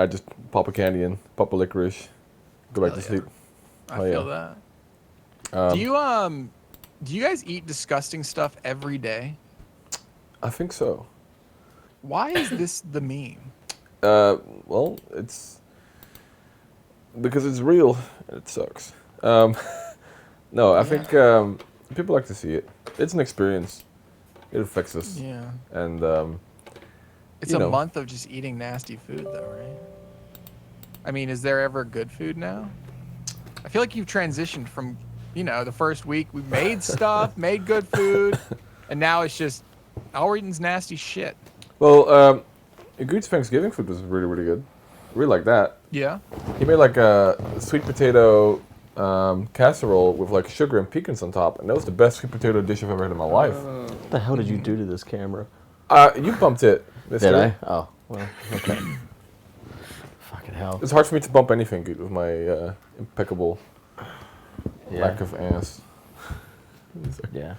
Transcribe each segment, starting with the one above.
I just pop a candy in, pop a licorice, go back to sleep. I feel that. Do you guys eat disgusting stuff every day? I think so. Why is this the meme? Well, it's because it's real and it sucks. No, I think people like to see it. It's an experience. It affects us. Yeah. And it's a month of just eating nasty food, though, right? I mean, is there ever good food now? I feel like you've transitioned from, the first week we made stuff, made good food, and now it's just all we're eating's nasty shit. Well, Guude's Thanksgiving food was really, really good. Really like that. Yeah. He made like a sweet potato casserole with like sugar and pecans on top, and that was the best sweet potato dish I've ever had in my life. What the hell did you do to this camera? You bumped it. Did I? Oh, well, okay. Fucking hell. It's hard for me to bump anything, Guude, with my impeccable lack of ass. Yeah.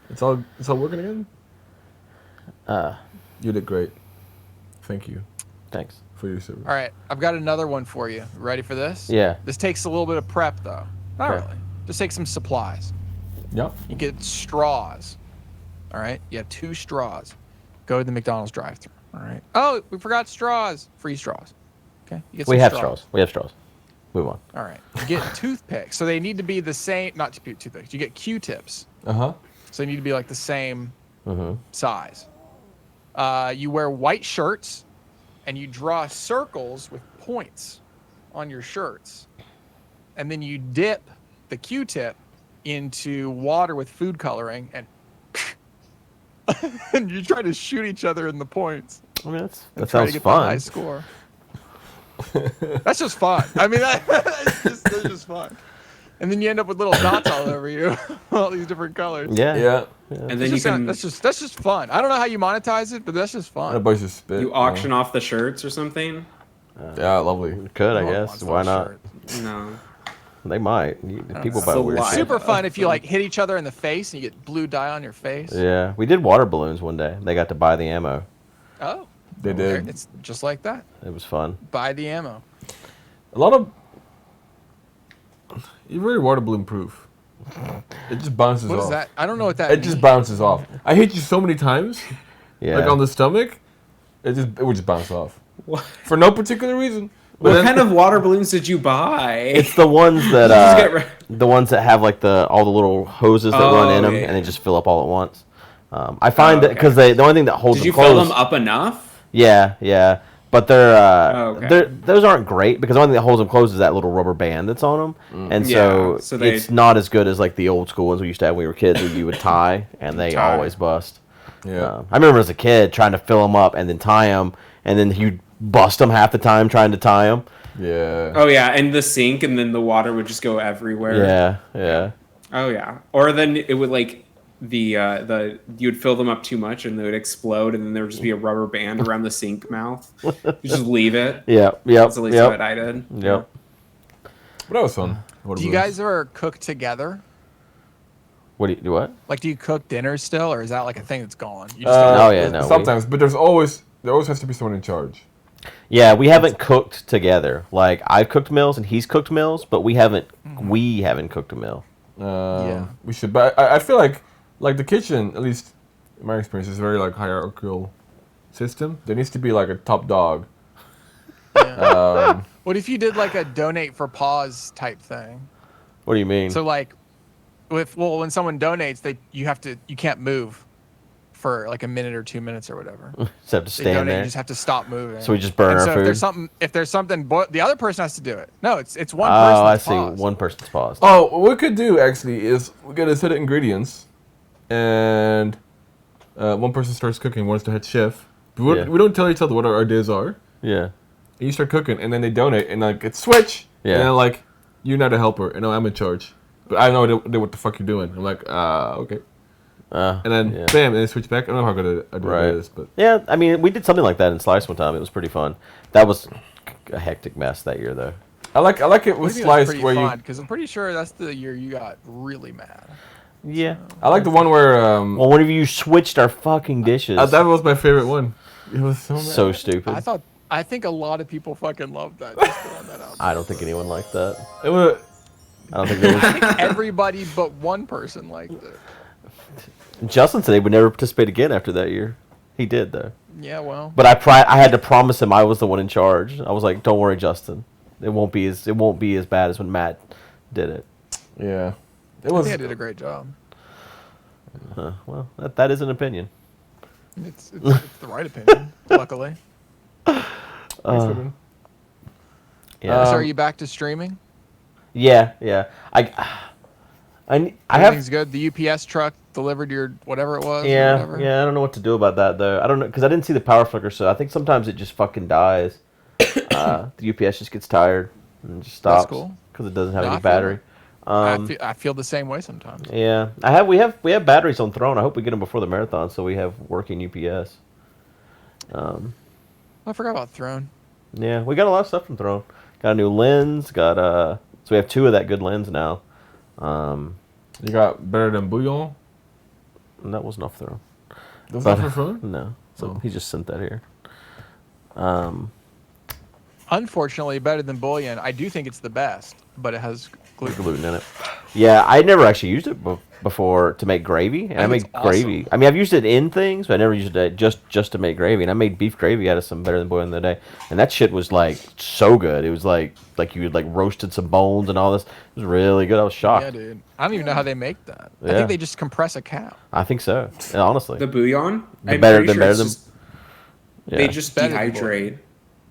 It's all working again? You did great. Thank you. Thanks. For your service. All right, I've got another one for you. Ready for this? Yeah. This takes a little bit of prep, though. Not really. Just take some supplies. Yep. You get straws. All right? You have 2 straws. Go to the McDonald's drive-thru. All right? Oh, we forgot straws. Free straws. Okay? You get some We have straws. We have straws. Move on. All right. You get toothpicks. So they need to be the same. Not toothpicks. You get Q-tips. Uh-huh. So they need to be like the same size. You wear white shirts. And you draw circles with points on your shirts. And then you dip the Q-tip into water with food coloring and and you try to shoot each other in the points. I mean, that try to sounds get fun. The high score. That's just fun. I mean, that's just fun. And then you end up with little dots all over you, all these different colors. Yeah. And then that's just fun. I don't know how you monetize it, but that's just fun. Just spit, you auction off the shirts or something. Yeah, lovely. Could, I guess. Why not? No. They might. People buy weird shit. Super fun if you hit each other in the face and you get blue dye on your face. Yeah, we did water balloons one day. They got to buy the ammo. Oh. They did. It's just like that. It was fun. Buy the ammo. A lot of... You're very water balloon proof. It just bounces off. What is that? I don't know what that means. It just bounces off. I hit you so many times. Yeah. Like on the stomach. It would just bounce off. What? For no particular reason. What kind of water balloons did you buy? It's the ones that the ones that have like all the little hoses that run in them, and they just fill up all at once. I find that because the only thing that holds Did you them closed, fill them up enough? Yeah. But those aren't great because the only thing that holds them closed is that little rubber band that's on them, and so it's not as good as like the old school ones we used to have when we were kids, where you would tie and they always bust. Yeah. I remember as a kid trying to fill them up and then tie them, and then you'd bust them half the time trying to tie them. Yeah. Oh yeah, and the sink, and then the water would just go everywhere. Yeah. Oh yeah. Or then it would you'd fill them up too much and they would explode, and then there would just be a rubber band around the sink mouth. You just leave it. Yep. That's at least what I did. Yep. But that was fun. Do you guys ever cook together? What do you do? What? Like, do you cook dinner still, or is that like a thing that's gone? You just no. Sometimes, but there always has to be someone in charge. Yeah, we haven't cooked together. Like I've cooked meals and he's cooked meals, but we haven't cooked a meal. We should, but I feel like the kitchen, at least in my experience, is very like hierarchical system. There needs to be like a top dog. Yeah. What if you did like a donate for pause type thing? What do you mean? So like, when someone donates, you can't move for like a minute or 2 minutes or whatever. Just have to stand there. You just have to stop moving. So we just burn our food. If there's something, the other person has to do it. No, it's one person. Oh, I see. Paused. One person's paused. Oh, what we could do actually is we get a set of ingredients, and one person starts cooking, one's the head chef. But we don't tell each other what our ideas are. Yeah. And you start cooking, and then they donate, and like it's switch. Yeah. And then like you're not a helper, and I'm in charge, but I know what the fuck you're doing. I'm like, okay. And then bam, and they switch back. I don't know how good a do is, but yeah, I mean, we did something like that in Slice one time. It was pretty fun. That was a hectic mess that year, though. I like it with Slice where because I'm pretty sure that's the year you got really mad. Yeah, I like the one where whenever you switched our fucking dishes. That was my favorite one. It was so stupid. I thought I think a lot of people fucking loved that. Just throwing that out. I don't think anyone liked that. It was. I don't think there was. I think everybody but one person liked it. Justin said he would never participate again after that year. He did though. Yeah, well. But I had to promise him I was the one in charge. I was like, "Don't worry, Justin. It won't be as bad as when Matt did it." Yeah. It I was. think I did a great job. Well, that is an opinion. It's the right opinion, luckily. Yeah. So are you back to streaming? Yeah. I have. Everything's good. The UPS truck delivered your whatever it was. Yeah. Or whatever. Yeah. I don't know what to do about that though. I don't know because I didn't see the power flicker, so I think sometimes it just fucking dies. The UPS just gets tired and just stops. That's cool. Because it doesn't have No, any I feel battery. I feel the same way sometimes. Yeah, we have batteries on Throne. I hope we get them before the marathon, so we have working UPS. I forgot about Throne. Yeah, we got a lot of stuff from Throne. Got a new lens. So we have 2 of that good lens now. You got better than Bouillon? And that wasn't off Throne. That's not for fun? No, so he just sent that here. Unfortunately, better than Bullion. I do think it's the best, but it has gluten. In it. Yeah, I never actually used it before to make gravy, and I think make it's gravy. awesome. I mean, I've used it in things, but I never used it just to make gravy. And I made beef gravy out of some Better Than Bouillon the other day, and that shit was like so good. It was like you had like roasted some bones and all this. It was really good. I was shocked. Yeah, dude. I don't even know how they make that. I Yeah. think they just compress a cow. I think so. Honestly, The bouillon? I'm better pretty than it's them. just- Yeah. They just Better than dehydrate.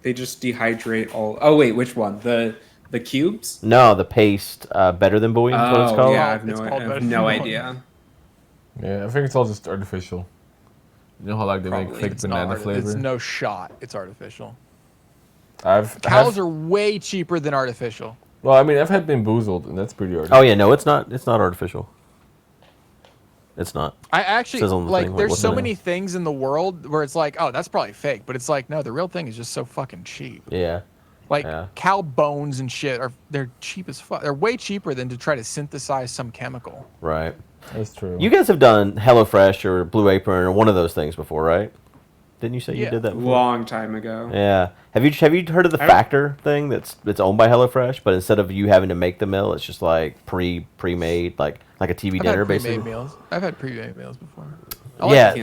They just dehydrate all. Oh wait, which one? The cubes? No, the paste, Better Than Bouillon is what it's called. Yeah, I have It's no, called I have Better no Than idea. Yeah, I think it's all just artificial. You know how like they make Probably. fake It's banana not. flavor? It's no shot. It's artificial. I've Cows are way cheaper than artificial. Well, I mean, I've had Bamboozled, and that's pretty artificial. Oh yeah, no, it's not. It's not artificial. It's not. I actually Says on the like. thing, There's what's so in it? many things in the world where it's like, oh, that's probably fake, but it's like, no, the real thing is just so fucking cheap. Yeah. Like Yeah. cow bones and shit they're cheap as fuck. They're way cheaper than to try to synthesize some chemical. Right. That's true. You guys have done HelloFresh or Blue Apron or one of those things before, right? Didn't you say you Yeah. did that before? Long time ago. Yeah. Have you heard of the I don't- Factor thing that's owned by HelloFresh, but instead of you having to make the meal, it's just like pre-made, like a TV I've dinner had pre-made basically. meals. I've had pre-made meals before. Yeah.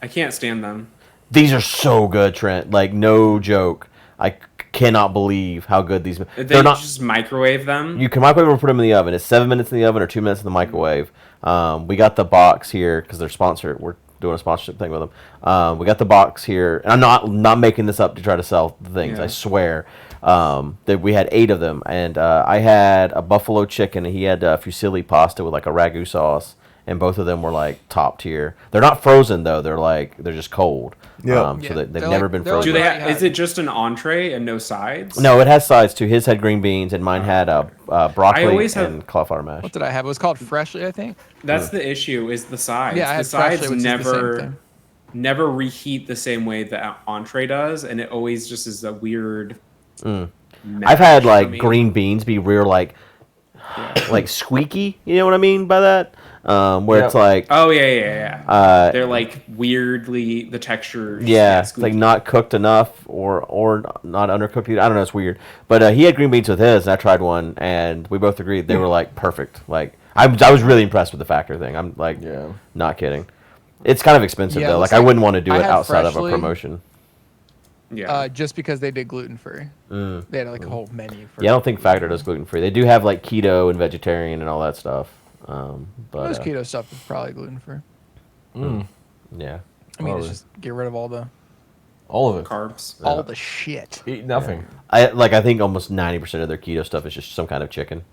I can't stand them. These are so good, Trent. Like no joke. I cannot believe how good these. They just microwave them. You can microwave or put them in the oven. It's 7 minutes in the oven or 2 minutes in the microwave. We got the box here because they're sponsored. We're doing a sponsorship thing with them. We got the box here, and I'm not making this up to try to sell the things. Yeah. I swear. That we had 8 of them, and I had a buffalo chicken, and he had fusilli pasta with like a ragu sauce, and both of them were like top tier. They're not frozen though; they're just cold. Yeah. So Yeah, they've they're never like- been they're like frozen. Do they? Yeah. Is it just an entree and no sides? No, it has sides too. His had green beans, and mine had broccoli I always have- and cauliflower mash. What did I have? It was called Freshly, I think. That's the issue. Is the sides? Yeah, I the had sides Freshly, which is the same thing. never reheat the same way the entree does, and it always just is a weird. I've had mash. like I mean, green beans be real like squeaky. You know what I mean by that? Where it's Yeah. like Oh yeah. They're like weirdly the texture. it's squeaky. like not cooked enough or not undercooked. I don't know. It's weird. But he had green beans with his, and I tried one, and we both agreed they were like perfect. Like I was really impressed with the Factor thing. I'm like not kidding. It's kind of expensive Yeah, though. looks Like I like- wouldn't want to do I it had outside of a Freshly. promotion. Yeah. Just because they did gluten free. They had like a whole menu. For Yeah, I don't think Factor does gluten free. They do have like keto and vegetarian and all that stuff. But Most keto stuff is probably gluten free. yeah. I mean, Probably. it's just get rid of all the Carbs. all the shit. Eat nothing. I think almost 90% of their keto stuff is just some kind of chicken.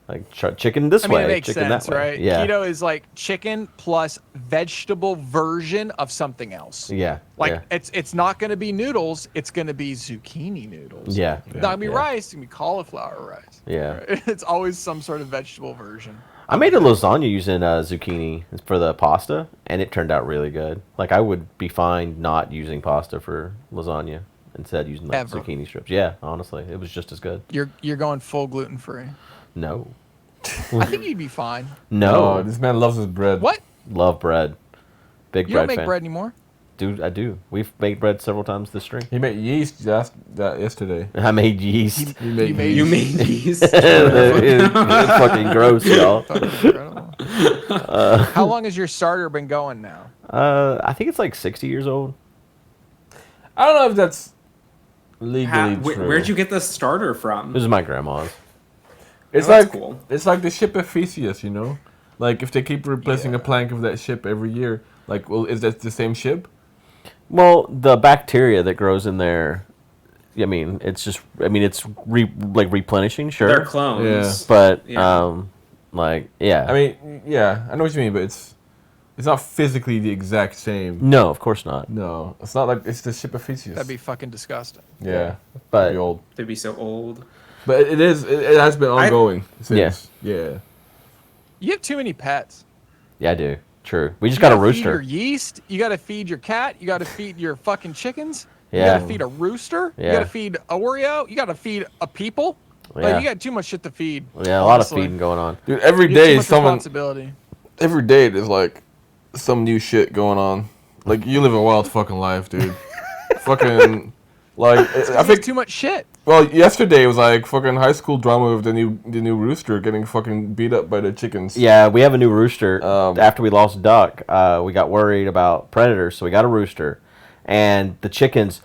Like chicken this I mean, way, it makes chicken sense, that way. right? Yeah. Keto is like chicken plus vegetable version of something else. Yeah. Like yeah. it's not going to be noodles. It's going to be zucchini noodles. Yeah. It's not going to be yeah. rice. It's going to be cauliflower rice. Yeah. Right? It's always some sort of vegetable version. I made a lasagna using zucchini for the pasta, and it turned out really good. Like I would be fine not using pasta for lasagna instead using like Ever. zucchini strips. Yeah, honestly, it was just as good. You're going full gluten free. No. I think you'd be fine. No. Oh, this man loves his bread. What? Love bread. Big You bread don't make fan. bread anymore? I do. We've made bread several times this string. He made yeast yesterday. I made yeast. You made yeast. It's fucking gross, y'all. How long has your starter been going now? I think it's like 60 years old. I don't know if that's legally true. Where'd you get the starter from? This is my grandma's. It's that's like cool. It's like the ship of Theseus, you know? Like if they keep replacing a plank of that ship every year, like, well, is that the same ship? Well, the bacteria that grows in there, it's replenishing, sure. They're clones. Yeah. But, I mean, yeah, I know what you mean, but it's not physically the exact same. No, of course not. No, it's not like it's the ship of Theseus. That'd be fucking disgusting. Yeah, but that'd be old. They'd be so old. But it is. It has been ongoing since. Yeah. You have too many pets. Yeah, I do. True. We just got a rooster. Feed your yeast. You got to feed your cat. You got to feed your fucking chickens. Yeah. You got to feed a rooster. Yeah. You got to feed Oreo. You got to feed a people. Yeah. Like, you got too much shit to feed. Yeah, a lot of feeding going on. Dude, every You have day too much someone. Responsibility. Every day there's like some new shit going on. Like you live a wild fucking life, dude. Fucking like I think too much shit. Well, yesterday was like fucking high school drama with the new rooster getting fucking beat up by the chickens. Yeah, we have a new rooster. After we lost Duck, we got worried about predators, so we got a rooster. And the chickens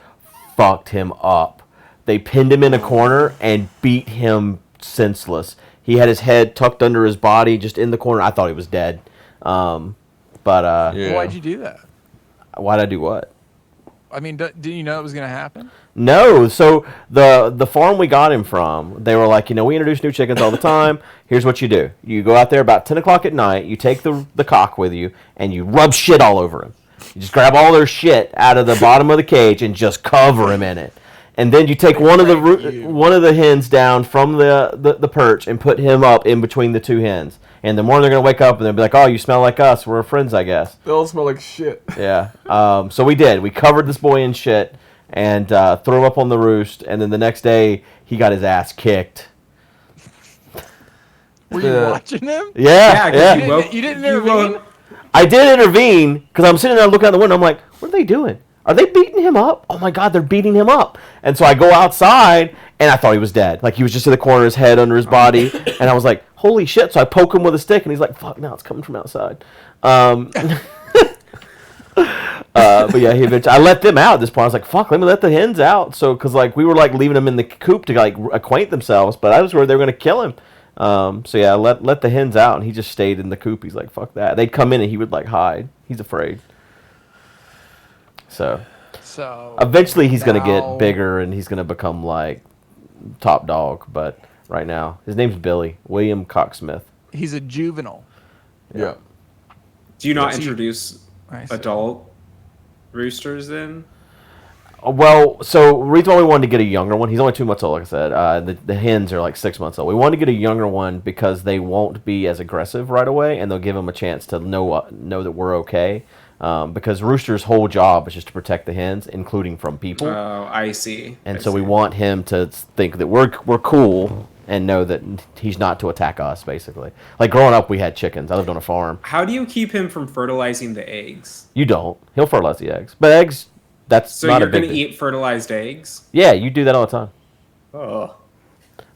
fucked him up. They pinned him in a corner and beat him senseless. He had his head tucked under his body, just in the corner. I thought he was dead. Why'd you do that? Why'd I do what? I mean, didn't you know it was going to happen? No. So the farm we got him from, they were like, we introduce new chickens all the time. Here's what you do. You go out there about 10 o'clock at night, you take the cock with you, and you rub shit all over him. You just grab all their shit out of the bottom of the cage and just cover him in it. And then you take one of the hens down from the perch and put him up in between the two hens. And the morning they're going to wake up and they'll be like, oh, you smell like us. We're friends, I guess. They all smell like shit. Yeah. So we did. We covered this boy in shit and threw him up on the roost. And then the next day, he got his ass kicked. Were you watching him? Yeah. You didn't intervene? I did intervene because I'm sitting there looking out the window. I'm like, what are they doing? Are they beating him up? Oh my God, they're beating him up. And so I go outside and I thought he was dead. Like he was just in the corner, his head under his body. And I was like, holy shit. So I poke him with a stick and he's like, fuck, now it's coming from outside. But yeah, I let them out at this point. I was like, fuck, let me let the hens out. So, cause like we were like leaving them in the coop to like acquaint themselves, but I was worried they were going to kill him. So yeah, I let the hens out and he just stayed in the coop. He's like, fuck that. They'd come in and he would like hide. He's afraid. So eventually he's going to get bigger and he's going to become like top dog. But right now, his name's Billy, William Cocksmith. He's a juvenile. Yeah. Do you not introduce adult roosters then? Well, so the reason why we wanted to get a younger one, he's only 2 months old, like I said. The hens are like 6 months old. We wanted to get a younger one because they won't be as aggressive right away, and they'll give them a chance to know that we're okay. Because Rooster's whole job is just to protect the hens, including from people. Oh, I see. And we want him to think that we're cool and know that he's not to attack us, basically. Like growing up, we had chickens. I lived on a farm. How do you keep him from fertilizing the eggs? You don't. He'll fertilize the eggs. But eggs, that's so not a big So you're going to deal. eat fertilized eggs? Yeah, you do that all the time. Oh.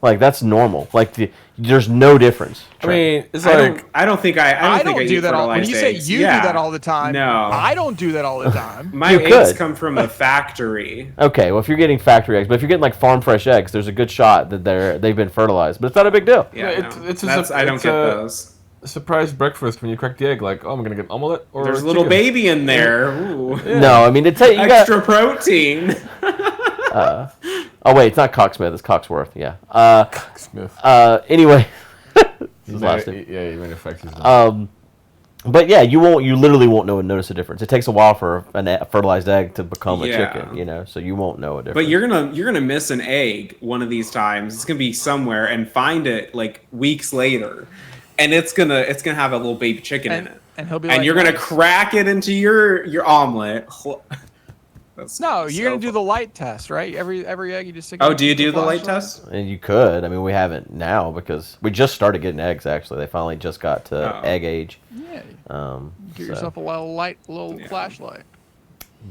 Like that's normal. Like there's no difference. I mean, it's I like I don't think I do that all. When you say you do that all the time, no, I don't do that all the time. My eggs come from a factory. Okay, well if you're getting factory eggs, but if you're getting like farm fresh eggs, there's a good shot that they've been fertilized. But it's not a big deal. Yeah, I don't get those. Surprise breakfast when you crack the egg, like, oh, I'm gonna get an omelet or there's a little baby in there. Ooh. Yeah. No, I mean you extra protein. Oh wait, it's not Cocksmith, it's Coxworth. Yeah. Cocksmith. Anyway, his last name. Yeah, he manufactures them. But yeah, you literally won't notice a difference. It takes a while for a fertilized egg to become a chicken, so you won't know a difference. But you're gonna miss an egg one of these times. It's gonna be somewhere and find it like weeks later, and it's gonna have a little baby chicken in it, and he'll be and you're gonna crack it into your omelet. You're gonna do the light test, right? Every egg you just stick. Oh, do you do the light test? And you could. I mean, we haven't now because we just started getting eggs. Actually, they finally just got to egg age. Yeah. Get yourself a little flashlight.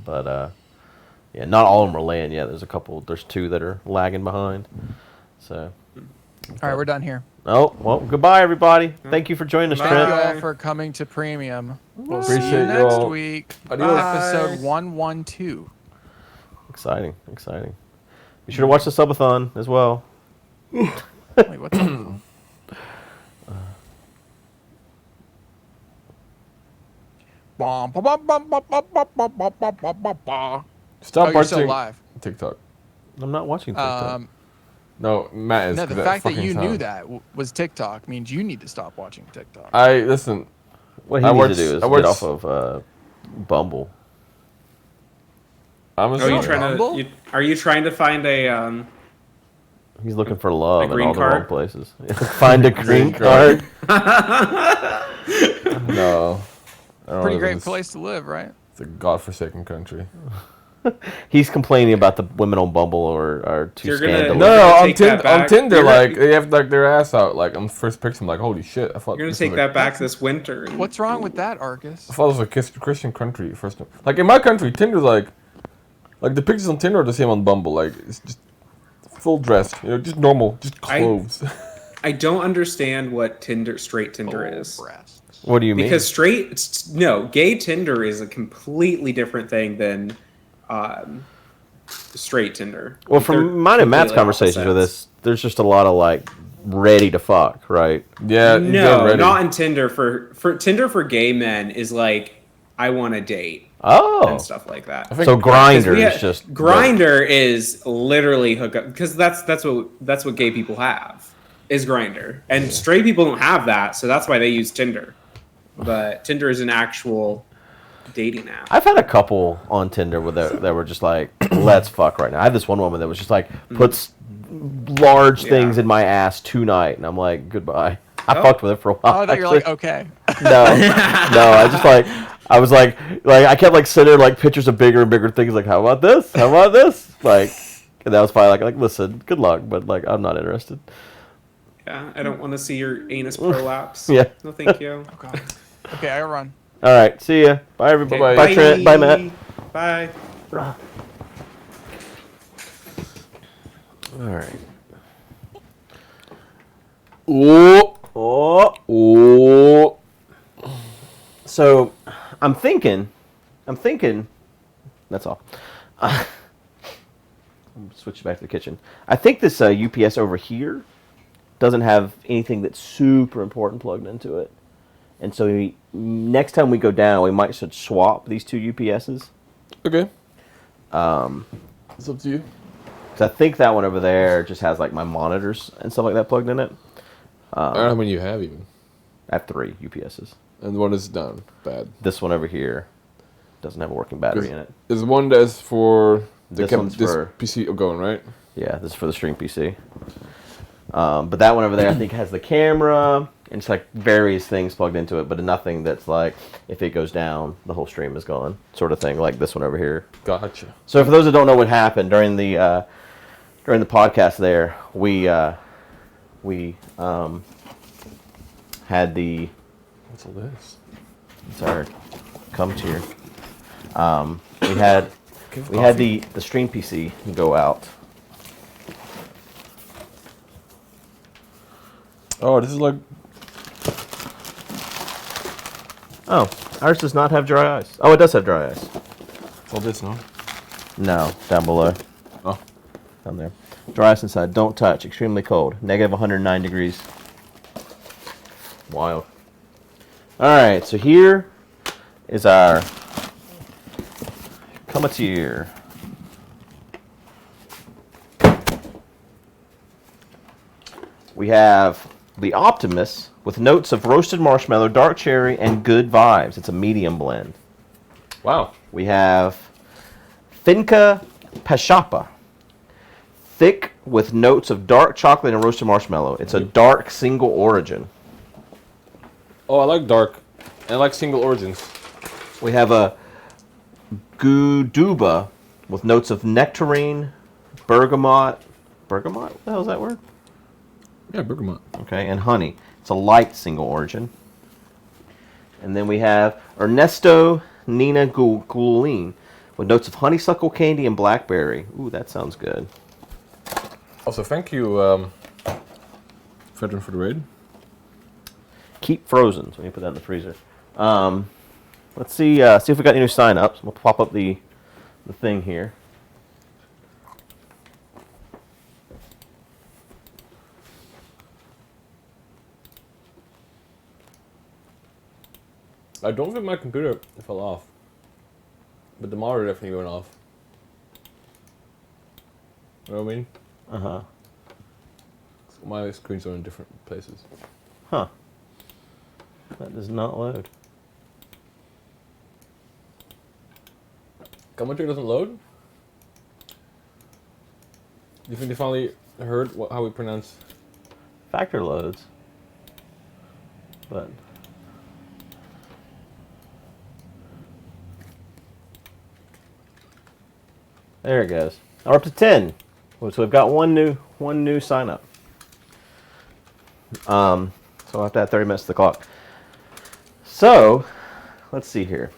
But yeah, not all of them are laying yet. There's 2 that are lagging behind. So. All right, we're done here. Oh, well, goodbye, everybody. Thank you for joining us, Thank Trent. you all for coming to Premium. We'll see you Appreciate next y'all. week. Adios. Episode 112. Exciting. Be sure to watch the Subathon as well. Wait, what's that? Stop You're still watching live. TikTok. I'm not watching TikTok. No, Matt is. No, the 'cause fact that fucking you sound. knew that was TikTok means you need to stop watching TikTok. Listen. What he needs to do is get off of Bumble. I'm Are you assuming. are you trying to find a He's looking for love in green all the wrong card? places. Find a green card. No. Pretty great place to live, right? It's a godforsaken country. He's complaining about the women on Bumble are too You're gonna- scandalous. No, take that on back. Tinder, You're like gonna- they have like their ass out. Like on the first picture, I'm like, holy shit! I thought You're gonna this take was that back this winter. What's wrong with that, Arkas? I thought it was a Christian country first. Like in my country, Tinder's like the pictures on Tinder are the same on Bumble. Like it's just full dress, just normal, just clothes. I don't understand what straight Tinder is. Breasts. What do you mean? Because gay Tinder is a completely different thing than straight Tinder. Well, They're from mine and Matt's completely conversations opposites. with this, there's just a lot of like ready to fuck, right? Yeah, you get No, ready. not in Tinder. For Tinder for gay men is like, I want to date Oh, and stuff like that. think- so Grinder We is ha- just Grinder is literally hookup because that's what gay people have is Grinder, and straight people don't have that, so that's why they use Tinder. But Tinder is an actual dating app. I've had a couple on Tinder that were just like, let's fuck right now. I had this one woman that was just like, puts large things in my ass tonight, and I'm like, goodbye. I fucked with her for a while. Oh, I thought you were like, okay. No, I was like I kept like sending her like pictures of bigger and bigger things. Like, how about this? How about this? Like, and that was finally like, listen, good luck, but like, I'm not interested. Yeah, I don't want to see your anus prolapse. Yeah. No, thank you. Oh, God. Okay, I gotta run. All right, see ya. Bye, everybody. Okay, Bye, Trent. Bye, Matt. Bye. All right. Oh. So, I'm thinking. That's all. Switch back to the kitchen. I think this UPS over here doesn't have anything that's super important plugged into it, and so next time we go down, we might should swap these 2 UPSs. Okay. It's up to you. Because I think that one over there just has like my monitors and stuff like that plugged in it. I don't know how many you have even. I have 3 UPSs. And the one is down. Bad. This one over here doesn't have a working battery in it. There's one that's for This one's for- PC going, right? Yeah, this is for the stream PC. But that one over there, I think, has the camera and it's like various things plugged into it, but nothing that's like, if it goes down, the whole stream is gone, sort of thing, like this one over here. Gotcha. So for those that don't know what happened during the podcast there, we had the... What's all this? It's our come tier. We had the stream PC go out. Oh, this is like... Oh, ours does not have dry ice. Oh, it does have dry ice. It's all this, no? No, down below. Oh. Down there. Dry ice inside. Don't touch. Extremely cold. Negative 109 degrees. Wild. Alright, so here is our Cometier. We have the Optimus with notes of roasted marshmallow, dark cherry, and good vibes. It's a medium blend. Wow. We have Finca Pashapa. Thick with notes of dark chocolate and roasted marshmallow. It's a dark single origin. Oh, I like dark. And I like single origins. We have a Guude with notes of nectarine, bergamot. Bergamot? What the hell is that word? Yeah, bergamot. Okay, and honey. It's a light single origin. And then we have Ernesto Nina Gulin with notes of honeysuckle candy and blackberry. Ooh, that sounds good. Also, thank you, Veteran for the raid. Keep frozen. So we can put that in the freezer. Let's see if we got any new sign-ups. We'll pop up the thing here. I don't think my computer fell off, but the monitor definitely went off. You know what I mean? Uh-huh. My screens are in different places. Huh. That does not load. Commentary doesn't load? Do you think they finally heard how we pronounce? Factor loads. But there it goes. We're up to 10. So we've got one new sign up. So we'll have to add 30 minutes to the clock. So let's see here.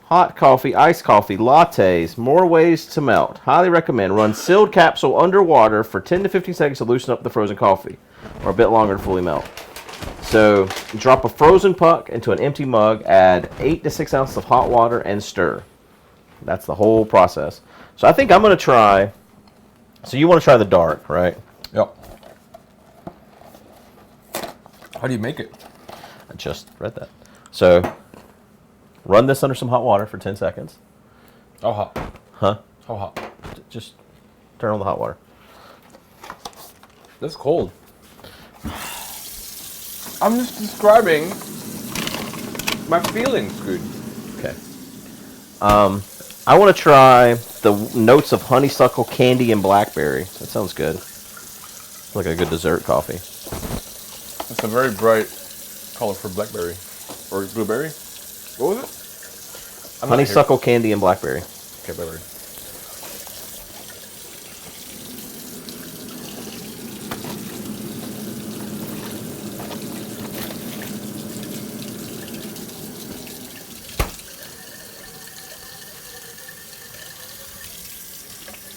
Hot coffee, iced coffee, lattes, more ways to melt. Highly recommend. Run sealed capsule underwater for 10 to 15 seconds to loosen up the frozen coffee, or a bit longer to fully melt. So drop a frozen puck into an empty mug, add 8 to 6 ounces of hot water, and stir. That's the whole process. So I think I'm going to try. So you want to try the dark, right? Yep. How do you make it? I just read that. So run this under some hot water for 10 seconds. How hot? Huh? How hot? Just turn on the hot water. That's cold. I'm just describing my feelings, Guude. Okay. I want to try the notes of honeysuckle, candy, and blackberry. That sounds good. It's like a good dessert coffee. It's a very bright color for blackberry. Or blueberry. What was it? Honeysuckle, candy, and blackberry. Okay, blackberry.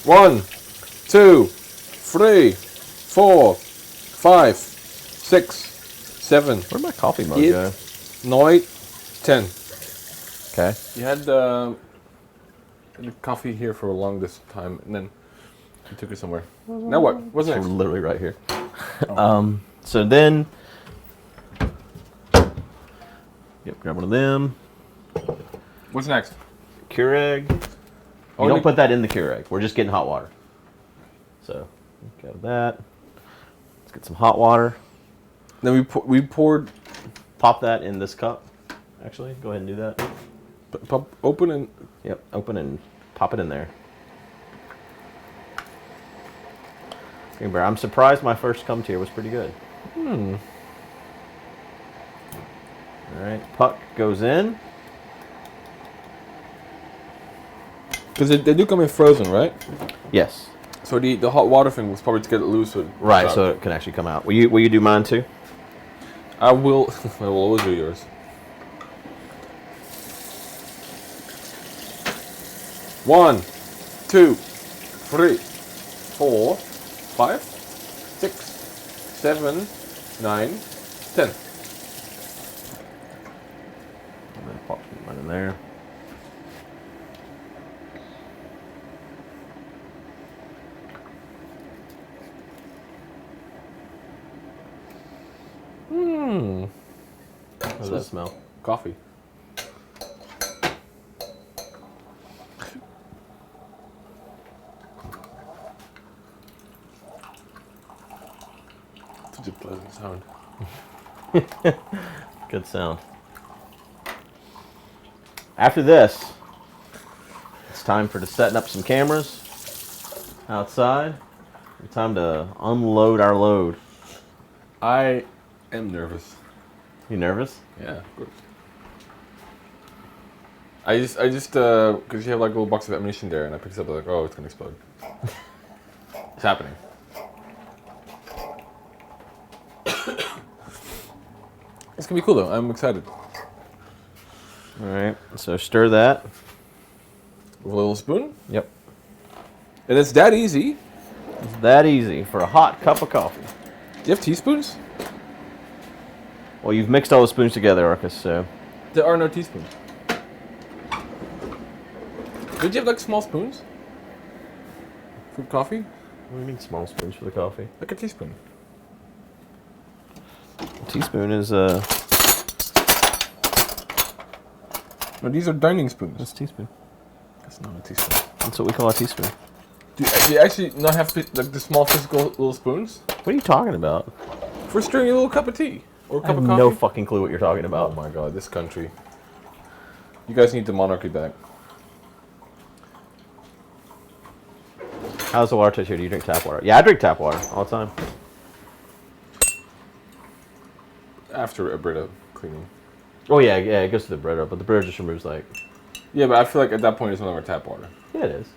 One, 2, 3, 4, 5, 6, 7. Where'd my coffee mug 8, go? 9, 10. Okay. You had the coffee here for a long this time, and then you took it somewhere. Now what? What's next? Literally right here. So then, yep, grab one of them. What's next? Keurig. You don't put that in the Keurig. We're just getting hot water. So, go with that. Let's get some hot water. Then we poured. Pop that in this cup. Actually, go ahead and do that. Pop, open and. Yep, open and pop it in there. Green Bear, I'm surprised my first come tier was pretty good. All right, puck goes in. Because they do come in frozen, right? Yes. So the hot water thing was probably to get it loose. Right, so it can actually come out. Will you do mine too? I will. I will always do yours. One, 2, 3, 4, 5, 6, 7, 9, 10. And then pop mine in there. How does that smell? Coffee. Such a pleasant sound. Good sound. After this, it's time for setting up some cameras outside. Time to unload our load. I am nervous. You nervous? Yeah, of course. I just, because you have like a little box of ammunition there, and I picked it up, like, oh, it's gonna explode. It's happening. It's gonna be cool though. I'm excited. All right. So stir that. With a little spoon. Yep. And it's that easy. It's that easy for a hot cup of coffee. Do you have teaspoons? Well, you've mixed all the spoons together, Arkas, so... There are no teaspoons. Did you have like small spoons? For coffee? What do you mean small spoons for the coffee? Like a teaspoon. A teaspoon is, No, these are dining spoons. That's a teaspoon. That's not a teaspoon. That's what we call a teaspoon. Do you actually not have like the small physical little spoons? What are you talking about? For stirring a little cup of tea. Or a I cup have of coffee? no fucking clue what you're talking Oh about. my god, this country. You guys need the monarchy back. How's the water taste here? Do you drink tap water? Yeah, I drink tap water all the time. After a Brita cleaning. Oh, yeah, it goes to the Brita, but the Brita just removes, like... Yeah, but I feel like at that point it's no longer tap water. Yeah, it is.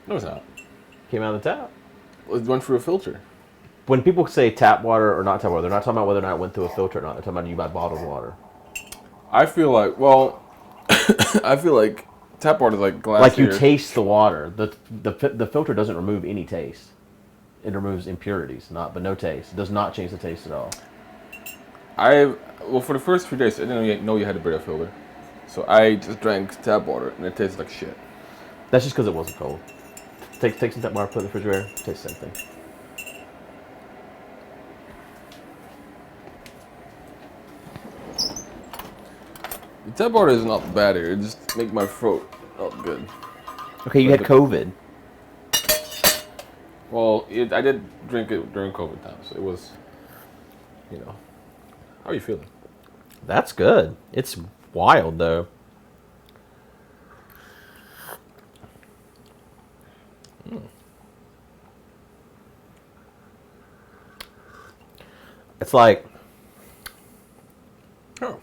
No, it's not. Came out of the tap. It went through a filter. When people say tap water or not tap water, they're not talking about whether or not it went through a filter or not. They're talking about you buy bottled water. I feel like, well, I feel like tap water is like glass. Like you here. taste the water. The filter doesn't remove any taste. It removes impurities, but no taste. It does not change the taste at all. Well, for the first 3 days, I didn't know you had a Brita filter. So I just drank tap water, and it tasted like shit. That's just because it wasn't cold. Take some tap water, put it in the refrigerator, tastes the same thing. The tap water is not bad here. It just makes my throat not good. Okay, you had COVID. Well, I did drink it during COVID time, so it was, How are you feeling? That's good. It's wild, though. It's like... Oh.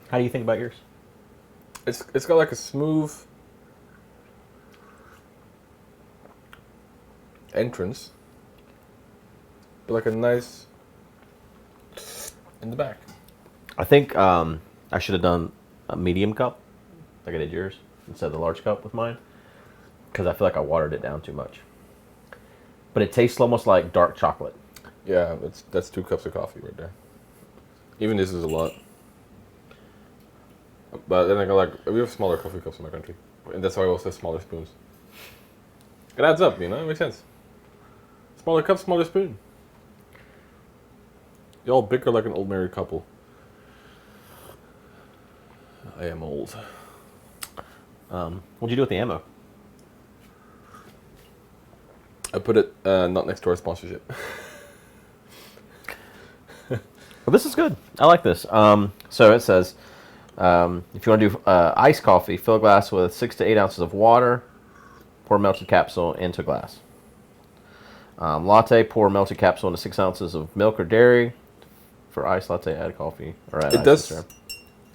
How do you think about yours? It's got like a smooth entrance, but like a nice in the back. I think I should have done a medium cup, like I did yours, instead of the large cup with mine, because I feel like I watered it down too much. But it tastes almost like dark chocolate. Yeah, that's 2 cups of coffee right there. Even this is a lot. But then I go like, we have smaller coffee cups in my country, and that's why we also have smaller spoons. It adds up, it makes sense. Smaller cup, smaller spoon. You all bicker like an old married couple. I am old. What'd you do with the ammo? I put it not next to our sponsorship. Well, this is good. I like this. So it says, if you want to do iced coffee, fill a glass with 6 to 8 ounces of water. Pour melted capsule into glass. Latte, pour melted capsule into 6 ounces of milk or dairy. For iced latte, add coffee. Or add ice.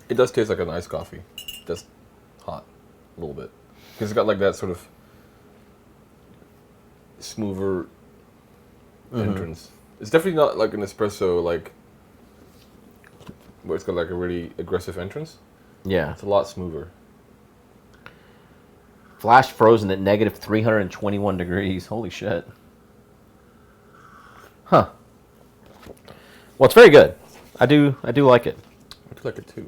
It does taste like an iced coffee. Just hot. A little bit. Because it's got like that sort of smoother entrance. It's definitely not like an espresso, like where it's got like a really aggressive entrance. Yeah. It's a lot smoother. Flash frozen at negative 321 degrees. Holy shit. Huh. Well, it's very good. I do like it. I do like it too.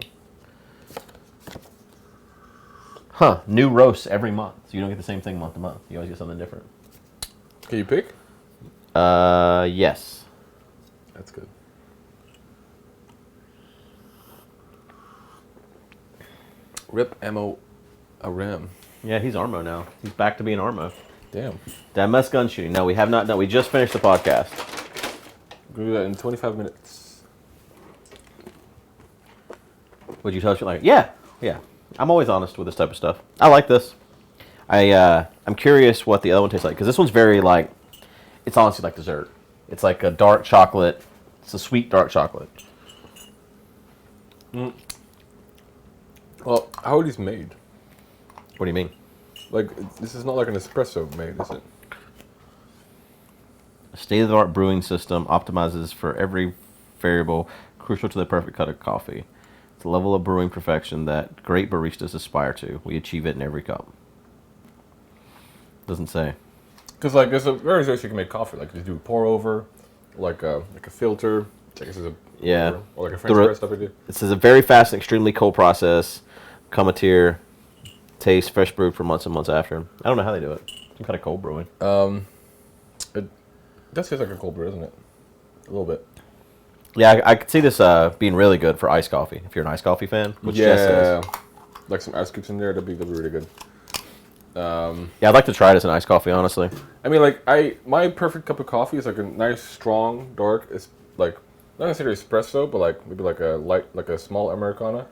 Huh. New roasts every month. So you don't get the same thing month to month. You always get something different. Can you pick? Yes. That's good. Rip Ammo Aram. Yeah, he's Armo now. He's back to being Armo. Damn. MS gun shooting. No, we have not. No, we just finished the podcast. We'll do that in 25 minutes. Would you tell us? Like, yeah. I'm always honest with this type of stuff. I like this. I'm curious what the other one tastes like, because this one's very like, it's honestly like dessert. It's like a dark chocolate. It's a sweet dark chocolate. Mm. Well, how are these made? What do you mean? Like, this is not like an espresso made, is it? A state-of-the-art brewing system optimizes for every variable crucial to the perfect cut of coffee. It's the level of brewing perfection that great baristas aspire to. We achieve it in every cup. Doesn't say. Because like there's various ways you can make coffee. Like you do pour over, like a filter. I guess it's Yeah. or like a French press stuff we do. It says a very fast and extremely cold process. Cometier, taste fresh brewed for months and months after. I don't know how they do it. Some kind of cold brewing. It does taste like a cold brew, doesn't it? A little bit. Yeah, I could see this being really good for iced coffee. If you're an iced coffee fan, which Jess is. Like some ice cubes in there, that'd be really good. Yeah, I'd like to try it as an iced coffee, honestly. I mean, like my perfect cup of coffee is like a nice, strong, dark. It's like not necessarily espresso, but like maybe like a light, like a small Americano.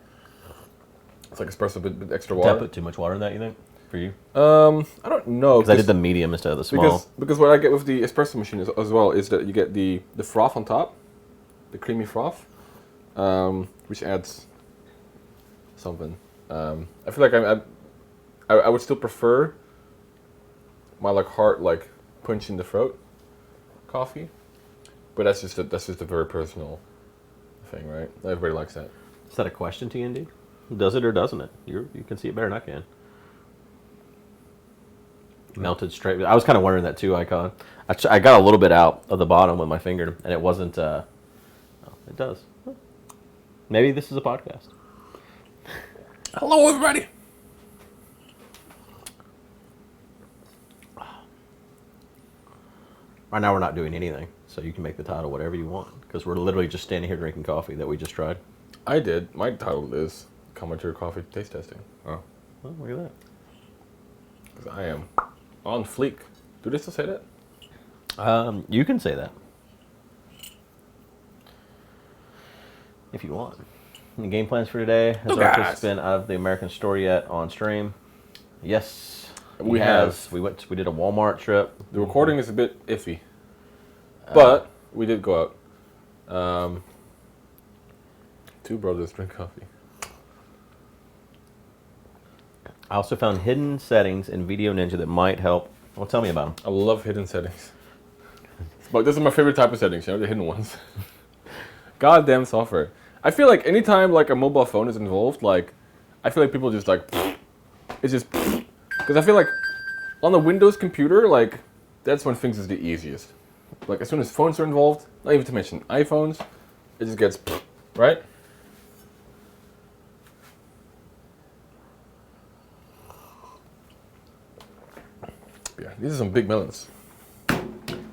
It's like espresso, bit extra water. Did I put too much water in that? You think? For you? I don't know. Because I did the medium instead of the small. Because what I get with the espresso machine as well is that you get the froth on top, the creamy froth, which adds something. I feel like I would still prefer my like heart like punch in the throat coffee, but that's just a very personal thing, right? Everybody likes that. Is that a question, TND? Does it or doesn't it? You can see it better than I can. Melted straight. I was kind of wondering that too, Icon. I got a little bit out of the bottom with my finger, and it wasn't. Oh, it does. Maybe this is a podcast. Hello, everybody. Right now, we're not doing anything, so you can make the title whatever you want, because we're literally just standing here drinking coffee that we just tried. I did. My title is Commentary Coffee Taste Testing. Oh, look at that. Because I am on fleek. Do they still say that? You can say that if you want. Any game plans for today? Has Arkas been out of the American store yet on stream? Yes, we have. We did a Walmart trip. The recording is a bit iffy, but we did go out. Two brothers drink coffee. I also found hidden settings in Video Ninja that might help. Well, tell me about them. I love hidden settings. But this is my favorite type of settings, the hidden ones. Goddamn software. I feel like anytime like a mobile phone is involved, like I feel like people just like it's just because I feel like on the Windows computer, like that's when things is the easiest. Like as soon as phones are involved, not even to mention iPhones, it just gets right. Yeah, these are some big melons.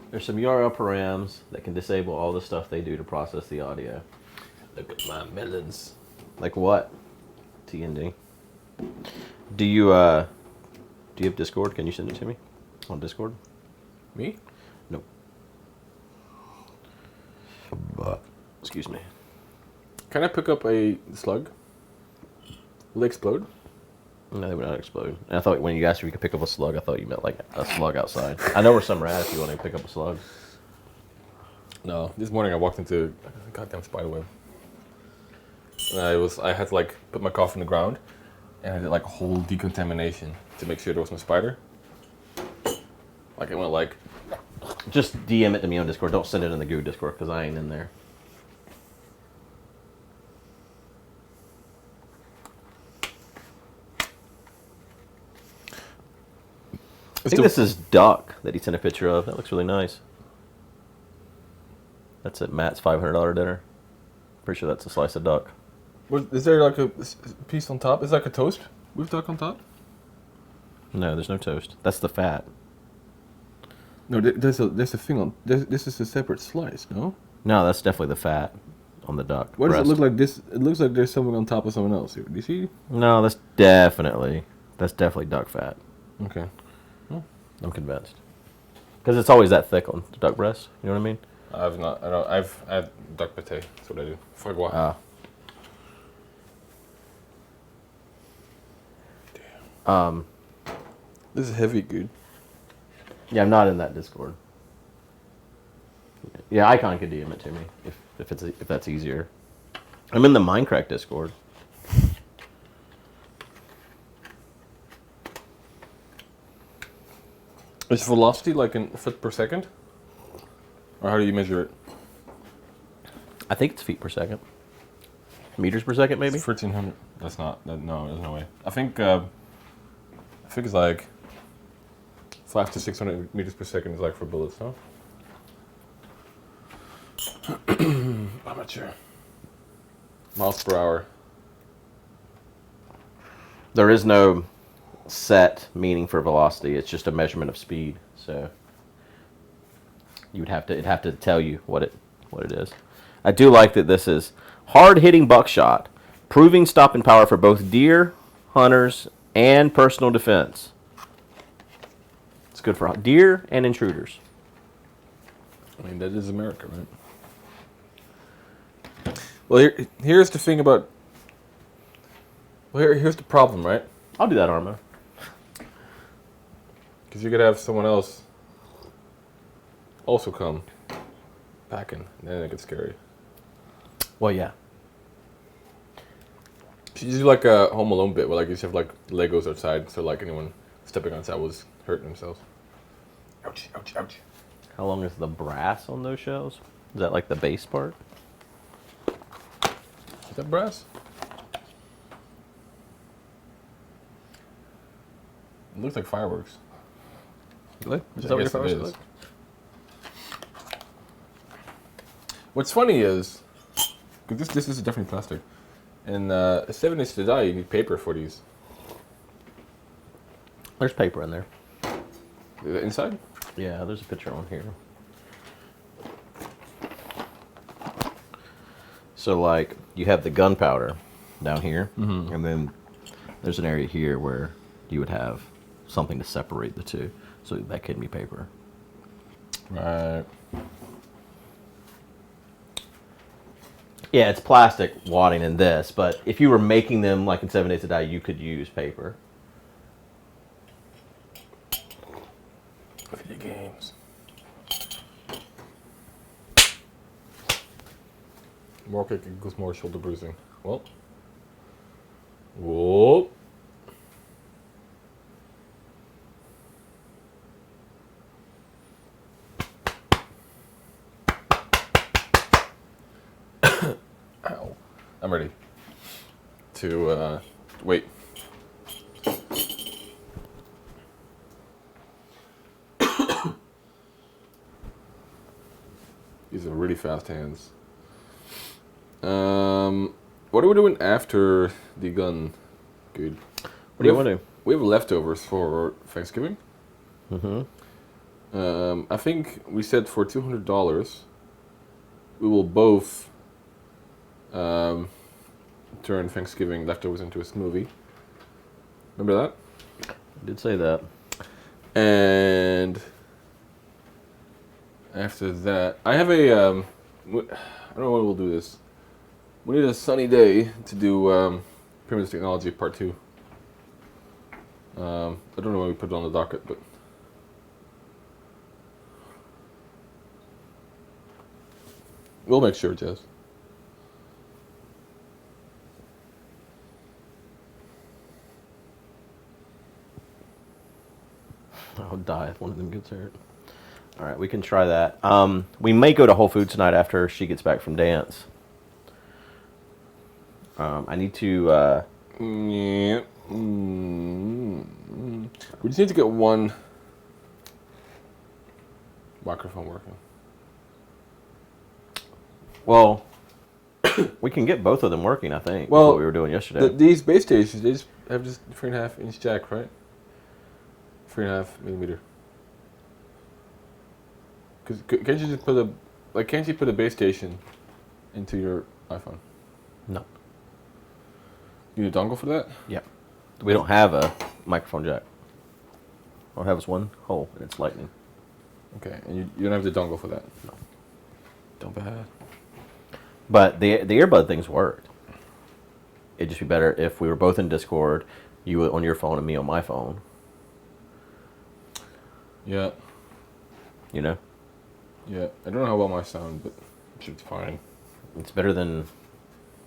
There's some URL params that can disable all the stuff they do to process the audio. Look at my melons. Like what? TND. Do you have Discord? Can you send it to me on Discord? Me? Nope. Excuse me. Can I pick up a slug? Will they explode? No, they would not explode. And I thought when you asked if you could pick up a slug, I thought you meant like a slug outside. I know we're some rat if you want to pick up a slug. No. This morning I walked into a goddamn spider web. And I had to like put my coffee in the ground, and I did like a whole decontamination to make sure there was no spider. Like it went like. Just DM it to me on Discord. Don't send it in the Guude Discord because I ain't in there. I think this is duck that he sent a picture of. That looks really nice. That's at Matt's $500 dinner. Pretty sure that's a slice of duck. Is there like a piece on top? Is that like a toast with duck on top? No, there's no toast. That's the fat. No, there's a thing on. This is a separate slice. No. No, that's definitely the fat on the duck. Why does it look like this? It looks like there's something on top of someone else here. Do you see? No, that's definitely duck fat. Okay. I'm convinced. Because it's always that thick on the duck breast. You know what I mean? I've not. I don't. I've had duck pate. That's what I do. Foie gras. Damn. This is heavy, dude. Yeah, I'm not in that Discord. Yeah, Icon could DM it to me if that's easier. I'm in the Minecraft Discord. Is velocity like in foot per second? Or how do you measure it? I think it's feet per second. meters per second, maybe. 1,300. That's not. No, there's no way. I think it's like 500 to 600 meters per second is like for bullets, no? I'm not sure. Miles per hour. There is no set meaning for velocity. It's just a measurement of speed. So it'd have to tell you what it is. I do like that this is hard-hitting buckshot, proving stopping power for both deer, hunters, and personal defense. It's good for deer and intruders. I mean, that is America, right? Well, here's the thing about. Well, here's the problem, right? I'll do that, Armo. Because you could have someone else also come packing, and then it gets scary. Well, yeah. You do like a Home Alone bit where like you just have like Legos outside, so like anyone stepping outside was hurting themselves. Ouch! Ouch! Ouch! How long is the brass on those shells? Is that like the base part? Is that brass? It looks like fireworks. Really? Is that what your fireworks look? What's funny is, because this is definitely plastic, and 7 days to die, you need paper for these. There's paper in there. Inside? Yeah, there's a picture on here. So, like, you have the gunpowder down here, and then there's an area here where you would have something to separate the two. So that could be paper. Right. Yeah, it's plastic wadding in this, but if you were making them like in 7 Days to Die, you could use paper. Video games. More kick equals more shoulder bruising. Well. Whoa. Ow. I'm ready to wait. These are really fast hands. What are we doing after the gun? Good. What do you want to do? We have leftovers for Thanksgiving. Mm-hmm. I think we said for $200, we will both turn Thanksgiving leftovers into a smoothie. Remember that? I did say that. And after that, I have a. I don't know when we'll do this. We need a sunny day to do Primitive Technology Part 2. I don't know when we put it on the docket, but. We'll make sure, Jess. I'll die if one of them gets hurt. All right, we can try that. We may go to Whole Foods tonight after she gets back from dance. I need to... Yeah. We just need to get one microphone working. Well, we can get both of them working, I think. Well, what we were doing yesterday. These base stations, they just have just 3.5 inch jack, right? 3.5 millimeter. Cause can't you just put can't you put a base station into your iPhone? No. You need a dongle for that? Yeah. We don't have a microphone jack. All we have is one hole, and it's lightning. Okay, and you don't have the dongle for that? No. Don't bad. But the earbud things worked. It'd just be better if we were both in Discord, you on your phone and me on my phone. Yeah. You know? Yeah. I don't know how well my sound, but it should be fine. It's better than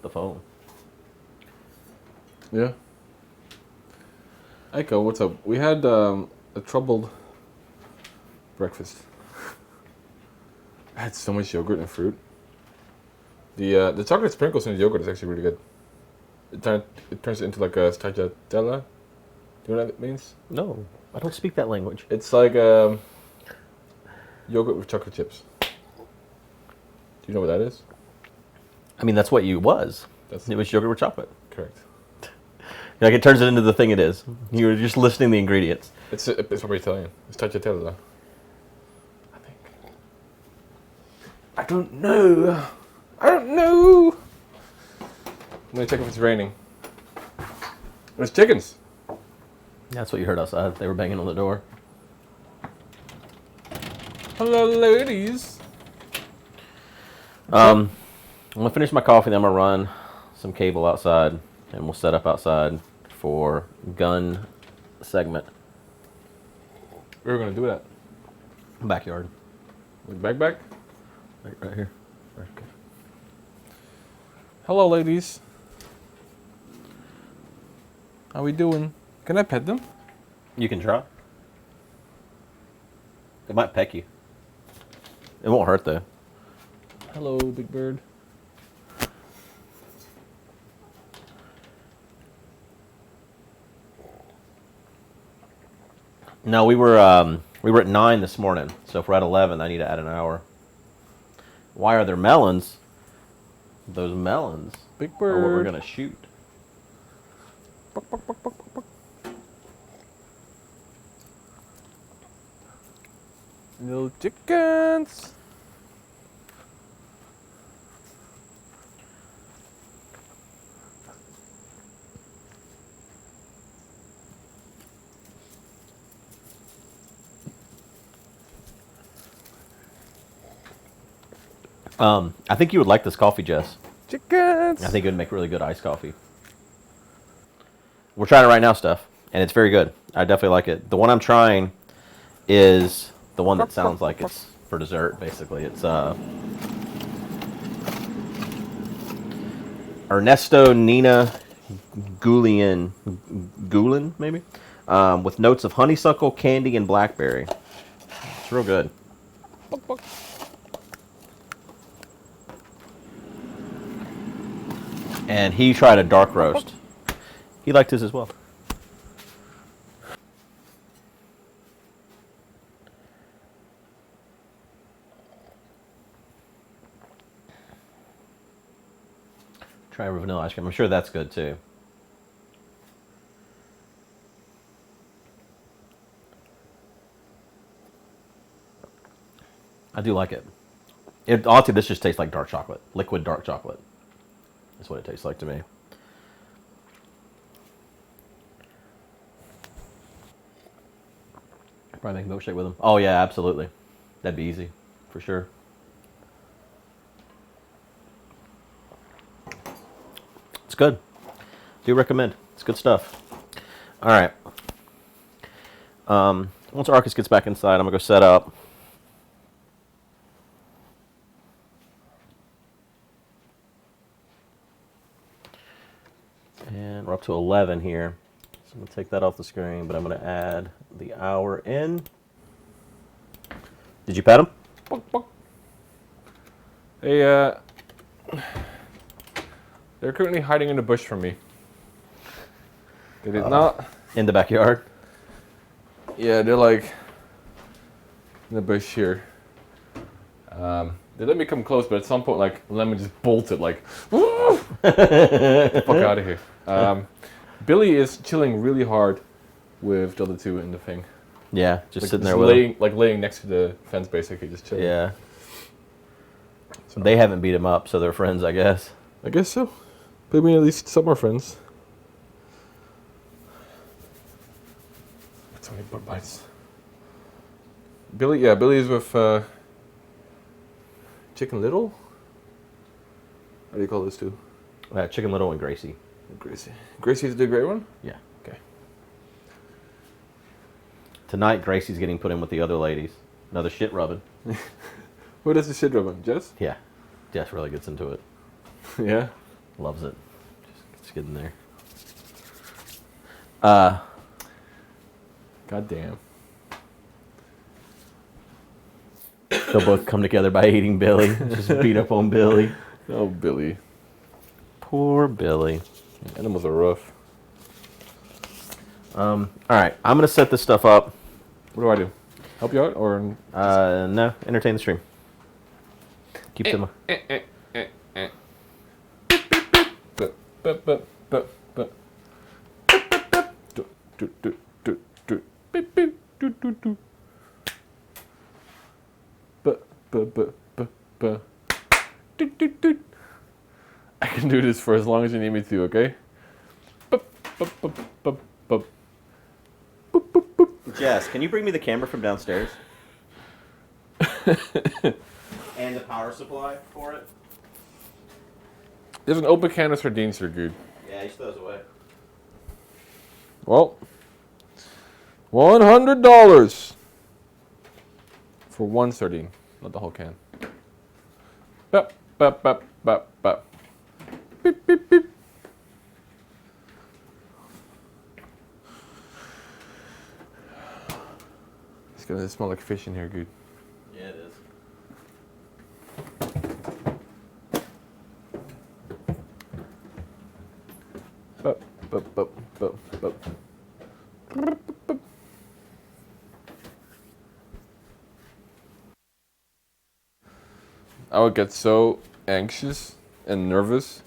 the phone. Yeah. Echo, what's up? We had a troubled breakfast. I had so much yogurt and fruit. The chocolate sprinkles in the yogurt is actually really good. It turns into like a stracciatella. Do you know what that means? No, I don't speak that language. It's like yogurt with chocolate chips. Do you know what that is? I mean, that's what you was. That's It was yogurt with chocolate. correct. Like it turns it into the thing it is. You were just listing the ingredients. It's probably Italian. It's stracciatella. I think. I don't know. I'm gonna check if it's raining. There's chickens. That's what you heard outside. They were banging on the door. Hello, ladies. I'm gonna finish my coffee, then I'm gonna run some cable outside, and we'll set up outside for gun segment. We were gonna do that. Backyard. Like back. Right here. Okay. Hello, ladies. How we doing? Can I pet them? You can try. It might peck you. It won't hurt though. Hello, big bird. No, we were at 9 this morning. So if we're at 11, I need to add an hour. Why are there melons? Those melons Big are what we're bird. gonna shoot. Buck, buck, buck, buck, buck, buck. Little chickens. I think you would like this coffee, Jess. Chickens. I think it would make really good iced coffee. We're trying it right now, Steph, and it's very good. I definitely like it. The one I'm trying is the one that sounds like it's for dessert, basically. It's Ernesto Nina Gulen, maybe, with notes of honeysuckle, candy, and blackberry. It's real good. Buck, buck. And he tried a dark roast. He liked his as well. Try vanilla ice cream. I'm sure that's good too. I do like it. Honestly, this just tastes like dark chocolate. Liquid dark chocolate. That's what it tastes like to me. Probably make a milkshake with them. Oh yeah, absolutely. That'd be easy, for sure. It's good. Do recommend. It's good stuff. All right. Once Arkas gets back inside, I'm gonna go set up. And we're up to 11 here. So I'm going to take that off the screen, but I'm going to add the hour in. Did you pet him? Buck, buck. They, they're currently hiding in the bush from me. They did not. In the backyard? Yeah, they're like in the bush here. They let me come close, but at some point, like, Lemon just bolted, like, get the fuck out of here. Billy is chilling really hard with the other two in the thing. Yeah, just like, sitting there with him. laying next to the fence, basically, just chilling. Yeah. So, They haven't beat him up, so they're friends, I guess. I guess so. But I mean, at least some are friends. So many bug bites. Billy is with Chicken Little? How do you call those two? Chicken Little and Gracie. Gracie. Gracie is the gray one? Yeah. Okay. Tonight, Gracie's getting put in with the other ladies. Another shit rubbing. Who does the shit rubbing? Jess? Yeah. Jess really gets into it. Yeah. Loves it. Just get in there. God damn. They'll both come together by hating Billy. Just beat up on Billy. Oh, Billy. Poor Billy. Animals are rough. All right, I'm gonna set this stuff up. What do I do? Help you out or? No, entertain the stream. Keep them. I can do this for as long as you need me to, okay? Jess, can you bring me the camera from downstairs? And the power supply for it? There's an open can of sardines here, Guude. Yeah, he throws away. Well, $100 for one sardine, not the whole can. Bep, bep, bep, bep, bep. Beep, beep, beep. It's gonna smell like fish in here, Guude. Yeah, it is. Bep, bep, bep, bep, bep. I would get so anxious and nervous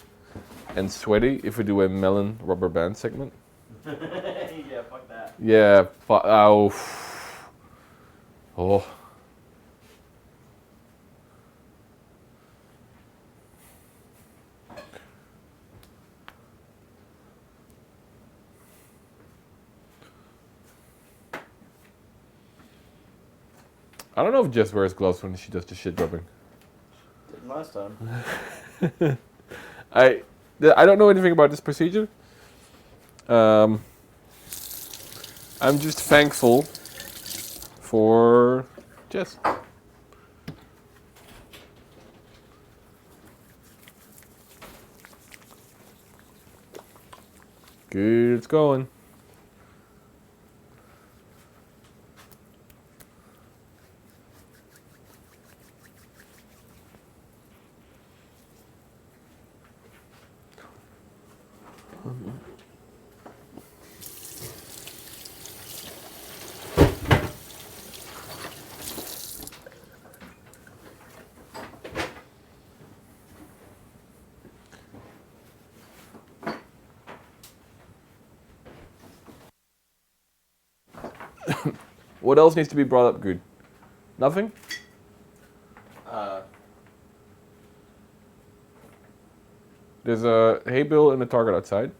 and sweaty if we do a melon rubber band segment. Yeah, fuck that. Yeah, oh. Oh. I don't know if Jess wears gloves when she does the shit rubbing. Didn't last time. I don't know anything about this procedure. I'm just thankful for Jess. Good, it's going. What else needs to be brought up, Guude? Nothing? There's a hay bale and a target outside.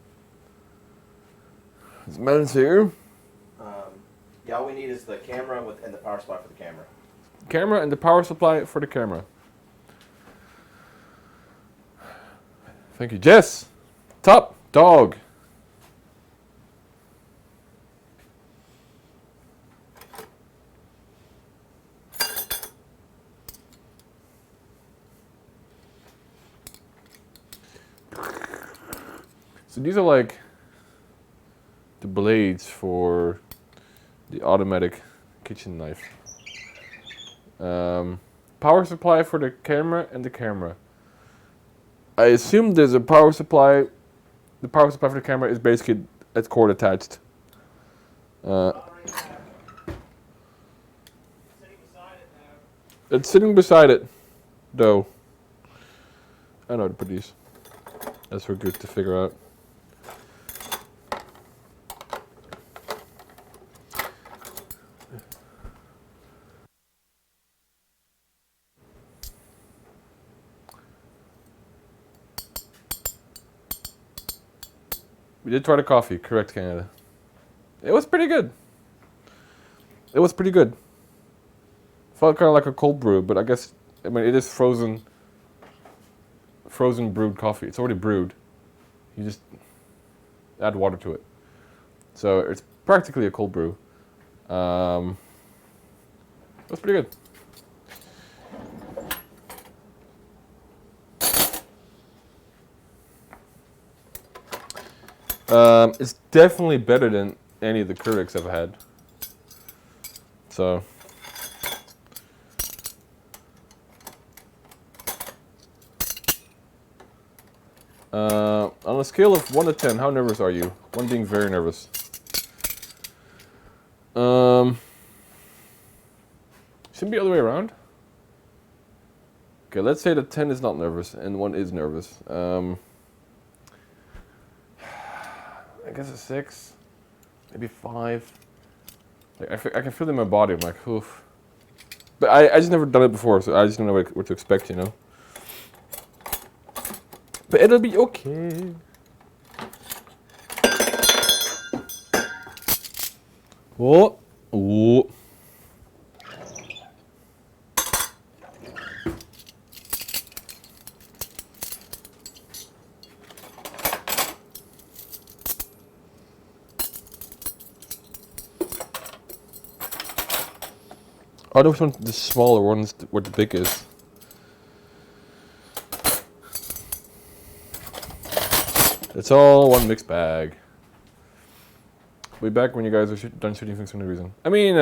There's melons here. Yeah, all we need is the camera and the power supply for the camera. Camera and the power supply for the camera. Thank you, Jess. Top dog. So these are like the blades for the automatic kitchen knife. Power supply for the camera and the camera. I assume there's a power supply. The power supply for the camera is basically it's cord attached. It's sitting beside it, though. I know how to put these. That's for good to figure out. We did try the coffee, correct, Canada. It was pretty good. It was pretty good. Felt kind of like a cold brew, but I guess, I mean, it is frozen brewed coffee. It's already brewed. You just add water to it. So it's practically a cold brew. It was pretty good. It's definitely better than any of the Keurigs I've had. So. On a scale of 1 to 10, how nervous are you? 1 being very nervous. Shouldn't be the other way around. Okay, let's say that 10 is not nervous and 1 is nervous. I guess a 6, maybe 5. Like, I can feel it in my body. I'm like, oof. But I just never done it before, so I just don't know what to expect, you know. But it'll be okay. Oh, oh. Oh, those ones, the smaller ones, where the big is. It's all one mixed bag. Way back when you guys were done shooting things for no reason. I mean,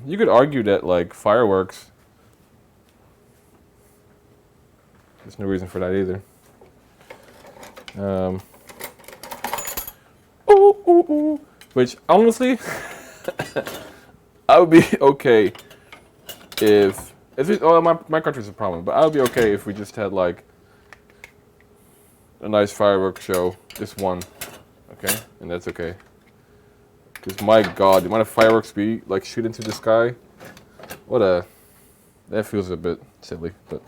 you could argue that, like, fireworks, there's no reason for that either. Ooh, ooh, ooh. Which, honestly, I would be okay if it, oh, my country's a problem, but I would be okay if we just had, like, a nice fireworks show, just one, okay? And that's okay. Because my god, the amount of fireworks we, like, shoot into the sky, that feels a bit silly, but.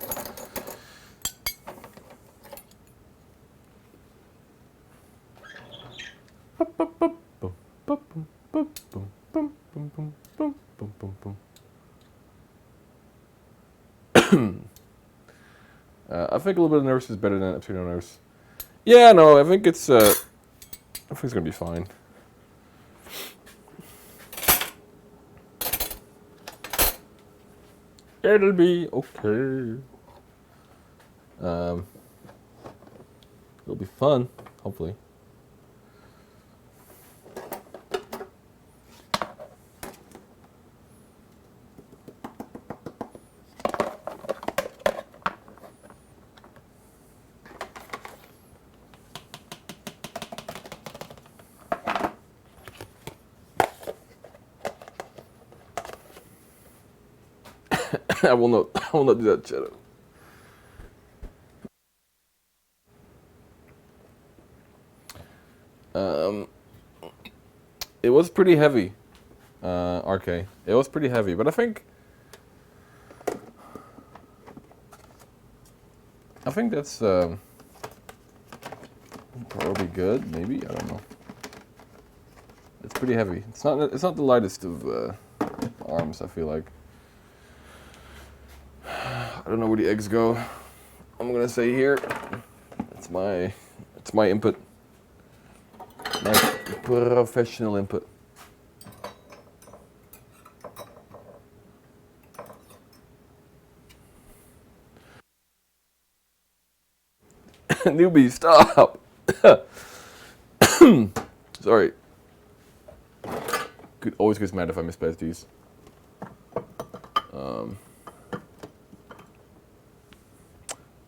I think a little bit of nervous is better than absolutely no nervous. Yeah, no, I think it's gonna be fine. It'll be okay. It'll be fun, hopefully. I will not do that, Shadow. It was pretty heavy, RK. It was pretty heavy, but I think that's probably good. Maybe, I don't know. It's pretty heavy. It's not the lightest of arms, I feel like. I don't know where the eggs go. I'm gonna say here. It's my input. My professional input. Newbie, stop. Sorry. Always gets mad if I misplace these.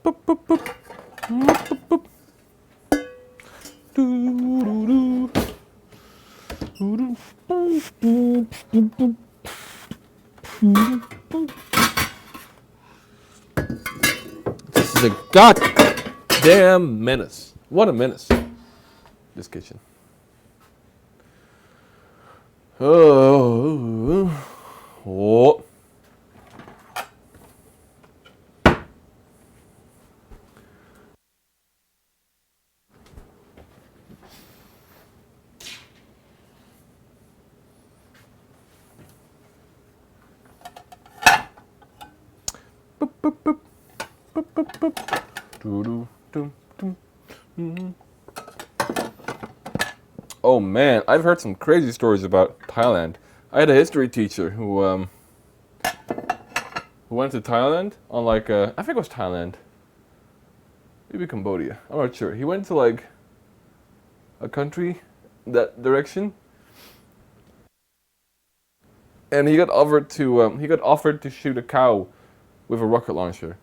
Boop, boop, boop. Boop, boop. Doo, doo, doo. This is a goddamn menace. What a menace. This kitchen. Oh. Oh man, I've heard some crazy stories about Thailand. I had a history teacher who went to Thailand on like I think it was Thailand, maybe Cambodia. I'm not sure. He went to like a country that direction, and he got offered to shoot a cow with a rocket launcher,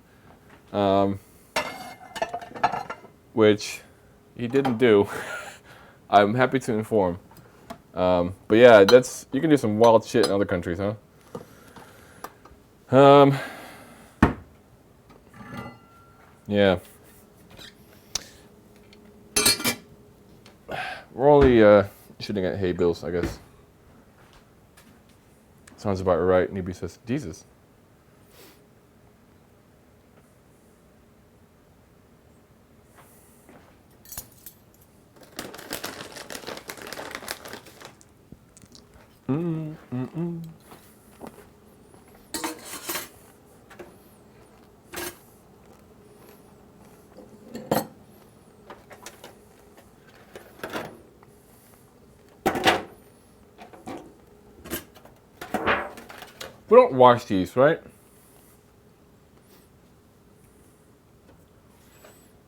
which he didn't do. I'm happy to inform. But yeah, you can do some wild shit in other countries, huh? Yeah. We're only shooting at hay bills, I guess. Sounds about right. Newbie says, Jesus. We don't wash these, right?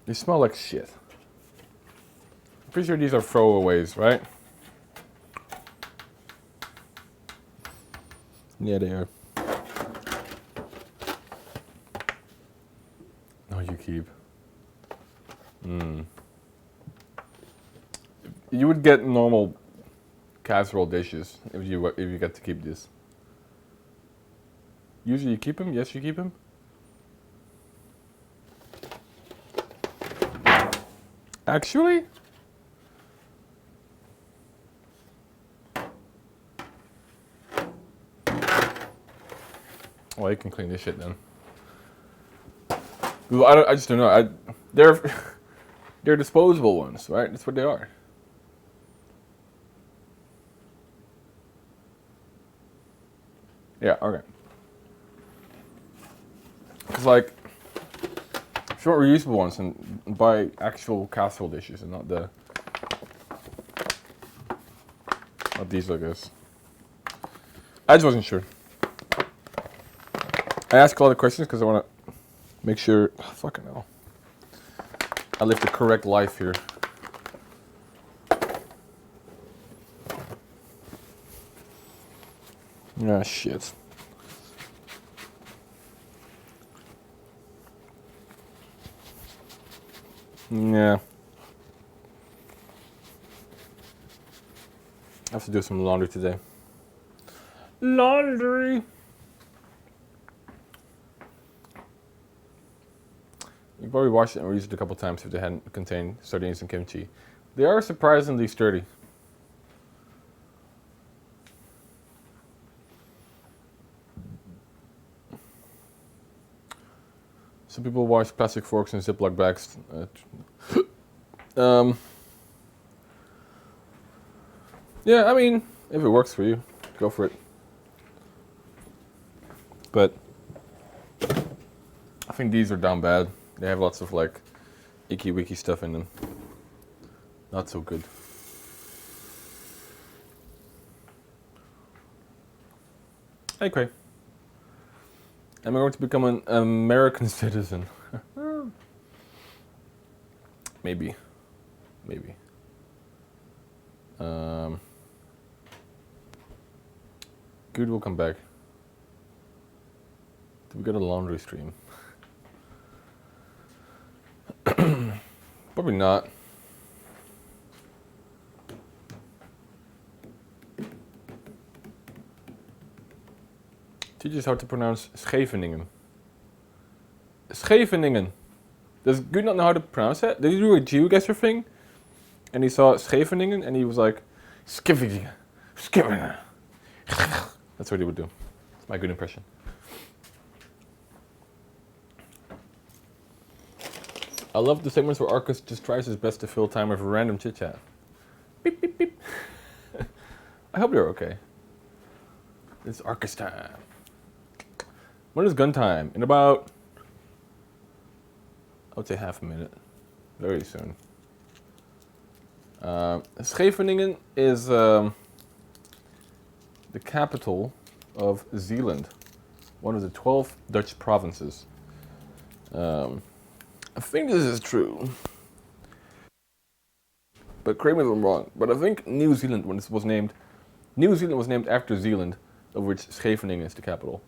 They smell like shit. I'm pretty sure these are throwaways, right? Yeah, they are. No, you keep. You would get normal casserole dishes if you get to keep this. Usually you keep them? Yes, you keep them? Actually? Well, you can clean this shit then. I just don't know. They're disposable ones, right? That's what they are. Yeah, okay. Because, like, if you want reusable ones, and buy actual casserole dishes and not these, I guess. I just wasn't sure. I ask a lot of questions because I want to make sure. Oh, fucking hell. I live the correct life here. Ah, shit. Yeah. I have to do some laundry today. Laundry! You've already washed it and reused it a couple times if they hadn't contained sardines and kimchi. They are surprisingly sturdy. Some people wash plastic forks in Ziploc bags. Yeah, I mean, if it works for you, go for it. But I think these are down bad. They have lots of like icky wicky stuff in them. Not so good. Okay. Am I going to become an American citizen? Maybe. Maybe. Guude will come back. Did we get a laundry stream? Probably not. Teach us how to pronounce Scheveningen. Scheveningen. Does Guude not know how to pronounce it? Did he do a geoguessr thing? And he saw Scheveningen and he was like, Scheveningen. Scheveningen. That's what he would do. That's my good impression. I love the segments where Arkas just tries his best to fill time with random chit chat. Beep, beep, beep. I hope you're okay. It's Arkas time. When is gun time? In about, I would say half a minute. Very soon. Scheveningen is the capital of Zeeland, one of the 12 Dutch provinces. I think this is true, but correct me if I'm wrong. But I think New Zealand, when this was named, New Zealand was named after Zeeland, of which Scheveningen is the capital.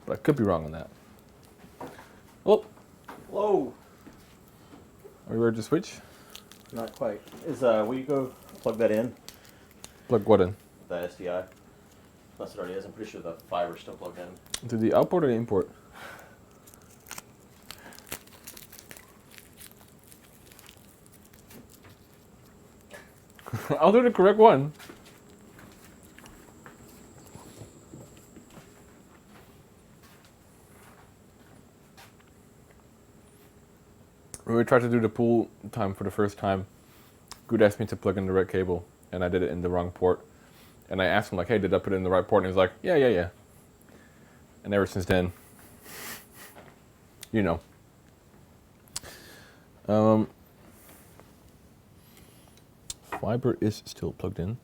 But I could be wrong on that. Well, hello. Are you ready to switch? Not quite. Will you go plug that in? Plug what in? The SDI. Unless it already is. I'm pretty sure the fiber's still plugged in. To the output or the import? I'll do the correct one. When we tried to do the pool time for the first time, Guude asked me to plug in the right cable, and I did it in the wrong port. And I asked him, like, hey, did I put it in the right port? And he was like, yeah. And ever since then, you know. Fiber is still plugged in.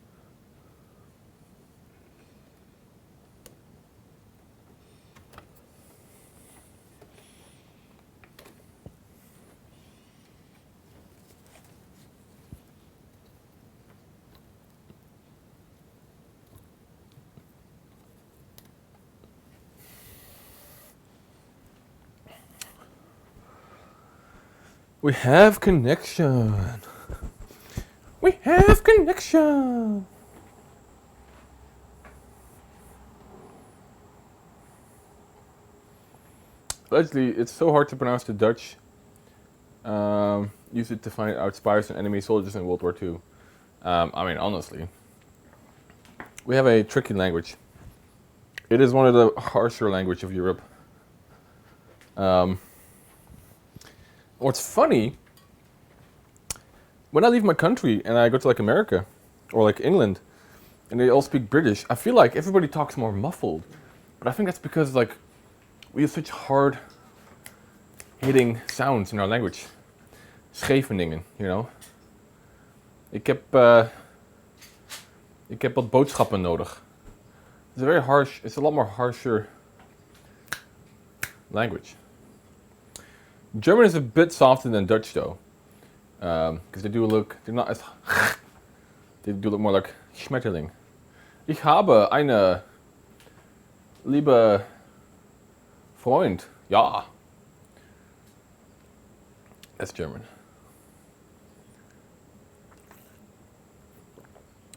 We have connection. We have connection. Actually, it's so hard to pronounce the Dutch. Use it to find out spies and enemy soldiers in World War II. I mean, honestly, we have a tricky language. It is one of the harsher languages of Europe. What's funny, when I leave my country and I go to like America or like England and they all speak British, I feel like everybody talks more muffled. But I think that's because like we have such hard hitting sounds in our language. Scheveningen, you know. Ik heb wat boodschappen nodig. It's a very harsh, it's a lot more harsher language. German is a bit softer than Dutch though, because they're not as, they do look more like Schmetterling. Ich habe eine liebe Freund. Ja. That's German.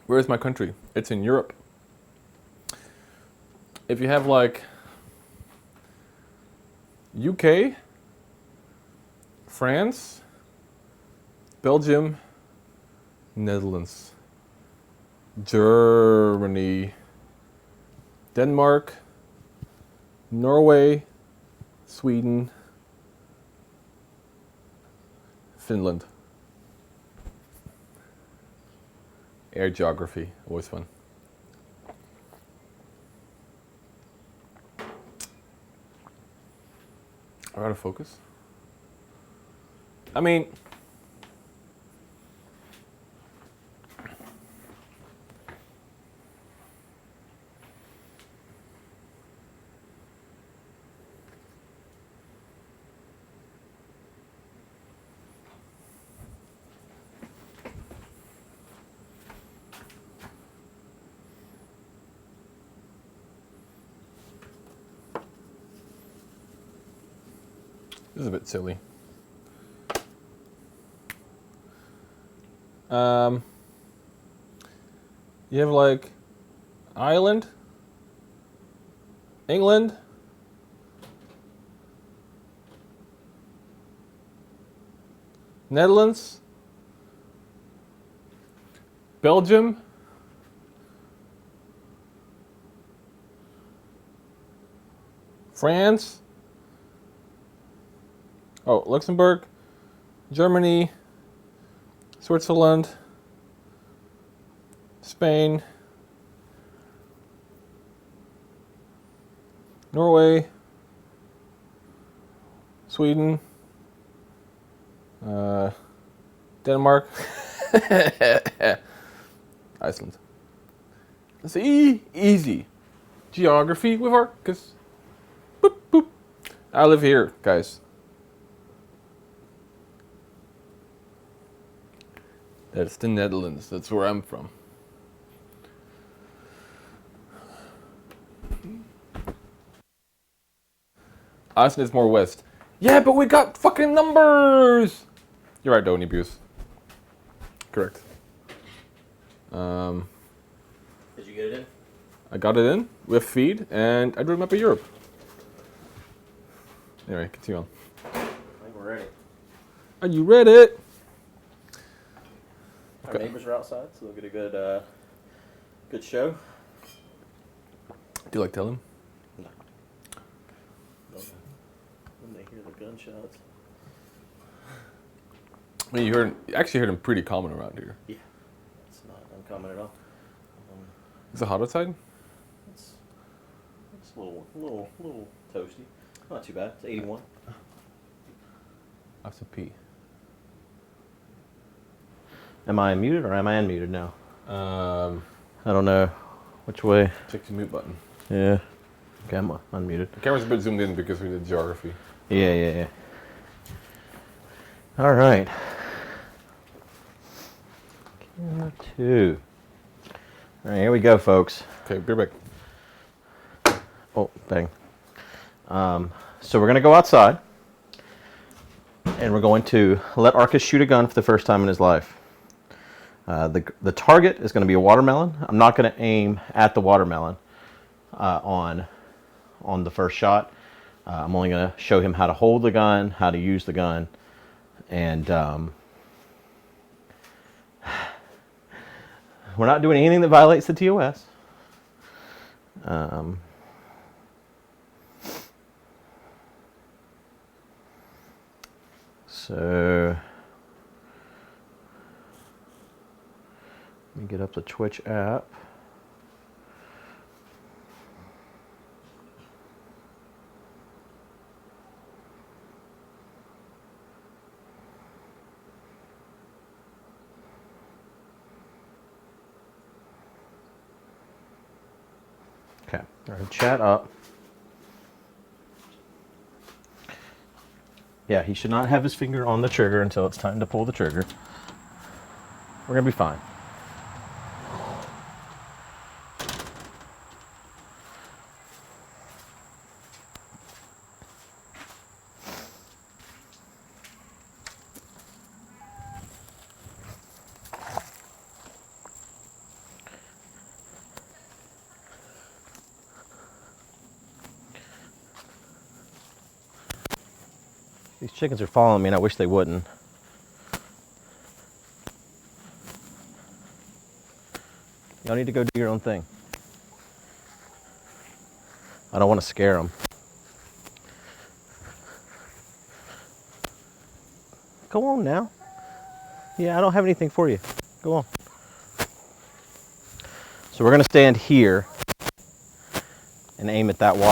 Where is my country? It's in Europe. If you have like UK, France, Belgium, Netherlands, Germany, Denmark, Norway, Sweden, Finland. Air geography, always fun. I gotta focus. I mean, this is a bit silly. You have like Ireland, England, Netherlands, Belgium, France, Luxembourg, Germany, Switzerland, Spain, Norway, Sweden, Denmark, Iceland. That's easy. Geography with Arkas. Boop, boop. I live here, guys. That's the Netherlands. That's where I'm from. Iceland is more west. Yeah, but we got fucking numbers! You're right, Donny Buse. Correct. Did you get it in? I got it in with feed, and I drew a map of Europe. Anyway, continue on. I think we're ready. Are you ready? Our neighbors are outside, so they'll get a good show. Do you like tell him? No. When they hear the gunshots. I mean, you actually heard him pretty common around here. Yeah, it's not uncommon at all. Is it hot outside? It's a little toasty. Not too bad. It's 81. I have to pee. Am I muted or am I unmuted now? I don't know. Which way? Check the mute button. Yeah. Okay, I'm unmuted. The camera's a bit zoomed in because we did geography. Yeah. All right. Camera 2. All right, here we go, folks. Okay, be right back. Oh, bang. So we're going to go outside, and we're going to let Arkas shoot a gun for the first time in his life. The target is going to be a watermelon. I'm not going to aim at the watermelon on the first shot. I'm only going to show him how to hold the gun, how to use the gun, and we're not doing anything that violates the TOS. So let me get up the Twitch app. Okay, all right, chat up. Yeah, he should not have his finger on the trigger until it's time to pull the trigger. We're going to be fine. These chickens are following me, and I wish they wouldn't. Y'all need to go do your own thing. I don't want to scare them. Go on now. Yeah, I don't have anything for you. Go on. So we're going to stand here and aim at that water.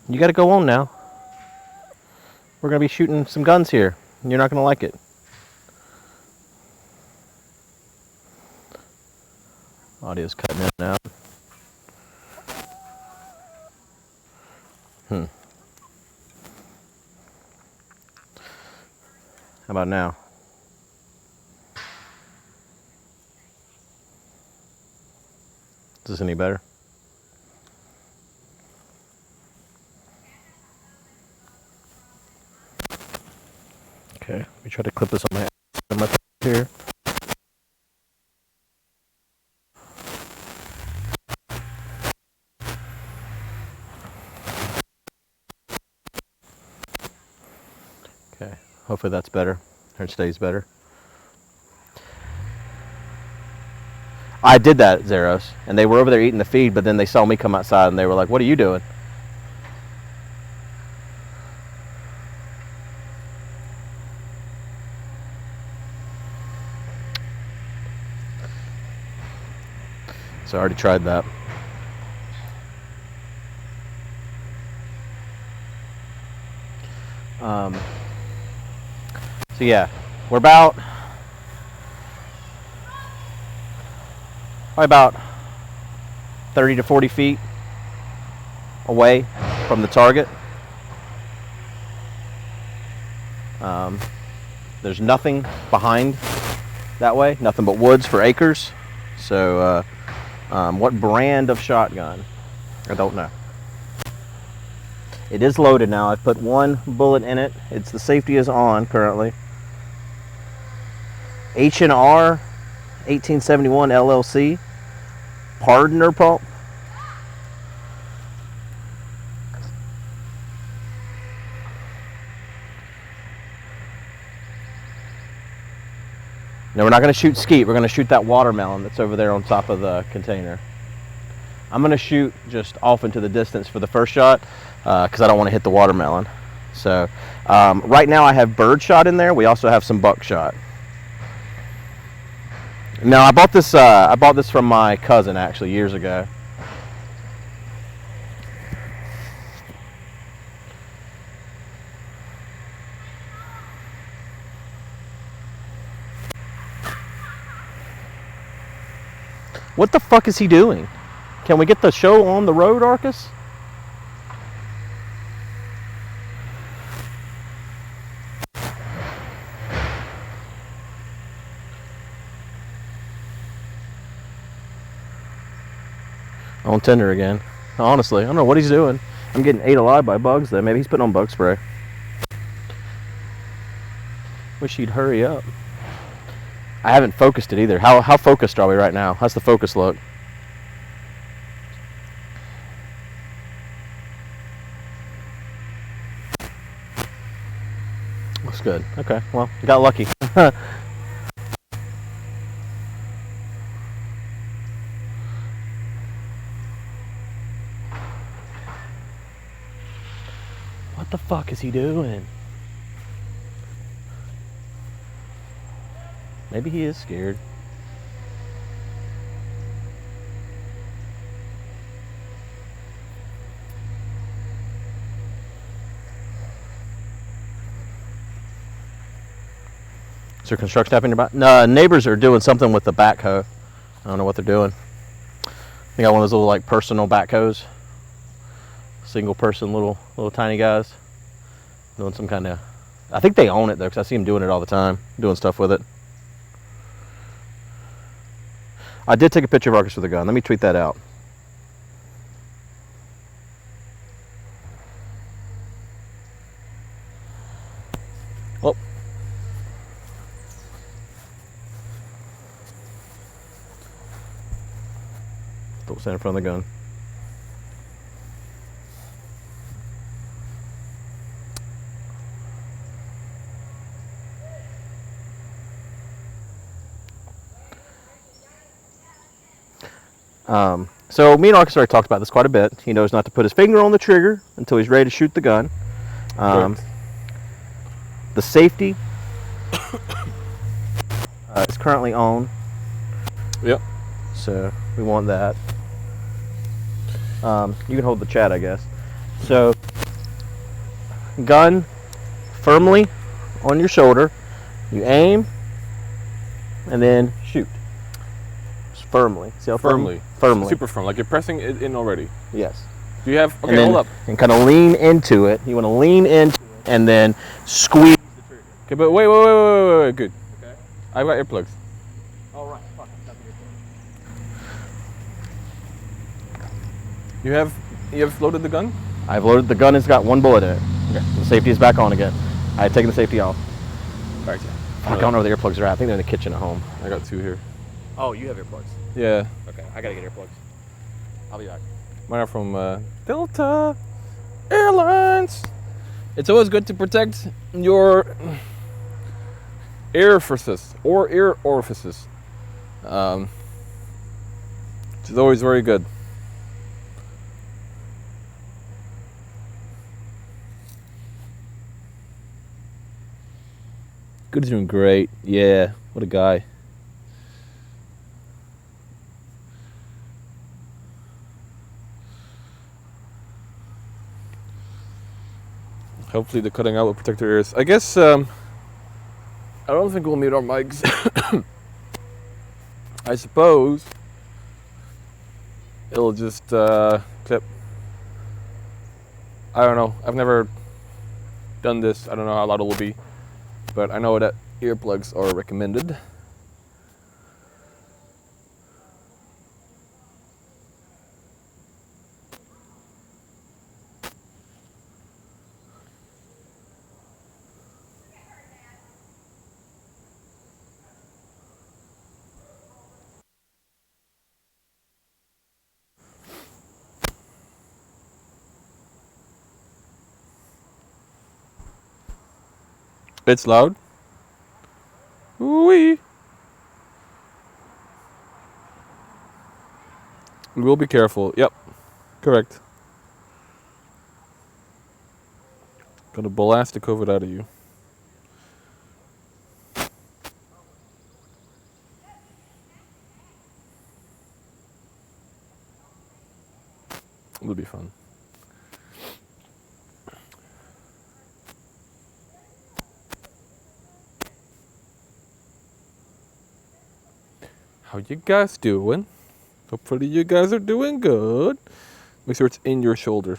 You got to go on now. We're going to be shooting some guns here. And you're not going to like it. Audio's cutting in and out. How about now? Is this any better? Okay, let me try to clip this on my here. Okay, hopefully that's better, or it stays better. I did that, Zeros, and they were over there eating the feed, but then they saw me come outside and they were like, "What are you doing?" So I already tried that. So yeah, we're probably about 30 to 40 feet away from the target. There's nothing behind that way, nothing but woods for acres. So what brand of shotgun? I don't know. It is loaded now. I've put one bullet in it. The safety is on currently. H&R 1871 LLC. Pardoner pump. No, we're not going to shoot skeet. We're going to shoot that watermelon that's over there on top of the container. I'm going to shoot just off into the distance for the first shot because I don't want to hit the watermelon. So right now I have bird shot in there. We also have some buckshot. Now I bought this from my cousin actually years ago. What the fuck is he doing? Can we get the show on the road, Arkas? On Tinder again. Honestly, I don't know what he's doing. I'm getting ate alive by bugs though. Maybe he's putting on bug spray. Wish he'd hurry up. I haven't focused it either. How focused are we right now? How's the focus look? Looks good. Okay, well, got lucky. What the fuck is he doing? Maybe he is scared. Is there construction happening about? No, neighbors are doing something with the backhoe. I don't know what they're doing. They got one of those little like personal backhoes. Single person, little tiny guys. Doing some kind of, I think they own it though, because I see them doing it all the time, doing stuff with it. I did take a picture of Arkas with a gun. Let me tweet that out. Oh. Don't stand in front of the gun. So me and Arkas already talked about this quite a bit. He knows not to put his finger on the trigger until he's ready to shoot the gun. The safety is currently on. Yep. So we want that. You can hold the chat, I guess. So gun firmly on your shoulder. You aim and then shoot. Firmly. See how firmly? Firmly. Super firm. Like you're pressing it in already. Yes. Do you have? Okay, and then, hold up. And kind of lean into it. You want to lean into it and then squeeze the trigger. Okay, but wait. Good. Okay. I've got earplugs. Oh right. Fuck. You have loaded the gun? I've loaded the gun. It's got one bullet in it. Okay. The safety is back on again. I had taken the safety off. Right. Fuck, I don't know where the earplugs are at. I think they're in the kitchen at home. I got 2 here. Oh, you have earplugs? Yeah. Okay, I gotta get earplugs. I'll be back. Mine are from Delta Airlines. It's always good to protect your orifices or ear orifices. It's always very good. Goode's doing great. Yeah, what a guy. Hopefully the cutting out will protect your ears. I guess, I don't think we'll mute our mics. I suppose it'll just clip. I don't know. I've never done this. I don't know how loud it will be. But I know that earplugs are recommended. It's loud. Wee. We will be careful. Yep. Correct. Gonna blast the COVID out of you. It'll be fun. How you guys doing? Hopefully you guys are doing good. Make sure it's in your shoulder.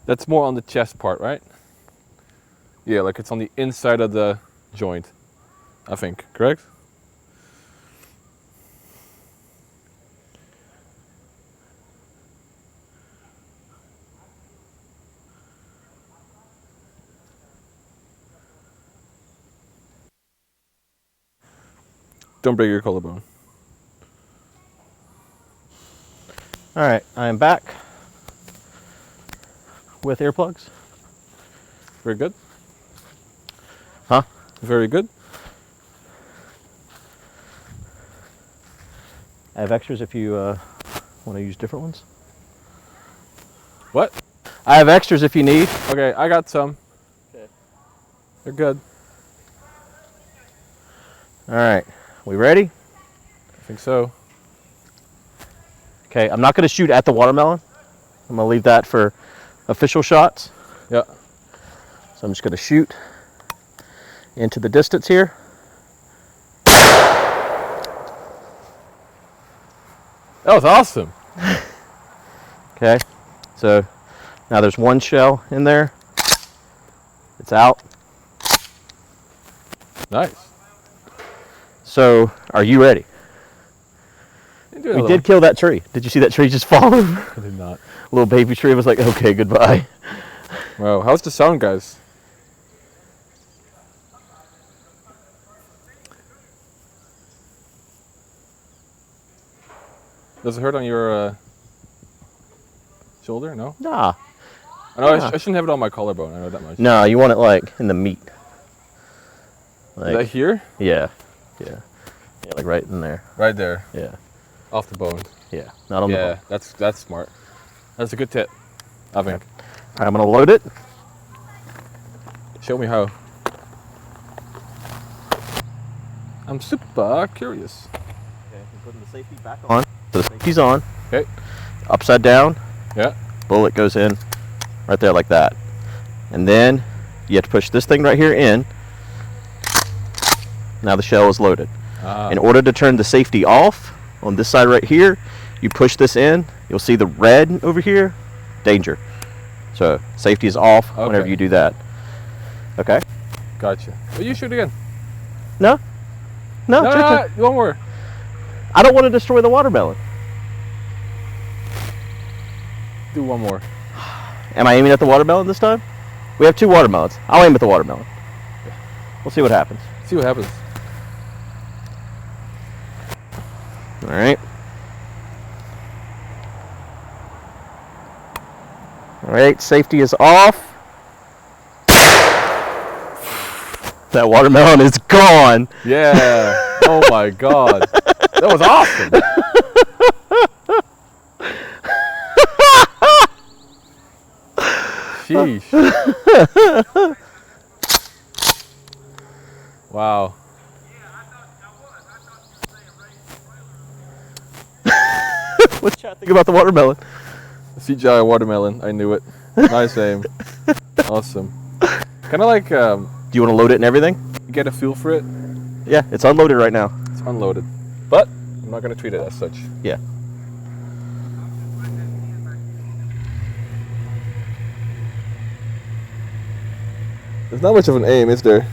That's more on the chest part, right? Yeah, like it's on the inside of the joint, I think, correct? Don't break your collarbone. All right, I am back with earplugs. Very good. Huh? Very good. I have extras if you want to use different ones. What? I have extras if you need. Okay, I got some. Okay. They're good. All right, we ready? I think so. Okay, I'm not going to shoot at the watermelon. I'm going to leave that for official shots. Yeah. So I'm just going to shoot into the distance here. That was awesome. Okay, so now there's one shell in there. It's out. Nice. So, are you ready? We We did kill that tree. Did you see that tree just fall over? I did not. Little baby tree was like, okay, goodbye. Wow, how's the sound, guys? Does it hurt on your shoulder? No? Nah. I know Nah. I shouldn't have it on my collarbone. I know that much. No, you want it like in the meat. Is that Like, here? yeah. Yeah. Yeah, like right in there. Right there. Yeah. Off the bone. Yeah. Not on the Yeah, bone. that's smart. That's a good tip, I think. All right, I'm going to load it. Show me how. I'm super curious. Okay, I'm putting the safety back on. So the safety's on. Okay. Upside down. Yeah. Bullet goes in right there like that. And then you have to push this thing right here in. Now the shell is loaded. Ah. In order to turn the safety off on this side right here, you push this in. You'll see the red over here. Danger. So safety is off whenever Okay. you do that. Okay? Gotcha. Will you shoot again? No? No, No, it's your no, turn. no, one more. I don't want to destroy the watermelon. Do one more. Am I aiming at the watermelon this time? We have 2 watermelons. I'll aim at the watermelon. We'll see what happens. See what happens. All right. All right, safety is off. That watermelon is gone. Yeah. Oh my god. That was awesome. Sheesh. Wow. What's chat think about the watermelon? CGI watermelon. I knew it. Nice aim. Awesome. Kind of like Do you want to load it and everything? get a feel for it. Yeah, it's unloaded right now. It's unloaded, but I'm not gonna treat it as such. Yeah. There's not much of an aim, is there?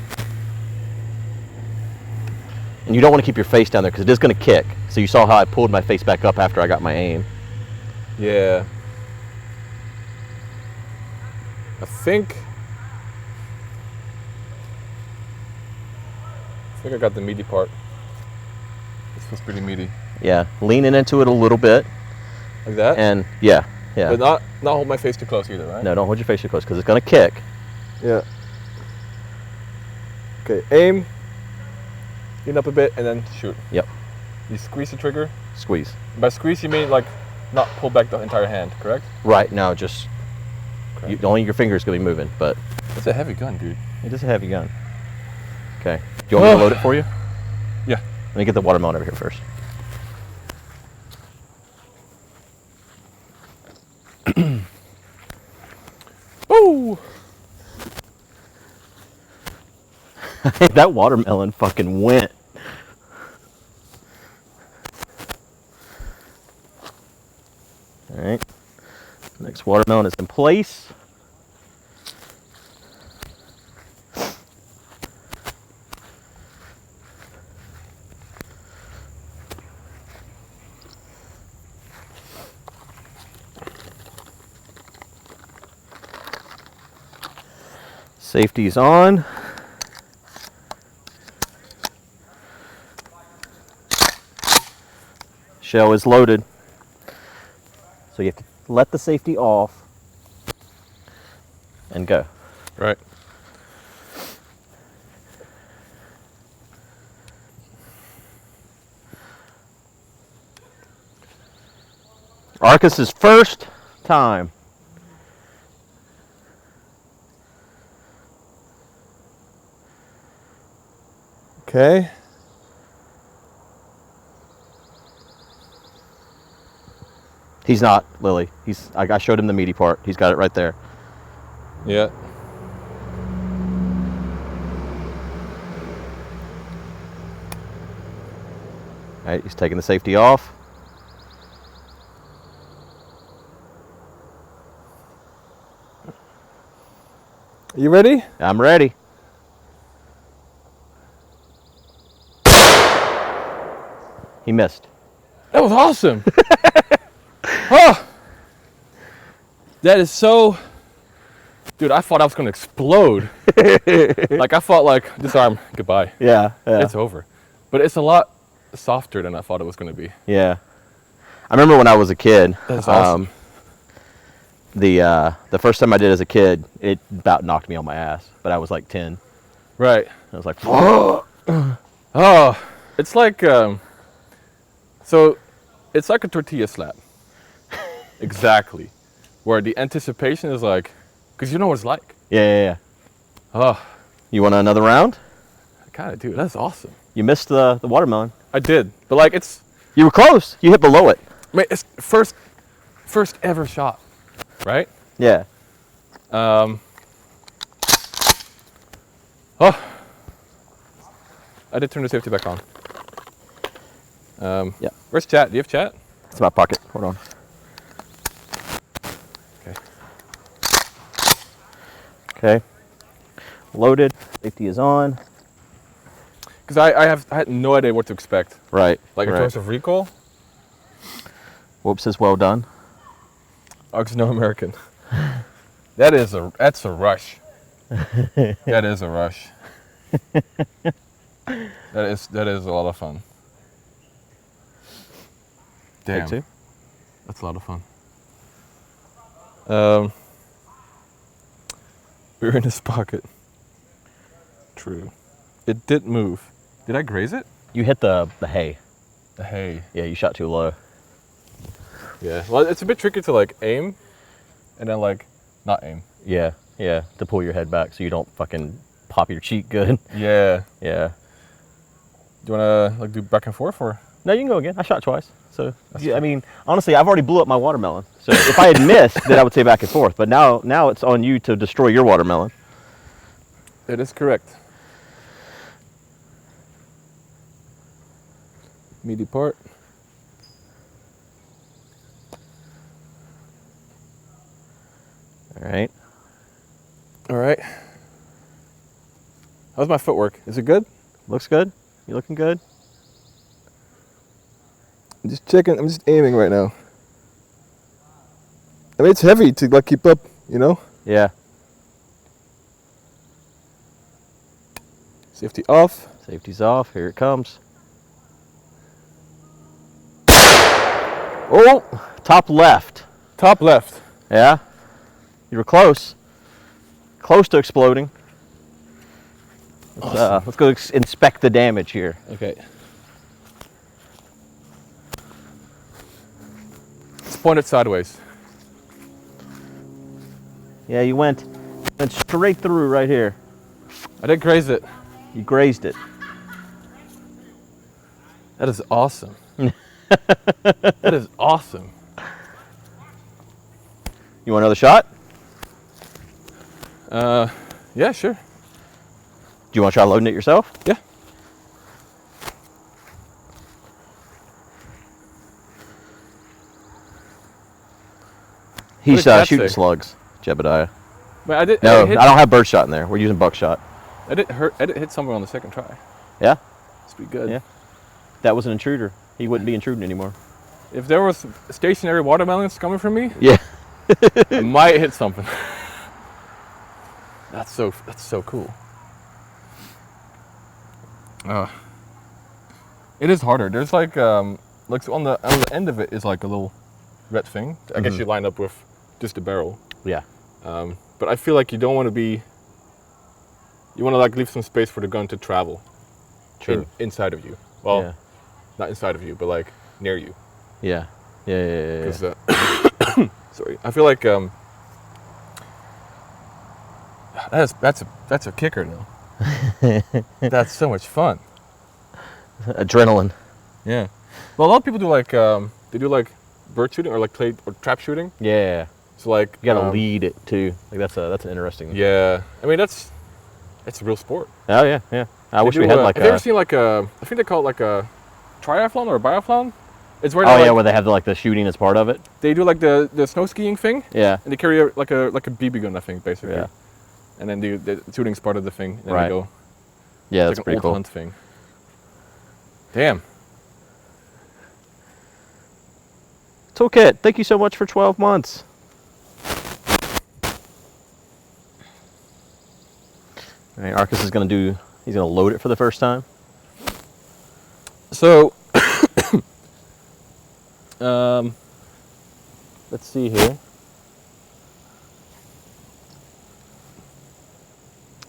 And you don't want to keep your face down there because it is going to kick. So you saw how I pulled my face back up after I got my aim. Yeah. I think I got the meaty part. This feels pretty meaty. Yeah, leaning into it a little bit. Like that? And yeah, Yeah. But not hold my face too close either, right? No, don't hold your face too close because it's gonna kick. Yeah. Okay, aim. Lean up a bit and then shoot. Yep. You squeeze the trigger. Squeeze. By squeeze, you mean like not pull back the entire hand, correct? Right. No, just only your finger's gonna be moving, but it's a heavy gun, dude. It is a heavy gun. Okay. Do you want me to load it for you? Yeah. Let me get the watermelon over here first. Ooh! That watermelon fucking went. All right. Next watermelon is in place. Safety's on. Shell is loaded. So you have to let the safety off and go. Right. Arkas' first time. Okay. He's not, Lily. I showed him the meaty part. He's got it right there. Yeah. All right, he's taking the safety off. You ready? I'm ready. He missed. That was awesome. Oh, that is so. Dude, I thought I was gonna explode. Like I thought, like disarm, goodbye. Yeah. It's over. But it's a lot softer than I thought it was gonna be. Yeah. I remember when I was a kid. That's awesome. The first time I did as a kid, it about knocked me on my ass. But I was like 10. Right. I was like, oh, it's like so it's like a tortilla slap. Exactly. Where the anticipation is like, because you know what it's like. Yeah. Oh, You want another round? I kind of do. That's awesome. You missed the watermelon. I did, but like it's. You were close. You hit below it. I mean, it's first ever shot, right? Yeah. Oh, I did turn the safety back on. Yeah. Where's chat? Do you have chat? It's in my pocket. Hold on. Okay. Okay. Loaded. Safety is on. Because I had no idea what to expect. Right. Like in right. terms of recoil. Whoops is well done. Arkas no American. That's a rush. That is a rush. That is a lot of fun. Damn. Take two. That's a lot of fun. We were in his pocket. True. It did move. Did I graze it? You hit the hay. The hay. Yeah, you shot too low. Yeah. Well, it's a bit tricky to like aim, and then like not aim. Yeah. To pull your head back so you don't fucking pop your cheek good. Yeah. Yeah. Do you wanna like do back and forth or? No, you can go again. I shot twice. So, yeah, I mean, honestly, I've already blew up my watermelon. So if I had missed, then I would say back and forth. But now it's on you to destroy your watermelon. That is correct. Meaty part. All right. All right. How's my footwork? Is it good? Looks good. You looking good? I'm just checking. I'm just aiming right now. I mean, it's heavy to like keep up, you know? Yeah. Safety off. Safety's off. Here it comes. Oh! Top left. Top left. Yeah? You were close. Close to exploding. Let's go inspect the damage here. Okay. It's pointed sideways. Yeah, you went straight through right here. I did graze it. You grazed it. That is awesome. That is awesome. You want another shot? Yeah, sure. Do you want to try loading it yourself? Yeah. He's did that shooting say? slugs, Jebediah. But I did. No, I I don't have birdshot in there. We're using buckshot. did hit somewhere on the second try. Yeah? It's pretty good. Yeah. That was an intruder. He wouldn't be intruding anymore. If there was stationary watermelons coming from me, Yeah. I might hit something. That's so cool. It is harder. There's like on the end of it is like a little red thing. I guess you line up with just the barrel. Yeah. But I feel like you don't want to be. You want to like leave some space for the gun to travel. True. Inside of you. Well, Yeah. not inside of you, but like near you. Yeah. Yeah. 'Cause, sorry, I feel like that's a kicker now. That's so much fun. Adrenaline. Yeah. Well, a lot of people do like they do like bird shooting or like trap shooting. Yeah. So like You gotta lead it too. Like that's an interesting. Yeah. I mean that's a real sport. Oh yeah, yeah. I wish They we do, had like have you ever seen like I think they call it like a triathlon or a biathlon? It's where Oh yeah, where they have the shooting as part of it. they do like the snow skiing thing. Yeah. And they carry like a BB gun, I think, basically. Yeah. And then the shooting's part of the thing. And Right. they go. Yeah, It's that's like an pretty old cool. hunt thing. Damn. Toolkit, thank you so much for 12 months. All right, Arkas is he's gonna load it for the first time. So, let's see here.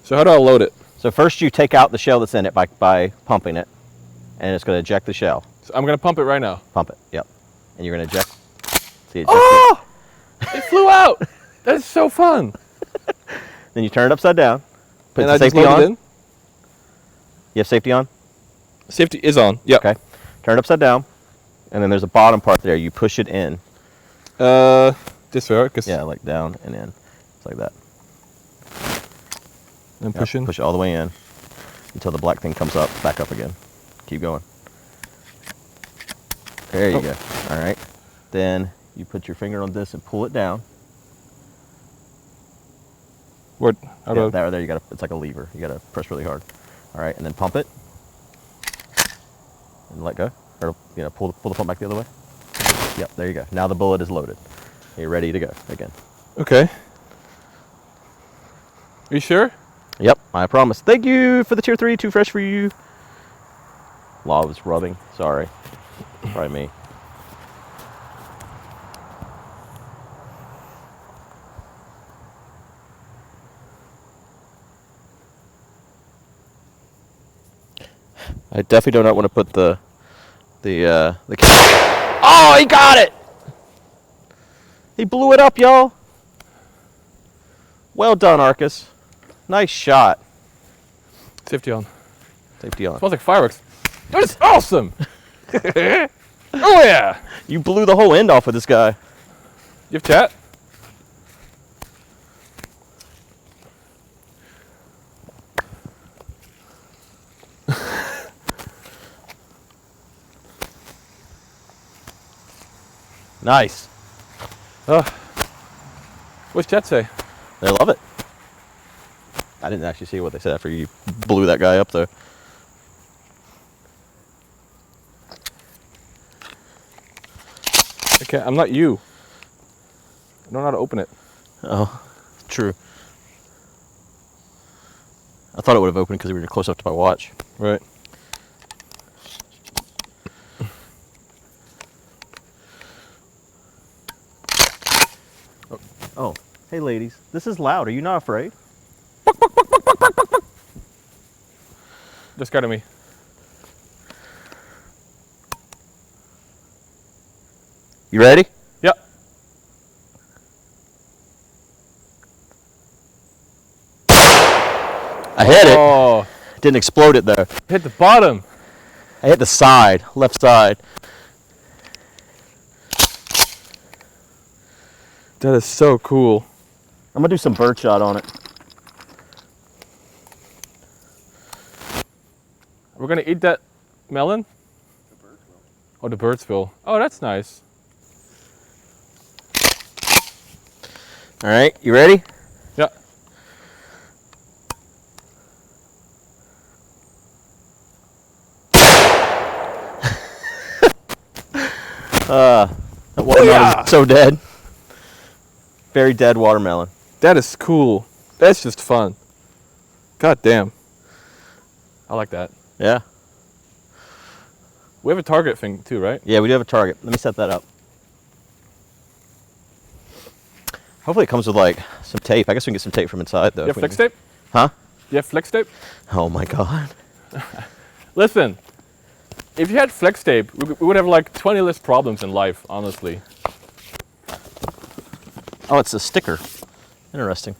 So how do I load it? So first you take out the shell that's in it by pumping it, and it's gonna eject the shell. So I'm gonna pump it right now. Pump it, yep. And you're gonna eject. See, it Oh! It flew out! That's so fun! Then you turn it upside down. Put And the I just safety load on. it in. You have safety on? Safety is on. Yep. Okay. Turn it upside down, and then there's a bottom part there. You push it in. This way, right? 'Cause Yeah, like down and in. It's like that. I'm Yep, pushing. push it all the way in until the black thing comes up, back up again. Keep going. There you go. All right. Then you put your finger on this and pull it down. What? How do Yeah, I- there. You got. It's like a lever. You got to press really hard. All right, and then pump it and let go, or pull the pump back the other way. Yep. There you go. Now the bullet is loaded. You're ready to go again. Okay. Are you sure? Yep, I promise. Thank you for the tier 3, too fresh for you. Law was rubbing. Sorry. Probably me. I definitely do not want to put the Oh, he got it! He blew it up, y'all. Well done, Arkas. Nice shot. Safety on. Safety on. Smells like fireworks. That's awesome! Oh yeah! You blew the whole end off with this guy. You have chat? Nice. What's chat say? They love it. I didn't actually see what they said after you blew that guy up, though. Okay, I'm not you. I don't know how to open it. Oh, true. I thought it would have opened because we were close up to my watch. Right. Oh, hey ladies, this is loud. Are you not afraid? They're scared of me. You ready? Yep. I hit it. Oh, Didn't explode it though. hit the bottom. I hit the side, left side. That is so cool. I'm gonna do some birdshot on it. We're gonna eat that melon? Oh, the birds will. Oh, that's nice. All right, you ready? Yeah. That watermelon is so dead. Very dead watermelon. That is cool. That's just fun. God damn. I like that. Yeah. We have a target thing too, right? Yeah, we do have a target. Let me set that up. Hopefully it comes with like some tape. I guess we can get some tape from inside though. You have flex tape? Huh? You have flex tape? Oh my god. Listen, if you had flex tape, we would have like 20 less problems in life, honestly. Oh, it's a sticker. Interesting.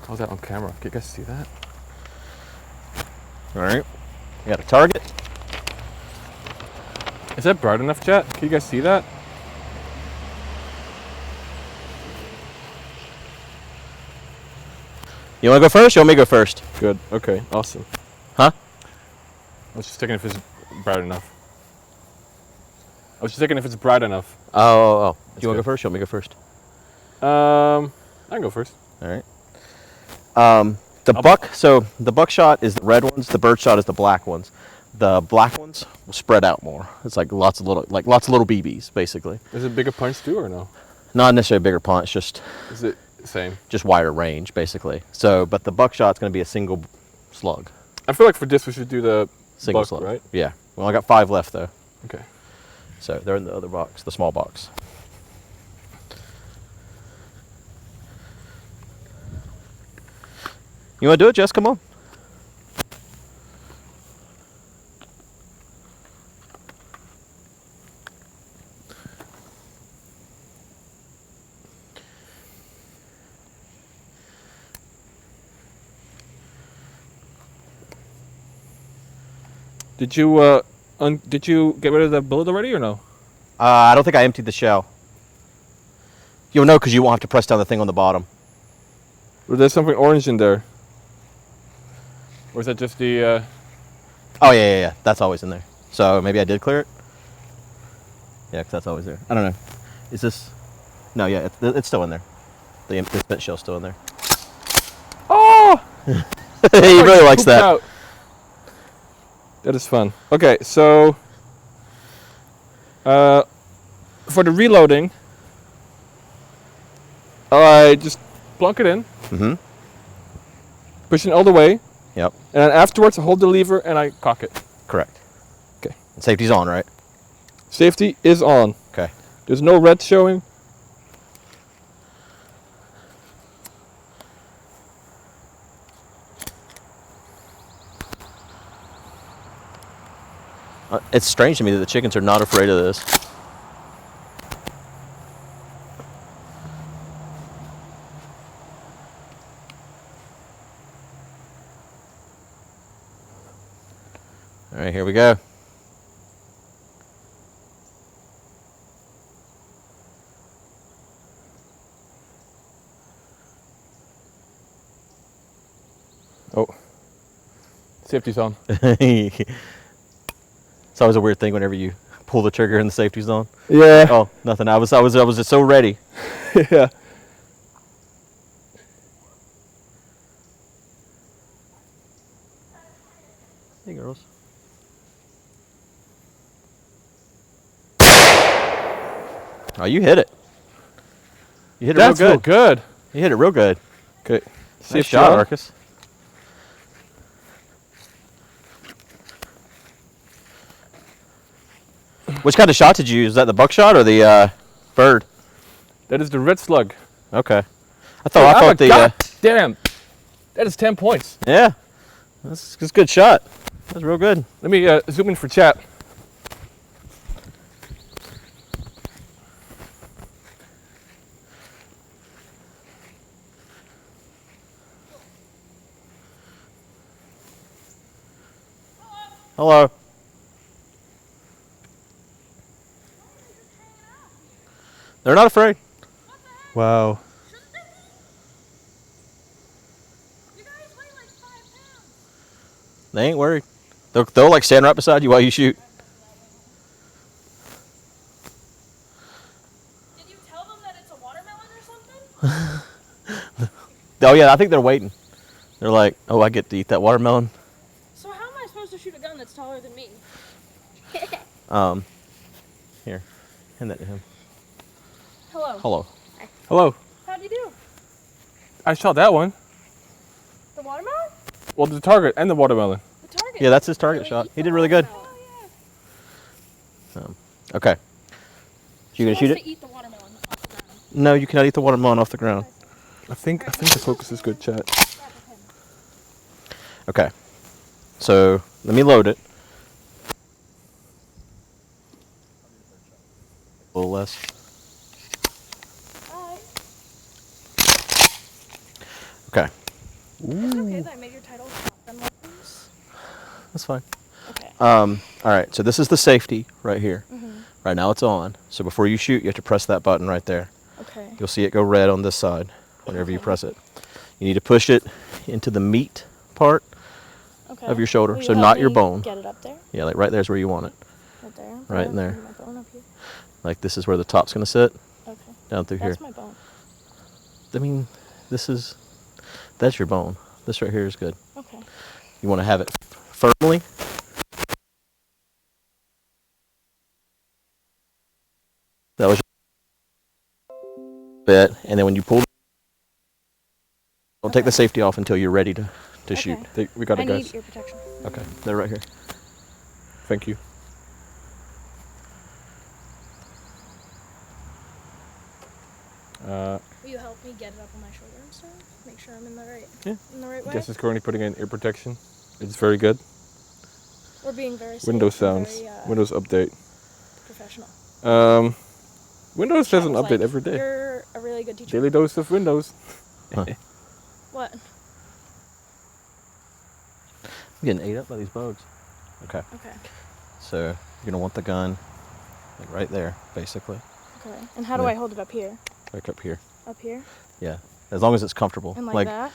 How's that on camera? Can you guys see that? All right. We got a target. Is that bright enough, chat? Can you guys see that? You want to go first? You want me to go first? Good. Okay. Awesome. Huh? I was just checking if it's bright enough. I was just checking if it's bright enough. Oh. Do you want to good. go first? You want me to go first? I can go first. All right. So the buckshot is the red ones. The birdshot is the black ones. The black ones will spread out more. It's like lots of little BBs, basically. Is it bigger punch too, or no? Not necessarily a bigger punch, just Is it same? just wider range, basically. So, but the buckshot's going to be a single slug. I feel like for this we should do the Single buck, slug. right? Yeah. Well, I got 5 left though. Okay. So they're in the other box, the small box. You want to do it, Jess? Come on. Did you get rid of the bullet already or no? I don't think I emptied the shell. You'll know because you won't have to press down the thing on the bottom. Or there's something orange in there. Or is that just the? Oh yeah. That's always in there. So maybe I did clear it. Yeah, because that's always there. I don't know. Is this? No, yeah, it's still in there. The spent shell's still in there. Oh! He really likes that. Out. That is fun. Okay, so for the reloading, I just plunk it in. Mm-hmm. Push it all the way. Yep. And then afterwards, I hold the lever and I cock it. Correct. Okay. And safety's on, right? Safety is on. Okay. There's no red showing. It's strange to me that the chickens are not afraid of this. All right, here we go. Oh. Safety's on. It's always a weird thing whenever you pull the trigger and the safety's on. Yeah. Oh, nothing. I was just so ready. Yeah. Oh, you hit it. You hit it That's real good. real good. You hit it real good. Okay. Nice shot, Arkas. Which kind of shot did you use? Is that the buckshot or the bird? That is the red slug. Okay. I thought the. God damn. That is 10 points. Yeah. That's a good shot. That's real good. Let me zoom in for chat. Hello. They're not afraid. Wow. You guys weigh like 5 pounds. They ain't worried. They'll like stand right beside you while you shoot. Did you tell them that it's a watermelon or something? Oh yeah, I think they're waiting. They're like, oh, I get to eat that watermelon. So how am I supposed to shoot a gun that's taller than me? Here, hand that to him. Hello. Hello. Hello. How'd you do? I shot that one. The watermelon? Well, the target and the watermelon. The target. Yeah, that's his target shot. He did really good. Oh, yeah. Okay. You gonna shoot Supposed it? to eat the watermelon off the ground. No, you cannot eat the watermelon off the ground. I think the focus is good, chat. Okay. So let me load it. A little less. Alright. Okay. Is it okay that I made your title shotgun weapons? That's fine. Okay. All right. So this is the safety right here. Mm-hmm. Right now it's on. So before you shoot, you have to press that button right there. Okay. You'll see it go red on this side whenever you press it. You need to push it into the meat part Okay. of your shoulder, Will you so help not your me bone. Get it up there? Yeah, like right there's where you want it. Right there? Right in there. My bone up here? Like this is where the top's gonna sit, Okay. down through That's here. my bone. I mean, that's your bone. This right here is good. Okay. You want to have it firmly. That was your bit, and then when you pull, don't take the safety off until you're ready to shoot. We got I it, need guys. ear protection. Okay, they're right here. Thank you. Will you help me get it up on my shoulder and stuff? Make sure I'm in the right way? Jess is currently putting in ear protection. It's very good. We're being very safe Windows and sounds. very, Windows update. professional. Windows does an Chad was update like, every day. You're a really good teacher. Daily dose of Windows. What? I'm getting ate up by these bugs. Okay, Okay. so you're gonna want the gun like right there, basically, Okay. And how do Yeah. I hold it up here? like up here. Up here? Yeah, as long as it's comfortable. And like that?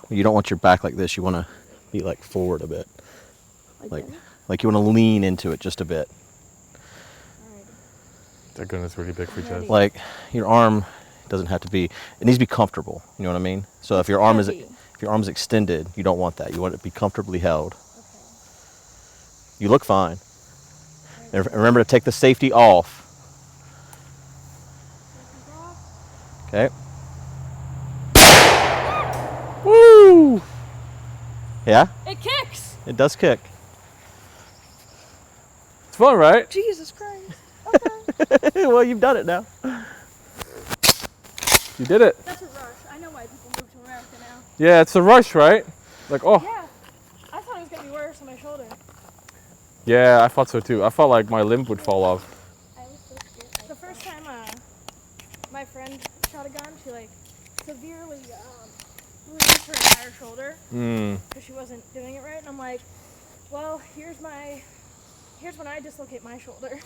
You don't want your back like this. You want to be like forward a bit, Like this? like you want to lean into it just a bit. Alright. That gun is really big for Jess. Ready. Like your arm doesn't have to be. It needs to be comfortable. You know what I mean? So if your arm is Heavy. extended, you don't want that. You want it to be comfortably held. Okay. You look fine. And remember to take the safety off. Okay. Woo! Yeah, It kicks! it does kick. It's fun, right? Jesus Christ. Okay. Well, you've done it now. You did it. That's a rush. I know why people move to America now. Yeah, it's a rush, right? Like, oh. Yeah. I thought it was going to be worse on my shoulder. Yeah, I thought so too. I felt like my limb would fall off. I was so scared. The first time my friend shot a gun, she like severely bruised her entire shoulder because she wasn't doing it right. And I'm like, well, here's when I dislocate my shoulder.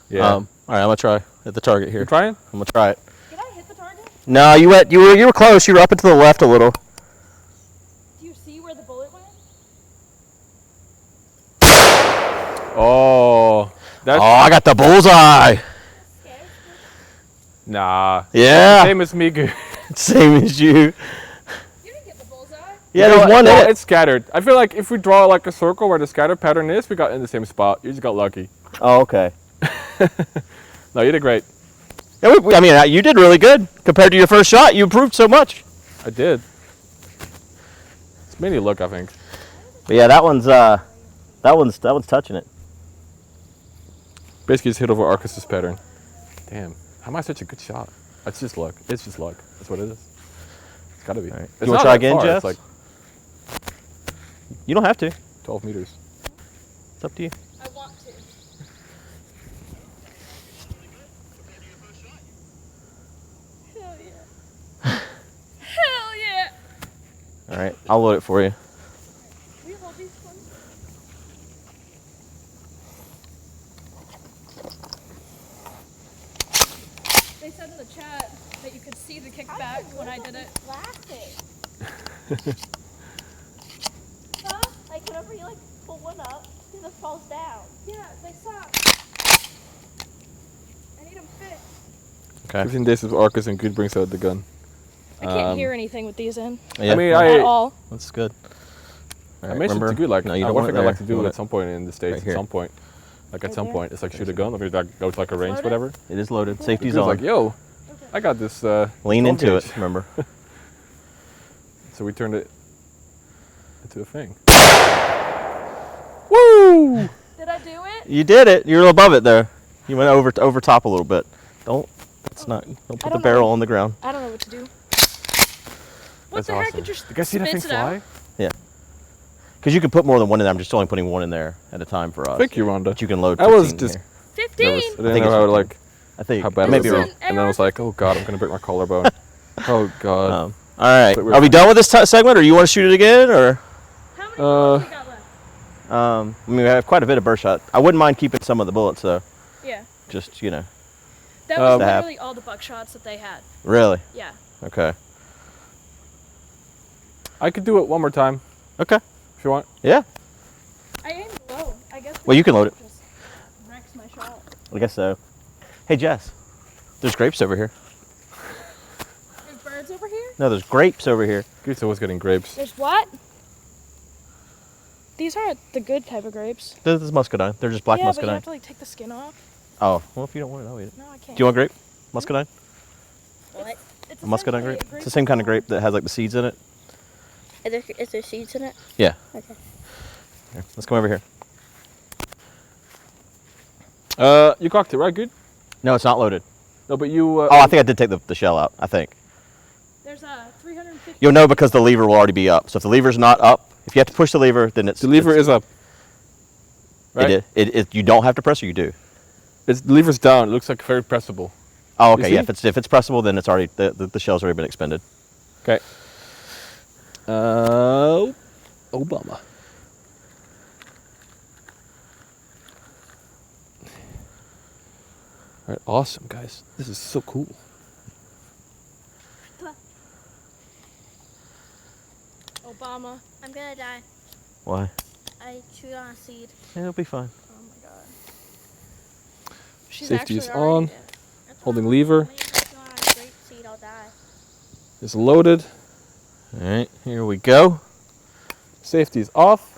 Yeah. All right, I'm gonna try at the target here. You're trying? I'm gonna try it. Did I hit the target? No, you were close. You were up and to the left a little. Do you see where the bullet went? Oh. That's I got the bullseye. Scared? nah. Yeah, Same as me, good. same as you. You didn't get the bullseye. Yeah, there's one well, hit. it's scattered. I feel like if we draw like a circle where the scatter pattern is, we got in the same spot. You just got lucky. Oh, okay. No, you did great. Yeah, I mean, you did really good compared to your first shot. You improved so much. I did. It's mainly luck, I think. But yeah, that one's touching it. Basically, just hit over Arkas' pattern. Damn, how am I such a good shot? It's just luck. It's just luck. That's what it is. It's gotta be. Right. It's You want not to try that again, far. Jess? It's like You don't have to. 12 meters. It's up to you. I want to. Hell yeah. Hell yeah. All right, I'll load it for you. Will you hold these ones? They said in the chat that you could see the kickback when I did it. Laughing. Huh? Like whenever you like pull one up, it just falls down. Yeah, they suck. I need them fixed. Okay. 15 days of Arkas and Guude brings out the gun. I can't hear anything with these in Yeah, I mean, at all. that's good. All I right, mentioned to Guude, like, no, you I don't one want thing it I like there. to You do want at some point in the States, right at here. some point. Like, at Right some there? point, it's like shoot a gun, or maybe like go to like a range, Load it? whatever. It is loaded. Safety's Guude's on. like, yo, Okay. I got this. Lean 12 into gauge. it. Remember. So we turned it into a thing. Woo! Did I do it? You did it. You're above it there. You went over top a little bit. Don't. That's not. Don't put the don't know. barrel on the ground. I don't know what to do. That's What the heck? awesome. It just Did you guys see that thing spits it out. fly? Yeah. Because you can put more than one in there. I'm just only putting one in there at a time for us. Thank you, Rhonda. But you can load. I was 15 just here. 15. nervous. I think didn't know it's how 15. like I think. how bad maybe it was. wrong. An And then I was like, oh god, I'm gonna break my collarbone. Oh god. All right. But we're Are we fine. done with this segment, or you want to shoot it again, or? How many bullets we got left? I mean, we have quite a bit of burst shot. I wouldn't mind keeping some of the bullets though. Yeah. Just That That was to have. literally all the buckshots that they had. Really? Yeah. Okay. I could do it one more time Okay. if you want. Yeah. I aimed low. I guess. Well, you can load it. Just wrecks my shot. I guess so. Hey, Jess. There's grapes over here. There's birds over here. No, there's grapes over here. Guude's always getting grapes. There's what? These aren't the good type of grapes. This is muscadine. They're just black yeah, but you muscadine. have to like take the skin off. Oh, well, if you don't want it, I'll eat it. No, I can't. Do you want grape? Muscadine? What? It's A muscadine essentially grape? a It's the same kind of ball. grape that has like the seeds in it. Is there seeds in it? Yeah. Okay. Here, let's come over here. You cocked it, right, Guude? No, it's not loaded. No, but you. Oh, I think I did take the shell out. I think. There's a 350. You'll know because the lever will already be up. So if the lever's not up, if you have to push the lever, then it's the lever it's, is up. Right? You don't have to press, or you do. The lever's down. It looks like very pressable. Oh, You okay. Yeah, see? if it's pressable, then it's already the shell's already been expended. Okay. Obama. All right, awesome, guys. This is so cool. Obama. I'm gonna die. Why? I chewed on a seed. Yeah, it'll be fine. Oh my god. She's Safety is actually already on. dead. That's Holding why lever. When you chew on a grape seed, I'll die. It's loaded. All right, here we go. Safety is off.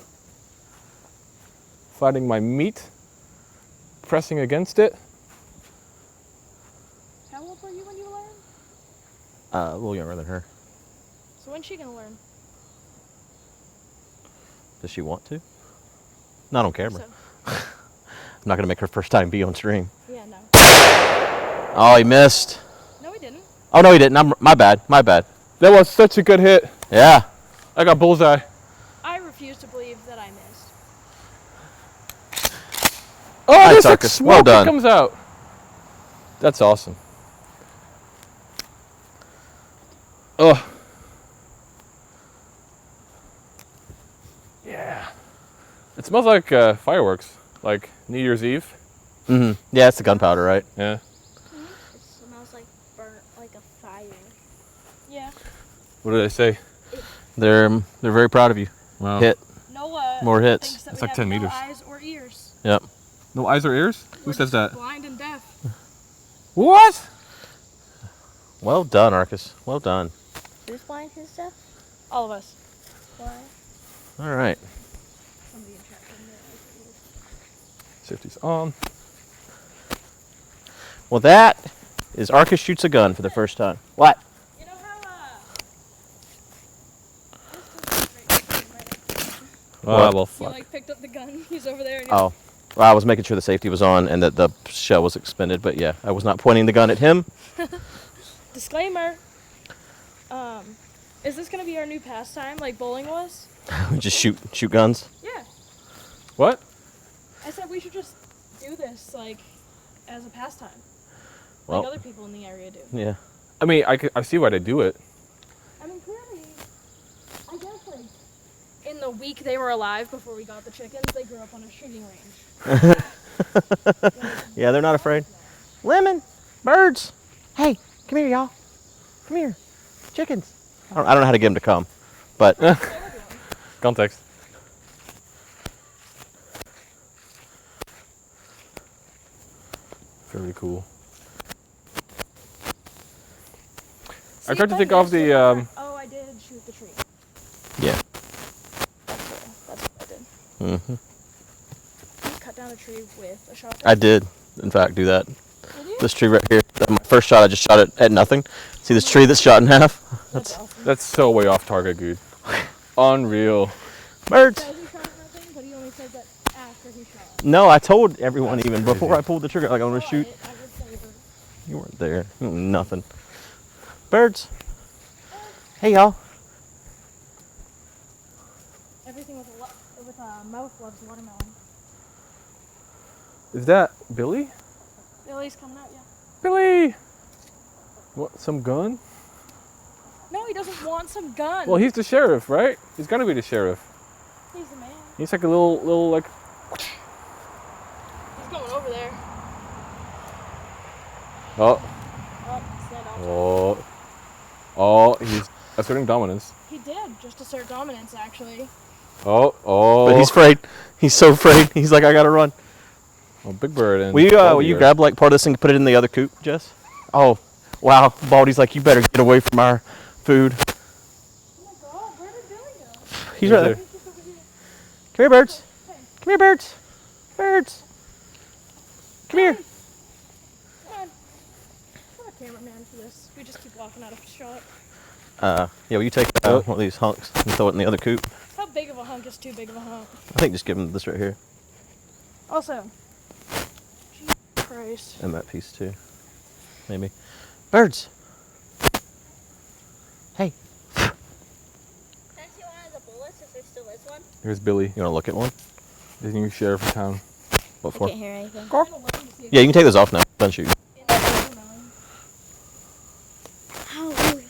Finding my meat. Pressing against it. How old were you when you learned? A little younger than her. So when's she gonna learn? Does she want to? Not on camera. So, I'm not gonna make her first time be on stream. yeah, no. Oh, he missed. No, we didn't. Oh no, he didn't. My bad. My bad. That was such a good hit. Yeah. I got bullseye. I refuse to believe that I missed. Oh, Nice, there's like Arkas. smoke Well that done. comes out. That's awesome. Oh. Yeah. It smells like fireworks, like New Year's Eve. Mm-hmm. Yeah, it's the gunpowder, right? Yeah. It smells like burnt, like a fire. Yeah. What did I say? They're very proud of you. Wow. Hit Noah more hits. thinks that It's we like have 10 no meters. eyes or ears. Yep. No eyes or ears? Who We're says just that? Blind and deaf. What? Well done, Arkas. Well done. Who's blind his stuff? All of us. Why? All right. Somebody in chat said no eyes or ears. Safety's on. Well, that is Arkas shoots a gun for the first time. What? You know how Oh, well, you fuck. like picked up the gun? He's over there. And Oh. Well, I was making sure the safety was on and that the shell was expended, but yeah, I was not pointing the gun at him. Disclaimer. Is this gonna be our new pastime, like bowling was? We just shoot guns. Yeah. What? I said we should just do this, like, as a pastime. Well, Like other people in the area do. yeah. I mean, I see why they do it. I mean, clearly, I guess, like, in the week they were alive before we got the chickens, they grew up on a shooting range. Yeah, they're not afraid. Lemon, birds. Hey, come here, y'all. Come here. Chickens. I don't know how to get them to come, but Context. Very cool. I tried to take off the. Oh, I did shoot the tree. yeah. That's what I did. Mm-hmm. You cut down a tree with a shotgun? I did, in fact, do that. Did you? This tree right here. My first shot, I just shot it at nothing. See this tree that's shot in half? That's awesome. That's so way off target, dude. Unreal. Birds. Says he shot at nothing, but he only says that after he shot. No, I told everyone even before I pulled the trigger, like I'm gonna shoot. I would favor. You weren't there. You knew nothing. Birds. Hey, y'all. Everything with a mouth loves watermelon. Is that Billy? Billy's coming out, yeah. Billy! What, some gun? No, he doesn't want some gun. Well, he's the sheriff, right? He's gonna be the sheriff. He's the man. He's like a little like. He's going over there. Oh, Oh, stand out. he's asserting dominance. He did just assert dominance, actually. Oh. But he's afraid. He's so afraid. He's like, I gotta run. Oh, Big Bird and. Will you grab like part of this and put it in the other coop, Jess? Oh, wow. Baldy's like, you better get away from our food. Oh my god, where did Billy go? He's right there. He's just over here. Come here, birds. Hey, Come here, birds. Birds. Come here. come on. I'm a cameraman for this. We just keep walking out of shot. Yeah, will you take one of these hunks and throw it in the other coop? How big of a hunk is too big of a hunk? I think just give him this right here. Also, Jesus Christ. And that piece too. Maybe. Birds. Hey. Can I see one of the bullets if there still is one? Here's Billy, You want to look at one? the new sheriff of town. What for? I can't hear anything. Yeah, you can take those off now. Done shooting. Hallelujah.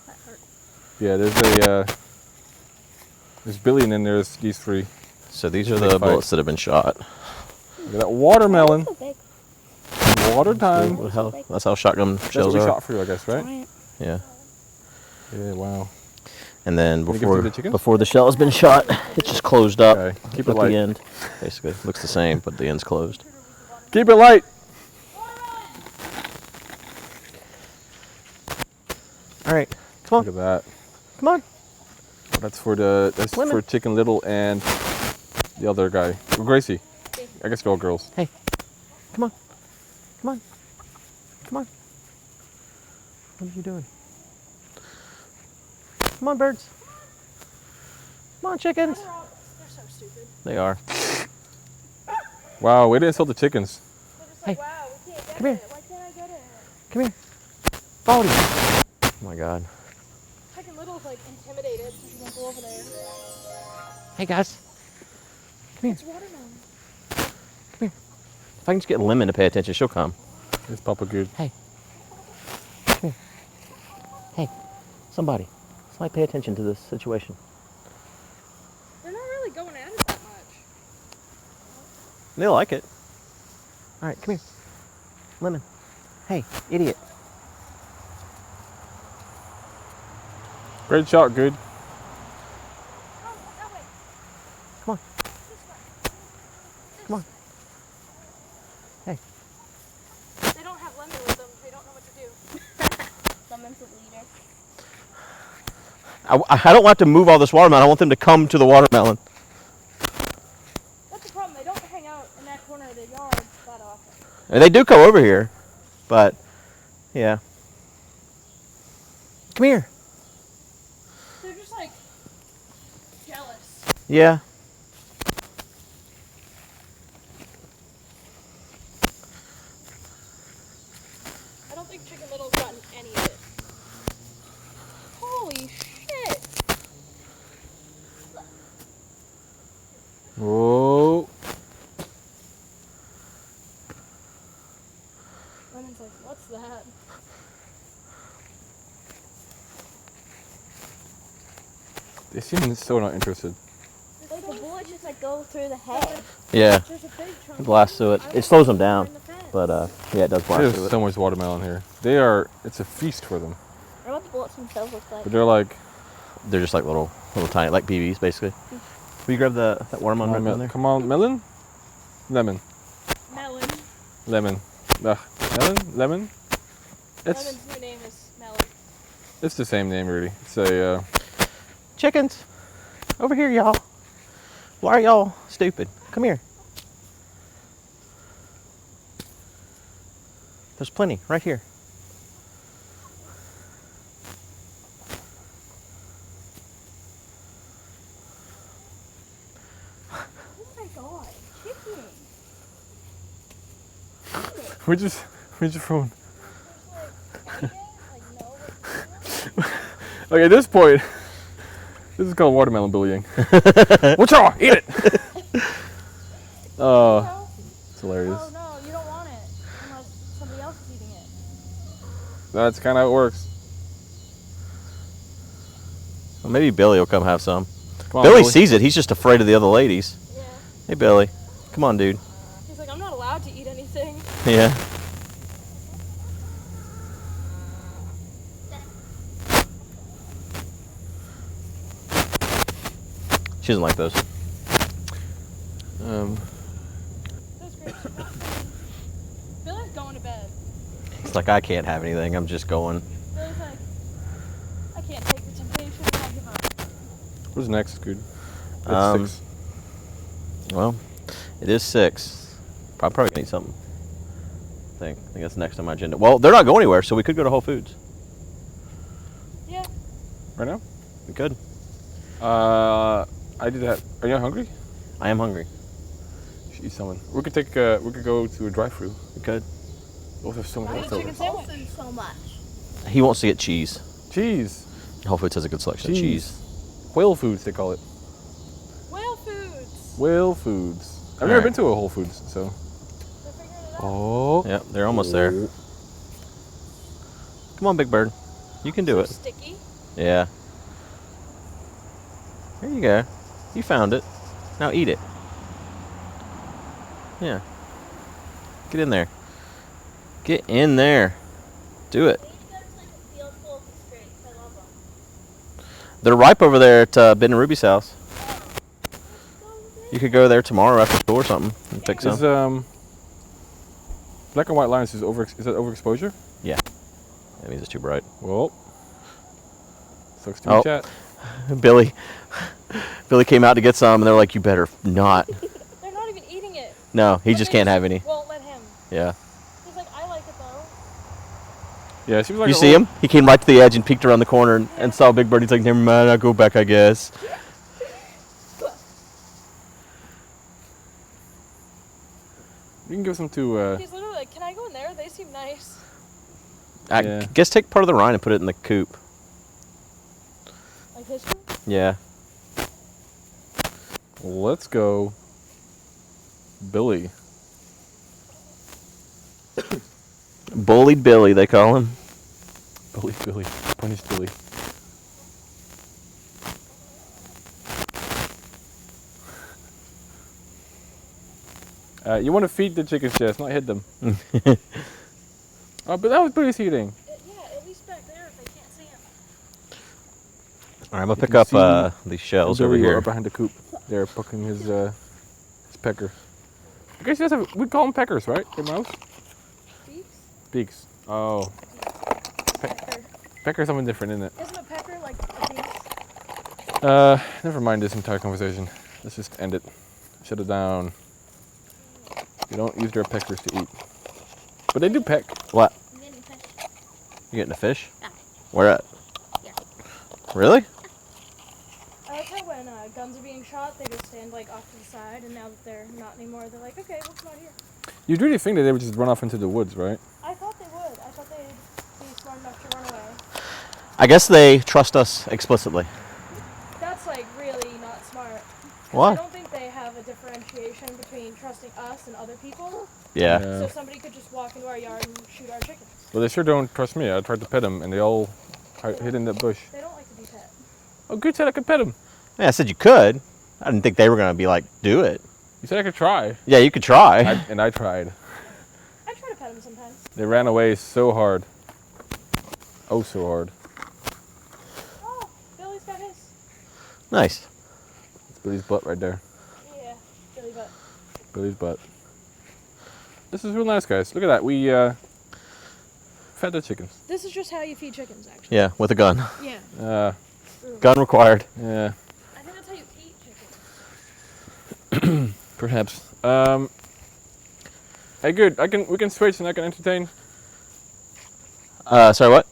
That hurt. Yeah, there's Billy and then there's these three. So these are Big the fight. bullets that have been shot. Look at that watermelon. So big. Water time. What the hell? That's how shotgun That's what shells we are. shot for you, I guess, right? Giant. Yeah. Yeah, wow. And then Can you give it to before the chicken? before the shell has been shot, it's just closed up. Okay, keep at it light. the end. Basically, looks the same, but the end's closed. Keep it light. All right, come Look on, at that. come on. That's for Lemon. for Chicken Little and the other guy, Gracie. I guess they're all girls. Hey, come on, come on, come on. What are you doing? Come on, birds. Come on, chickens. They're so stupid. They are. Wow, we didn't sell the chickens. They're just like, Hey, wow, we can't get come here. it. Why can't I get it? Come here. Baldy. Oh my God. Chicken Little's like intimidated, so she won't go over there. Hey guys. Come here. It's watermelon. If I can just get Lemon to pay attention, she'll come. It's Papa Good. Hey. Come here. Hey. Somebody pay attention to this situation. They're not really going at it that much. They like it. All right, come here. Lemon. Hey, idiot. Great shot, Good. Oh, that way. Come on. This way. Come on. Hey. They don't have Lemon with them. They don't know what to do. Someone's a leader. I don't want to move all this watermelon. I want them to come to the watermelon. That's the problem. They don't hang hang out in that corner of the yard that often. And they do come over here, but yeah. Come here. They're just like jealous. Yeah. I don't think Chicken Little's gotten any of it. Holy shit! Whoa. Lemon's like, what's that? They seem so not interested. Like the bullets just like go through the head. Yeah. There's a big chunk. It blasts through it. It slows them down, but yeah, it does blast There's through it. so much watermelon here. It's a feast for them. I don't know what the bullets themselves look like. But they're like, They're just like little tiny, like BBs basically. Will you grab that watermelon right down there? come on, melon? Lemon. Melon. Lemon. Ugh. Melon? Lemon? Lemon's new name is Melon. It's the same name, really. It's a, Chickens, over here, y'all. Why are y'all stupid? Come here. There's plenty right here. Oh my god, chicken. where'd your phone? Okay, at this point, this is called watermelon bullying. What's wrong? Eat it! Oh, it's hilarious. Oh no, you don't want it unless somebody else is eating it. That's kind of how it works. Well, maybe Billy will come have some. Come on, Billy sees it. He's just afraid of the other ladies. Yeah. Hey, Billy. Come on, dude. He's like, I'm not allowed to eat anything. Yeah. She doesn't like those. Those grapes are not fun. Billy's going to bed. It's like, I can't have anything. I'm just going. Billy's like, I can't take the temptation. I give up. What's next, Guude? It's Um, 6. Well, it is 6. Probably gonna need something. I think that's next on my agenda. Well, they're not going anywhere, so we could go to Whole Foods. Yeah. Right now? We could. I did that. Are you hungry? I am hungry. You should eat something. We could take. We could go to a drive-through. We could. Both have so much I need a chicken leftovers. sandwich. So much. He wants to get cheese. Cheese. Whole Foods has a good selection of cheese. Whale Foods, they call it. Whale Foods. Whale Foods. I've All never right. been to a Whole Foods, so. They're figuring it out. Oh. Yep, they're almost there. Come on, Big Bird. You can do So it. sticky. Yeah. There you go. You found it. Now eat it. Yeah. Get in there. Get in there. Do it. We need to go to like a field full of these grapes. I love them. They're ripe over there at Ben and Ruby's house. You could go there tomorrow after school or something and pick some. Is black and white lines is that overexposure? That means it's too bright. Well. Sucks to Oh. be chat. Billy came out to get some, and they're like, "You better not." They're not even eating it. No, he But just they can't have any. Won't let him. Yeah. He's like, I like it though. Yeah, she was like. You see him? He came right to the edge and peeked around the corner and saw Big Bird. He's like, "Never mind, I'll go back, I guess." You can give some to. He's literally like, can I go in there? They seem nice. I Yeah. guess take part of the rind and put it in the coop. Like this one? Yeah. Let's go. Billy. Bullied Billy, they call him. Bully Billy. Punish Billy. You want to feed the chicken chest, not hit them. Oh, but that was Billy's eating. Yeah, at least back there if they can't see him. All right, I'm gonna You pick can up see these shells Billy over here. right behind the coop. They're poking his pecker. I guess he does have. We call them peckers, right? In mouse. Beaks? Beaks. Oh, Pecker. pecker's something different, isn't it? Isn't a pecker like a beak? Never mind this entire conversation. Let's just end it. Shut it down. You don't use their peckers to eat. But they do peck. What? I'm getting fish. You getting a fish? Yeah. Where at? Yeah. Really? I like how when guns are being shot, they just stand like off to the side, and now that they're not anymore, they're like, okay, we'll come out here. You'd really think that they would just run off into the woods, right? I thought they would. I thought they'd be smart enough to run away. I guess they trust us explicitly. That's like really not smart. Why? I don't think they have a differentiation between trusting us and other people. Yeah. So somebody could just walk into our yard and shoot our chickens. Well, they sure don't trust me. I tried to pet them, and they all hid in that bush. They don't like to be pet. Oh, good said I could pet them. Yeah, I said you could. I didn't think they were gonna be like, do it. You said I could try. Yeah, you could try. And I tried. I try to pet them sometimes. They ran away so hard. Oh, so hard. Oh, Billy's got his. Nice. It's Billy's butt right there. Yeah, Billy butt. Billy's butt. This is real nice, guys. Look at that. We fed the chickens. This is just how you feed chickens, actually. Yeah, with a gun. Yeah. Gun required. Yeah. I think that's how you eat chickens. Perhaps. Hey, good. We can switch and I can entertain. Sorry, what?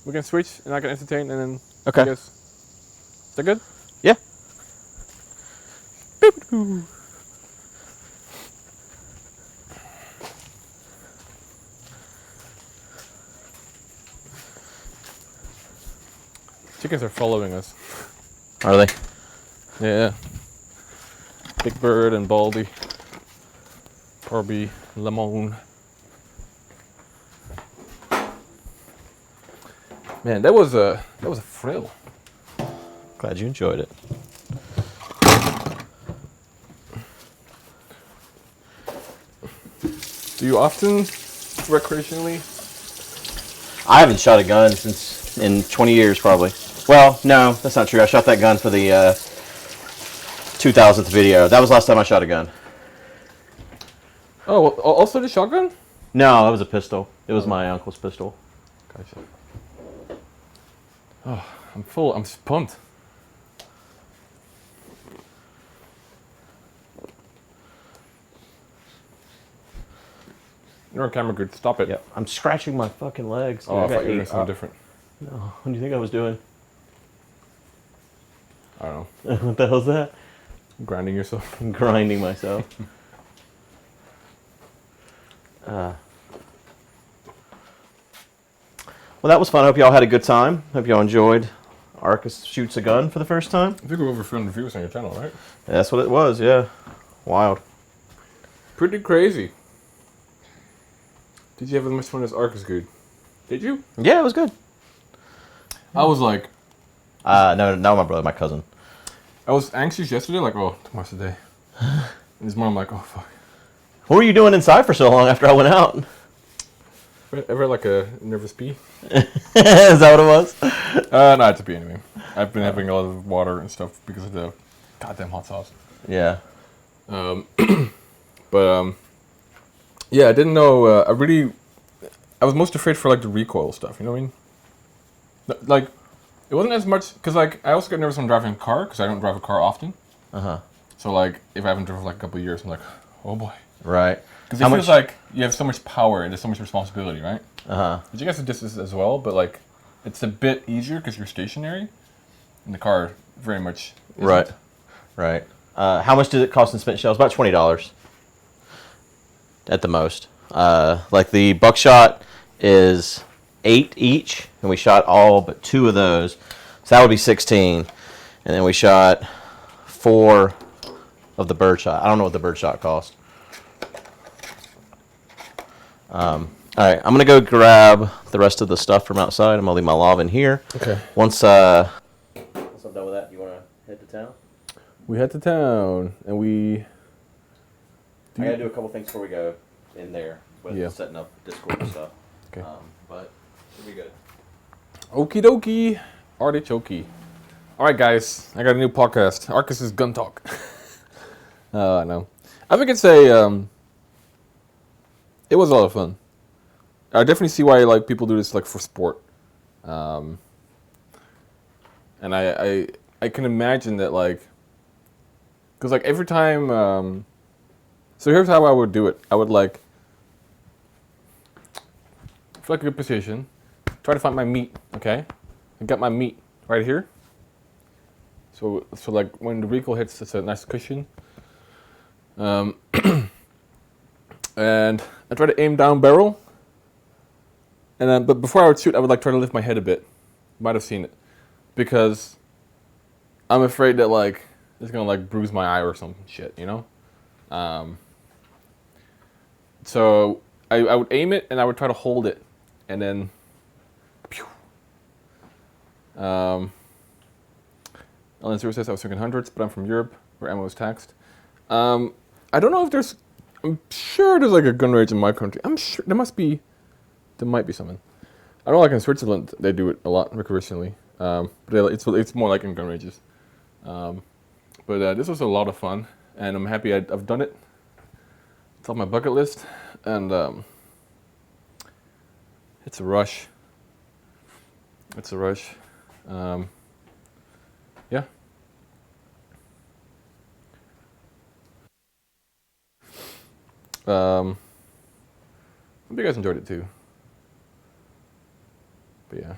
We can switch and I can entertain and then. Okay. I guess. Is that good? Yeah. Boop-a-doo. Chickens are following us. Are they? Yeah. Big Bird and Baldy. Corby, Lemon. Man, that was a thrill. Glad you enjoyed it. Do you often recreationally? I haven't shot a gun since in 20 years, probably. Well, no, that's not true. I shot that gun for the 2000th video. That was the last time I shot a gun. Oh, also the shotgun? No, that was a pistol. It was my uncle's pistol. Gotcha. Oh, I'm full. I'm pumped. You're on camera, good. Stop it. Yep. I'm scratching my fucking legs. Oh, I got thought you were doing eight something up. different. No, what do you think I was doing? I don't know. What the hell's that? Grinding yourself. I'm grinding myself. Well, that was fun. I hope y'all had a good time. Hope y'all enjoyed Arkas Shoots a Gun for the first time. I think we're over 300 views on your channel, right? That's what it was, yeah. Wild. Pretty crazy. Did you have as much fun as Arkas, Guude? Did you? Yeah, it was good. I was like, No, my brother, my cousin. I was anxious yesterday, like, oh, tomorrow's the day. And this morning I'm like, oh, fuck. What were you doing inside for so long after I went out? Ever like a nervous pee? Is that what it was? No, I had to pee anyway. I've been having a lot of water and stuff because of the goddamn hot sauce. Yeah. Yeah, I didn't know. I was most afraid for like the recoil stuff. You know what I mean? Like, it wasn't as much because like I also get nervous when driving a car because I don't drive a car often. So like if I haven't driven for like a couple of years, I'm like, oh boy. Right. Because it feels like you have so much power and there's so much responsibility, right? But you guys have distance as well, but like it's a bit easier because you're stationary, and the car very much isn't. Right. How much did it cost in spent shells? About $20 at the most. Like the buckshot is 8 each, and we shot all but 2 of those, so that would be 16. And then we shot 4 of the birdshot. I don't know what the birdshot cost. All right, I'm gonna go grab the rest of the stuff from outside. I'm gonna leave my lava in here. Okay. Once I'm done with that, you wanna head to town? We head to town and we. I gotta do a couple things before we go in there with setting up Discord and stuff. Okay. But it'll be good. Okie dokie. Artichoke. Alright, guys. I got a new podcast. Arkas' Gun Talk. I know. I think it's it was a lot of fun. I definitely see why like people do this like for sport. And I can imagine that like, because like every time So here's how I would do it. I would like, for like a good position, try to find my meat, okay? I got my meat right here. So like when the recoil hits, it's a nice cushion. And I try to aim down barrel. And then, but before I would shoot, I would like try to lift my head a bit. You might have seen it, because I'm afraid that like it's gonna like bruise my eye or some shit, you know. So I would aim it and I would try to hold it, and then. Pew. Alan Zero says I was thinking hundreds, but I'm from Europe where ammo is taxed. I don't know if there's. I'm sure there's like a gun range in my country. I'm sure there must be. There might be something. I know, like in Switzerland, they do it a lot recreationally. But it's more like in gun ranges. But this was a lot of fun, and I'm happy I've done it. It's on my bucket list, and it's a rush. It's a rush. Yeah. I hope you guys enjoyed it too. But yeah.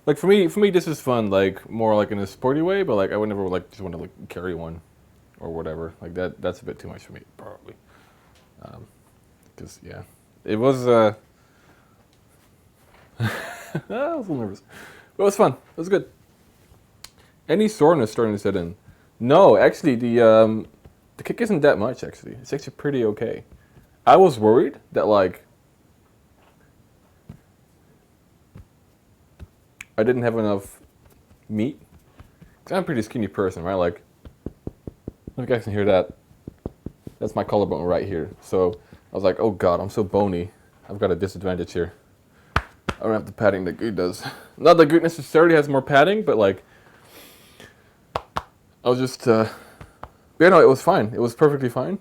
Like for me, this is fun. Like more like in a sporty way, but like I would never like just want to like carry one, or whatever. Like that's a bit too much for me, probably. Because yeah, it was. I was a little nervous, but it was fun. It was good. Any soreness starting to set in? No, actually, the kick isn't that much. Actually, it's actually pretty okay. I was worried that like I didn't have enough meat. Cause I'm a pretty skinny person, right? Like, if you guys can hear that, that's my collarbone right here. So I was like, oh god, I'm so bony. I've got a disadvantage here. I don't have the padding that Guude does. Not that Guude necessarily has more padding, but like, I was just, yeah, no, it was fine. It was perfectly fine.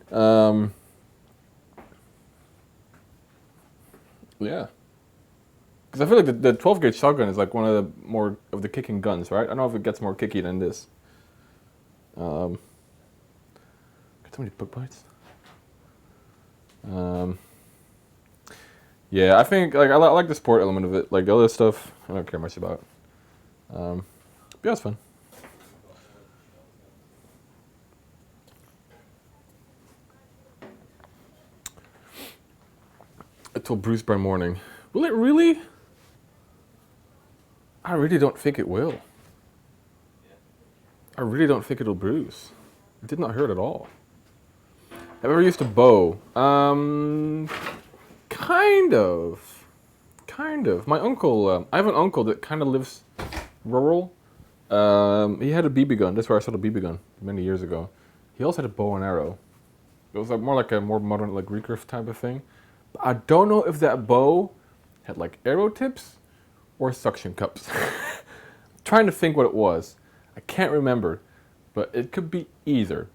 Yeah. Because I feel like the 12 gauge shotgun is like one of the more of the kicking guns, right? I don't know if it gets more kicky than this. Got so many bug bites. Yeah, I think like I like the sport element of it. Like the other stuff, I don't care much about. But yeah, it's fun. It will bruise by morning. Will it really? I really don't think it will. I really don't think it'll bruise. It did not hurt at all. Have you ever used a bow? Kind of. Kind of. My uncle, I have an uncle that kind of lives rural. He had a BB gun. That's where I saw the BB gun many years ago. He also had a bow and arrow. It was like more like a more modern like recurve type of thing. But I don't know if that bow had like arrow tips or suction cups. Trying to think what it was. I can't remember, but it could be either.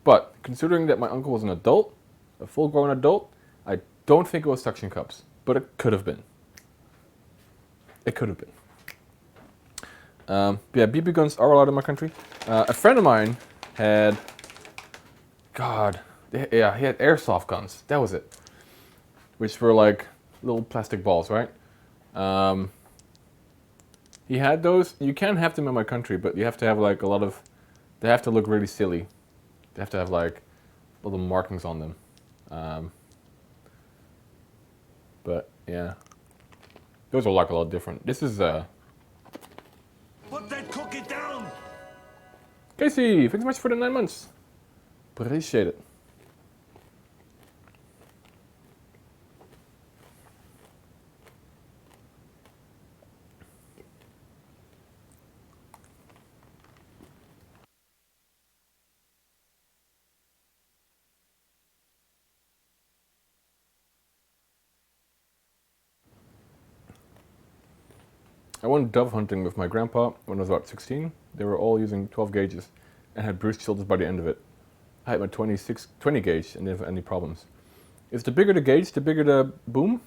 But considering that my uncle was an adult, a full-grown adult, I don't think it was suction cups, but it could have been. It could have been. Yeah, BB guns are allowed in my country. A friend of mine had, God, yeah, he had airsoft guns. That was it. Which were like little plastic balls, right? He had those. You can have them in my country, but you have to have like a lot of. They have to look really silly. They have to have like little markings on them. But yeah, those are like a lot different. This is Put that cookie down. Casey, thanks so much for the 9 months. Appreciate it. I went dove hunting with my grandpa when I was about 16. They were all using 12 gauges and had bruised shoulders by the end of it. I had my 20 gauge and didn't have any problems. Is the bigger the gauge, the bigger the boom?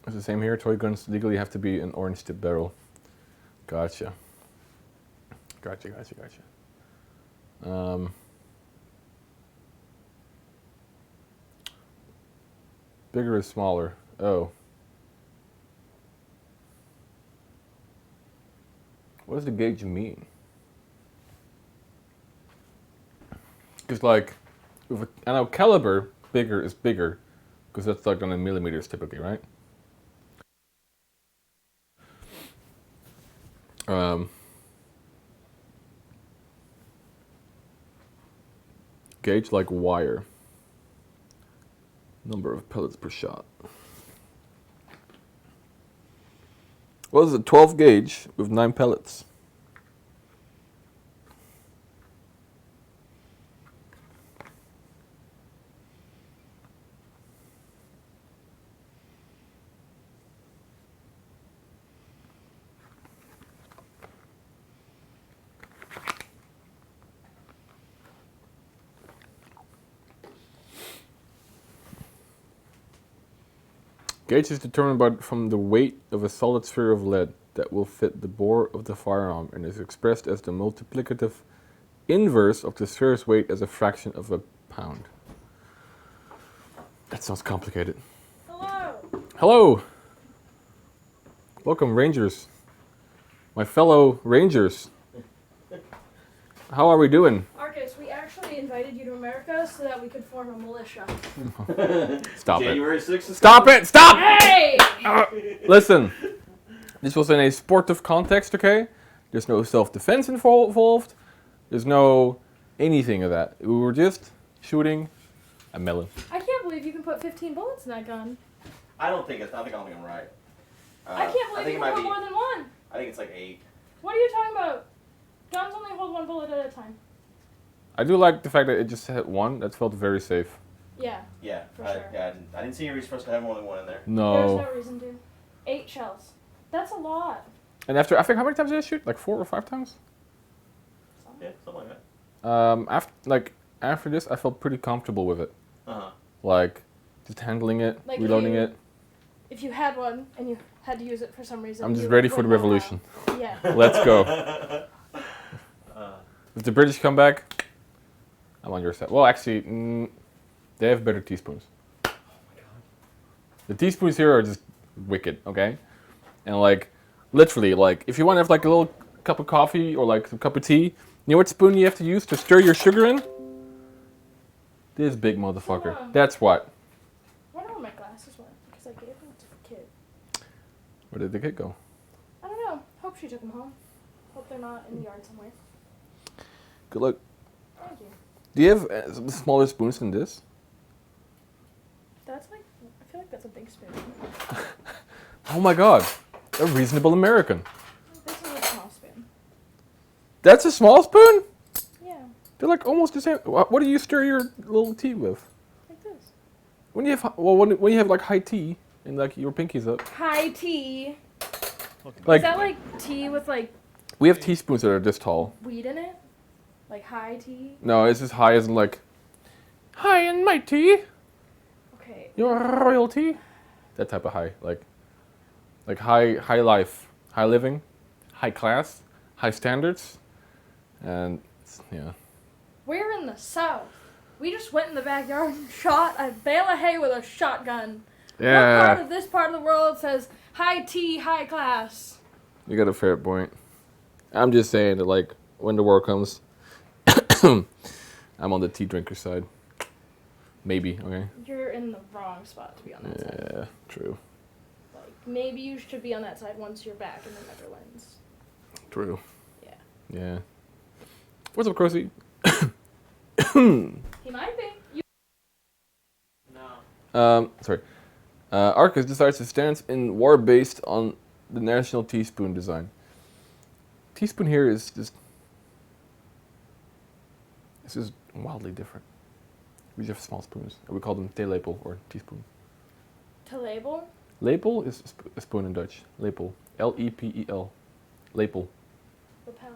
It's the same here. Toy guns legally have to be an orange tip barrel. Gotcha. Gotcha. Bigger is smaller. Oh. What does the gauge mean? Because like, I know caliber, bigger is bigger, because that's like on the millimeters typically, right? Gauge like wire. Number of pellets per shot. What is a 12 gauge with 9 pellets? Gauge is determined from the weight of a solid sphere of lead that will fit the bore of the firearm and is expressed as the multiplicative inverse of the sphere's weight as a fraction of a pound. That sounds complicated. Hello. Hello. Welcome, Rangers. My fellow Rangers. How are we doing? Arkas, we actually invited you to America so that we could form a militia. Stop January it. 6th. Stop it! Stop! Hey! Listen, this was in a sportive context, okay? There's no self-defense involved. There's no anything of that. We were just shooting a melon. I can't believe you can put 15 bullets in that gun. I don't think I'm right. I can't believe you can put more than one. I think it's like 8. What are you talking about? Guns only hold one bullet at a time. I do like the fact that it just had one. That felt very safe. Yeah. Yeah, For sure. I didn't see any reason for us to have more than one in there. There's No. no reason to. 8 shells. That's a lot. And after, I think, how many times did I shoot? Like 4 or 5 times? Yeah, something like that. After this, I felt pretty comfortable with it. Uh-huh. Like, just handling it, Like reloading it. If you had one and you had to use it for some reason, I'm just you ready for would the know revolution. how. Yeah. Let's go. If the British come back, I'm on your side. Well, actually, they have better teaspoons. Oh my god. The teaspoons here are just wicked, okay? And like, literally, like, if you want to have like a little cup of coffee or like a cup of tea, you know what spoon you have to use to stir your sugar in? This big motherfucker. That's what. I wonder where my glasses went because I gave them to the kid. Where did the kid go? I don't know. Hope she took them home. Hope they're not in the yard somewhere. Good luck. Thank you. Do you have smaller spoons than this? That's like, I feel like that's a big spoon. Oh my god. A reasonable American. This is a small spoon. That's a small spoon? Yeah, They're like almost the same. What do you stir your little tea with? like this. When you have when you have like high tea and like your pinky's up. High tea. Like Is that like tea with like we have teaspoons that are this tall. weed in it? Like high tea? No, it's as high as in like high and mighty. Okay. Your royalty. That type of high, like high life, high living, high class, high standards, and yeah. We're in the South. We just went in the backyard and shot a bale of hay with a shotgun. What part of this part of the world says high tea, high class? You got a fair point. I'm just saying that like when the war comes, I'm on the tea drinker side. Maybe, okay. You're in the wrong spot to be on that side. Yeah, true. Like maybe you should be on that side once you're back in the Netherlands. True. Yeah. Yeah. What's up, Crossy? He might be. Sorry. Arkas decides to stance in war based on the national teaspoon design. Teaspoon here is just... This is wildly different. We just have small spoons. We call them theelepel or teaspoon. To label? Lepel is a spoon in Dutch. Lepel. L-E-P-E-L. Lepel. Lapel.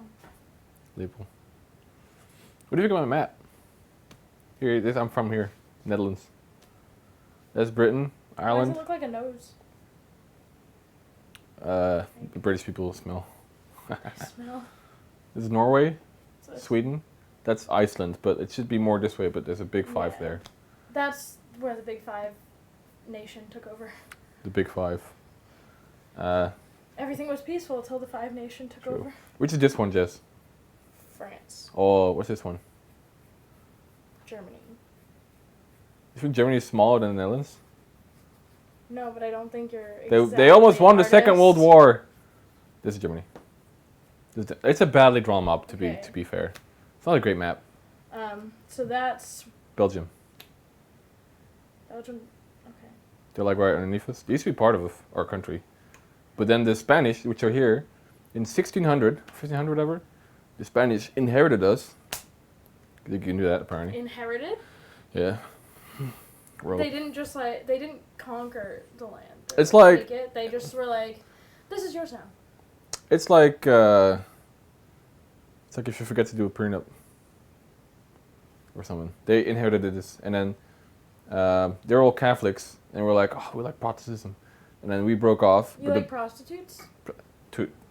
Lepel. What do you think about my map? Here it is. I'm from here. Netherlands. That's Britain. Why Ireland. does it look like a nose? British people smell. Smell. This is Norway, So it's- Sweden. That's Iceland, but it should be more this way. But there's a big 5 Yeah. there. That's where the Big Five nation took over. The big 5. Everything was peaceful until the Five Nation took True. over. Which is this one, Jess? France, Oh, what's this one? Germany. You think Germany is smaller than the Netherlands? No, but I don't think you're. They almost won the Second World artist. War. This is Germany. It's a badly drawn map, to Okay. be fair. It's not a great map. So that's Belgium. Belgium. Okay. They're like right underneath us. They used to be part of our country. But then the Spanish, which are here, in 1600, 1500, whatever, the Spanish inherited us. You can do that, apparently. Inherited. Yeah. Well, They didn't just they didn't conquer the land. or It's like- take it. They just were like, this is yours now. it's like if you forget to do a prenup or something. They inherited this, and then they're all Catholics, and we're like, oh, we like Protestantism, and then we broke off. You like prostitutes?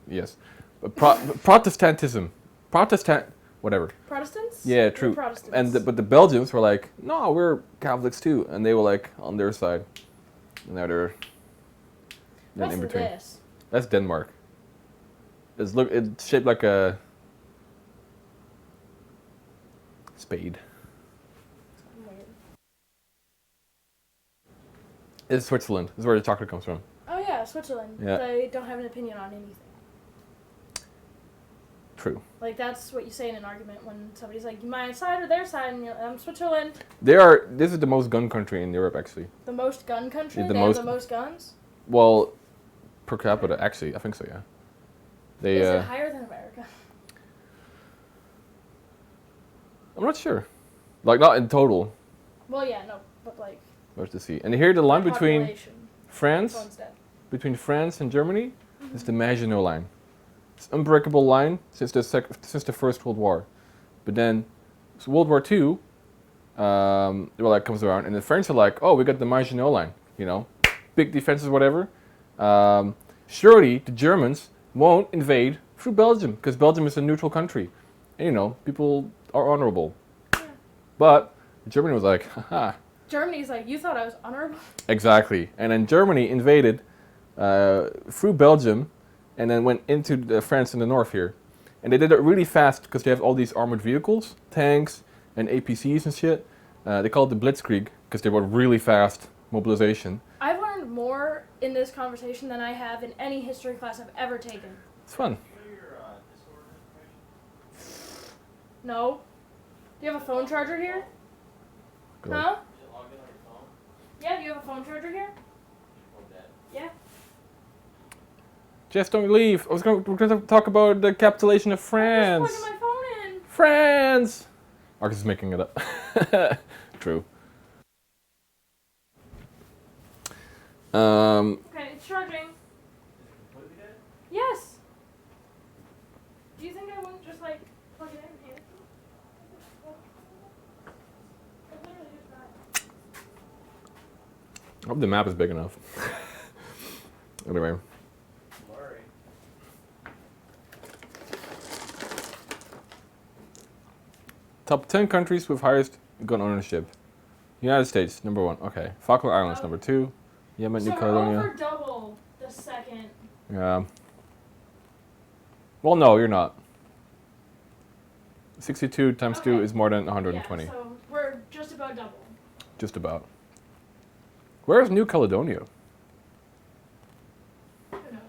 Yes, but Protestantism, whatever. Protestants? Yeah, You're true. Protestants. But the Belgians were like, no, we're Catholics too, and they were like on their side, and now they're then What's in between. this? That's Denmark. It's shaped like a spade. Weird. It's Switzerland. This is where the chocolate comes from. Oh yeah, Switzerland. Yeah. They don't have an opinion on anything. True. Like that's what you say in an argument when somebody's like, my side or their side, and you're, I'm Switzerland. This is the most gun country in Europe, actually. The most gun country? Yeah, They have the most guns? Well, per capita, actually, I think so. Yeah. They. Is it higher than America? I'm not sure. Like not in total. Well, yeah, no, but like. Where's the sea? And here the line by between population, France, one's dead. and Germany is the Maginot Line. It's an unbreakable line since the First World War. But then, so World War II, comes around, and the French are like, oh, we got the Maginot Line, big defenses, whatever. Surely the Germans won't invade through Belgium, because Belgium is a neutral country. And, people are honorable. Yeah. But Germany was like, haha. Germany's like, you thought I was honorable? Exactly. And then Germany invaded through Belgium and then went into France in the north here. And they did it really fast because they have all these armored vehicles, tanks and APCs and shit. They call it the Blitzkrieg because they were really fast mobilization. I've learned more in this conversation than I have in any history class I've ever taken. It's fun. No? Do you have a phone charger here? Good. Huh? Yeah, do you have a phone charger here? Yeah. Jess, don't leave. We're going to talk about the capitulation of I'm France. just plugging my phone in. France! Arkas is making it up. True. Okay, it's charging. Yes. Do you think I wouldn't just plug it in here? I literally just got it. I hope the map is big enough. Anyway. Top 10 countries with highest gun ownership. United States, number 1. Okay. Falkland Islands, number 2. Yemen, So New we're Caledonia. over double the second. Yeah. Well, no, you're not. 62 times 2 Okay. is more than 120. Yeah, so we're just about double. Just about. Where is New Caledonia? Who knows?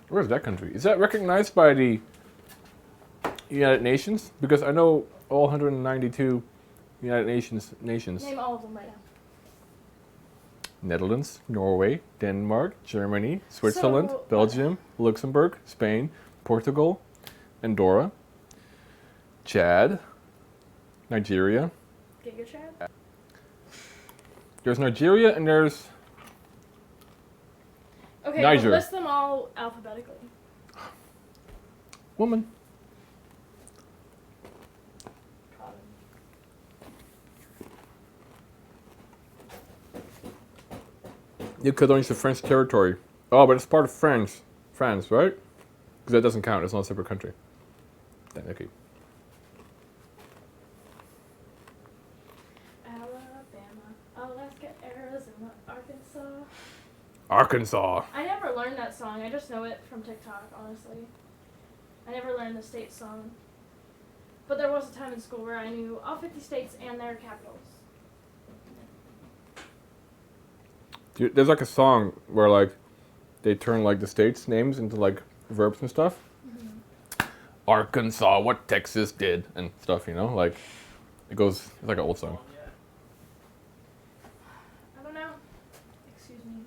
Where is that country? Is that recognized by the United Nations? Because I know all 192 United Nations. Name all of them right now. Netherlands, Norway, Denmark, Germany, Switzerland, So, Belgium, Luxembourg, Spain, Portugal, Andorra, Chad, Nigeria. Giga Chad? There's Nigeria and there's Okay, Niger. list them all alphabetically. woman. New Caledonia is a French territory. Oh, but it's part of France. France, right? Because that doesn't count. It's not a separate country. Okay. Alabama, Alaska, Arizona, Arkansas. Arkansas. I never learned that song. I just know it from TikTok, honestly. I never learned the state song. But there was a time in school where I knew all 50 states and their capitals. Dude, there's like a song where like they turn like the states' names into like verbs and stuff. Mm-hmm. Arkansas, what Texas did and stuff, you know? Like it goes, it's like an old song. I don't know. Excuse me.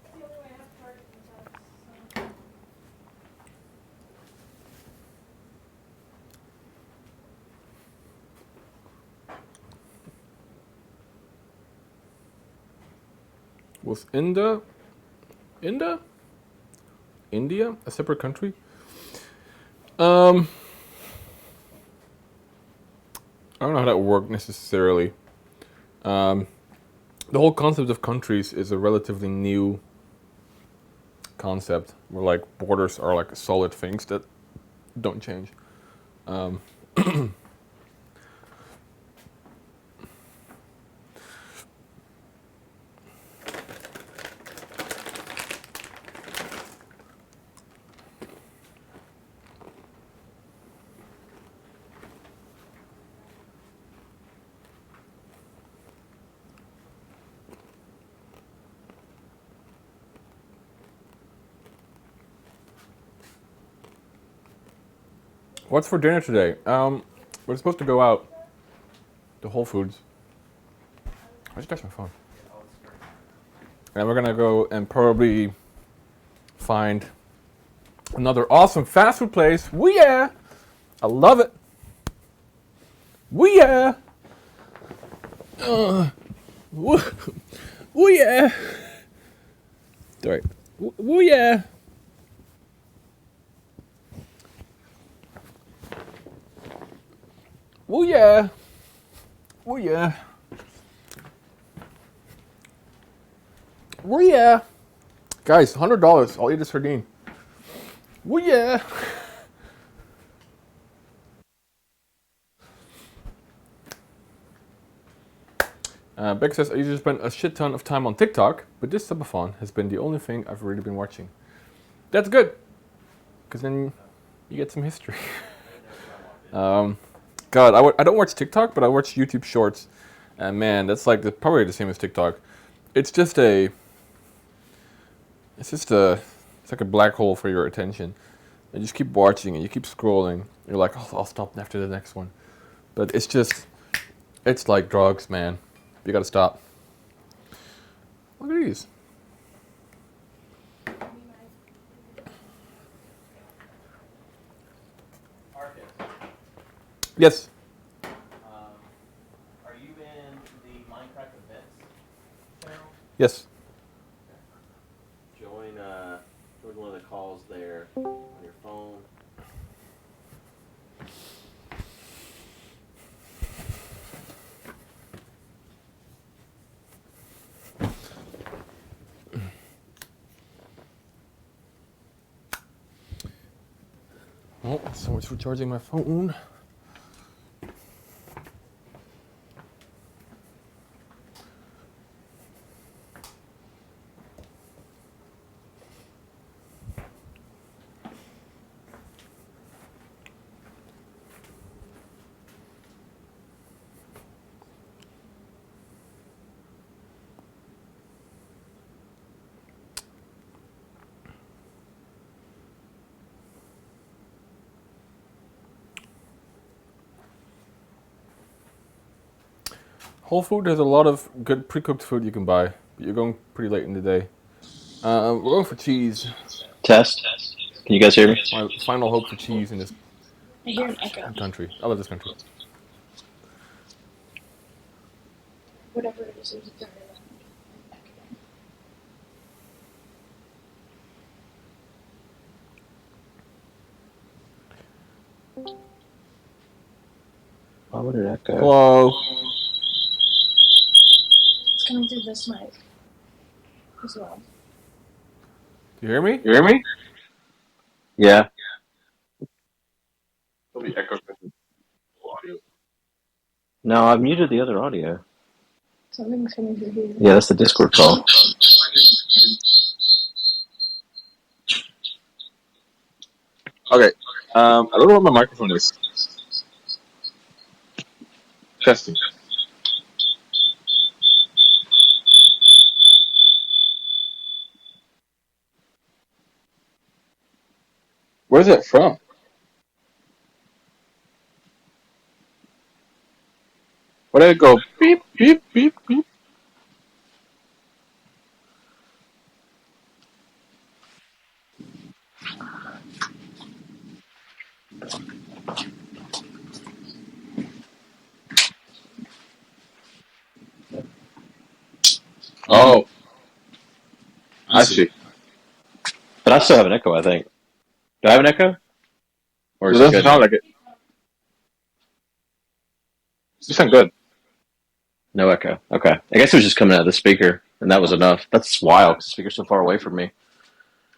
It's the only way I have to target the text, so. Was India a separate country? I don't know how that worked necessarily. The whole concept of countries is a relatively new concept, where like borders are like solid things that don't change. What's for dinner today? We're supposed to go out to Whole Foods. I just touched my phone. And we're gonna go and probably find another awesome fast food place. Woo yeah! I love it. Woo yeah! Woo, woo yeah! Sorry. Woo yeah! Woo yeah! Woo yeah! Woo yeah! Guys, $100. I'll eat a sardine. Woo yeah! Beck says, I usually spend a shit ton of time on TikTok, but this subathon has been the only thing I've really been watching. That's good, because then you get some history. God, I don't watch TikTok, but I watch YouTube Shorts, and man, that's like probably the same as TikTok. It's like a black hole for your attention. And you just keep watching and you keep scrolling. You're like, oh, I'll stop after the next one. But it's like drugs, man. You gotta stop. Look at these. Arkas, Yes. are you in the Minecraft events channel? Yes. Join one of the calls there on your phone. Oh, so much for charging my phone. Whole Food has a lot of good pre-cooked food you can buy, but you're going pretty late in the day. We're going for cheese. Test. Can you guys hear me? My final hope for cheese in this I hear an echo. country. I love this country. Whatever it is, it's very loud. Why would it echo? Hello. It's coming through this mic. as well. You hear me? You hear me? Yeah. No, I've muted the other audio. Something's coming through here. Yeah, that's the Discord call. Okay. I don't know what my microphone is. Testing. Where's it from? Where did it go? Beep, beep, beep, beep. Oh, I see. But I still have an echo, I think. Do I have an echo? Or It is it doesn't good? sound like it. You sound good. No echo. Okay. I guess it was just coming out of the speaker, and that was enough. That's wild, because the speaker's so far away from me.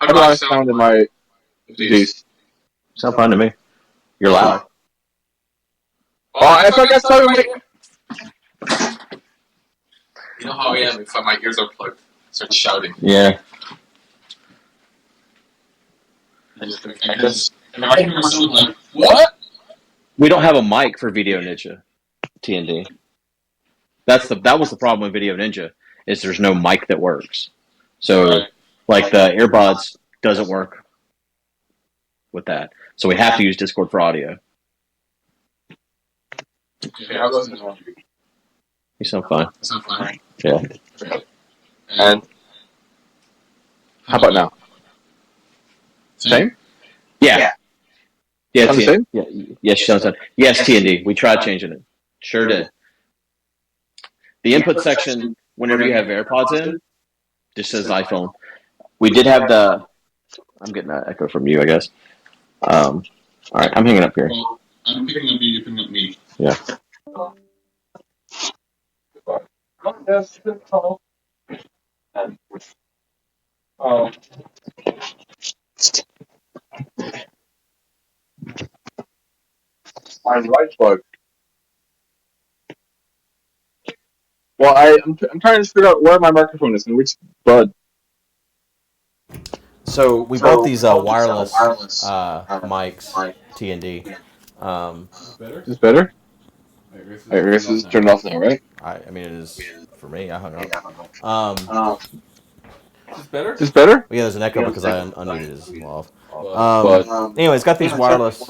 How do I sound in my these? Sound fine to me. You're loud. Oh, I forgot something. You know how I am if my ears are plugged. I start shouting. Yeah. I just and I hear myself like, what? We don't have a mic for Video Ninja TND. That was the problem with Video Ninja, is there's no mic that works. So like the earbuds doesn't work with that. So we have to use Discord for audio. Okay, how does it sound? You sound fine. It sounds fine. Yeah. And how about now? Same? Yeah. Yeah, Sound the same? Yeah, yes, sounds fine. Yes, TND. We tried changing it. Sure did. The input section, whenever you have AirPods in, just says iPhone. We did have the. I'm getting that echo from you, I guess. All right, I'm hanging up here. Well, I'm picking up you, you're picking up me. Yeah. Oh. I'm right plug. Well, I'm trying to figure out where my microphone is and which bud. So we bought these wireless mics, TND. Better? Is this better? I guess I guess this is turned off now, right? I mean, it is for me. I hung up. Is this better? Is this better? Yeah, there's an echo because I unmuted his lav. But Anyway, it's got these wireless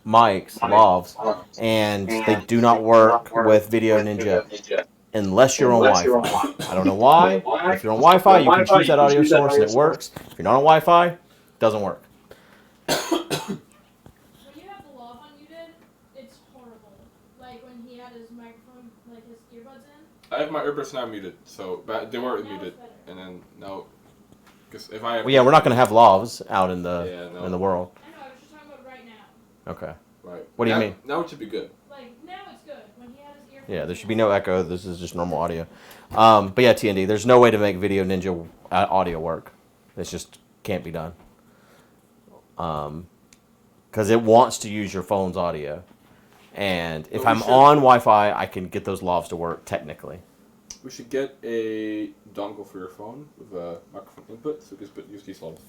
mics, lavs, and they do not work with Video Ninja unless you're on Wi-Fi. I don't know why. If you're on Wi-Fi, you can choose that audio source and it works. If you're not on Wi-Fi, it doesn't work. When you have the lav unmuted, it's horrible. Like when he had his microphone, like his earbuds in. I have my earbuds now muted, so they were muted, and then now, because if I have, Well, yeah, we're not going to have lavs out in the in the world. I know. I was just talking about right now. Okay. Right. What do you mean? Now it should be good. Like now it's good. When he had his earphones. Yeah, there should be no echo. This is just normal audio. But yeah, TND. There's no way to make Video Ninja audio work. It just can't be done. Because it wants to use your phone's audio, and if I'm on Wi-Fi, I can get those lavs to work technically. We should get a dongle for your phone with a microphone input, so you can use these lavs.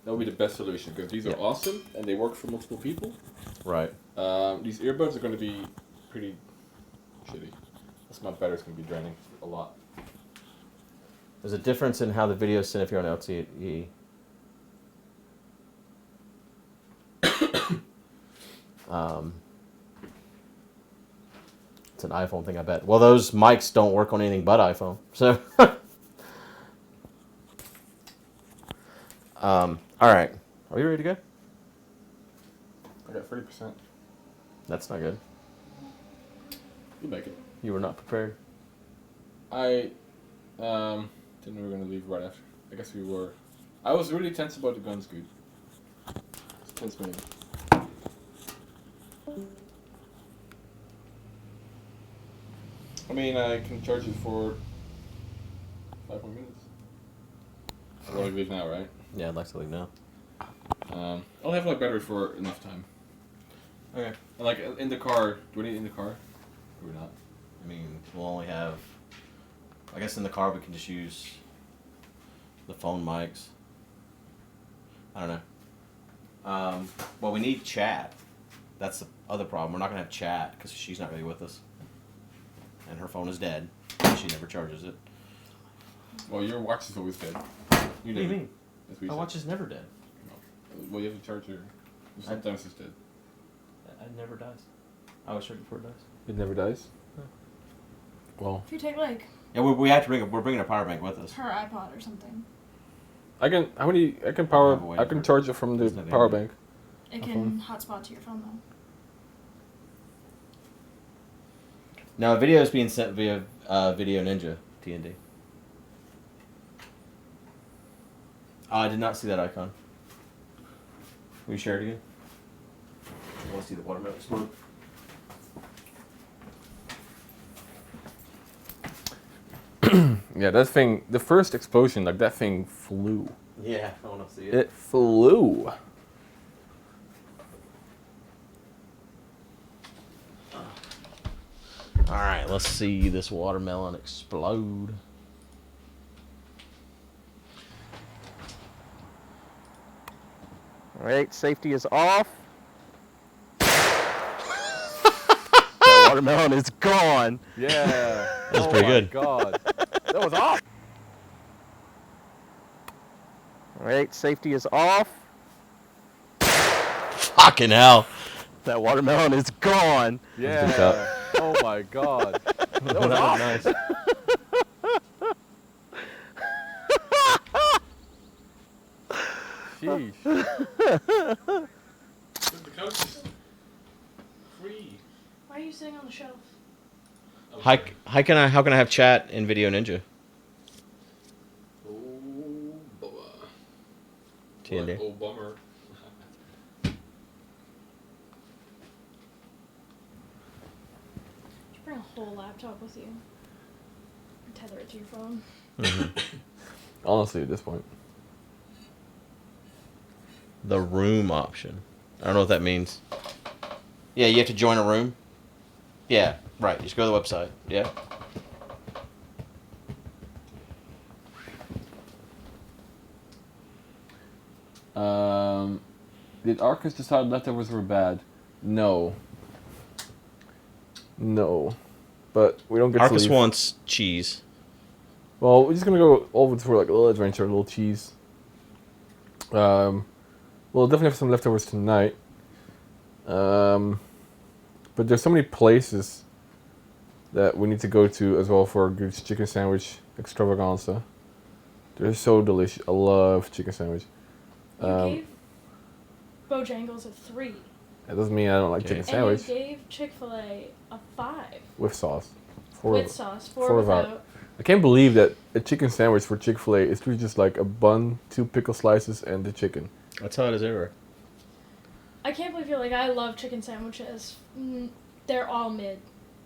That would be the best solution because these are awesome and they work for multiple people. Right. These earbuds are going to be pretty shitty. That's my battery's going to be draining a lot. There's a difference in how the video is sent if you're on LTE. It's an iPhone thing, I bet. Well, those mics don't work on anything but iPhone. So, all right. Are you ready to go? I got 30%. That's not good. You make it. You were not prepared. I didn't know we were going to leave right after. I guess we were. I was really tense about the guns, Guude. It's tense man. I mean, I can charge it for $5 more minutes. I want to leave now, right? Yeah, I'd like to leave now. I'll have like battery for enough time. Okay. And, like in the car. Do we need it in the car? Or not? I mean, we'll only have. I guess in the car we can just use the phone mics. I don't know. Well, we need chat. That's the other problem. We're not gonna have chat because she's not really with us, and her phone is dead. She never charges it. Well, your watch is always dead. What do you mean? My watch is never dead. No. Well, you have to charge your. Sometimes it's dead. It never dies. I always charge before it dies. It never dies. Huh. Well. If you take like. Yeah, we have to bring. We're bringing a power bank with us. Her iPod or something. I can. How many? I can charge it from the power bank. It can hotspot to your phone though. No, a video is being sent via Video Ninja TND. Oh, I did not see that icon. Will you share it again? I want to see the watermelon explode. Yeah, that thing. The first explosion, like that thing flew. Yeah, I want to see it. It flew. Alright, let's see this watermelon explode. Alright, safety is off. That watermelon is gone. Yeah. That's pretty good. God. That was off. Alright, safety is off. Fucking hell. That watermelon is gone. Yeah. Oh my God. That was off. Nice. Sheesh. The couch is free. Why are you sitting on the shelf? How can I have chat in Video Ninja? Oh, bummer. TND. Oh, bummer. You bring a whole laptop with you. Tether it to your phone. Honestly, at this point. The room option. I don't know what that means. Yeah, you have to join a room. Yeah, right. Just go to the website. Yeah. Did Arkas decide leftovers were bad? No. No. But we don't get to Arkas leave. wants cheese. Well, we're just gonna go over for like a little adventure, a little cheese. We'll definitely have some leftovers tonight. But there's so many places that we need to go to as well for Guude's chicken sandwich extravaganza. They're so delicious. I love chicken sandwich. You gave Bojangles a 3. That doesn't mean I don't like chicken sandwich. And you gave Chick-fil-A a 5. With sauce. With sauce. 4 without. I can't believe that a chicken sandwich for Chick-fil-A is really just like a bun, 2 pickle slices, and the chicken. That's how it is everywhere. I can't believe you're like, I love chicken sandwiches. They're all mid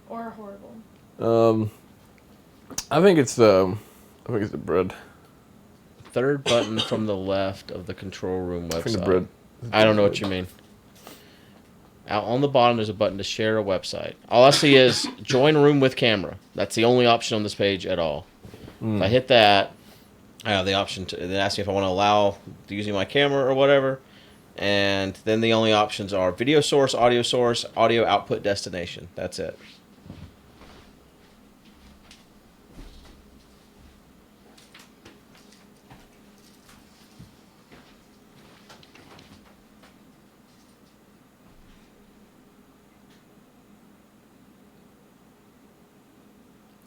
or horrible. I think it's the bread. Third button from the left of the control room website. I think the bread. I don't know what you mean. Out on the bottom, there's a button to share a website. All I see is join room with camera. That's the only option on this page at all. If I hit that, I have the option to. They ask me if I want to allow using my camera or whatever. And then the only options are video source, audio output destination. That's it.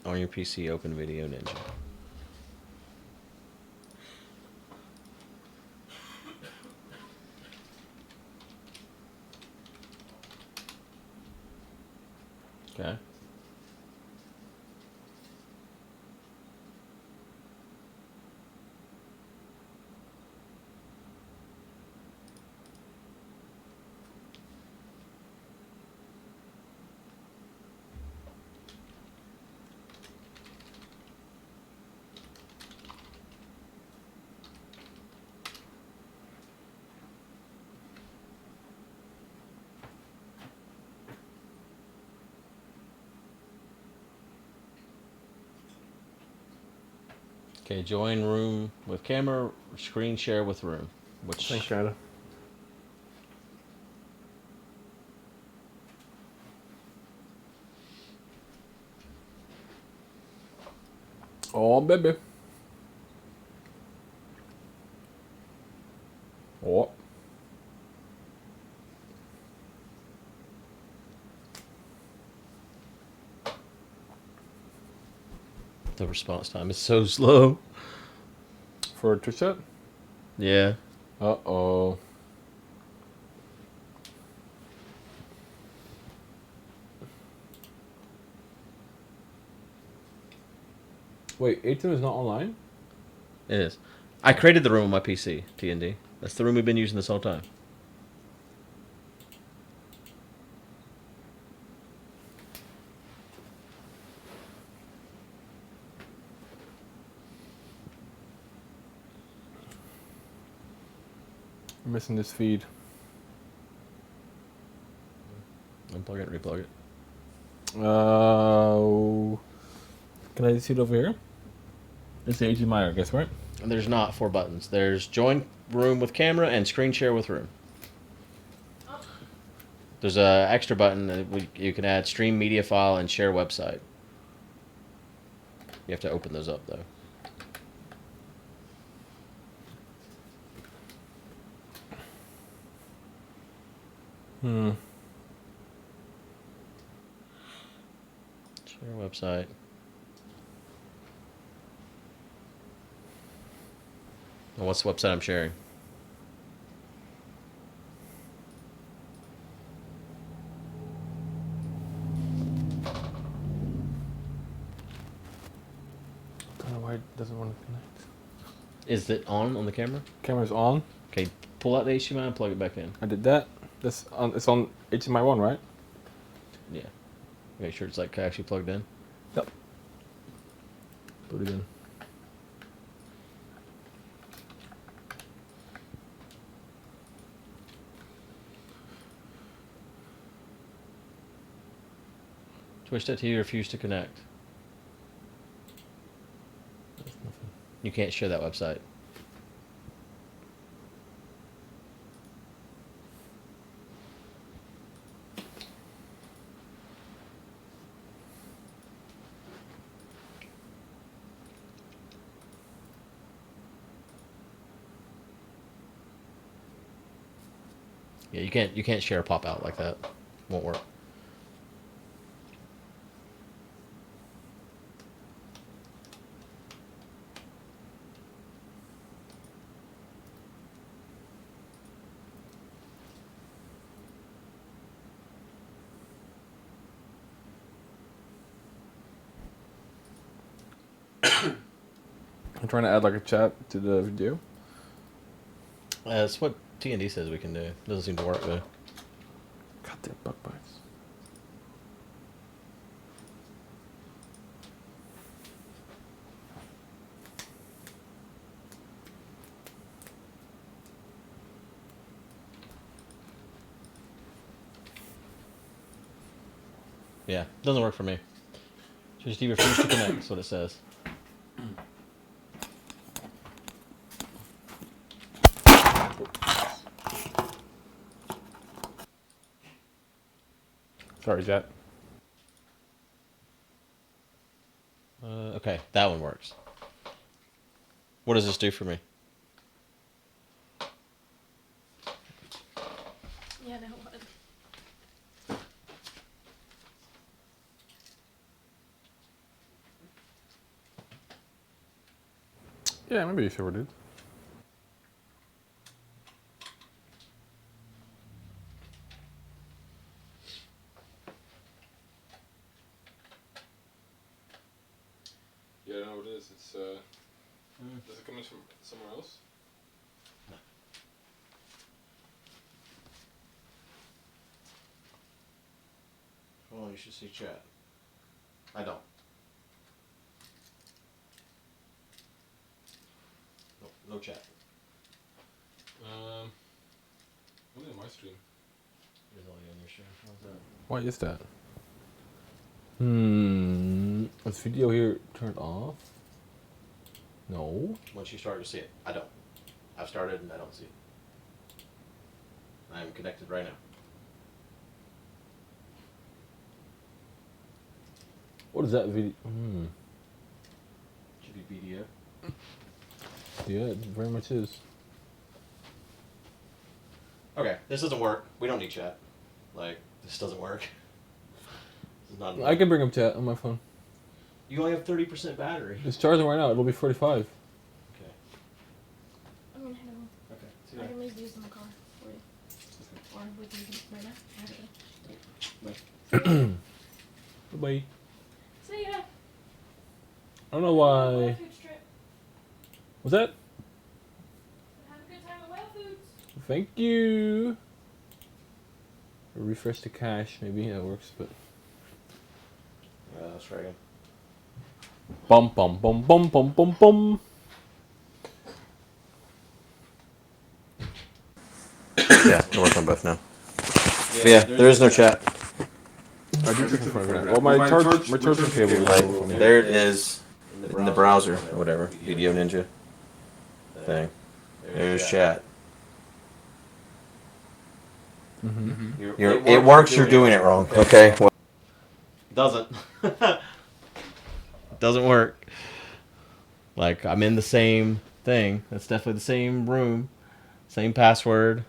On your PC, open Video Ninja. Okay. Okay, join room with camera, screen share with room. Which Thanks, Canada. Oh, baby. Oh. the response time is so slow. For a Twitch chat? Yeah. Uh-oh. Wait, 18 is not online? It is. I created the room on my PC, TND. That's the room we've been using this whole time. I'm missing this feed. Unplug it, replug it. Can I see it over here? It's the HDMI, I guess, right? And there's not 4 buttons. There's join room with camera and screen share with room. There's a extra button that you can add stream media file and share website. You have to open those up though. Share website. And what's the website I'm sharing? I don't know why it doesn't want to connect. Is it on the camera? Camera's on. Okay, pull out the HDMI and plug it back in. I did that. This on. It's on HDMI 1, right? Yeah. Make sure it's like actually plugged in. Yep. Put it in. Twitch.tv refused to connect. You can't share that website. Yeah, you can't share a pop out like that. Won't work. I'm trying to add like a chat to the video. That's what TND says we can do. Doesn't seem to work though. Goddamn bug bites. Yeah, doesn't work for me. Just refuse to connect. That's what it says. Sorry, chat. Okay, that one works. What does this do for me? Yeah, no, what? Yeah, maybe you sure did. Yeah, I don't know what it is. It's does it come in from somewhere else? Well, you should see chat. I don't. No chat. Only on my stream. Here's all on your stream. How's that? Why is that? Is video here turned off? No. Once you start, you'll see it. I don't. I've started and I don't see it. I'm connected right now. What is that video? Should be video. Yeah, it very much is. Okay, this doesn't work. We don't need chat. Like, this doesn't work. This is not I can bring up chat on my phone. You only have 30% battery. It's charging right now. It'll be 45. Okay. I'm gonna head home. Okay. See I you can leave these in the car for you. Or we can use them right now. Bye. See ya. I don't know why. What's that? Have a good time at Wild Foods. Thank you. Refresh the cache. Maybe that works, but. Let's try again. Bum bum bum bum bum bum bum. Yeah, it'll work on both now. Yeah, there is no chat. I do check the phone right now. Well, my charging cable is over. There it is in the browser or whatever. Video Ninja thing. There's chat. It works. You're doing it wrong. Okay. Well, doesn't. Doesn't work. Like, I'm in the same thing. It's definitely the same room, same password.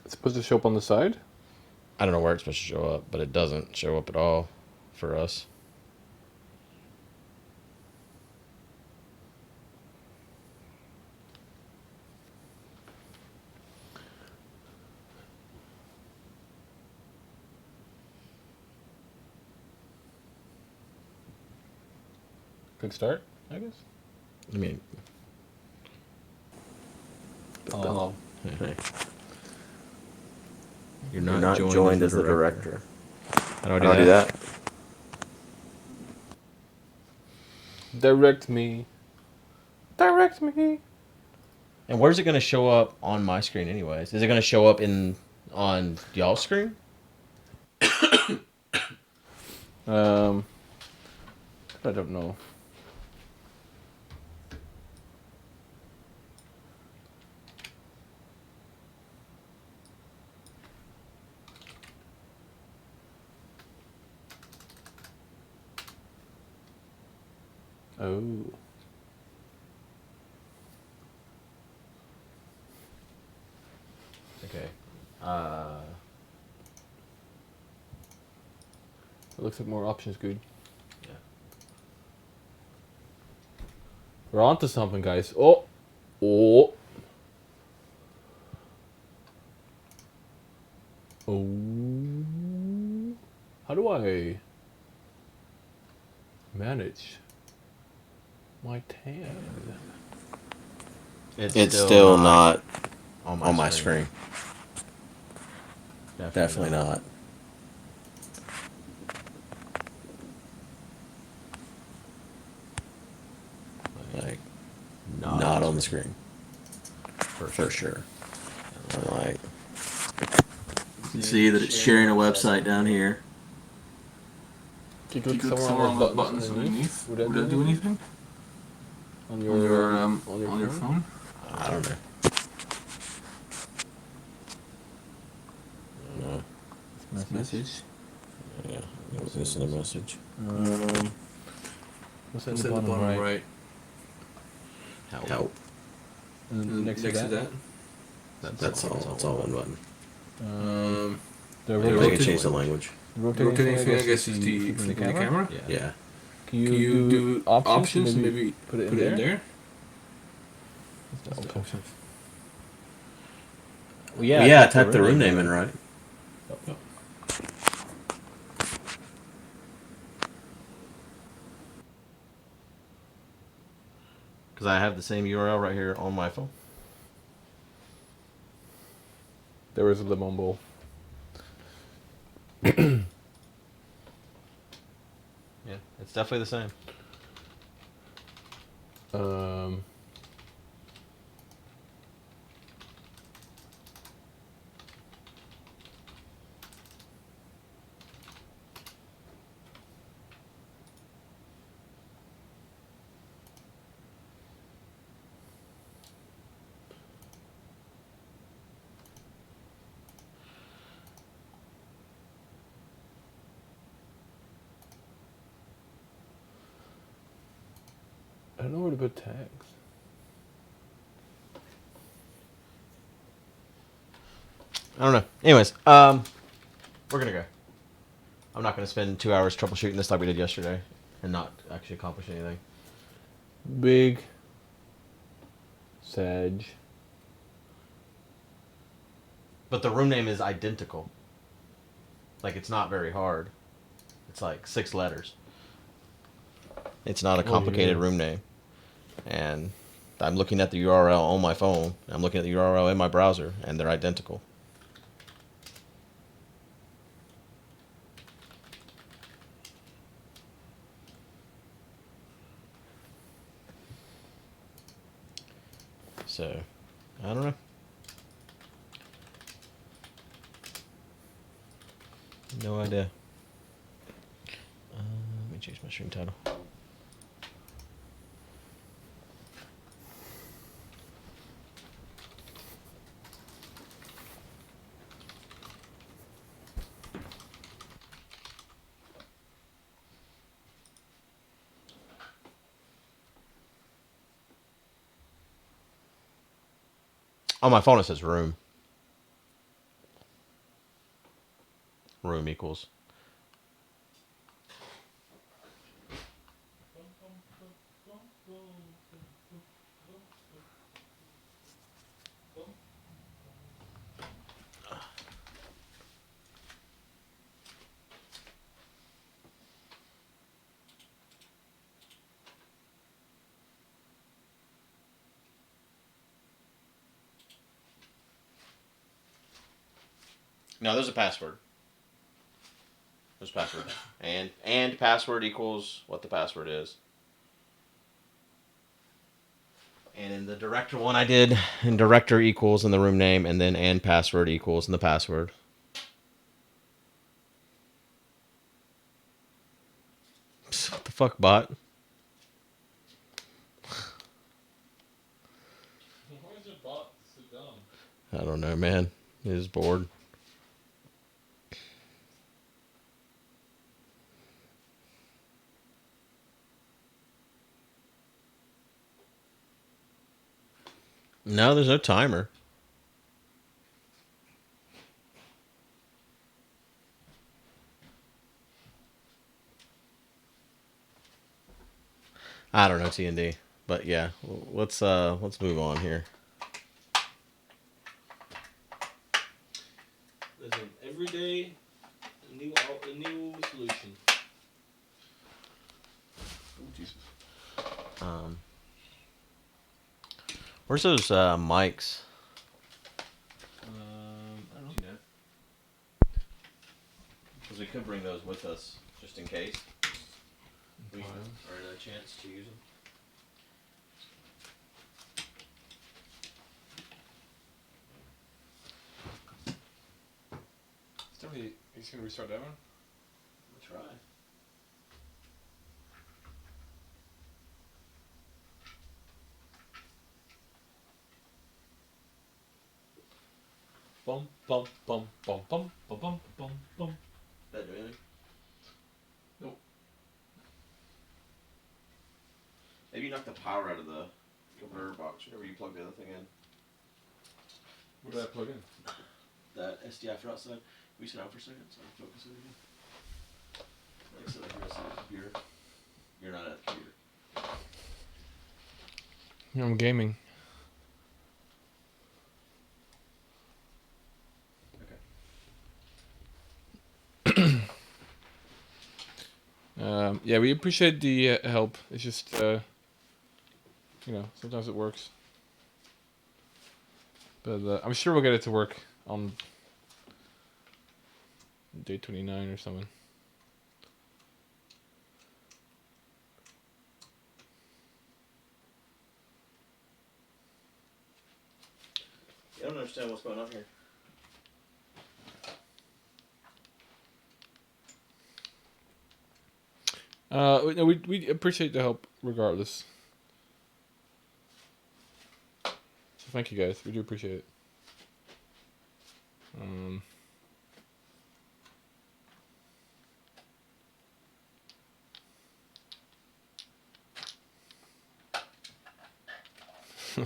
It's supposed to show up on the side? I don't know where it's supposed to show up, but it doesn't show up at all for us. Click start, I guess. I mean, Oh. hey. You're not joined as the director. How do I do that? Direct me. Direct me. And where's it going to show up on my screen anyways? Is it going to show up on y'all's screen? I don't know. Oh. Okay. It looks like more options, good. Yeah. We're on to something, guys. Oh. Oh. Oh. How do I manage my tab? It's still not on my screen. Definitely not. Like, not on the screen. For sure. Like, you can see that it's sharing a website down here. Can you click somewhere on those buttons underneath? Would that do anything? On your phone? I don't know. No. Message. Yeah, this is a message. What's that in the bottom right? Help. And next to that? That's all. It's all one button. The They can change the language. rotating thing, I guess, is the flipping the camera? Yeah. Can you do options and maybe put it in there? Options. Well, yeah, type the room name in, right? Yep. Because I have the same URL right here on my phone. There is a lemon bowl. Yeah, it's definitely the same. I don't know where to put tags. I don't know. Anyways, we're gonna go. I'm not gonna spend 2 hours troubleshooting this like we did yesterday and not actually accomplish anything. Big Sag. But the room name is identical. Like, it's not very hard. It's like 6 letters. It's not a complicated room name. And I'm looking at the URL on my phone. I'm looking at the URL in my browser, and they're identical. So, I don't know. No idea. Let me change my stream title. On my phone it says room. Room equals. No, there's a password. There's password. And password equals what the password is. And in the director one I did, and director equals in the room name, and then and password equals in the password. What the fuck, bot? Why is your bot so dumb? I don't know, man. He's bored. No, there's no timer. I don't know, T&D. But yeah, let's move on here. Listen, every day a new solution. Oh Jesus. Where's those mics? I don't know. Because we could bring those with us just in case. We are in a chance to use them. He's gonna restart that one? We'll try. Bum bum bum bum bum bum bum bum bum. That do anything? Nope. Maybe you knock the power out of the converter box whenever you plug the other thing in. What did I plug in? That SDI for outside. We sit down for a second so I can focus it again. Like I said, like you're at the computer. You're not at the computer. I'm gaming. Yeah, we appreciate the help. It's just, sometimes it works. But I'm sure we'll get it to work on day 29 or something. I don't understand what's going on here. We appreciate the help regardless. So thank you guys. We do appreciate it.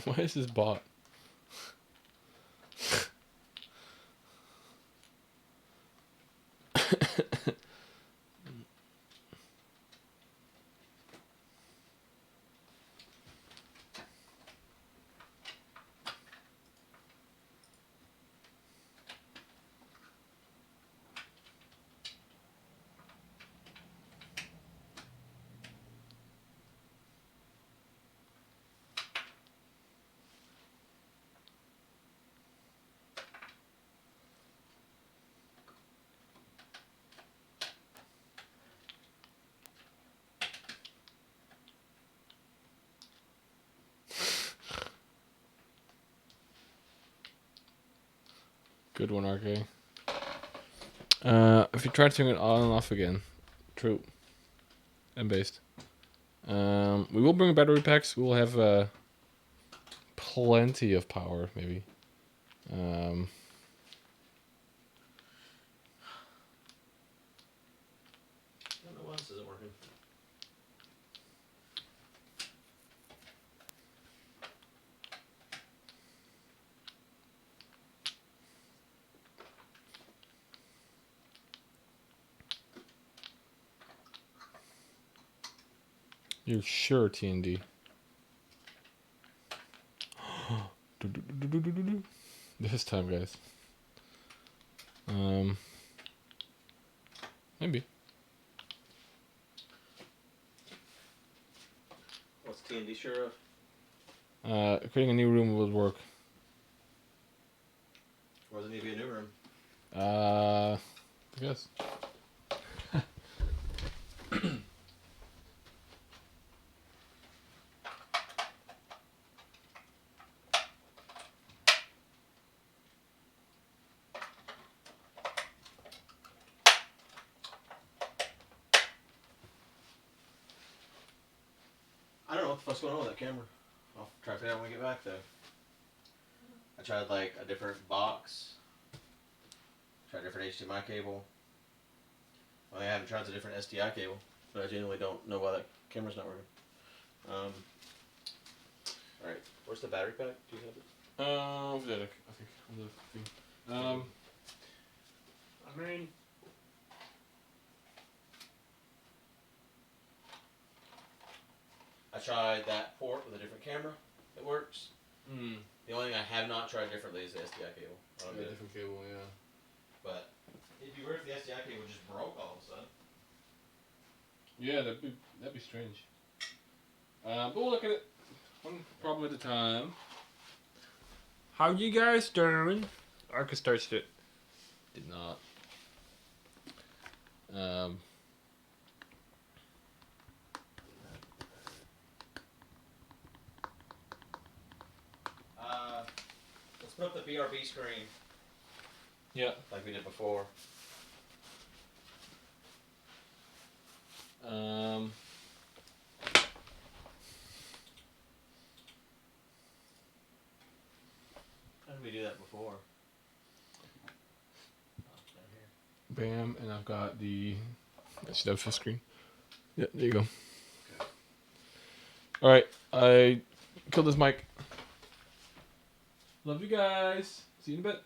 Why is this bot? Good one, RK. If you try to turn it on and off again, true, and based. We will bring battery packs. We will have plenty of power, maybe. What else isn't working? You're sure TND. This time, guys. Maybe. What's TND sure of? Creating a new room will work. Or does it need to be a new room? I guess. I don't know what the fuck's going on with that camera. I'll try to figure out when we get back though. I tried like a different box. Tried a different HDMI cable. I haven't tried a different SDI cable, but I genuinely don't know why that camera's not working. Alright, where's the battery pack? Do you have it? Over there, I think. On the thing. I mean, I tried that port with a different camera. It works. The only thing I have not tried differently is the SDI cable. Yeah, different cable, yeah. But it'd be weird if the SDI cable just broke all of a sudden. Yeah, that'd be strange. But we'll look at it one problem at a time. How you guys doing? Arkas started it. Did not. Let's put up the BRB screen. Yeah. Like we did before. How did we do that before? Bam, and I've got the. I should have full screen. Yeah, there you go. Okay. All right, I killed this mic. Love you guys. See you in a bit.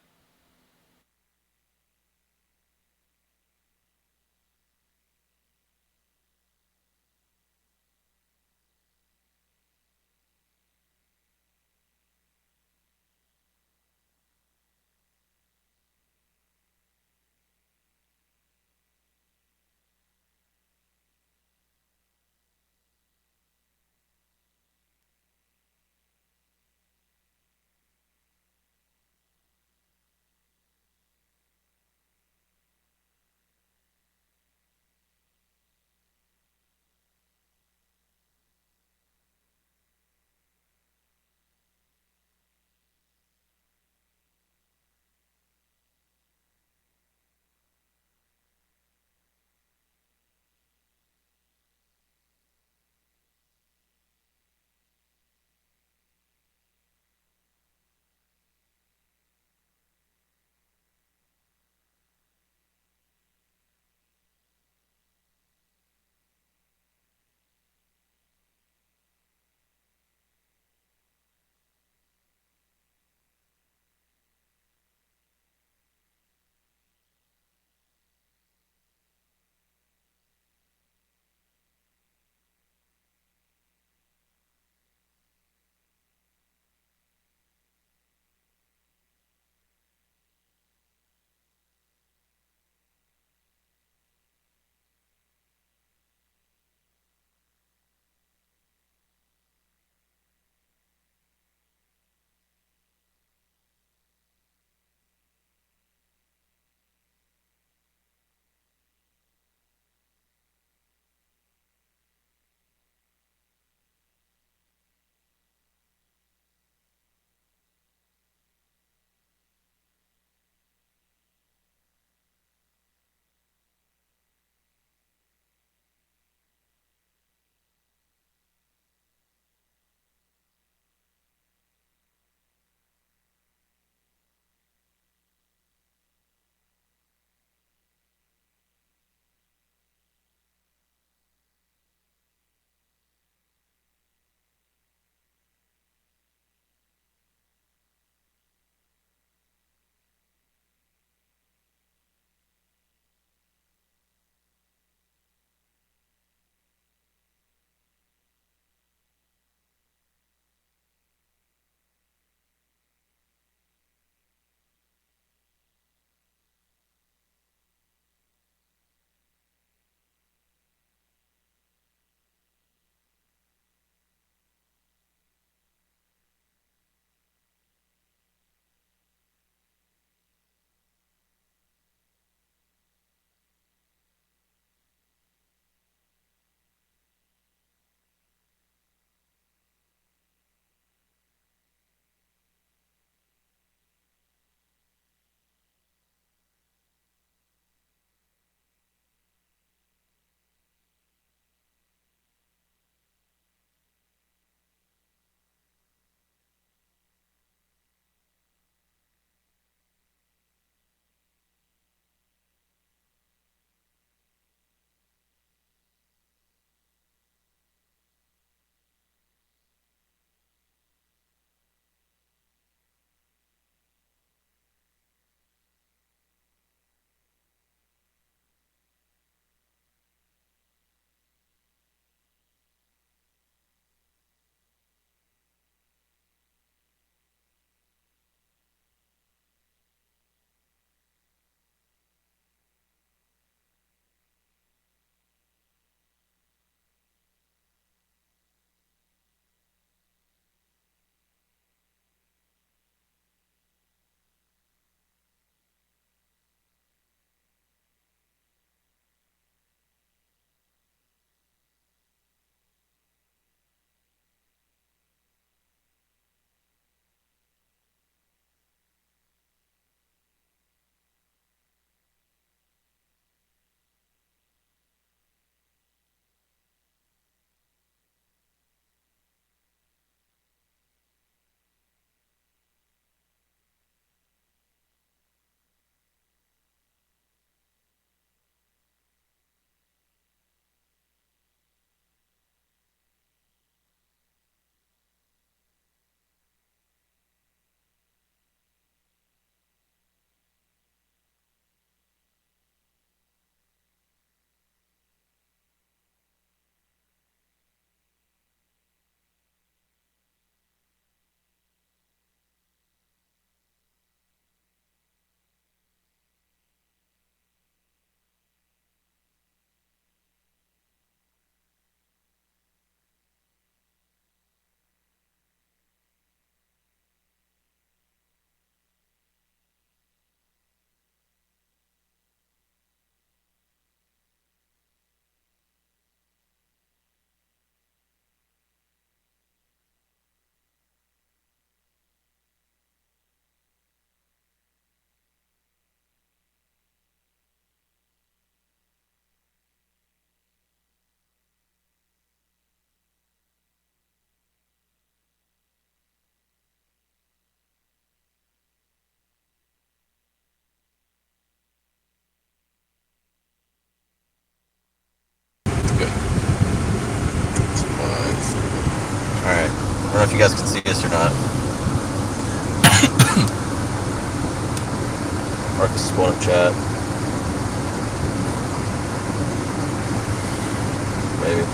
know if you guys can see us or not. Arkas is pulling up chat. Maybe.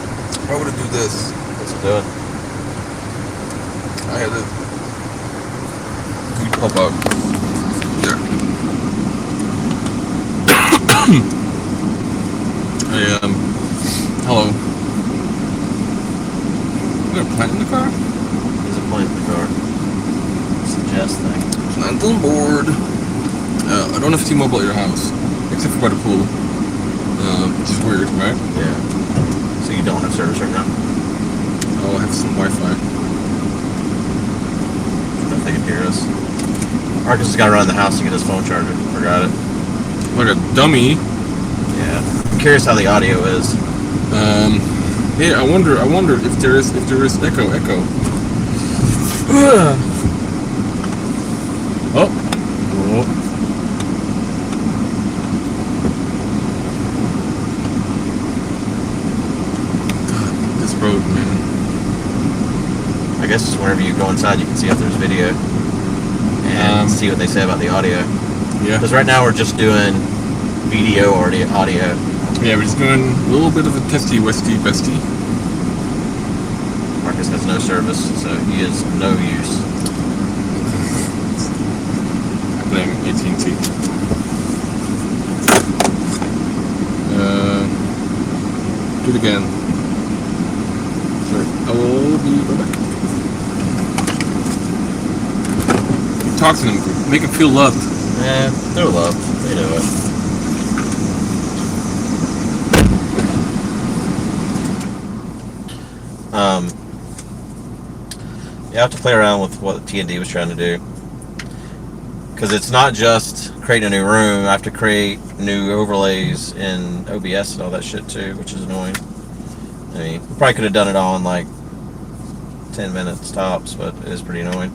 How would I do this? What's it doing? I had to pop out. There. Hello. Is there a plant in the car? There's a plant in the car. It's the Jess thing. Plant on board. I don't have T-Mobile at your house, except for by the pool. Which is weird, right? Yeah. So you don't have service right now? Oh, I have some Wi-Fi. If they can hear us. Arkas has got to run the house to get his phone charger. Forgot it. Like a dummy. Yeah. I'm curious how the audio is. Yeah, I wonder if there is echo. Oh. God, this road, man. I guess whenever you go inside, you can see if there's video and see what they say about the audio. Yeah. Because right now we're just doing video or the audio. Yeah, we're just doing a little bit of a testy, westy, bestie. Arkas has no service, so he is no use. I blame AT&T. Do it again. Sorry, I will be right back. Talk to them, make them feel loved. They're loved. They know it. You have to play around with what T&D was trying to do. Because it's not just creating a new room. I have to create new overlays in OBS and all that shit too, which is annoying. I mean, we probably could have done it all in like 10 minutes tops, but it is pretty annoying.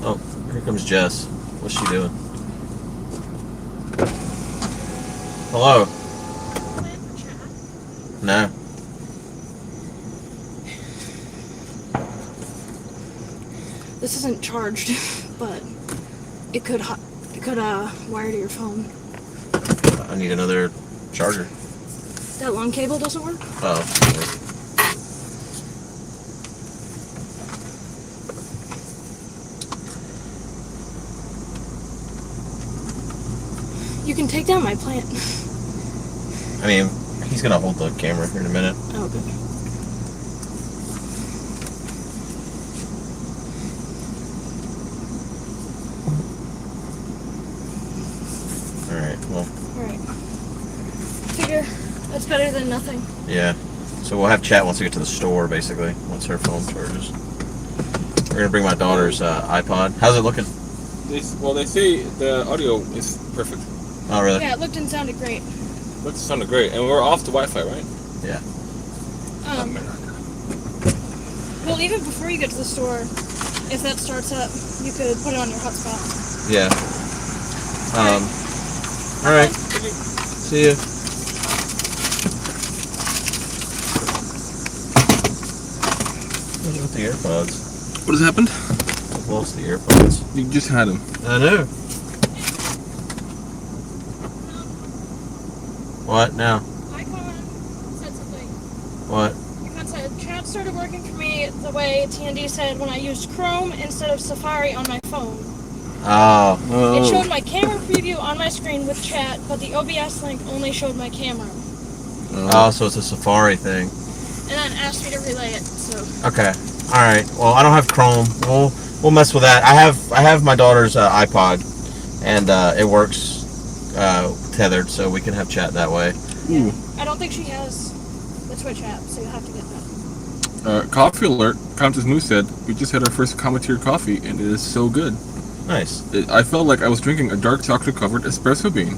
Oh, here comes Jess. What's she doing? Hello? No. This isn't charged, but it could wire to your phone. I need another charger. That long cable doesn't work? Oh. You can take down my plant. I mean, he's gonna hold the camera here in a minute. Oh, good. Alright, well. Alright. Figure that's better than nothing. Yeah. So we'll have chat once we get to the store, basically, once her phone charges. We're gonna bring my daughter's iPod. How's it looking? They say the audio is perfect. Oh, really? Yeah, it looked and sounded great. Looks and sounded great, and we're off the Wi-Fi, right? Yeah. Well, even before you get to the store, if that starts up, you could put it on your hotspot. Yeah. Alright. See ya. With the AirPods. What has happened? I've lost the AirPods. You just had them. I know. What now? Icon said something. What? Icon said, chat started working for me the way T&D said when I used Chrome instead of Safari on my phone. Oh. It showed my camera preview on my screen with chat, but the OBS link only showed my camera. Oh, so it's a Safari thing. And then asked me to relay it, so. Okay. All right. Well, I don't have Chrome. We'll mess with that. I have my daughter's iPod, and it works tethered, so we can have chat that way. Yeah. I don't think she has the Twitch app, so you'll have to get that. Coffee alert. Countess Moose said we just had our first commentator coffee, and it is so good. Nice. I felt like I was drinking a dark chocolate-covered espresso bean.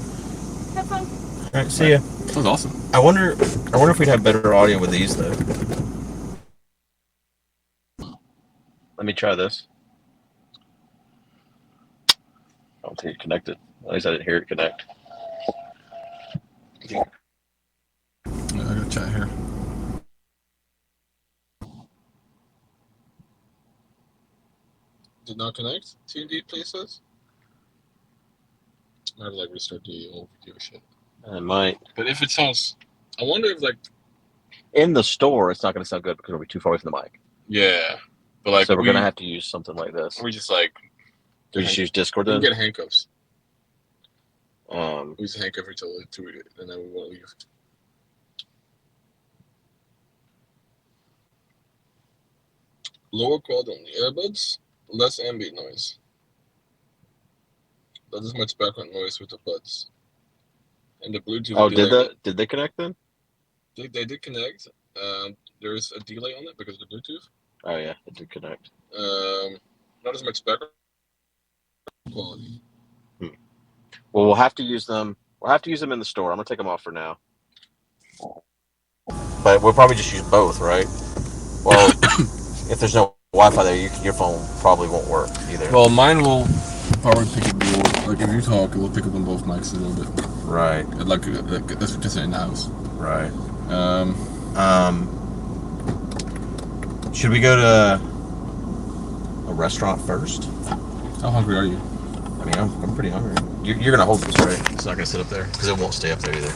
Have fun. All right. See ya. That was awesome. I wonder if we'd have better audio with these though. Let me try this. I don't think it connected. At least I didn't hear it connect. I gotta chat here. Did not connect? TND places? I have to like restart the old video shit. It might. But if it sounds, I wonder if like in the store, it's not going to sound good because it'll be too far away from the mic. Yeah, but like so we're going to have to use something like this. We just like we just use Discord then. We get handcuffs. We just handcuff each other to it, and then we won't leave. Lower quality on the earbuds, less ambient noise. Not as much background noise with the buds. And the Bluetooth. Oh, did they connect then? They did connect. There's a delay on it because of the Bluetooth. Oh yeah, it did connect. Not as much background quality. Well, we'll have to use them. We'll have to use them in the store. I'm gonna take them off for now. But we'll probably just use both, right? Well, if there's no Wi-Fi there, your phone probably won't work either. Well, mine will probably pick up both. Like if you talk, it will pick up on both mics a little bit. Right. Like that's what you're saying in the house. Right. Should we go to a restaurant first? How hungry are you? I mean, I'm pretty hungry. You're gonna hold this, right? It's not gonna sit up there because it won't stay up there either.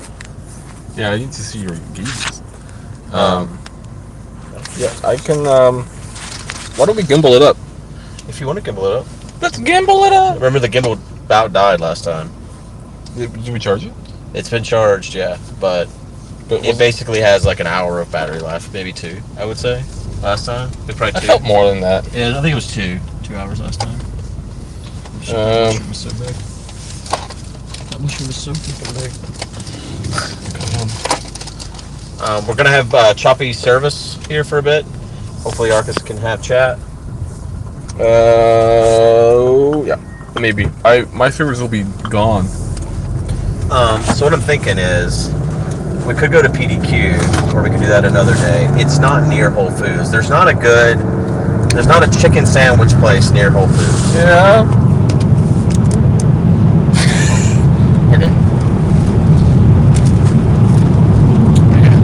Yeah, I need to see your geese. Yeah, I can. Why don't we gimbal it up? If you want to gimbal it up. Let's gimbal it up. Remember the gimbal about died last time. Did we charge it? It's been charged, yeah, but it basically has like an hour of battery life, maybe 2, I would say. Last time, it probably 2. I felt more than that. Yeah, I think it was 2 hours last time. That was so big. That mushroom was so freaking big. We're gonna have choppy service here for a bit. Hopefully, Arkas can have chat. Yeah, maybe. My favorites will be gone. So what I'm thinking is, we could go to PDQ, or we could do that another day. It's not near Whole Foods. There's not a chicken sandwich place near Whole Foods. Yeah. Okay.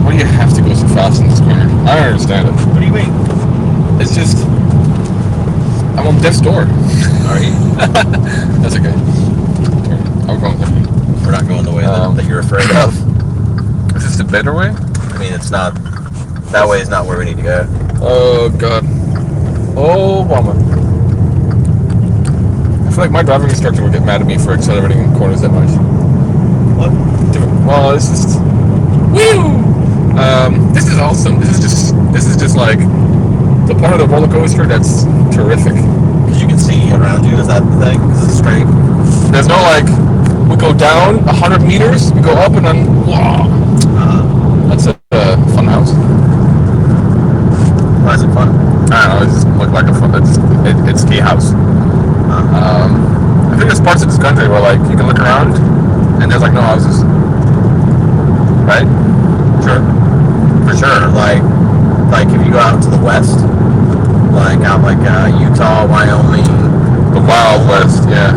Why do you have to go so fast in this corner? I don't understand it. What do you mean? It's just I'm on death's door. Are you? That's okay. I'm going there. We're not going the way that you're afraid of. Is this the better way? I mean, it's not. That way is not where we need to go. Oh God. Oh, mama. I feel like my driving instructor would get mad at me for accelerating in corners that much. What? Well, it's just. Woo! This is awesome. This is just like the part of the roller coaster that's terrific. Because you can see around you. Is that the thing? Because it's straight. There's no like. We go down 100 meters. We go up and then. Wow. That's a fun house. Why is it fun? I don't know. It just looked like a fun. It's a house. I think there's parts of this country where like you can look around and there's like no houses. Right? Sure. For sure. Like if you go out to the west, like out like Utah, Wyoming, The Wild West. Yeah.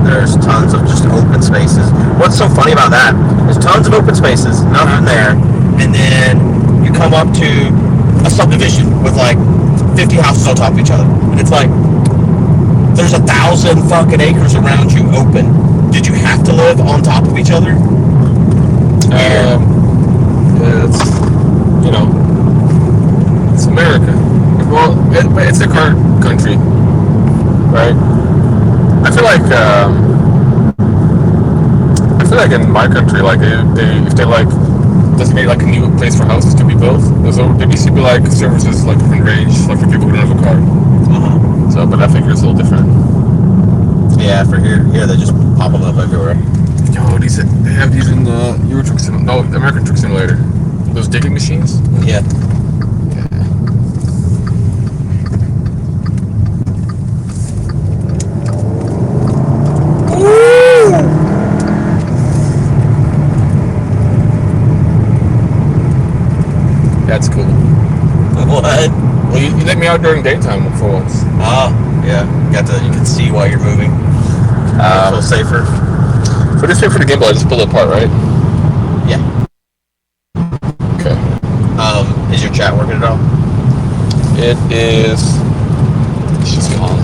There's tons of just open spaces. What's so funny about that? There's tons of open spaces, nothing there, and then you come up to a subdivision with like 50 houses on top of each other, and it's like there's 1,000 fucking acres around you open. Did you have to live on top of each other? Yeah, it's it's America. Well, it's a car country, right? I feel like in my country, like if they like designate like a new place for houses to be built, there needs to be like services like within range, like for people who don't have a car. So, but I think it's a little different. Yeah, for here, they just pop them up everywhere. Yo, they have these in the Euro Truck Simulator. No, American Truck Simulator. Those digging machines. Yeah. That's cool. What? Well, you let me out out during daytime for once. Oh, yeah. You can see while you're moving. Feel safer. For this here for the gimbal, I just pull it apart, right? Yeah. Okay. Is your chat working at all? It is. She's gone.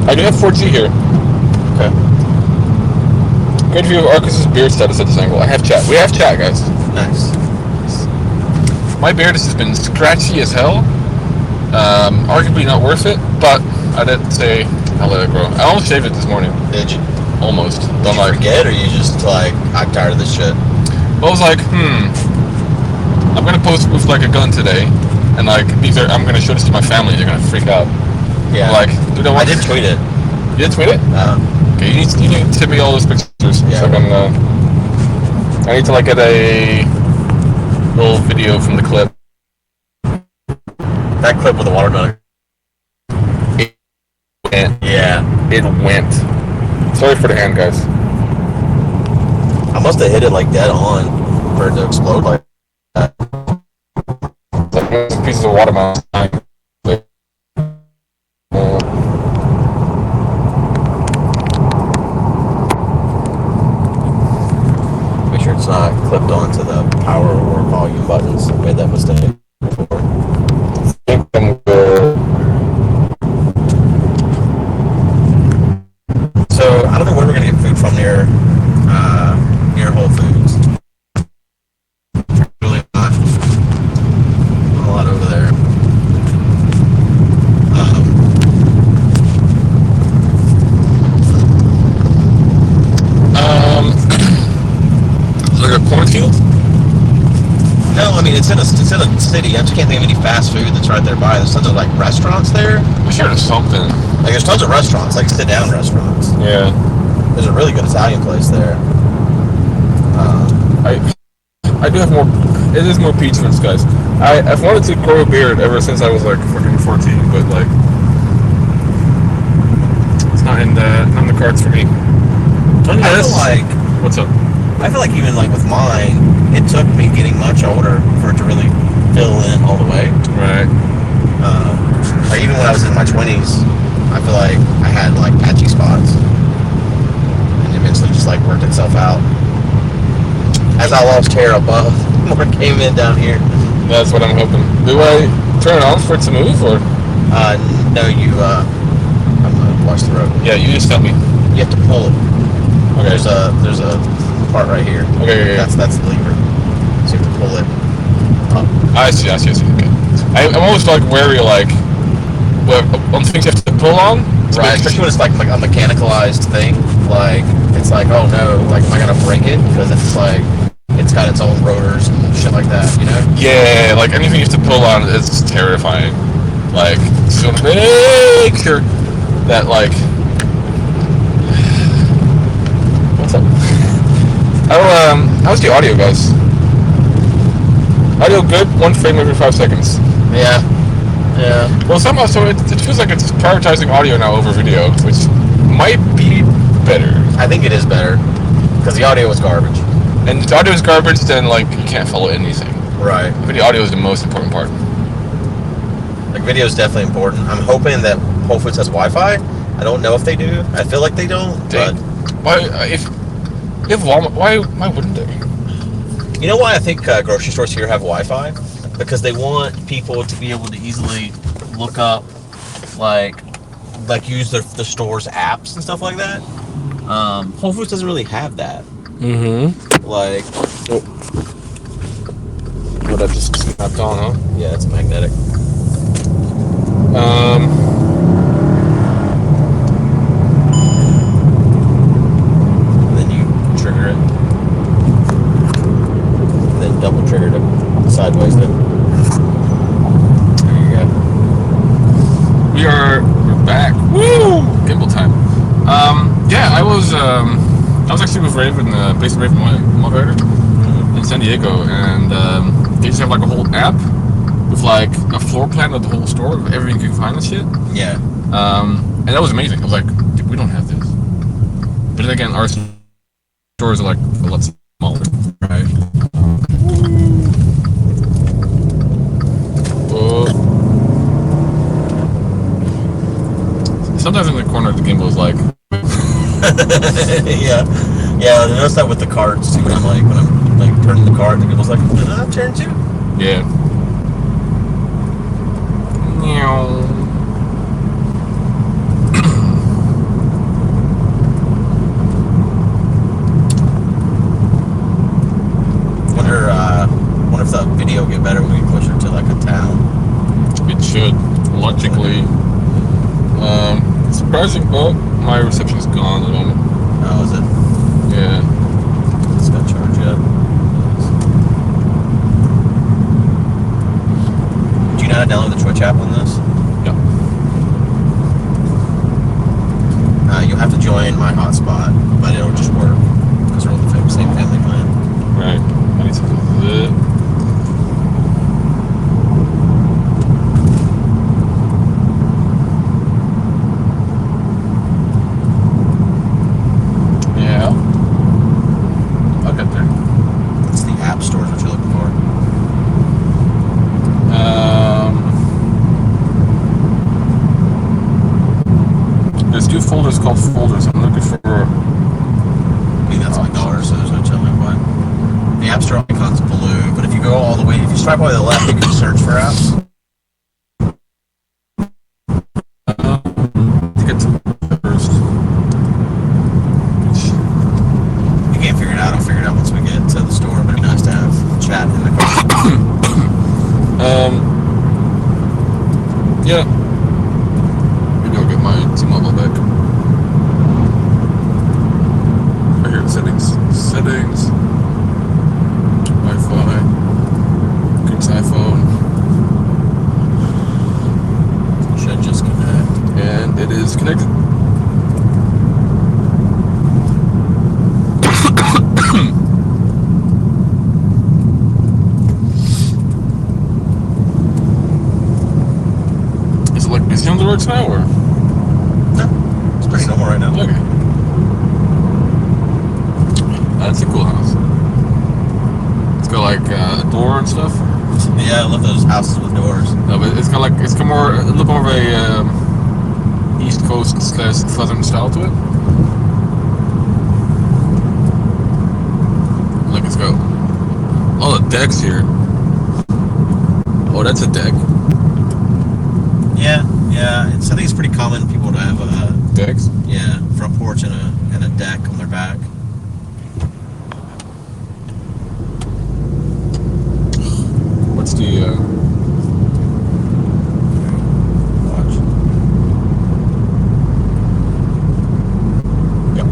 I do have 4G here. Okay. Great view of Arkas' beard status at this angle. I have chat. We have chat, guys. Nice. My beard has been scratchy as hell. Arguably not worth it, but I didn't say I'll let it grow. I almost shaved it this morning. Did you? Almost. Did you forget, or you just like, I'm tired of this shit? I was like, I'm gonna post with like a gun today, and like I'm gonna show this to my family. They're gonna freak out. Yeah. Like, dude, I did tweet it. You did tweet it? Okay, you need to send me all those pictures. Yeah. So I need to like get a little video from the clip. That clip with the watermelon. It went. Yeah. It went. Sorry for the hand, guys. I must have hit it like dead on for it to explode like that. Like pieces of watermelon. Make sure it's not clipped onto the power or volume buttons. I made that mistake before. So I don't know where we're gonna get food from near Whole Foods. Really not a lot over there. Like a cornfield? No, I mean it's in a city. I just can't think of any fast food that's right there by. There's tons of like restaurants there. I'm sure there's something. Like there's tons of restaurants, like sit down restaurants. Yeah. There's a really good Italian place there. I do have more. It is more peaceful, guys. I've wanted to grow a beard ever since I was like fucking 14, but like it's not in the cards for me. I feel like what's up? I feel like even like with mine, it took me getting much older for it to really fill in all the way. Right. Like even when I was in my 20s, I feel like I had like patchy spots, and eventually just like worked itself out. As I lost hair above, more came in down here. That's what I'm hoping. Do I turn it on for it to move, or? No, I'm gonna watch the road. Yeah, you just tell me. You have to pull it. Okay. There's a part right here. Okay, yeah. That's the lever. So you have to pull it up. I see. Okay. I'm always like wary, like on things you have to pull on. Right, especially when it's like a mechanicalized thing. Like it's like, oh no, like am I gonna break it? Because it's like it's got its own rotors and shit like that, you know? Yeah, like anything you have to pull on, it's terrifying. Like, so make sure that like. What's up? How's the audio, guys? Audio good? 1 frame every 5 seconds. Yeah. Well, somehow, so it feels like it's prioritizing audio now over video, which might be better. I think it is better because the audio was garbage. And if the audio is garbage, then like you can't follow anything. Right. Video audio is the most important part. Like video is definitely important. I'm hoping that Whole Foods has Wi-Fi. I don't know if they do. I feel like they don't. But why if Walmart, why wouldn't they? You know why I think grocery stores here have Wi-Fi? Because they want people to be able to easily look up, like use the store's apps and stuff like that. Whole Foods doesn't really have that. Mm-hmm. Like, well, that just snapped on, huh? Yeah, it's magnetic. And then you trigger it. And then double trigger it sideways then. There you go. We're back. Woo! Gimbal time. Yeah, I was actually with Raven, based in Raven Moderator in San Diego, and they just have like a whole app with like a floor plan of the whole store of everything you can find and shit. Yeah. And that was amazing. I was like, dude, we don't have this. But then again, our stores are like a lot smaller. Right. sometimes in the corner the gimbal's like. yeah. I noticed that with the carts too. When I'm like turning the cart, the gimbal's like, did I turn too? Yeah. Wonder if the video will get better when we push her to like a town. It should, logically. Surprising. Oh, my reception's gone at the moment. Oh, is it? Yeah. It's got charged yet. Do you know how to download the Twitch app on this? Yep. You'll have to join my hotspot, but it'll just work because we're on the same family plan. Right. I need to do that. Yeah. I'll get there. It's the app stores what you're looking for. There's 2 folders called folders. I'm looking for. I mean, that's my dollar, so there's no telling what. The app store icon's blue, but if you go all the way, if you swipe all the way to the left, you can search for apps. To get to first. You can't figure it out. I'll figure it out once we get to the store, but it's nice to have chat in the car. Yeah. Maybe I'll get my T-Mobile back. Right here, settings. Wi-Fi. Chris iPhone. Should just connect. And it is connected. Is it like busy on the roads now, or? No, it's pretty normal right now. Okay. That's a cool house. It's got like a door and stuff. Yeah, I love those houses with doors. No, but it's got more a little more of a East Coast / Southern style to it. Like it's got all the decks here. Oh, that's a deck. Yeah. I think it's pretty common people to have Decks. yeah, front porch and a deck on their back. What's the Watch. Yep.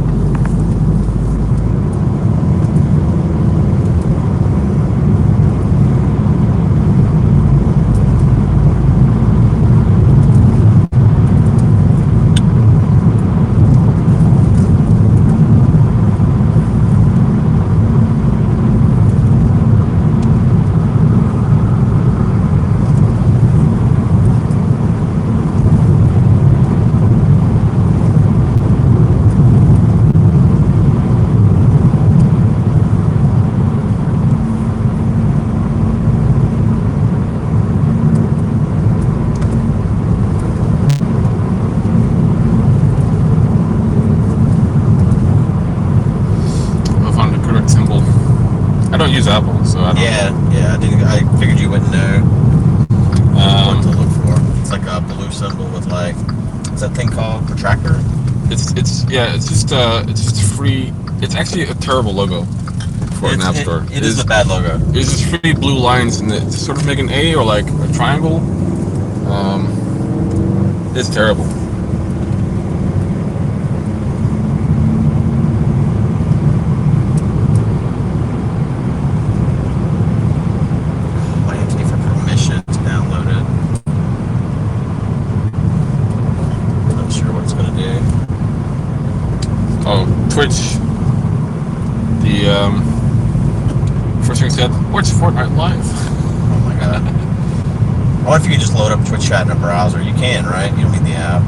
use Apple, so I don't know. I figured you wouldn't know what to look for. It's like a blue symbol with like, what's that thing called? Protractor? It's just free. It's actually a terrible logo for an app store. It is a bad logo. It's just three blue lines and it's sort of make an A or like a triangle. It's terrible. Might have to give for permission to download it. Not sure what it's gonna do. Oh, Twitch. The first thing said, "Watch Fortnite live." Oh my god. I wonder if you can just load up Twitch chat in a browser. You can, right? You don't need the app.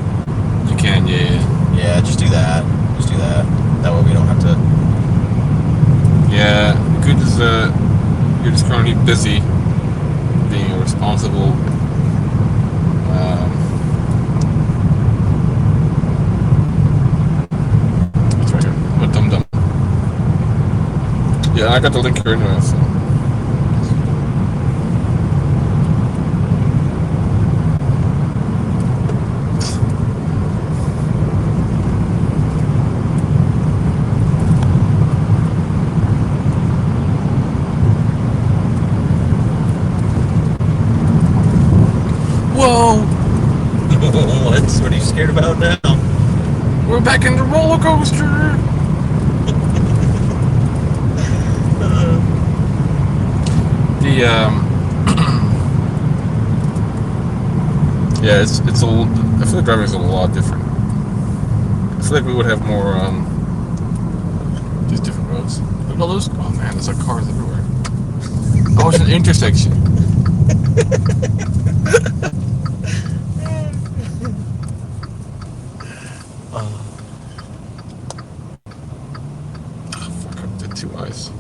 You can, yeah. Yeah, just do that. Just do that. That way we don't have to. Yeah, Guude is you're just currently busy being a responsible Yeah, I got the link here anyway. So. Whoa! What are you scared about now? We're back in the roller coaster. Yeah, it's a. I feel like driving is a lot different. I feel like we would have more these different roads. Look at all those. Oh man, there's like cars everywhere. Oh, it's an intersection. Fuck up the two eyes.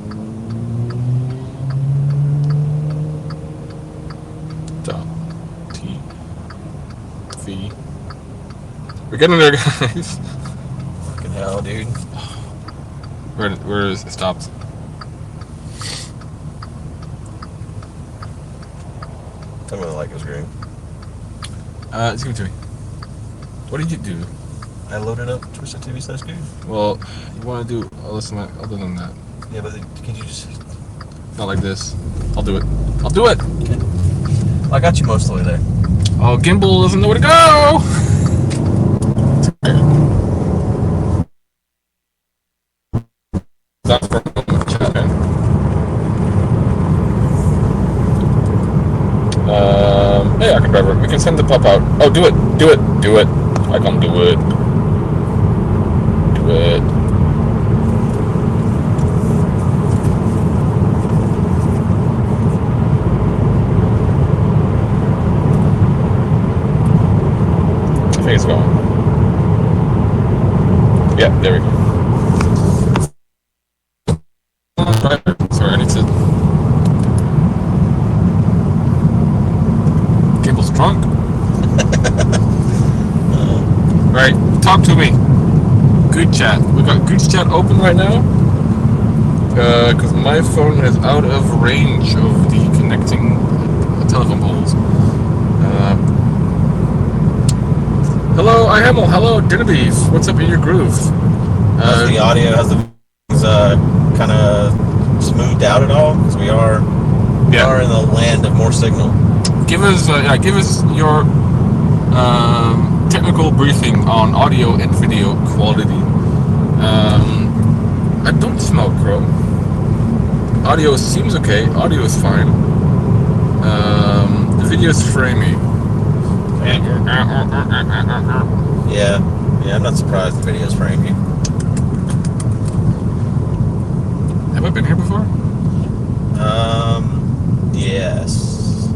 V. We're getting there, guys. Fucking hell, dude. Where is it stopped? Tell me when the light goes green. Just give it to me. What did you do? I loaded up Twisted TV / Guude. Well, you want to do other than that. Yeah, but can you just... Not like this. I'll do it. I'll do it! Okay. I got you most of the way there. Oh, Gimbal doesn't know where to go! Stop for a moment, chat, man. Hey, I can drive it. We can send the pup out. Oh, do it! Do it! Do it! I can do it. Do it. I think it's going. Yeah, there we go. Sorry, I need to. Gimbal's drunk. Right, talk to me. Good chat. We got good chat open right now. Because my phone is out of range of the connecting telephone poles. Hello, iHamel. Hello, Dinner Beef. What's up in your groove? Has the audio, has the kind of smoothed out at all? Because we are in the land of more signal. Give us your technical briefing on audio and video quality. I don't smell chrome. Audio seems okay. Audio is fine. The video is framey. Yeah, I'm not surprised the video's framey. Have I been here before? Yes.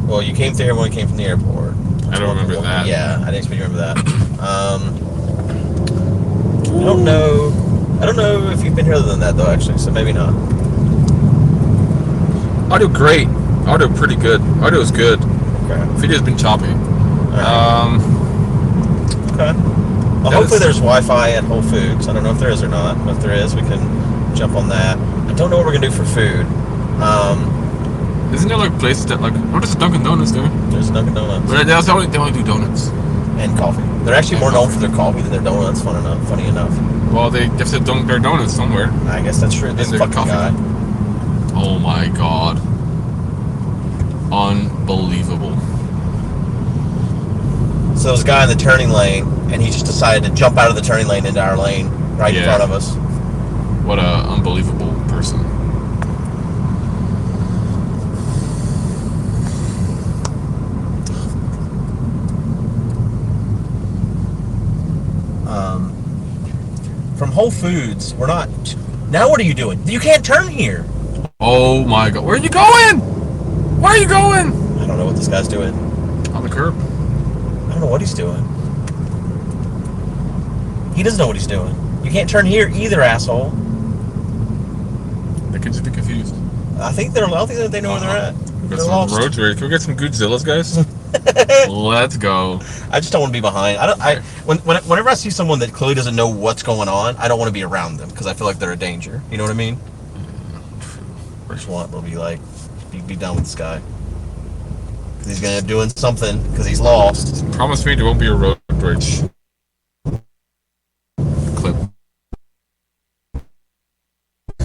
Well, you came through here when we came from the airport. I don't remember that. Yeah, I didn't expect you to remember that. I don't know if you've been here other than that, though, actually, so maybe not. Audio great. Audio pretty good. Audio is good. Okay. Video's been choppy. Right. Okay. Well, hopefully there's Wi-Fi at Whole Foods. I don't know if there is or not, but if there is, we can jump on that. I don't know what we're going to do for food. Isn't there like places that like... What is Dunkin' Donuts there? There's Dunkin' Donuts. But they only do donuts. And coffee. They're actually more known for their coffee than their donuts, funny enough. Well, they have to dunk their donuts somewhere. I guess that's true. This fucking guy. Oh my god. Unbelievable. So there was a guy in the turning lane, and he just decided to jump out of the turning lane into our lane right in front of us. What a unbelievable person. From Whole Foods, we're not... Now what are you doing? You can't turn here. Oh my god. Where are you going? Where are you going? I don't know what this guy's doing. On the curb. I don't know what he's doing. He doesn't know what he's doing. You can't turn here either, asshole. They could just be confused. I don't think that they know where they're at. We got some road rage. Can we get some Goodezillas, guys? Let's go. I just don't want to be behind. Whenever I see someone that clearly doesn't know what's going on, I don't want to be around them because I feel like they're a danger. You know what I mean? I just want to be like, be done with this guy. Because he's going to be doing something because he's lost. Promise me there won't be a road rage clip.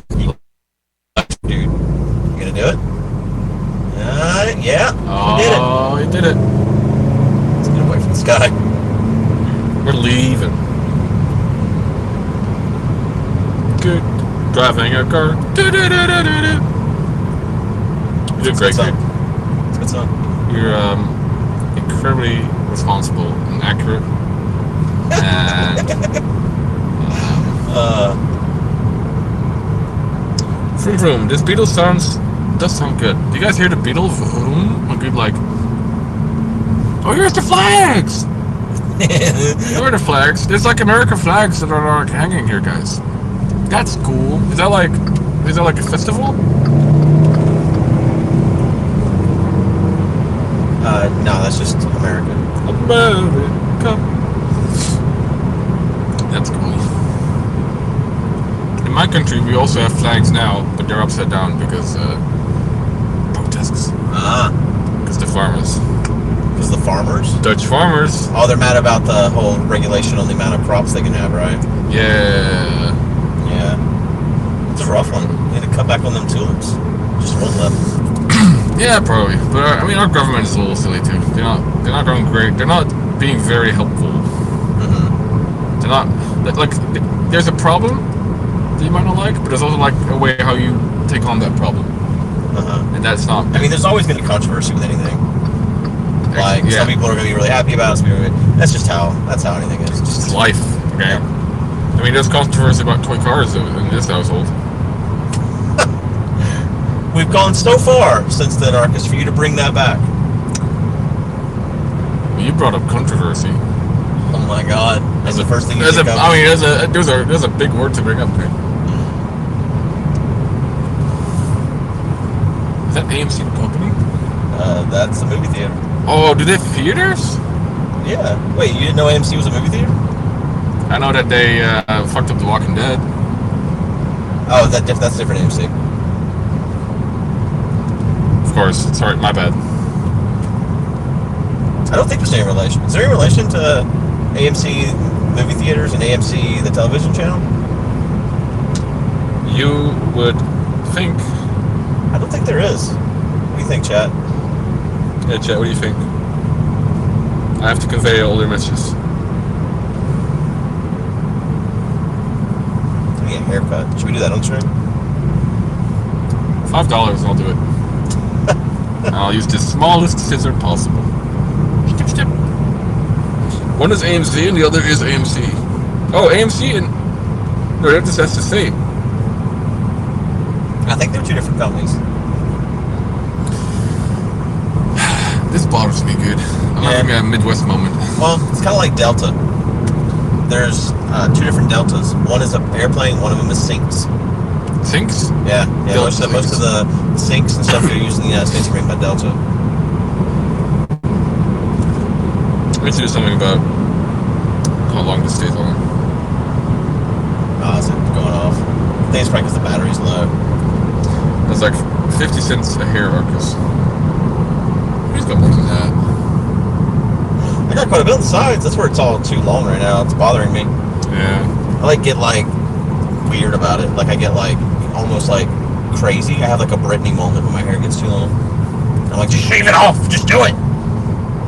Dude, you gonna do it? Yeah. Oh, he did it. Let's get away from this guy. We're leaving. Good. Driving a car. You did great, dude. It's good son. You're incredibly responsible and accurate. And Vroom vroom. This Beatles does sound good. Do you guys hear the Beatles? Vroom? When good, like, oh, here's the flags. Where are the flags? There's like American flags that are like hanging here, guys. That's cool. Is that like a festival? No, that's just America. America. That's cool. In my country, we also have flags now, but they're upside down because protests. Because the farmers. Because the farmers? Dutch farmers. Oh, they're mad about the whole regulation on the amount of crops they can have, right? Yeah. It's a rough one. They need to cut back on them tulips. Just one left. Yeah, probably. But I mean, our government is a little silly too. They're not going great. They're not being very helpful. Mm-hmm. They're not like. There's a problem that you might not like, but there's also like a way how you take on that problem. And that's not. I mean, there's always going to be controversy with anything. Like some people are going to be really happy about it. Some people that's how anything is. It's life. Okay. I mean, there's controversy about toy cars in this household. We've gone so far since then, Arkas, for you to bring that back. You brought up controversy. Oh my God! That's the first thing you think of. I mean, there's a big word to bring up there. Is that AMC the company? That's a movie theater. Oh, do they have theaters? Yeah. Wait, you didn't know AMC was a movie theater? I know that they fucked up The Walking Dead. Oh, that's different AMC. Of course. Sorry, my bad. I don't think there's any relation. Is there any relation to AMC movie theaters and AMC the television channel? You would think. I don't think there is. What do you think, chat? Yeah, chat, what do you think? I have to convey all their messages. Can we get a haircut? Should we do that on stream? $5 and I'll do it. I'll use the smallest scissor possible. Stip, stip. One is AMC and the other is AMC. Oh, AMC and... No, that's the same. I think they're two different companies. This bothers me, good. I'm having a Midwest moment. Well, it's kind of like Delta. There's two different Deltas. One is an airplane, one of them is Sinks. Sinks? Yeah. Most of the sinks and stuff you're using in the United States are made by Delta. We need to do something about how long this stays on. Oh, is it going off? I think it's probably because the battery's low. That's like 50 cents a hair, Arkas. He's got more than that. I got quite a bit on the sides. That's where it's all too long right now. It's bothering me. Yeah. I get weird about it. I get almost crazy. I have a Britney moment when my hair gets too long. I'm like, just shave it off. Just do it.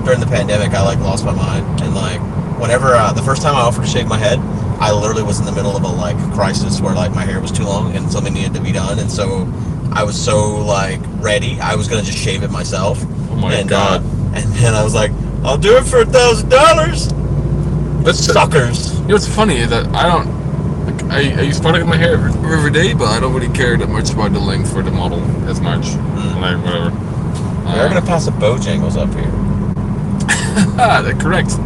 During the pandemic, I lost my mind. And whenever the first time I offered to shave my head, I literally was in the middle of a crisis where my hair was too long and something needed to be done. And so I was so ready. I was gonna just shave it myself. Oh my God. And then I was like, I'll do it for $1,000. That's suckers. You know what's funny is that I don't. I use product in my hair every day, but I don't really care that much about the length or the model as much. Whatever. We're gonna pass a Bojangles up here. That's correct.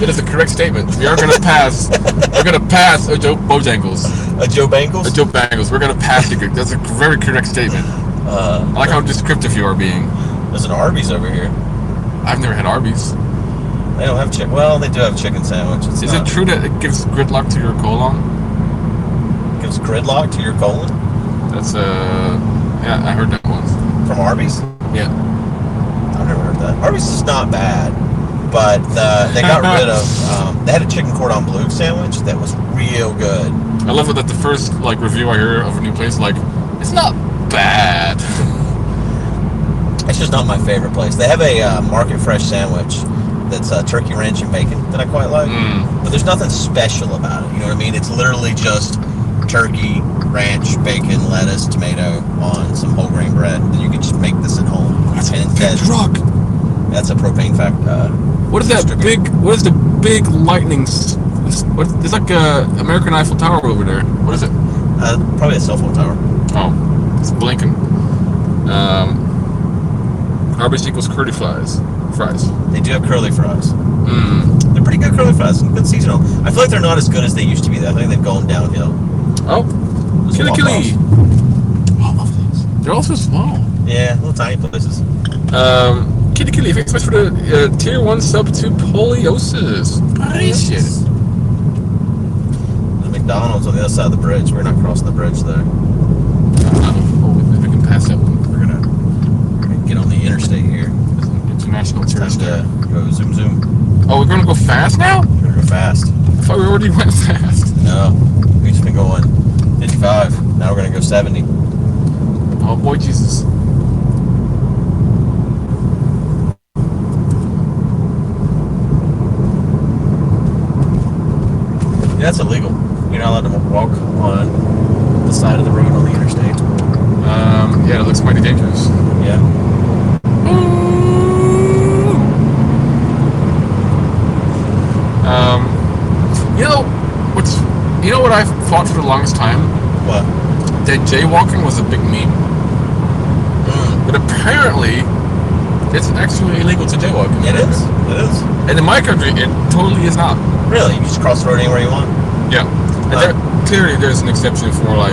That is a correct statement. We are gonna pass. We're gonna pass a Joe Bojangles. A Joe Bangles? A Joe Bangles. We're gonna pass the. That's a very correct statement. I like how descriptive you are being. There's an Arby's over here. I've never had Arby's. They don't have chicken. Well, they do have chicken sandwich. Is it true that it gives gridlock to your colon? Gives gridlock to your colon? That's yeah, I heard that once. From Arby's? Yeah. I've never heard that. Arby's is not bad, but they got rid of. They had a chicken cordon bleu sandwich that was real good. I love it that the first review I hear of a new place, it's not bad. It's just not my favorite place. They have a market fresh sandwich that's turkey ranch and bacon that I quite like, but there's nothing special about it. You know what I mean? It's literally just turkey, ranch, bacon, lettuce, tomato on some whole grain bread. Then you can just make this at home. That's a big truck. That's a propane factor. What is that big? What is the big lightning? There's like a American Eiffel Tower over there. What is it? Probably a cell phone tower. Oh, it's blinking. Arby's equals curly fries. They do have curly fries. They're pretty good curly fries. Good seasonal. I feel like they're not as good as they used to be. I think they've gone downhill. Oh, Killy. They're also small. Yeah, little tiny places. Killy, thanks so much for the tier 1 sub to Poliosis. Appreciate it. There's McDonald's on the other side of the bridge. We're not crossing the bridge there. Oh, if we can pass that one, we're gonna get on the interstate here. International tourist. Go zoom. Oh, we're gonna go fast now? We're gonna go fast. I thought we already went fast. No, we've just been going 55. Now we're gonna go 70. Oh boy, Jesus. Yeah, that's illegal. You're not allowed to walk on the side of the road on the interstate. Yeah, it looks mighty dangerous. Yeah. You know what I thought for the longest time? What? That jaywalking was a big meme. But apparently, it's actually illegal to jaywalk. It is. And in my country, it totally is not. Really? You just cross the road anywhere you want? Yeah. And clearly, there's an exception for a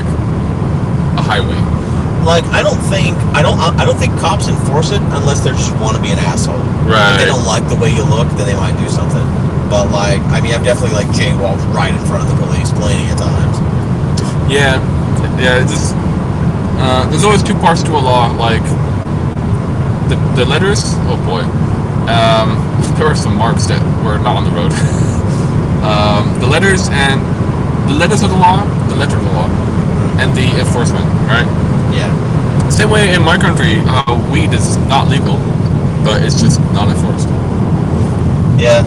highway. I don't think cops enforce it unless they just want to be an asshole. Right. If they don't like the way you look, then they might do something. But I've definitely jaywalked right in front of the police plenty of times. Yeah. It's just there's always two parts to a law. The letters. Oh boy. There were some marks that were not on the road. The letters and the letters of the law, the letter of the law, and the enforcement. Right. Yeah. Same way in my country, weed is not legal, but it's just not enforced. Yeah.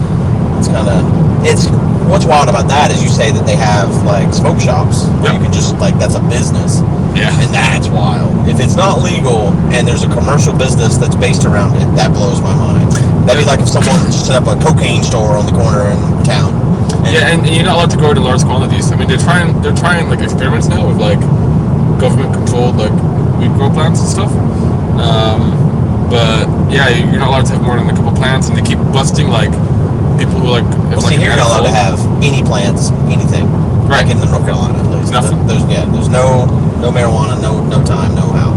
What's wild about that is you say that they have smoke shops where you can just that's a business. Yeah. And that's wild. If it's not legal and there's a commercial business that's based around it, that blows my mind. That'd be like if someone set up a cocaine store on the corner in town. And you're not allowed to grow it in large quantities. I mean, they're trying experiments now with government controlled weed grow plants and stuff. But yeah, you're not allowed to have more than a couple plants, and they keep busting people who here you're not allowed to have any plants, anything. Right. In North Carolina, at least. Nothing. There's no marijuana, no time, no how.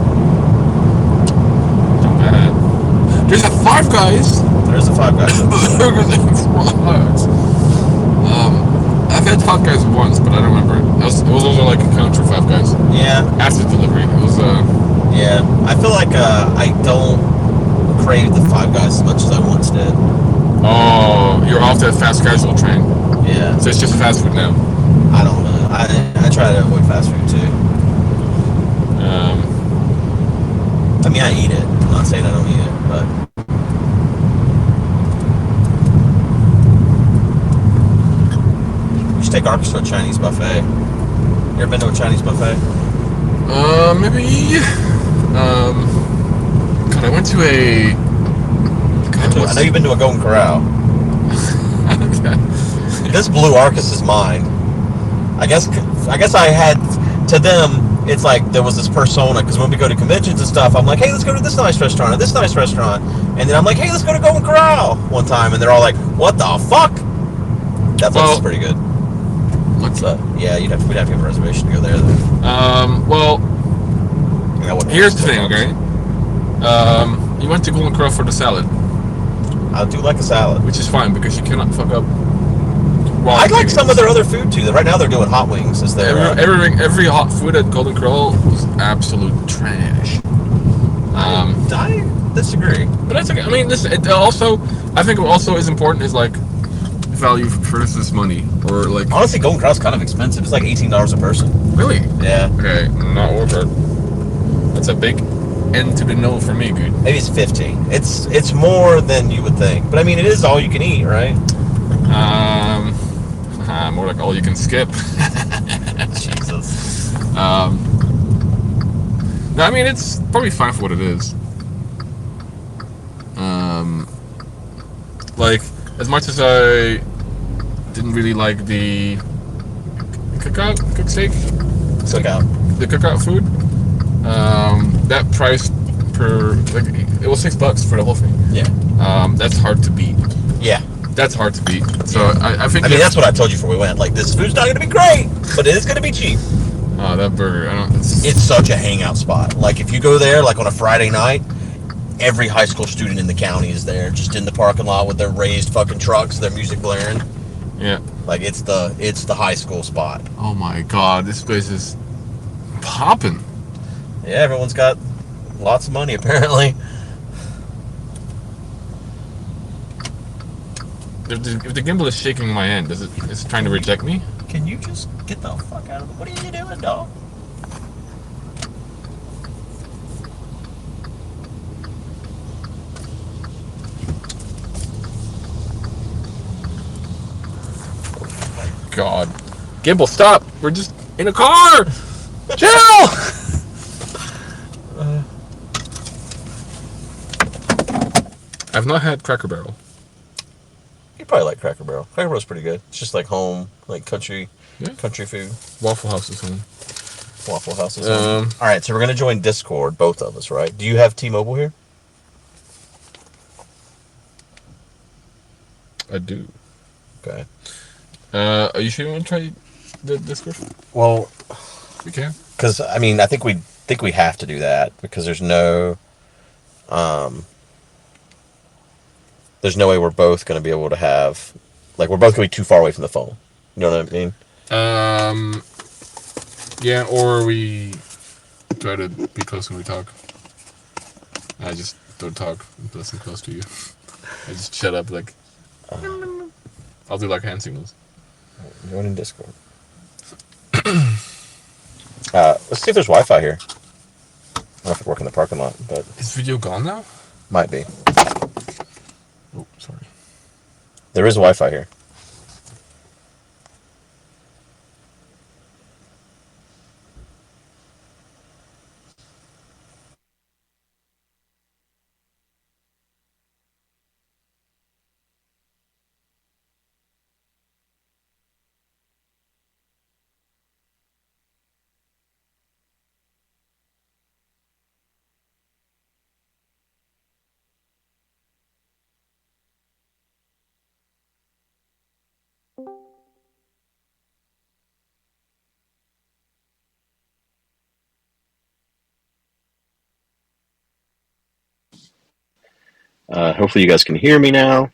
Not bad. There's a Five Guys. There is a Five Guys. Burgers and fries. I've had Five Guys once, but I don't remember it. It was also a counter Five Guys. Yeah. After delivery, it was Yeah, I feel like I don't crave the Five Guys as much as I once did. Oh, you're off that fast casual train. Yeah. So it's just fast food now. I don't know. I try to avoid fast food too. I eat it. I'm not saying I don't eat it, but. We should take Arkas to a Chinese buffet. You ever been to a Chinese buffet? Maybe. God, I went to a. I know you've been to a Golden Corral. This blew Arkas' mind. I guess I had, to them, it's there was this persona, because when we go to conventions and stuff, I'm like, hey, let's go to this nice restaurant, or this nice restaurant, and then I'm like, hey, let's go to Golden Corral one time, and they're all like, what the fuck? That place is pretty good. Yeah, we'd have to have a reservation to go there, though. Here's the thing, okay? You went to Golden Corral for the salad. I do like a salad, which is fine because you cannot fuck up. I like some of their other food too. Right now they're doing hot wings. Is there every hot food at Golden Corral was absolute trash. I disagree, but that's okay. I mean, listen. It also, I think, what also is important is like value versus money, or like. Honestly, Golden Corral's kind of expensive. It's like $18 a person. Really? Yeah. Okay, not worth it. That's a big end to the no for me, Guude. Maybe it's 15. It's more than you would think, but I mean, it is all you can eat, right? More like all you can skip. Jesus. No, I mean it's probably fine for what it is. Like as much as I didn't really like the cookout the cookout food. That price per like it was $6 for the whole thing. Yeah. That's hard to beat. Yeah. That's hard to beat. So I think. I mean, that's what I told you before we went. Like, this food's not going to be great, but it is going to be cheap. Oh, that burger! It's such a hangout spot. Like, if you go there, like on a Friday night, every high school student in the county is there, just in the parking lot with their raised fucking trucks, their music blaring. Yeah. Like, it's the high school spot. Oh my god, this place is popping. Yeah, everyone's got lots of money apparently. If the gimbal is shaking in my hand, is it trying to reject me? Can you just get the fuck out of the... What are you doing, dog? God. Gimbal, stop! We're just in a car! Chill! I've not had Cracker Barrel. You probably like Cracker Barrel. Cracker Barrel's pretty good. It's just like home, like country food. Waffle House is home. Waffle House is home. All right, so we're gonna join Discord, both of us, right? Do you have T-Mobile here? I do. Okay. Are you sure you want to try the Discord? Well, we can. Because I mean, I think we have to do that because there's no way we're both going to be able to have, like, we're both going to be too far away from the phone. You know what I mean? Yeah, or we try to be close when we talk. I just don't talk unless I'm close to you. I just shut up, like. I'll do like hand signals. Join in Discord. Let's see if there's Wi-Fi here. I don't know if it works in the parking lot, but is video gone now? Might be. Oh, sorry. There is Wi-Fi here. Hopefully you guys can hear me now.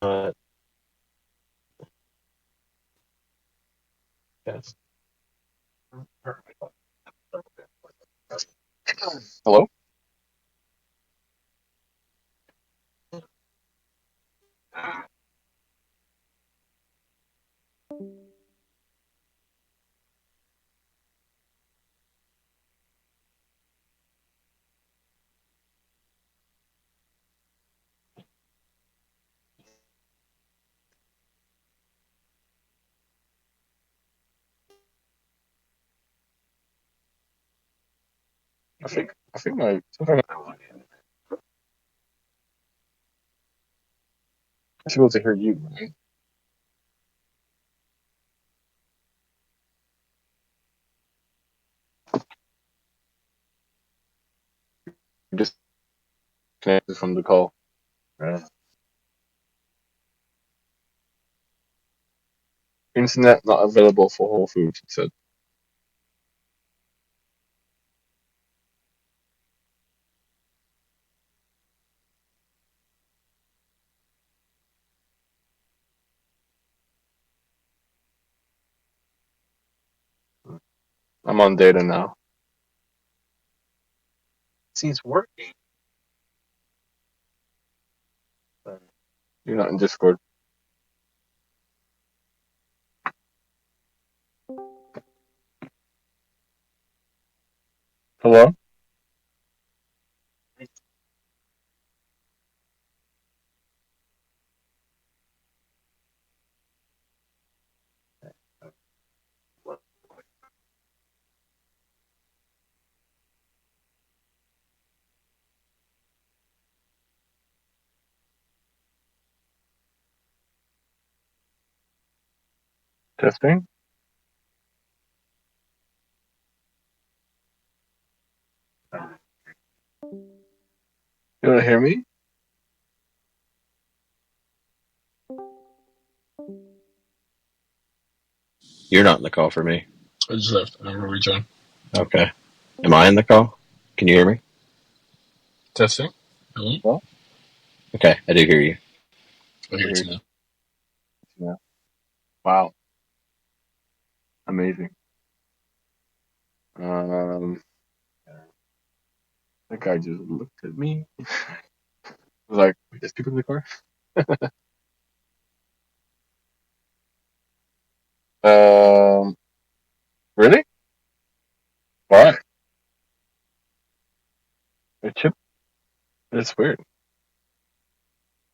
Yes. Hello? I think my I should be able to hear you, right? You just connected from the call. Right. Internet not available for Whole Foods, it said. I'm on data now. See, it's working. You're not in Discord. Hello? Testing? You don't hear me? You're not in the call for me. I just left. I'm gonna rejoin. Okay. Am I in the call? Can you hear me? Testing? Hello? Well, Okay, I do hear you. I hear you now. Yeah. Wow. Amazing. That guy just looked at me. Was like, wait, there's people in the car? Really? Why? A chip? That's weird.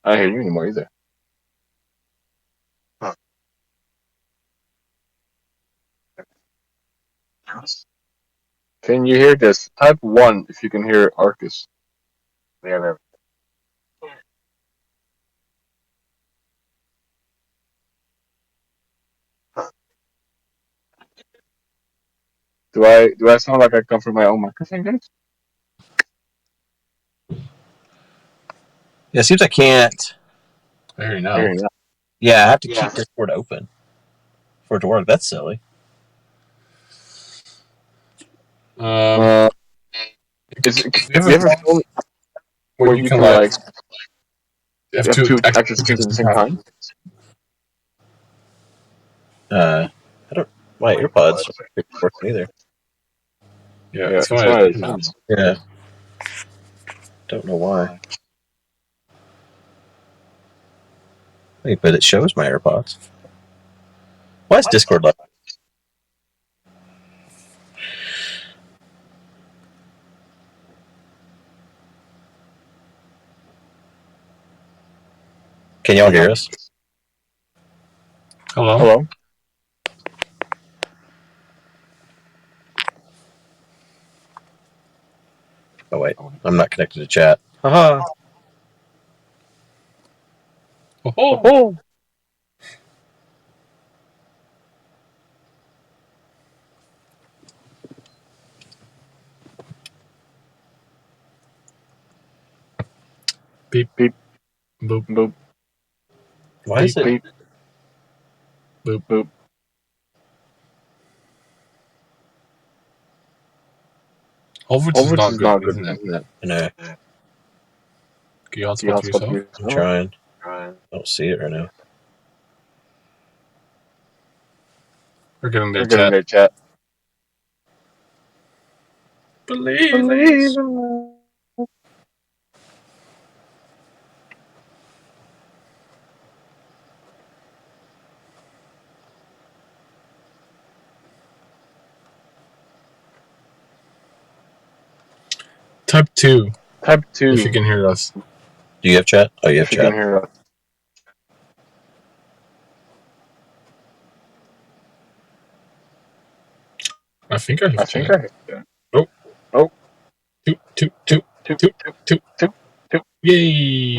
I don't hear you anymore either. Huh. Can you hear this? Type 1 if you can hear Arkas. Yeah, there. Do I sound like I come from my own microphone, guys? Yeah, it seems I can't. I hear you now. Yeah, I have to keep Discord open for it to work. That's silly. Do you ever phone where you can like you have two active screens at the same time? I don't. My earpods aren't working either. Yeah, it's fine now. Yeah. Don't know why. Wait, but it shows my AirPods. Why is Discord like? Can y'all hear us? Hello? Hello? Oh wait, I'm not connected to chat. Haha. Oh. Beep beep boop boop. Why is it? Beep boop boop. Whole Foods is not good, isn't it? No, Can you hotspot to yourself? I'm trying. I don't see it right now. We're getting their chat. Believe in Type 2. If you can hear us. Do you have chat? Oh, you have chat. You can hear us. I think I have chat. Oh. Two. Yay.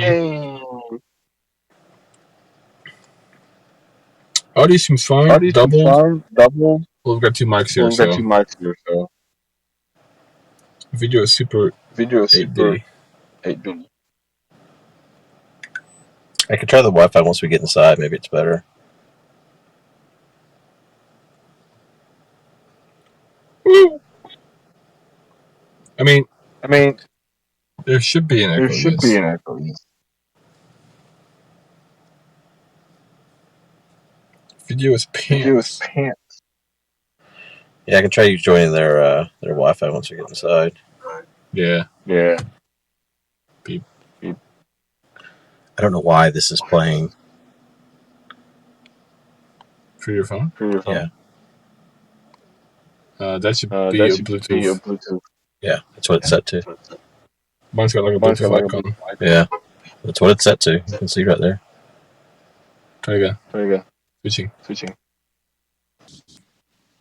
Audio seems fine. Double. Well, we've got two mics here, so. Video is super 8D. I could try the Wi-Fi once we get inside. Maybe it's better. Woo! I mean, there should be an echo. Video is pants. Yeah, I can try you joining their Wi-Fi once we get inside. Yeah. I don't know why this is playing. For your phone? Yeah. That should be a Bluetooth. Yeah, that's what it's set to. Mine's got like a Bluetooth icon. Yeah, that's what it's set to. You can see right there. Try again. Switching.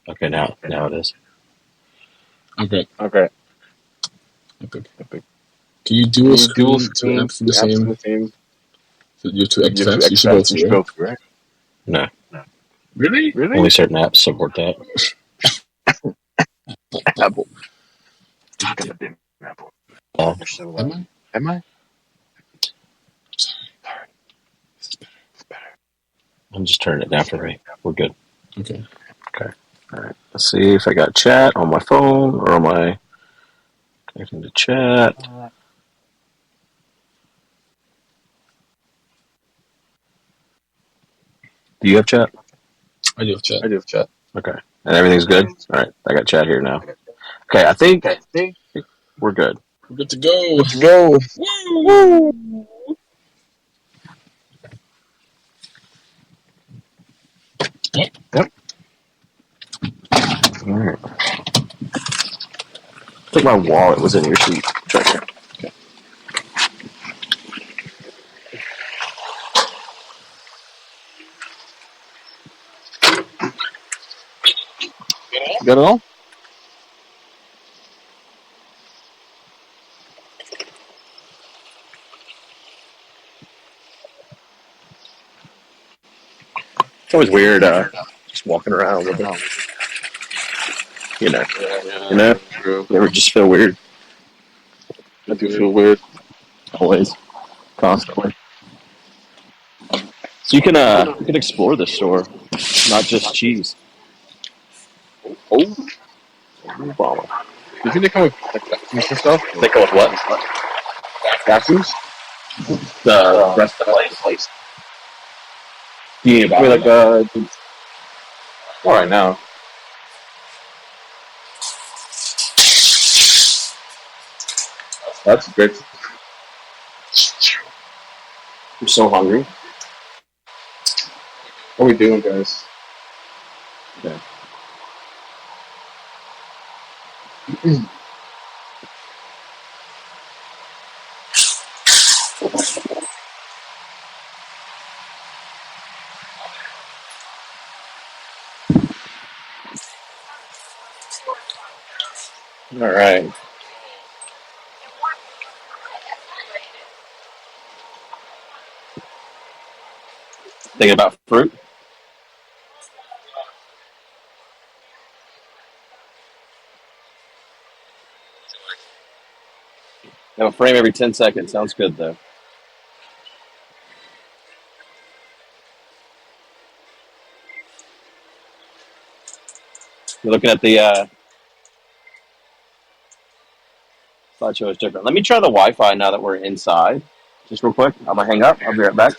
Okay, now it is. Okay. Can you dual screen to apps for the same? So you have two apps. You should both do, right? No. Really? Only certain apps support that. Apple. Oh. Am I? I'm just turning it down for me. We're good. Okay. All right. Let's see if I got chat on my phone or am I connecting to chat. Do you have chat? I do have chat. Okay. And everything's good? All right. I got chat here now. Okay. I think we're good. We're good to go. Woo! Yep. All right. I think my wallet was in your seat. Check here. Okay. Got it all? It's always weird just walking around with it. You know? True. You ever just feel weird? I do feel weird. Always. Constantly. So you can explore this store, not just cheese. Oh. Obama. Do you think they come with like vacuums and stuff? They come with what? Vacuums? The rest of the place. Yeah, all right now. That's great. I'm so hungry. What are we doing, guys? Okay. All right. Thinking about fruit? Have a frame every 10 seconds. Sounds good, though. You're looking at the slideshow is different. Let me try the Wi-Fi now that we're inside. Just real quick. I'm going to hang up. I'll be right back.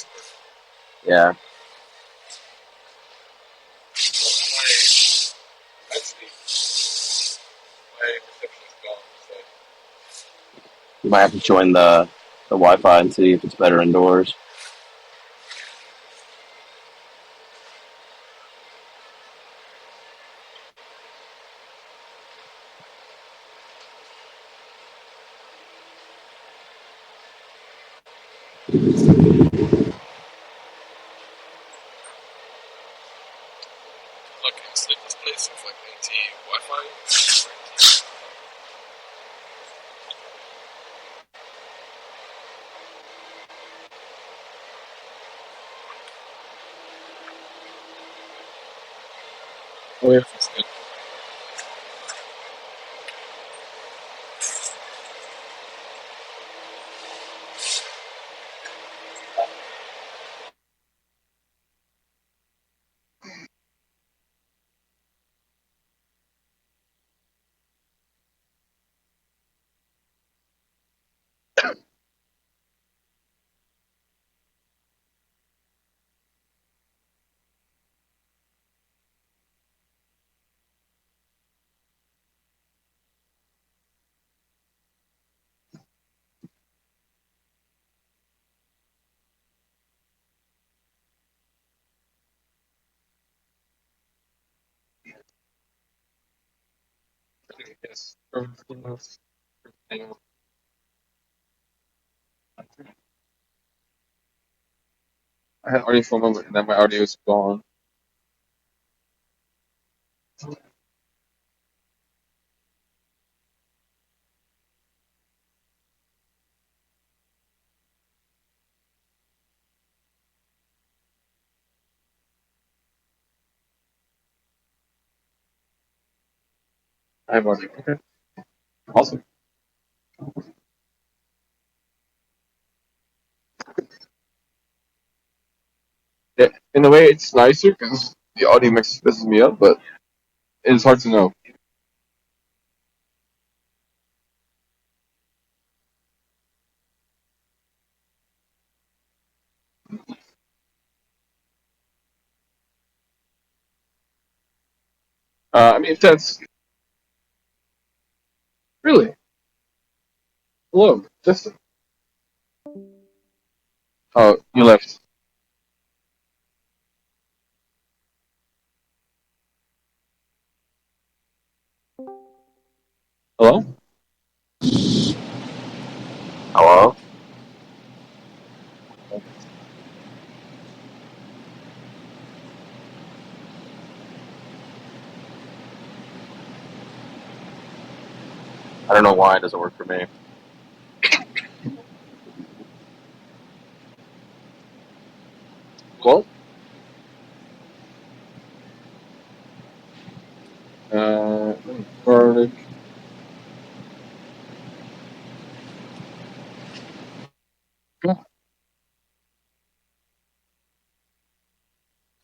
Yeah. You might have to join the Wi-Fi and see if it's better indoors. Look, it's like this place with like AT Wi-Fi. Oh yeah, it's good. Yes. Everything else. Everything else. I had audio for a moment, and then my audio is gone. I have audio. Okay. Awesome. Yeah, in a way, it's nicer because the audio mix messes me up, but it's hard to know. I mean, if that's really hello, Justin. Oh, you left. Hello? Hello? I don't know why it doesn't work for me. Well, garlic.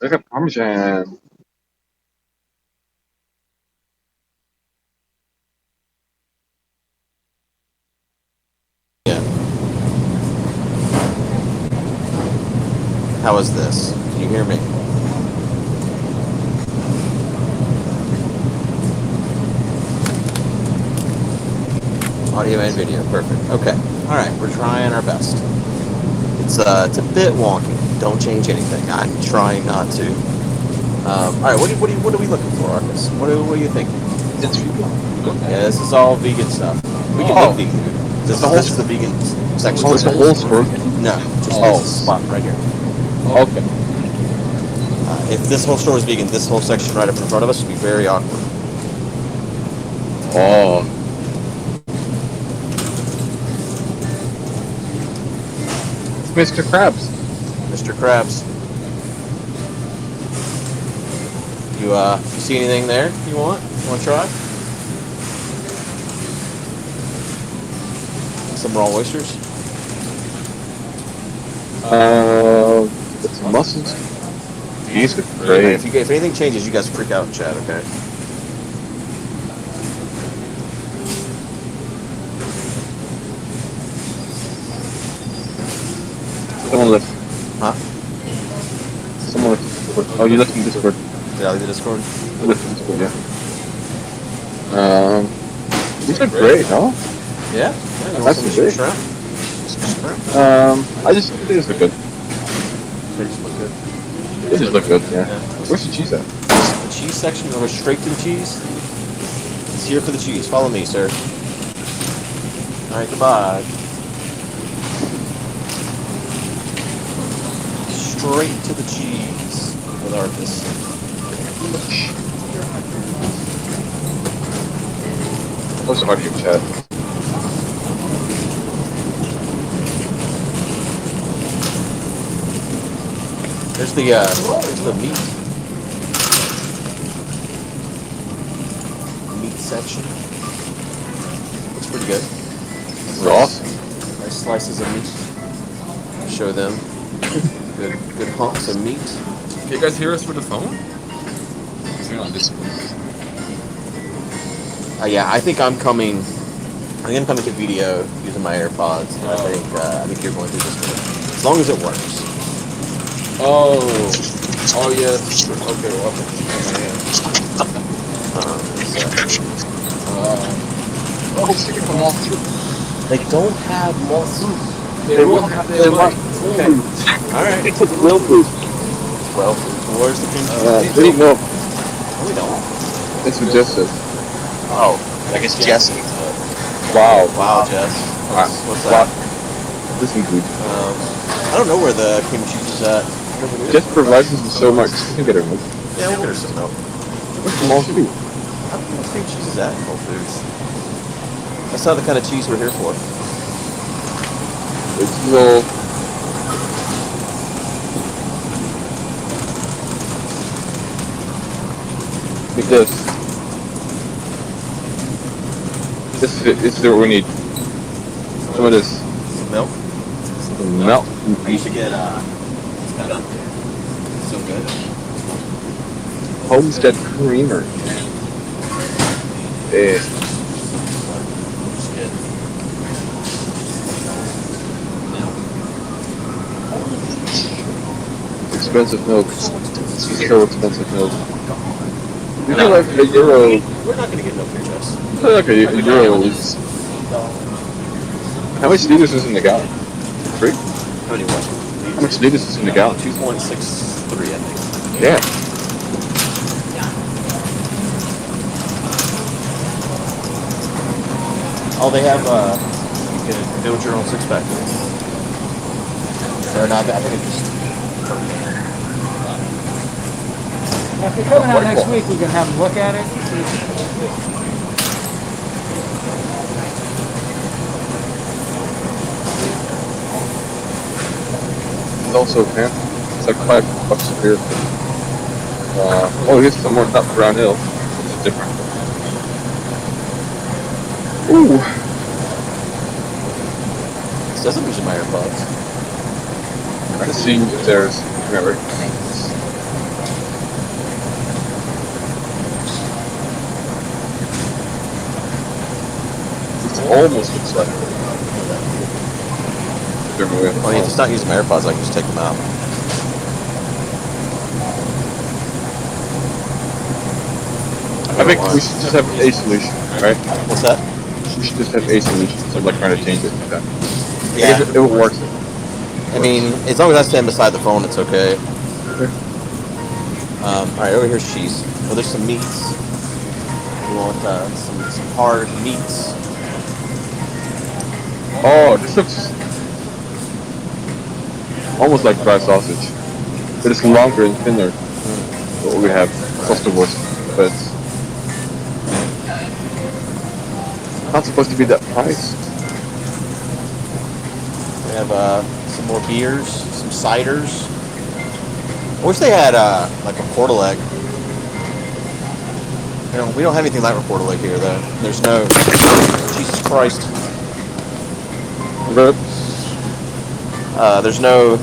I got Parmesan. Yeah. How is this? Can you hear me? Audio and video, perfect. Okay. All right, we're trying our best. It's a bit wonky. Don't change anything. I'm trying not to. All right, what are we looking for, Arkas? What are you thinking? It's vegan. Yeah, this is all vegan stuff. We can Oh. look vegan. This is the vegan section. Oh, it's the whole store? No, just Oh. this spot right here. Okay. If this whole store was vegan, this whole section right up in front of us would be very awkward. Oh. It's Mr. Krabs. Mr. Krabs. You see anything there you want? You want to try? Some raw oysters? Some mussels. These are Hey, great. if anything changes, you guys freak out in chat, okay? Don't lift. Huh? Oh, you left in Discord. Yeah, leave the Discord. I left in Discord, yeah. These are great, no? Yeah. That's great. Shrimp. I just think these look good. They just look good. They just look good, yeah. Where's the cheese at? The cheese section, we'll go straight to the cheese. It's here for the cheese. Follow me, sir. Alright, goodbye. Straight to the cheese with Arkas. What's the audio chat? There's the meat. Meat section. Looks pretty good. Awesome. Nice slices of meat. Show them. Good hunks of meat. Can you guys hear us with the phone? On Discord. Yeah, I think I'm coming to video using my AirPods. And I think you're going through Discord. As long as it works. Oh yes. Okay. They don't have moss. They will have their right. Okay. Alright. It's real food. Well, where's the cream cheese? Drink milk. No, we don't. It's suggested. Oh, I guess Jesse. Wow. Wow, Jess. What's that? This is good. I don't know where the cream cheese is at. Just provides us with so much. You can get her milk. Yeah, we'll get her some milk. What's the most food? I don't know what cream cheese is at in Whole Foods. That's not the kind of cheese we're here for. It's little. Like this. This is what we need. Some of this. Some milk? Milk. I used to get, so good. Homestead creamer. Yeah. Expensive milk. So expensive milk. You feel like a euro. We're not going to get milk here, Jess. I feel like a euro is. How much liters is in the gallon? 3? How many what? How much liters is in the gallon? 2.63, I think. Yeah. Oh, they have, you can build your own six-pack. Or not, I think it's just... If you're coming out next week, we can have a look at it. It's also a pan. It's like $5 a beer. Here's some more, not Brown Hill. It's different. Ooh. This doesn't use my AirPods. I see if there's, remember. Almost looks like it. Well, if it's not using my AirPods, I can just take them out. I think we should just have a solution, right? What's that? We should just have a solution instead of like trying to change it like that. Yeah. If it works. I mean, as long as I stand beside the phone, it's okay. Okay. Alright, over here's cheese. Oh, there's some meats. We want some hard meats. Oh, this looks almost like dry sausage, but it's longer and thinner. What we have, Costerwurst, but it's not supposed to be that price. We have some more beers, some ciders. I wish they had like a portal egg. You know, we don't have anything like a portal egg here though. There's no. Jesus Christ. There's no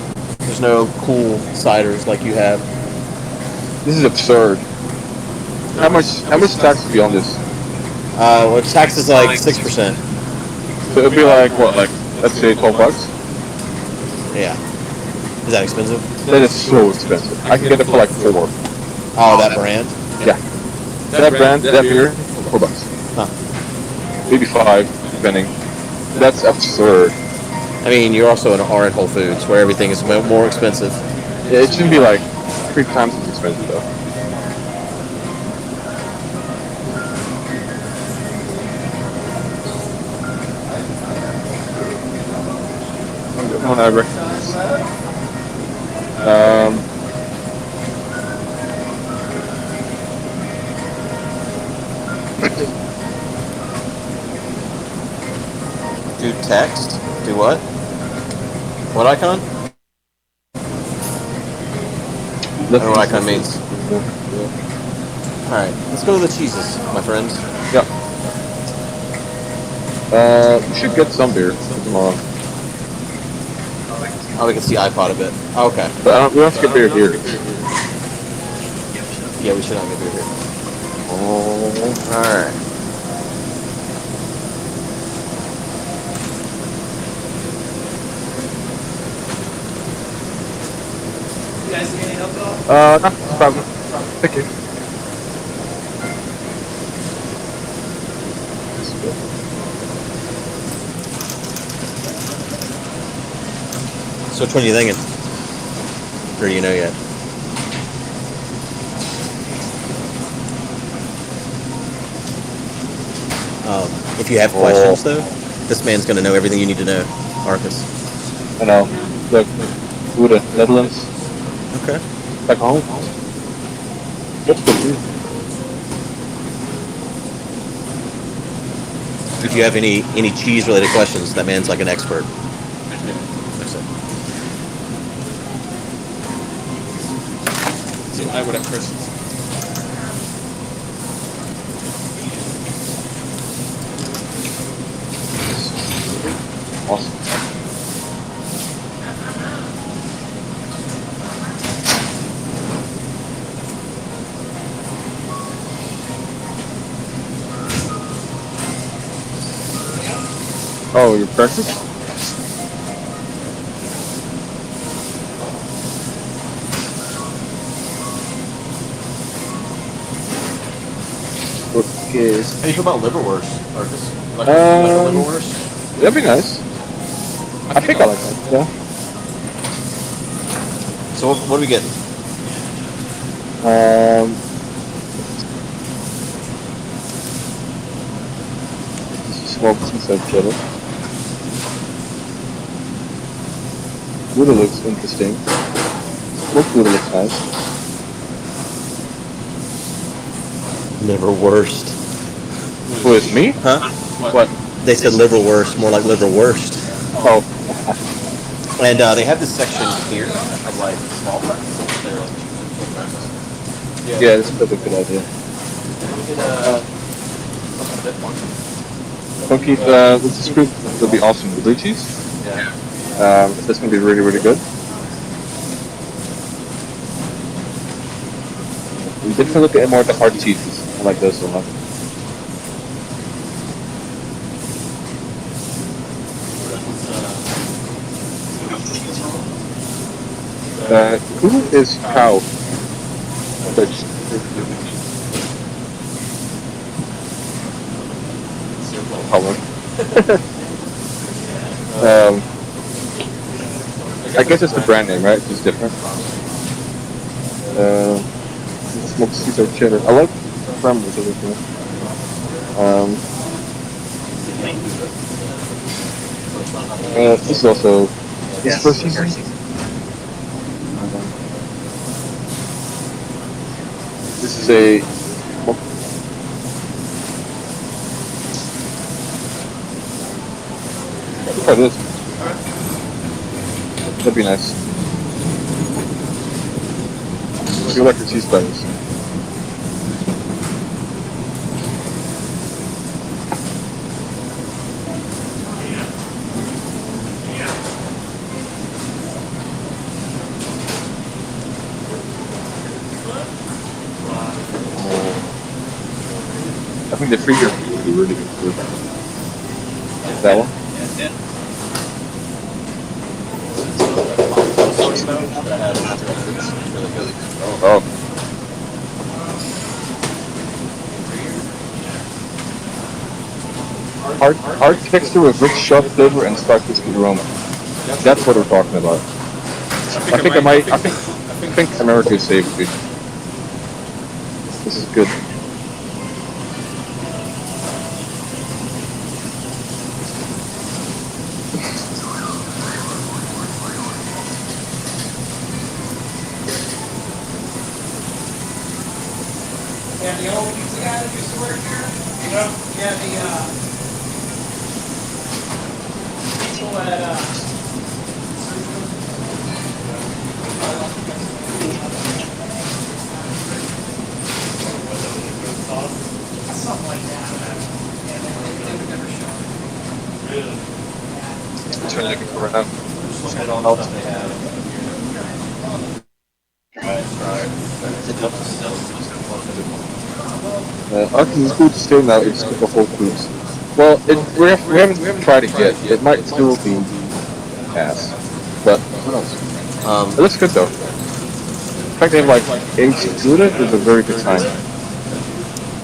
cool ciders like you have. This is absurd. How much tax would be on this? Well, tax is like 6%. So it'd be like what, like let's say $12? Yeah. Is that expensive? That is so expensive. I can get it for like 4. Oh, that brand? Yeah. That brand, that beer, $4. Huh. Maybe 5, depending. That's absurd. I mean, you also are at Whole Foods, where everything is more expensive. Yeah, it shouldn't be like 3 times as expensive though. Whatever. Do text? Do what? What icon? I don't know what icon means. Alright, let's go to the cheeses, my friends. Yeah. We should get some beer tomorrow. Oh, we can see iPod a bit. Oh, okay. But we don't have to get beer here. Yeah, we should not get beer here. Oh. Alright. You guys need any alcohol? No problem. Thank you. So which one are you thinking? Or do you know yet? If you have questions, though, this man's going to know everything you need to know, Arkas. I know. Look, Guude, Netherlands. Okay. Back home. That's good beer. If you have any cheese-related questions, that man's like an expert. That's it. See, I would have questions. Awesome. Oh, your breakfast? Okay. How do you feel about liverwurst, Arkas? Like liverwurst? That'd be nice. I think I like that. Yeah. So what are we getting? This is smoked seaside cheddar. Guude looks interesting. Smoked Guude looks nice. Liverwurst. Who is me? Huh? What? They said liverwurst, more like liverwurst. Oh. And they have this section here of like small pretzels. They're like pretzels. Yeah, that's a good idea. Funky, with this fruit, it'll be awesome. The blue cheese? Yeah. That's gonna be really, really good. We definitely look at more of the hard cheeses. I like those a lot. Who is cow? I guess it's the brand name, right? It's different. Smoked Caesar cheddar. I like parameters of it. This is also first season. This is a try this. That'd be nice. You like the cheese bites. I think the freezer would be really good. That one? toast that has mozzarella. It's really good. Oh. Hard texture with rich sharp flavor and stark crispy aroma. That's what we're talking about. I think America is safe. This is good. Yeah, the old pizza guy that used to work here. Yeah, the people at something like that. Yeah, they would never show. Really? Turn it around. It all helps they have. Arkas is cool to stay now. It's the whole cruise. Well, we haven't tried it yet. It might still be ass, but who knows? It looks good though. In fact, they have like aged Guude is a very good time. Do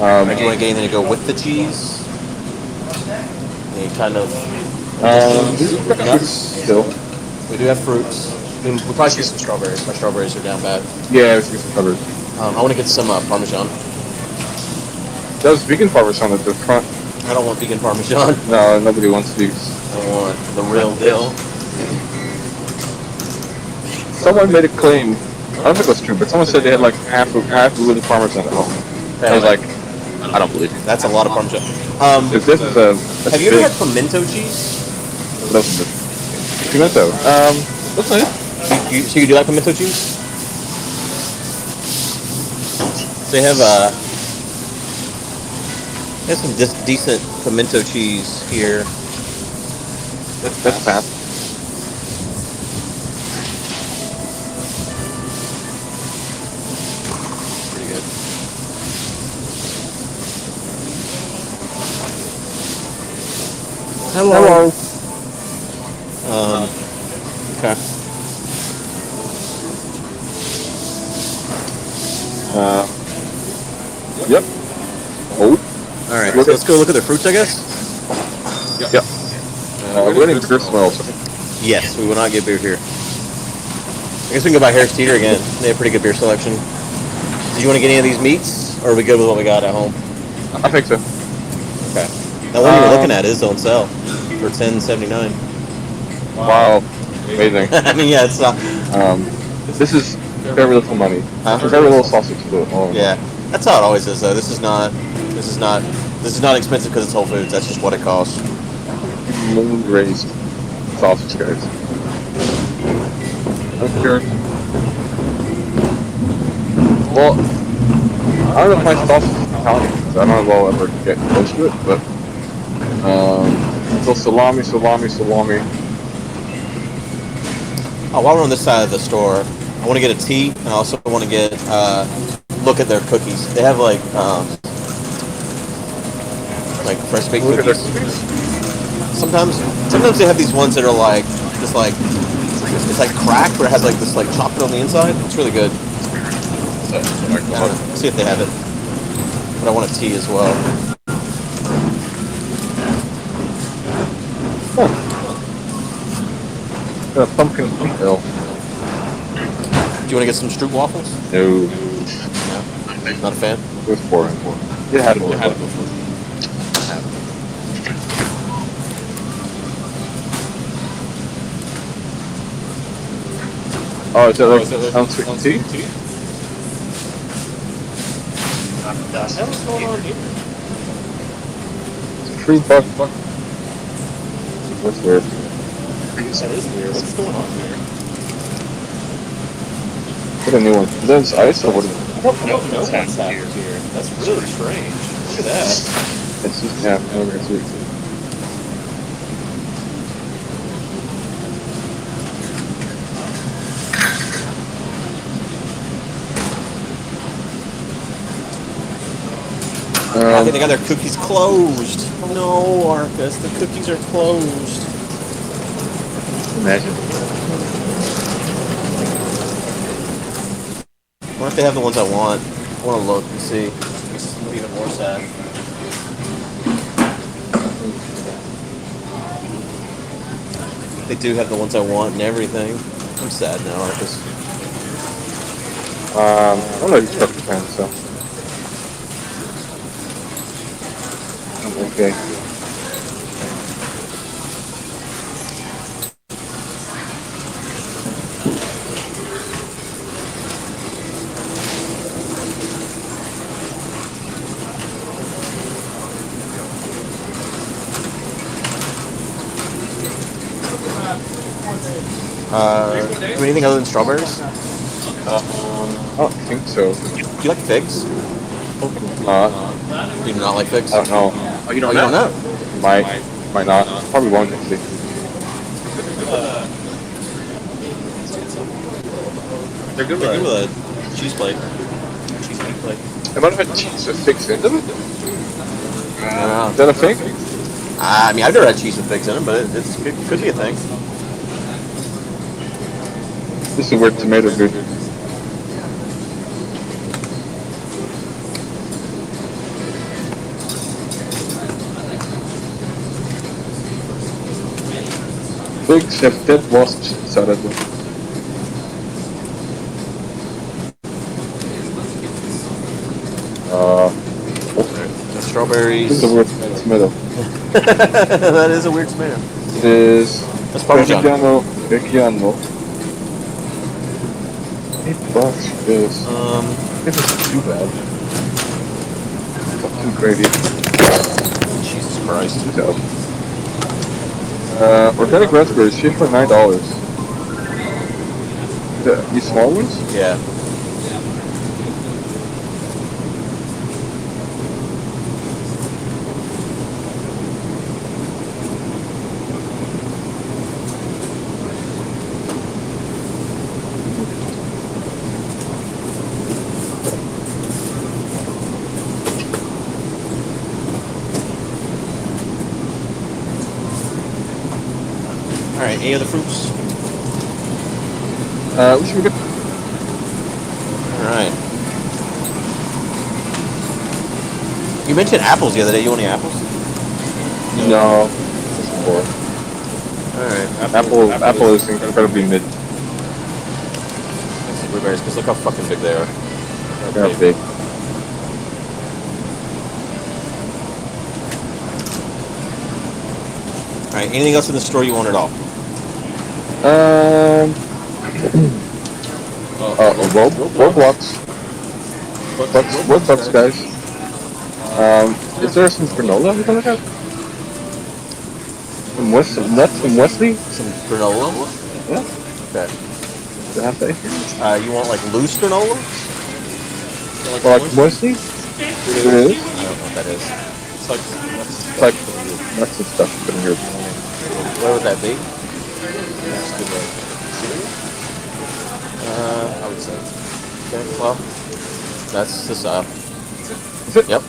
you want to get anything to go with the cheese? Any kind of nuts still. We do have fruits. We'll probably get some strawberries. My strawberries are down bad. Yeah, we should get some covered. I want to get some Parmesan. That was vegan Parmesan at the front. I don't want vegan Parmesan. No, nobody wants these. I want the real deal. Someone made a claim. I don't think it was true, but someone said they had like half of vegan Parmesan at home. I was like, I don't believe it. That's a lot of Parmesan. If this is a, have you ever had pimento cheese? Pimento. That's nice. So you do like pimento cheese? They have some decent pimento cheese here. That's fast. Pretty good. Hello. Okay. Yep. Oh. All right. Let's go look at the fruits, I guess. Yep. We're getting beer smells. Yes, we will not get beer here. I guess we can go by Harris Teeter again. They have pretty good beer selection. Do you want to get any of these meats, or are we good with what we got at home? I think so. Okay. That one you were looking at is on sale for $10.79. Wow. Amazing. I mean, yeah, it's not. This is very little money. Very little sausage to it. Yeah, that's how it always is, though. This is not expensive because it's Whole Foods. That's just what it costs. Moon raised sausage, guys. Okay. Well, I don't know if my sausage is Italian, because I don't know if I'll ever get close to it, but so salami. Oh, while we're on this side of the store, I want to get a tea, and I also want to get look at their cookies. They have like fresh baked cookies. Sometimes they have these ones that are like just like it's like cracked, but it has like this like chocolate on the inside. It's really good. Yeah, see if they have it. But I want a tea as well. Pumpkin ale. Do you want to get some Stroop waffles? No. Not a fan? It was boring. It had it before. Oh, is that like unsweetened tea? What's going on here? $3. That's weird. That is weird. What's going on here? Get a new one. There's ice or what is it? I don't know what's happened here. That's really strange. Look at that. It's just, yeah, it's sweet. I think they got their cookies closed. No, Arkas, the cookies are closed. Imagine. What if they have the ones I want? I want to look and see. I'm even more sad. They do have the ones I want and everything. I'm sad now, Arkas. I don't know these fucking fans, so. Okay. Do anything other than strawberries? I don't think so. Do you like figs? Do you not like figs? I don't know. Oh, you don't know? Might not. Probably won't actually. They're good with a cheese plate. Cheese plate. They might have had cheese with figs in them. Is Yeah. that a thing? I mean, I've never had cheese with figs in them, but it could be a thing. This is a weird tomato dude. Figs have dead wasps inside of them. Okay. The strawberries. This is a weird tomato. That is a weird tomato. It is That's Parmigiano. Vecchiano. $8 for this. This isn't too bad. Not too crazy. Jesus Christ. Organic raspberries, here for $9. These small ones? Yeah. Alright, any other fruits? We should get. Alright. You mentioned apples the other day. You want any apples? No. Alright. Apple is incredibly mid. Blueberries, because look how fucking big they are. They're big. Alright, anything else in the store you want at all? Roblox. Roblox, guys. Is there some granola we can have? Some nuts from Wesley? Some granola? Yeah. Okay. Have they? You want like loose granola? Like Wesley? It is. I don't know what that is. It's like nuts and stuff in here. What would that be? I would say. Okay, well, that's the style. Is it? Yep.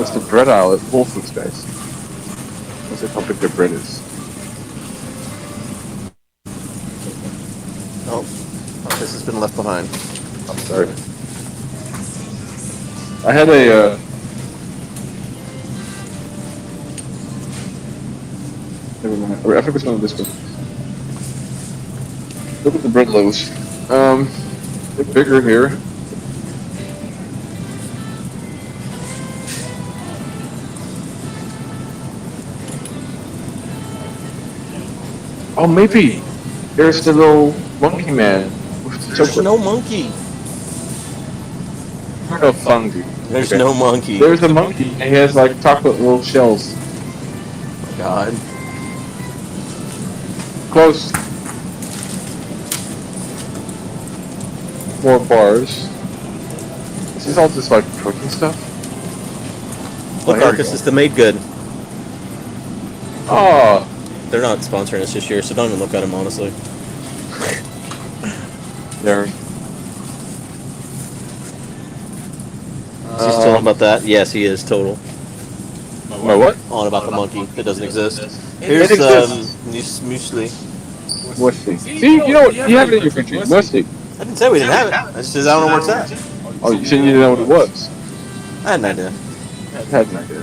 It's the bread aisle at Whole Foods, guys. Let's see how big their bread is. Oh, this has been left behind. I'm sorry. I had a, never mind. I think it's one of this one. Look at the bread loaves. They're bigger here. Oh, maybe there's the little monkey man with the There's chocolate. no monkey. No fungi. There's no monkey. There's a monkey, and he has like chocolate little shells. Oh, God. Close. 4 bars. This is all just like protein stuff. Look, here we Arkas, go. it's the Made Good. Oh, They're not sponsoring us this year, so don't even look at them, honestly. there. Is he still on about that? Yes, he is, total. My what? On about the monkey that doesn't exist. It Here's exists. muesli. Wesley. See, you know what? You have it in your country. Wesley. I didn't say we didn't have it. I just said I don't know where it's at. Oh, you said you didn't know what it was. I had an idea. I had an idea.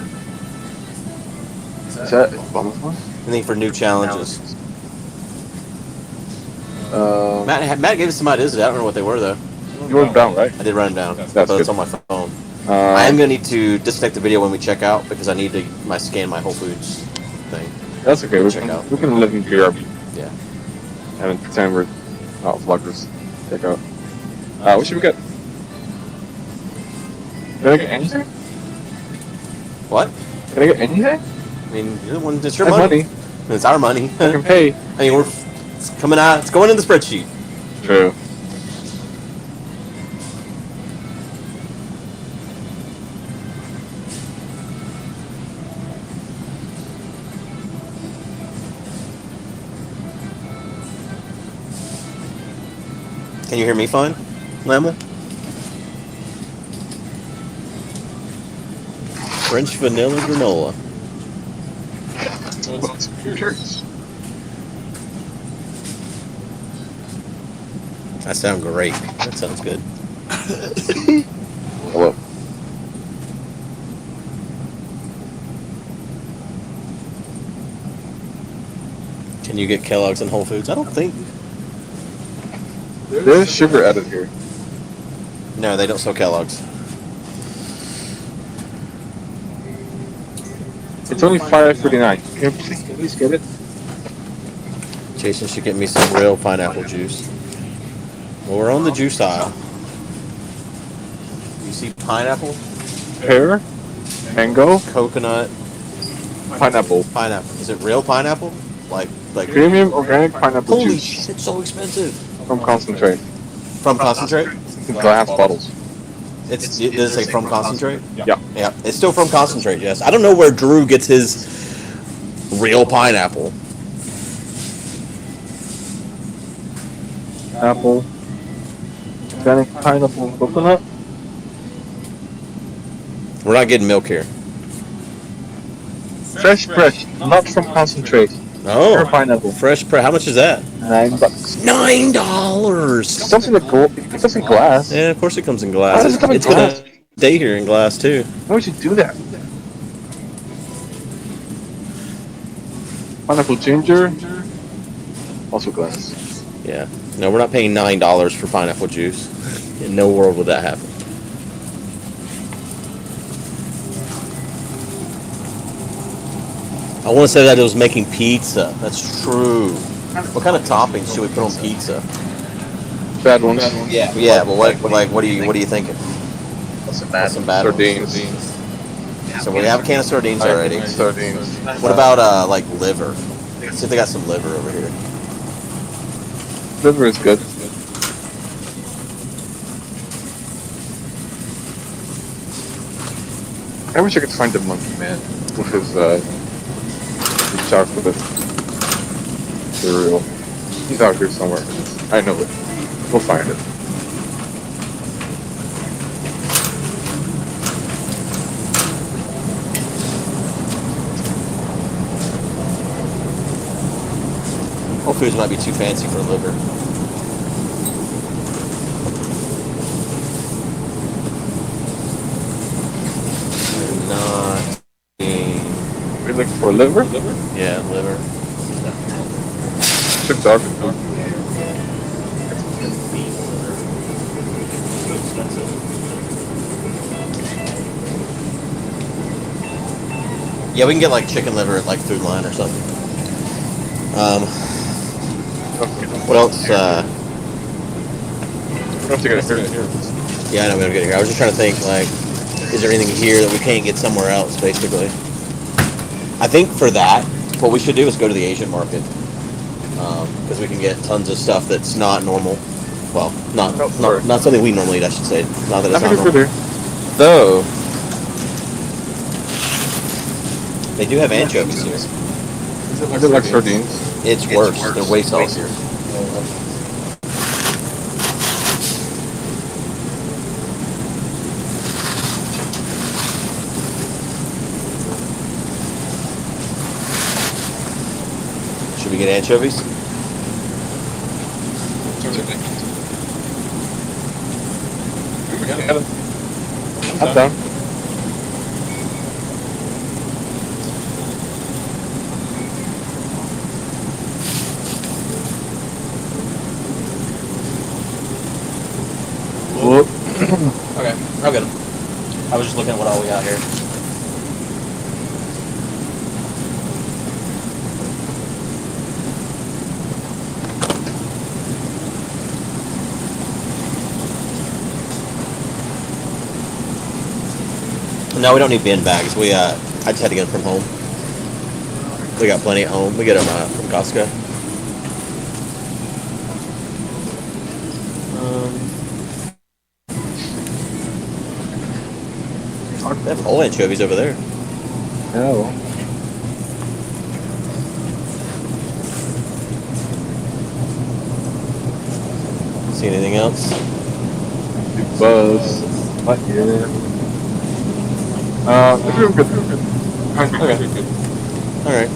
Is that Subathon? I think for new challenges. Matt gave us some ideas. I don't know what they were though. You wrote them down, right? I did write them down, That's but good. it's on my phone. I am gonna need to disconnect the video when we check out because I need to scan my Whole Foods thing. That's okay. We check out. can live in BRB Yeah. and pretend we're vloggers. Check out. What should we get? Can I get anything? What? Can I get anything? I mean, you're the one. It's your That's money. It's our money. I can pay. I mean, it's coming out. It's going in the spreadsheet. True. Can you hear me fine, Lamel? French vanilla granola. That sounds great. That sounds good. Hello. Can you get Kellogg's and Whole Foods? I don't think. There's sugar added here. No, they don't sell Kellogg's. It's only $5.39. Can you please get it? Jason should get me some real pineapple juice. Well, we're on the juice aisle. You see pineapple, Pear, mango, coconut, pineapple. pineapple. Is it real pineapple? Like Premium organic pineapple holy juice shit, it's so expensive. from concentrate. From concentrate? In glass bottles. It does it say from concentrate? Yeah. Yeah, it's still from concentrate, yes. I don't know where Drew gets his real pineapple. Apple. Organic pineapple coconut. We're not getting milk here. Fresh, not from concentrate. Oh, Pure pineapple. fresh how much is that? $9. $9. It comes in it comes in glass. Yeah, of course it comes in glass. Why does it come in It's glass? gonna stay here in glass too. Why would you do that? Pineapple ginger. Also glass. Yeah. No, we're not paying $9 for pineapple juice. In no world would that happen. I want to say that it was making pizza. That's true. What kind of toppings should we put on pizza? Bad ones. Yeah, but what are you thinking? Some bad Sardines. So we have a can of sardines already. Sardines. What about like liver? Let's see if they got some liver over here. Liver is good. I wish I could find the monkey man with his chocolate cereal. He's out here somewhere. I know it. We'll find it. Whole Foods might be too fancy for liver. Not. We're looking for liver? Yeah, liver. Should dog. Yeah, we can get like chicken liver at like Food Line or something. What else? We don't have to get it here. Yeah, I know we don't get it here. I was just trying to think, like, is there anything here that we can't get somewhere else, basically? I think for that, what we should do is go to the Asian market. Because we can get tons of stuff that's not normal. Well, not something we normally eat, I should say. Not that it's not normal. Though, they do have anchovies here. Is it like sardines? It's worse. They're way saltier. Should we get anchovies? Yeah. I'm done. Whoop. Okay, I'll get him. I was just looking at what all we got here. No, we don't need bin bags. I just had to get them from home. We got plenty at home. We get them from Costco. They have whole anchovies over there. No. See anything else? Big buzz. Not here. We're good. Okay. All right.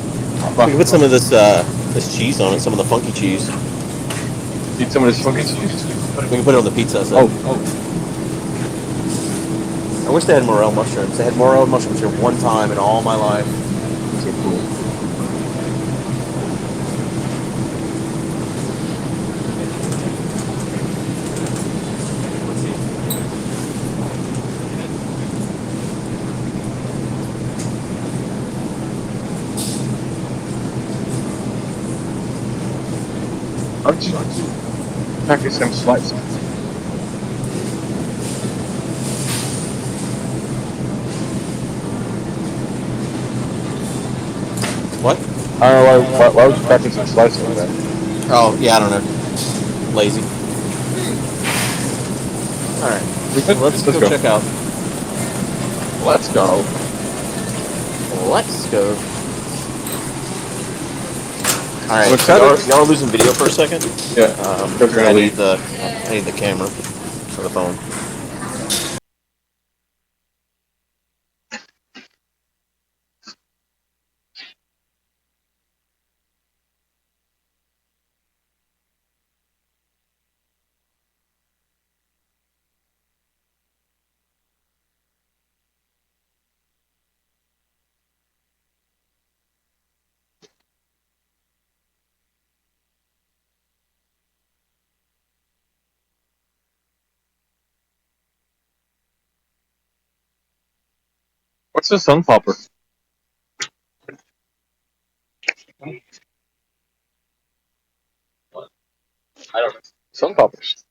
We can put some of this cheese on it. Some of the funky cheese. Eat some of this funky cheese. We can put it on the pizza. So. Oh. I wish they had morel mushrooms. They had morel mushrooms here one time in all my life. So cool. Aren't you packing some slices? What? I don't know why was you packing some slices like that? Oh, yeah, I don't know. Lazy. Alright. Let's go check out. Let's go. Let's go. Alright, excited. y'all are losing video for a second? Yeah. I need the camera for the phone. What's the sun popper? I don't know. Sun poppers.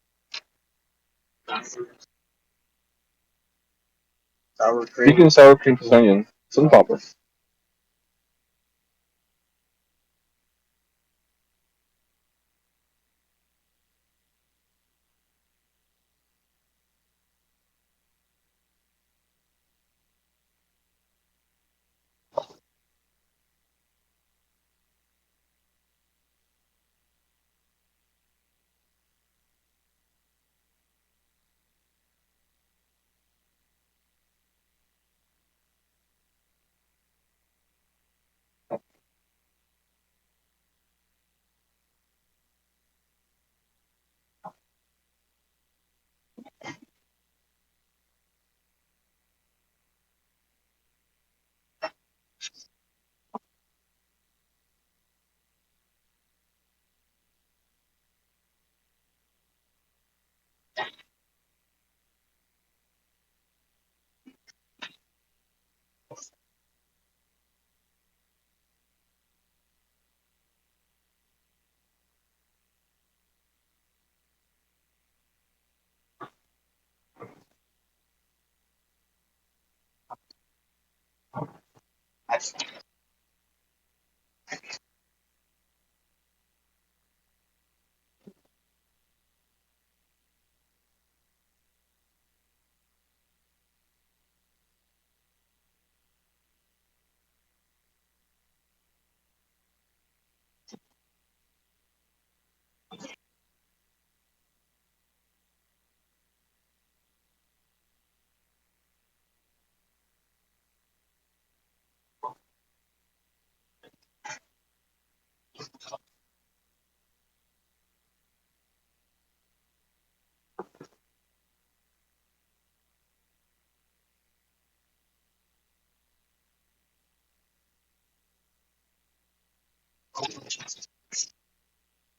Sour cream. Vegan sour cream onion. Sun popper.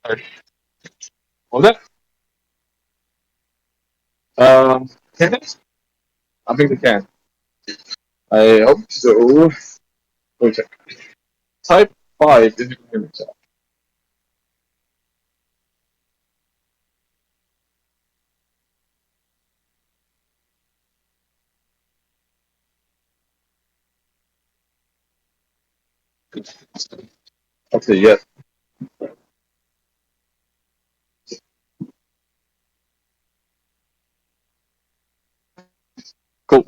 Alright. What was that? Can it? I think they can. I hope so. Let me check. Type 5 is image. Okay, yes. Cool.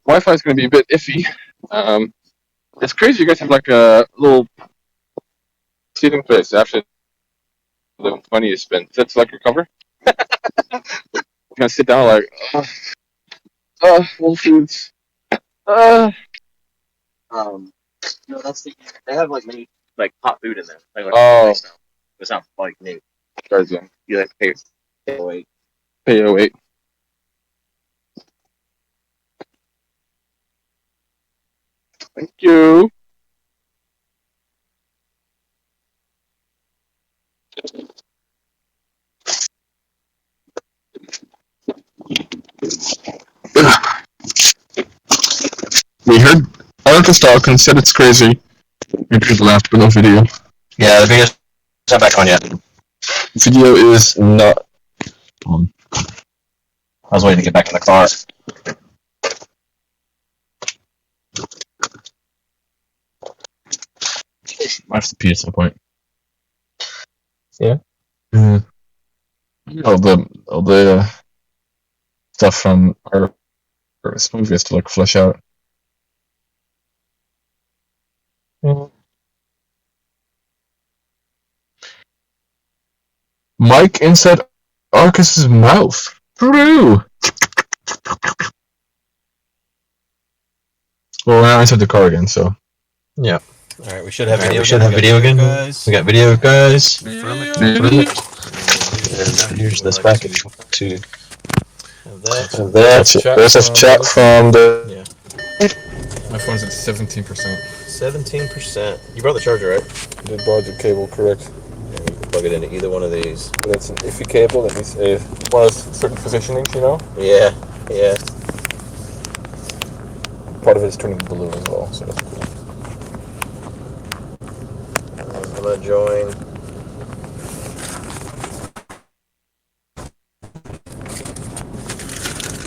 Wi-Fi is going to be a bit iffy. It's crazy you guys have like a little seating place after the money you spent. That's like your cover? You're going to sit down like, Whole Foods. No, that's they have like many like hot food in there. Oh. It's not like new. Tarzan. You like pay away. Pay 08. Thank you. We heard Arkas talk and said it's crazy. We just laughed, but no video. Yeah, the video's not back on yet. Video is not on. I was waiting to get back in the car. I have to pee at some point. Yeah. Mm-hmm. All the stuff from our movie has to like flesh out. Mm-hmm. Mike inside Arcus's mouth. True. Well, we're now inside the car again, so. Yeah. All right, we should have video. We should have video again. We got video, guys. Here's this package to. That's there's a chat from the. Yeah. My phone's at 17%. 17%. You brought the charger, right? I did borrow the cable, correct. Yeah, you can plug it into either one of these. But it's an iffy cable that needs one of certain positionings, you know? Yeah, yeah. Part of it is turning blue as well, so that's cool. I'm gonna join.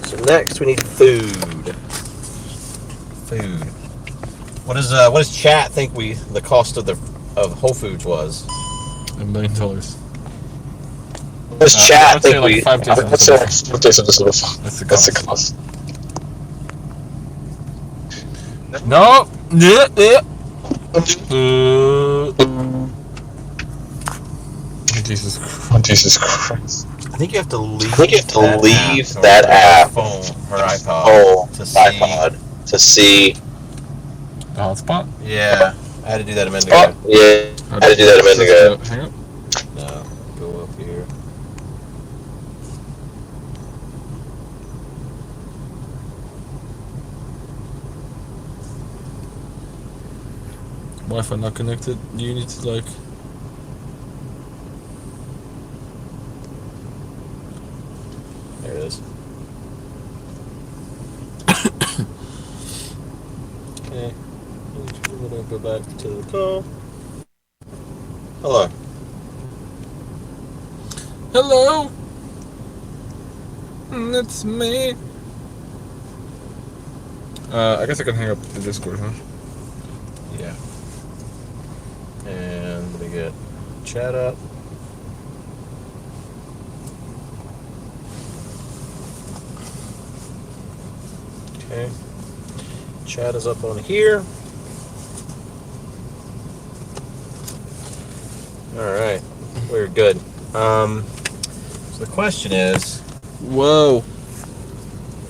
So next we need food. Food. What does chat think the cost of Whole Foods was? $1 million. What does chat think like 5 days of this. That's the cost. No. Yeah. Jesus Christ. I think you have to leave that app phone or iPod to see the hotspot? Yeah. I had to do that a minute ago. Hang up. No, go up here. Wi-Fi not connected. Do you need to like? There it is. Okay. I'm gonna go back to the call. Hello. Hello. It's me. I guess I can hang up the Discord, huh? Yeah. And we get chat up. Okay. Chat is up on here. Alright. We're good. So the question is. Whoa.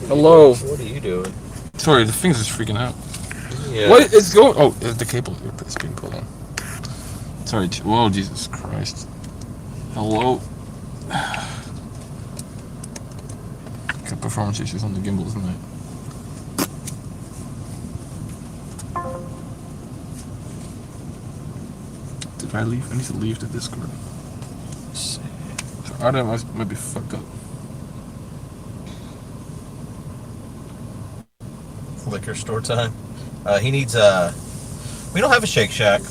Hello. What are you doing? Sorry, the thing's just freaking out. Yeah. What is going? Oh, the cable is being pulled on. Sorry. Whoa, Jesus Christ. Hello. Got performance issues on the gimbal tonight. If I leave, I need to leave the Discord. Let's see. So Adam might be fucked up. Liquor store time. He needs we don't have a Shake Shack.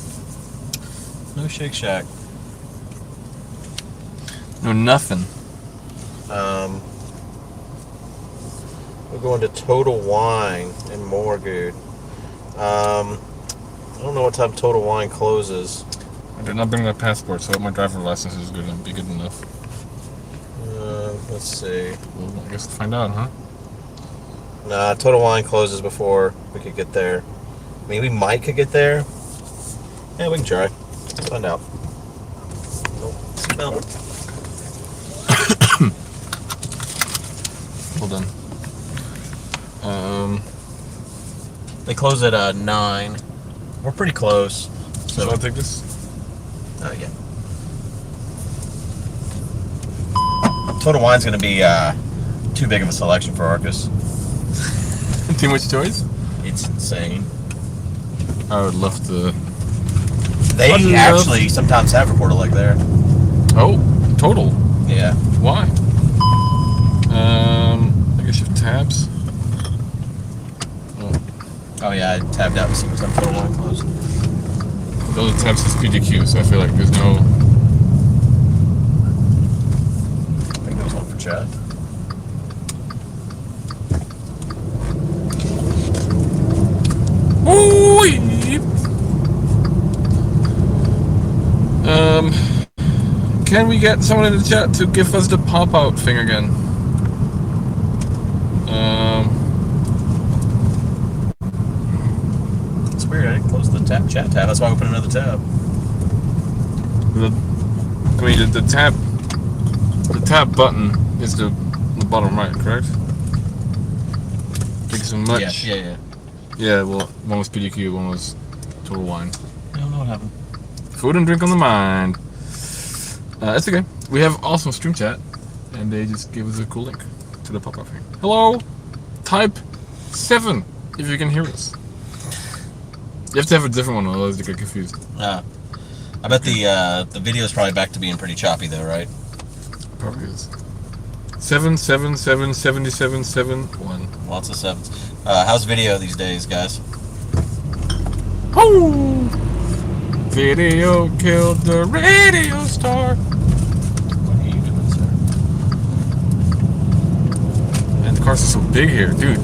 No Shake Shack. No, nothing. We're going to Total Wine in Morgood. I don't know what time Total Wine closes. I did not bring my passport, so my driver's license is good and be good enough. Let's see. Well, I guess we'll find out, huh? Nah, Total Wine closes before we could get there. I mean, we might could get there. Yeah, we can try. Let's find out. Nope. Smell. Hold on. They close at 9. We're pretty close. So I'll take this. Yeah. Total Wine's gonna be too big of a selection for Arkas. Too much choice? It's insane. I would love to. They actually sometimes have a portal like there. Oh, Total. Yeah. Why? I guess you have tabs. Oh yeah, I tabbed out to see what time Total Wine closed. Those are tabs is PGQ, so I feel like there's no. I think there was one for chat. Ooh! Can we get someone in the chat to give us the pop-out thing again? It's weird, I didn't close the chat tab, that's why I opened another tab. The tab button is the bottom right, correct? Thank you so much. Yeah. Yeah, well, one was PDQ, one was Total Wine. I don't know what happened. Food and drink on the mind. It's okay. We have awesome stream chat, and they just gave us a cool link to the pop-up thing. Hello, type 7 if you can hear us. You have to have a different one, otherwise they get confused. I bet the video is probably back to being pretty choppy though, right? Probably is. 7777771. Lots of sevens. How's video these days, guys? Oh! Video killed the radio star. What are you doing, sir? And the cars are so big here, dude.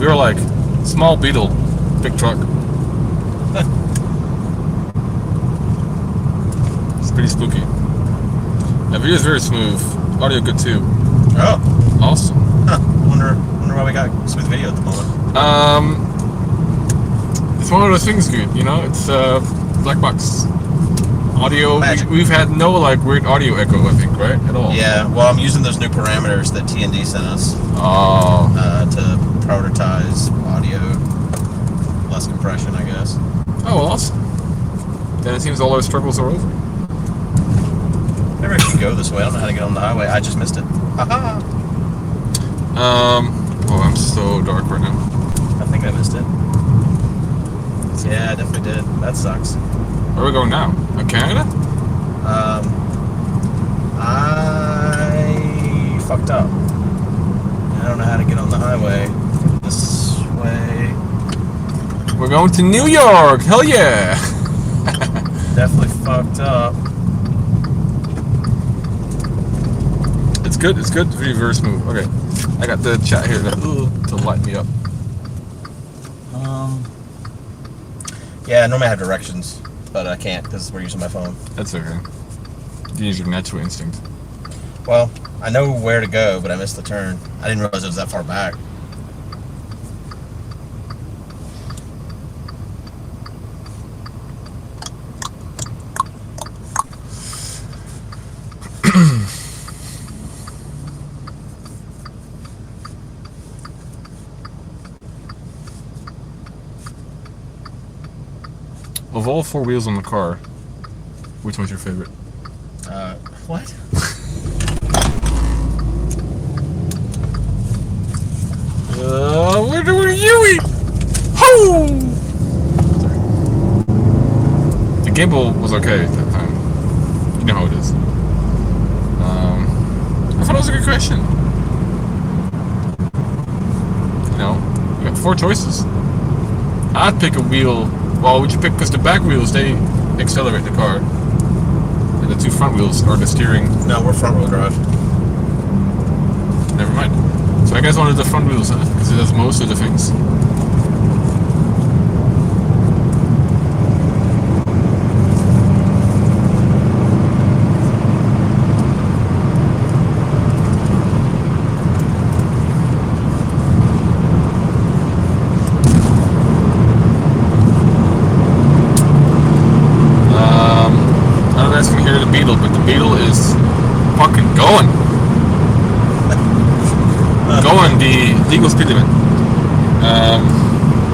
We were like small Beetle, big truck. It's pretty spooky. The video is very smooth. Audio good too. Oh, awesome. Huh. Wonder why we got smooth video at the moment. It's one of those things, good. You know, it's black box audio. We've had no like weird audio echo, I think, right? At all. Yeah. Well, I'm using those new parameters that TND sent us. Oh. To prioritize audio, less compression, I guess. Oh, well, awesome. Then it seems all our struggles are over. Maybe I should go this way. I don't know how to get on the highway. I just missed it. Haha. Oh, I'm so dark right now. I think I missed it. Yeah, I definitely did. That sucks. Where are we going now? Canada? I fucked up. I don't know how to get on the highway. This way. We're going to New York! Hell yeah! Definitely fucked up. It's good, it's good. Very, very smooth. Okay. I got the chat here to light me up. Yeah, normally I have directions, but I can't because we're using my phone. That's okay. You use your natural instinct. Well, I know where to go, but I missed the turn. I didn't realize it was that far back. Of all 4 wheels on the car, which one's your favorite? What? We're doing Yui! Ho! The gimbal was okay at that time. You know how it is. I thought it was a good question. You know, you got 4 choices. I'd pick a wheel. Well, would you pick? Because the back wheels, they accelerate the car. And the 2 front wheels are the steering. No, we're front wheel drive. Never mind. So I guess one of the front wheels, huh? Because it does most of the things. I don't know if you can hear the Beetle, but the Beetle is fucking going. Going the legal speed limit.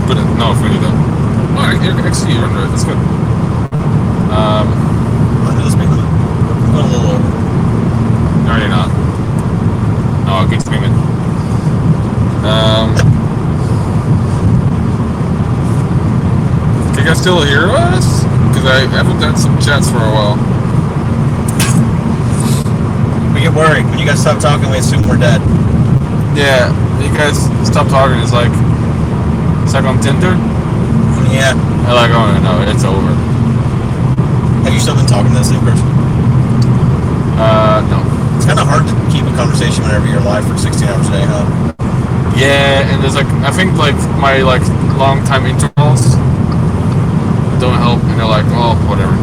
But no, really though. Oh, actually, you're under it. That's good. Under the speed limit. Going a little over. No, you're not. Oh, good speed limit. Can you guys still hear us? Because I haven't done some chats for a while. We get worried. When you guys stop talking, we assume we're dead. Yeah, you guys stop talking. It's like on Tinder. Yeah. I'm like, oh no, it's over. Have you still been talking to the same person? No. It's kind of hard to keep a conversation whenever you're live for 16 hours a day, huh? Yeah, and there's like, I think like my like long time intervals don't help, and they're like, oh, whatever.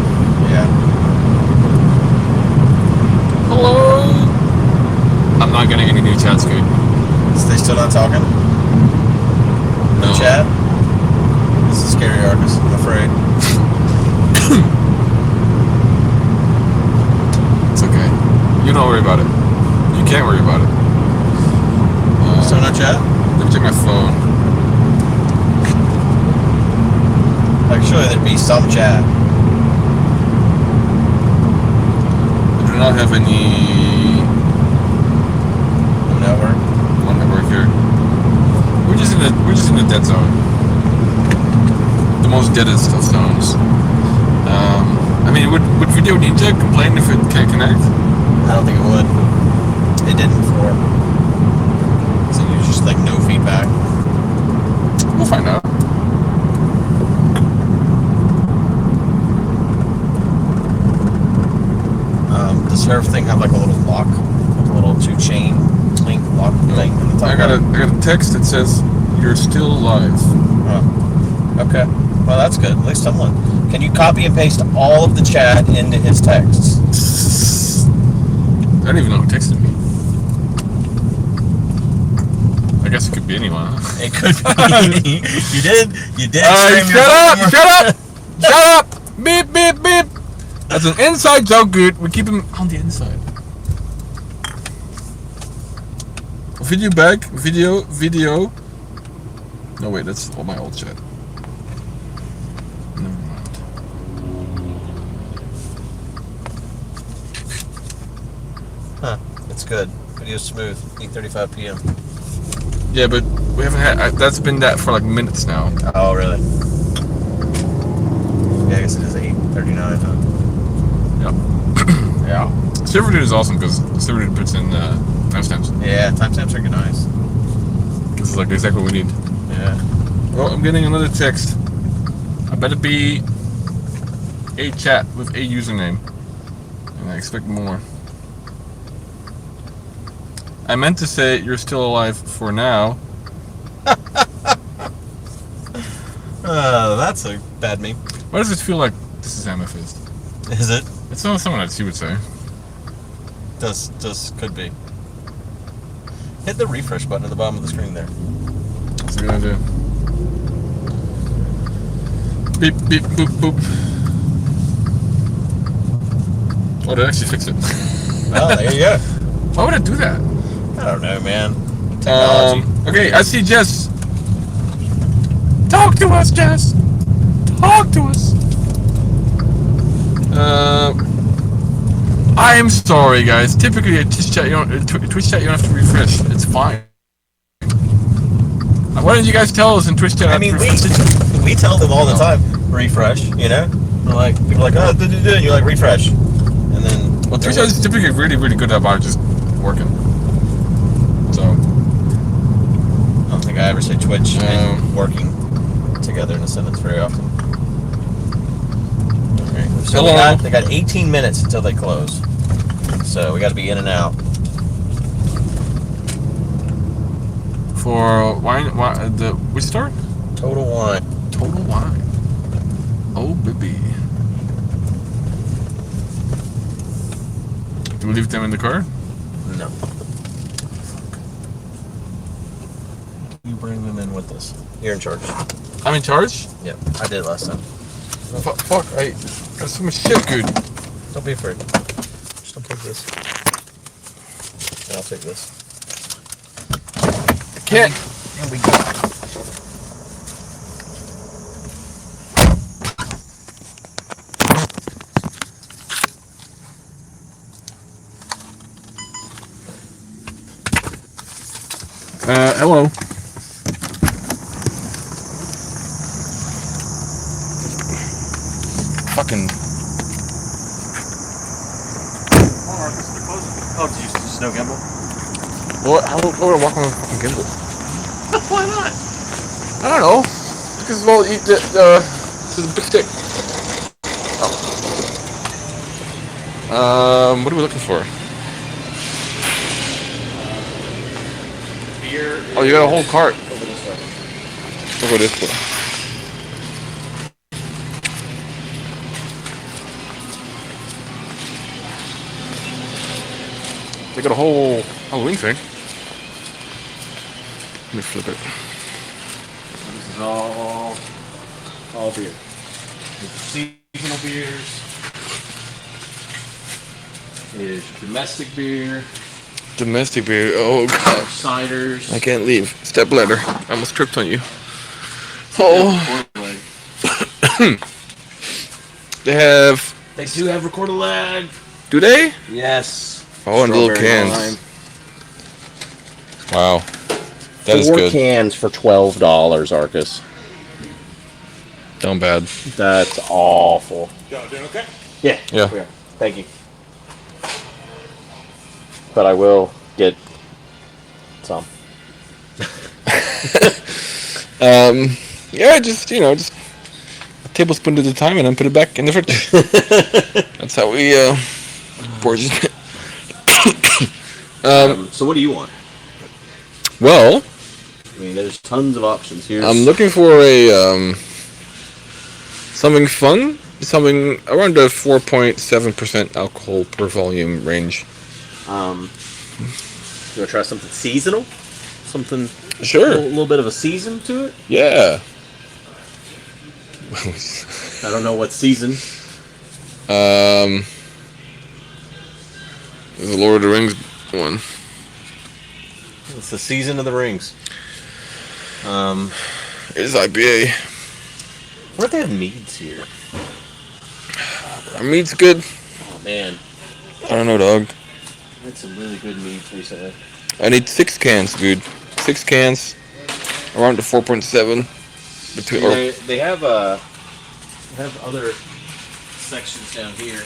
Yeah. Hello. I'm not getting any new chats, Guude. Is they still not talking? No chat? This is scary, Arkas. I'm afraid. It's okay. You don't worry about it. You can't worry about it. Still no chat? Let me check my phone. Like, surely there'd be some chat. I do not have any. Network. One network here. We're just in the dead zone. The most deadest of zones. I mean, would Video Ninja complain if it can't connect? I don't think it would. It didn't before. So there's just like no feedback. We'll find out. Does her thing have like a little lock, a little 2-chain link lock thing? I got a text that says you're still alive. Oh. Okay. Well, that's good. At least someone. Can you copy and paste all of the chat into his texts? I don't even know who texted me. I guess it could be anyone. Huh? It could be. You did. Shut up! Shut up! Beep, beep, beep! That's an inside joke, Guude. We keep him on the inside. Video back. Video. No, wait, that's all my old chat. Never mind. Huh. It's good. Video's smooth. 8:35 p.m. Yeah, but we haven't had. That's been that for like minutes now. Oh, really? Yeah, I guess it is 8:39, huh? Yep. Yeah. Server is awesome because Server puts in timestamps. Yeah, timestamps are nice. This is like exactly what we need. Yeah. Well, I'm getting another text. I better be a chat with a username. And I expect more. I meant to say you're still alive for now. That's a bad meme. Why does it feel like this is Amethyst? Is it? It's not someone that you would say. Does could be. Hit the refresh button at the bottom of the screen there. That's a good idea. Beep, beep, boop, boop. Oh, did I actually fix it? Oh, there you go. Why would I do that? I don't know, man. Technology. Okay, I see Jess. Talk to us, Jess. Talk to us. I am sorry, guys. Typically, at Twitch chat, you don't have to refresh. It's fine. Why didn't you guys tell us in Twitch chat? I mean, we tell them all the time. Refresh, you know. Like people are like, oh, and you like refresh, and then. Well, Twitch is typically really, really good about just working. So. I don't think I ever say Twitch and working together in a sentence very often. Okay. So they got 18 minutes until they close. So we got to be in and out. For wine, which store? Total Wine. Total Wine. Oh, baby. Do we leave them in the car? No. You bring them in with us. You're in charge. I'm in charge? Yep, I did last time. Fuck, I got so much shit, Guude. Don't be afraid. Just don't take this. And I'll take this. I can't. And we go. Hello. Fucking. Oh, did you snow gimbal? What? How would I walk on a fucking gimbal? Why not? I don't know. Because, well, the big stick. Oh. What are we looking for? Beer. Oh, you got a whole cart. Over this way. We'll go this way. They got a whole Halloween thing. Let me flip it. This is all beer. Seasonal beers. Is domestic beer. Domestic beer. Oh god. Ciders. I can't leave. Step ladder. I almost tripped on you. Oh. They have. They do have record a lag. Do they? Yes. Oh, and little cans. Lime. Wow. That is 4 good. cans for $12, Arkas. Don't bad. That's awful. Y'all doing okay? Yeah. Yeah. We are. Thank you. But I will get some. Yeah, just just a tablespoon at a time, and then put it back in the fridge. That's how we portion it. So what do you want? Well, I mean, there's tons of options here. I'm looking for a something fun, something around the 4.7% alcohol per volume range. You want to try something seasonal? Something. Sure. A little bit of a season to it. Yeah. I don't know what season. The Lord of the Rings one. It's the season of the rings. It's IPA. What if they have meads here? Our meat's good. Oh man, I don't know, dog. I had some really good meads recently. I need 6 cans, dude. 6 cans. Around the 4.7. Between. They have other sections down here.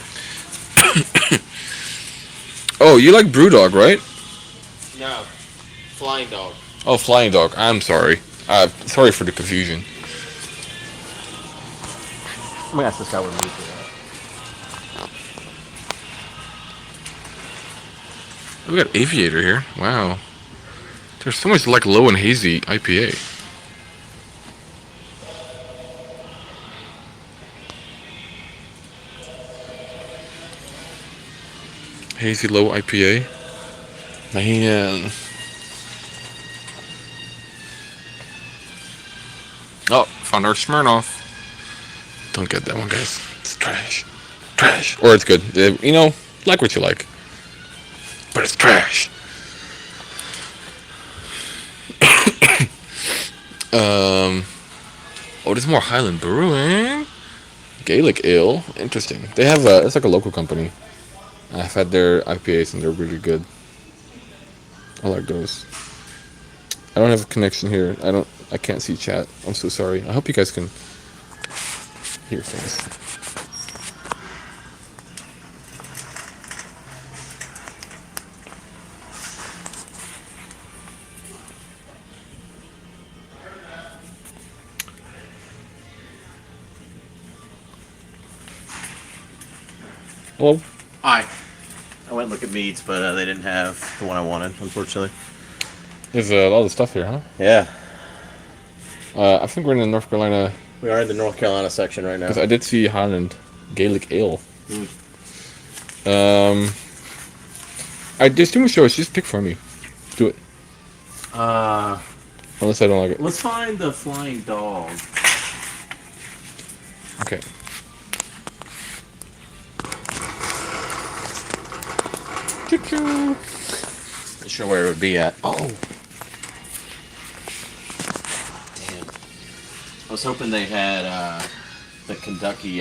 Oh, you like Brewdog, right? No, Flying Dog. Oh, Flying Dog. I'm sorry. Sorry for the confusion. I'm gonna ask this guy what mead they We got Aviator here. Wow. There's so much like low and hazy IPA. Hazy low IPA. Man. Oh, found our Smirnoff. Don't get that one, guys. It's trash. Trash. Or it's good. Like what you like. But it's trash. Oh, there's more Highland Brewing. Gaelic Ale. Interesting. They have it's like a local company. I've had their IPAs and they're really good. I like those. I don't have a connection here. I can't see chat. I'm so sorry. I hope you guys can hear things. Hello. Hi. I went and looked at meats, but they didn't have the one I wanted, unfortunately. There's a lot of stuff here, huh? Yeah. I think we're in the North Carolina. We are in the North Carolina section right now. Because I did see Highland Gaelic Ale. There's too much choice. Just pick for me. Do it. Unless I don't like it. Let's find the flying dog. Okay. Choo-choo. Not sure where it would be at. Oh. Damn. I was hoping they had the Kentucky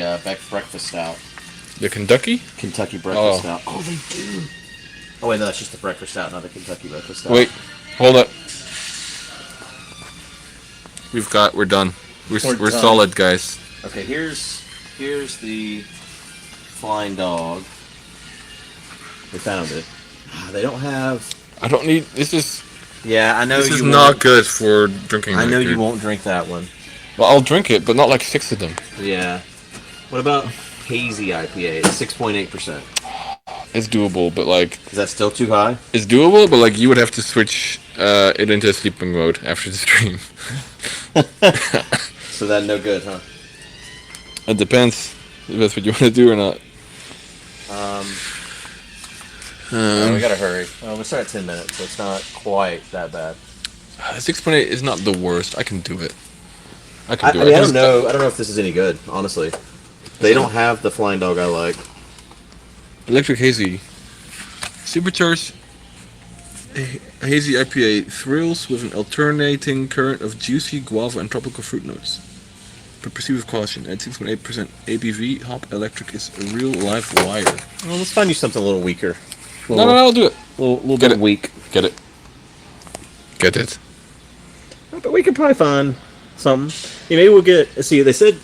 breakfast stout. The Kentucky? Kentucky breakfast stout. Oh, they do. Oh wait, no, that's just the breakfast stout, not the Kentucky breakfast stout. Wait, hold up. We're done. We're done. solid, guys. Okay, here's the flying dog. We found it. They don't have. I don't need. This is. Yeah, I know. This is not good for drinking. I know you won't drink that one. Well, I'll drink it, but not like 6 of them. Yeah. What about hazy IPA? It's 6.8%. It's doable, but like. Is that still too high? It's doable, but like you would have to switch it into sleeping mode after the stream. So that's no good, huh? It depends if that's what you want to do or not. We gotta hurry. We start at 10 minutes, so it's not quite that bad. 6.8 is not the worst. I can do it. I don't know. I don't know if this is any good, honestly. They don't have the flying dog I like. Electric Hazy. Supercharged Hazy IPA thrills with an alternating current of juicy guava and tropical fruit notes. But proceed with caution. At 6.8% ABV, Hop Electric is a real live wire. Well, let's find you something a little weaker. No, I'll do it. A little bit weak. Get it. Get it. But we could probably find something. Yeah, maybe we'll get. See, they said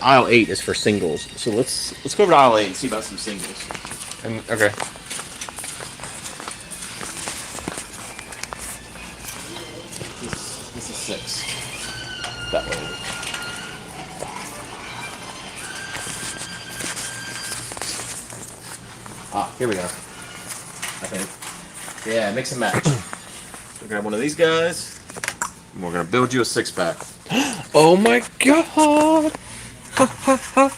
aisle 8 is for singles. So let's go over to aisle 8 and see about some singles. Okay. This is 6. That way. Here we are. I think. Yeah, mix and match. We'll grab one of these guys, and we're gonna build you a 6-pack. Oh my god!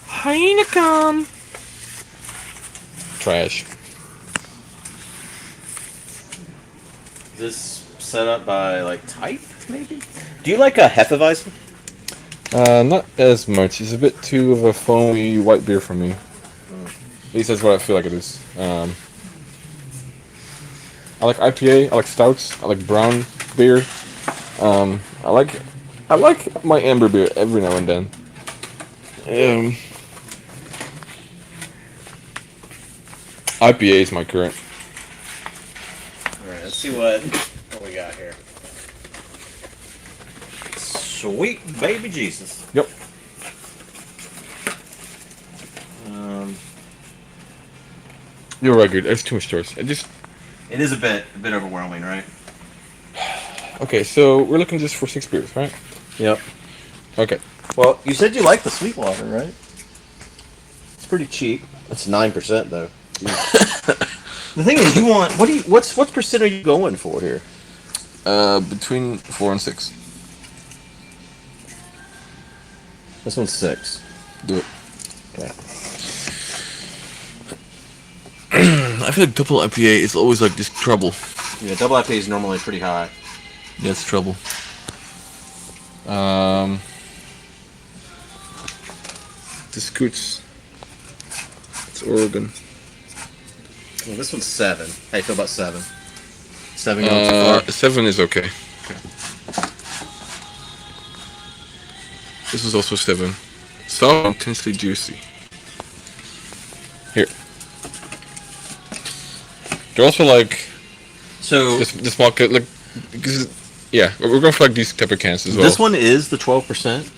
Heineken! Trash. Is this set up by like type, maybe? Do you like a Hefeweizen? Not as much. It's a bit too of a foamy white beer for me. At least that's what I feel like it is. I like IPA. I like stouts. I like brown beer. I like my amber beer every now and then. IPA is my current. All right, let's see what we got here. Sweet baby Jesus. Yep. You're right, dude. There's too much choice. It is a bit overwhelming, right? Okay, so we're looking just for 6 beers, right? Yep. Okay. Well, you said you like the Sweetwater, right? It's pretty cheap. It's 9% though. The thing is, you want what percent are you going for here? Between 4 and 6. This one's 6. Do it. Okay. I feel like double IPA is always like this trouble. Yeah, double IPA is normally pretty high. Yeah, it's trouble. This Scoots. It's Oregon. Well, this one's 7. How do you feel about 7? 7 going too far? 7 is okay. This is also 7. Soft, intensely juicy. Here. They're also like. So the small like. Yeah, we're going for like these type of cans as well. This one is the 12%.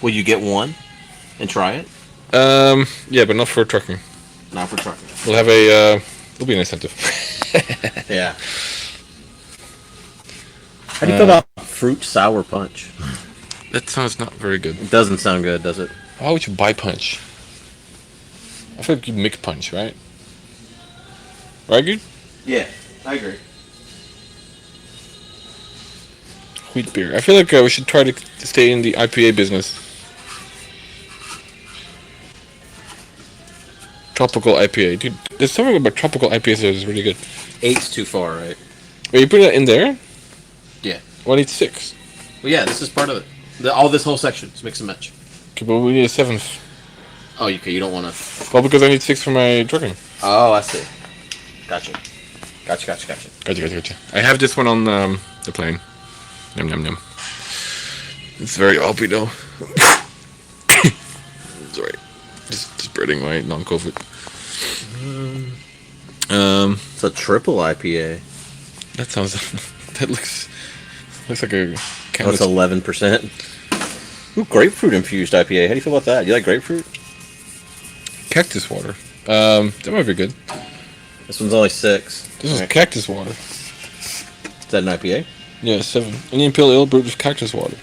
Will you get one and try it? Yeah, but not for trucking. Not for trucking. We'll have a. There'll be an incentive. Yeah. How do you feel about fruit sour punch? That sounds not very good. It doesn't sound good, does it? Why would you buy punch? I feel like you mix punch, right? Right, Guude? Yeah, I agree. Wheat beer. I feel like we should try to stay in the IPA business. Tropical IPA. Dude, there's something about tropical IPAs that is really good. 8's too far, right? Wait, you put that in there? Yeah. Well, I need 6. Well, yeah, this is part of it. All this whole section is mix and match. Okay, but we need a 7th. Oh, okay, you don't want to... Well, because I need 6 for my trucking. Oh, I see. Gotcha. Gotcha. Gotcha. I have this one on the plane. Yum, yum, yum. It's very hoppy, though. Sorry. Just spreading my non-COVID. It's a triple IPA. That sounds... that looks like a... That's 11%. Ooh, grapefruit infused IPA. How do you feel about that? You like grapefruit? Cactus water. That might be good. This one's only 6. This is cactus water. Is that an IPA? Yeah, 7. Indian Pale Ale brewed with cactus water.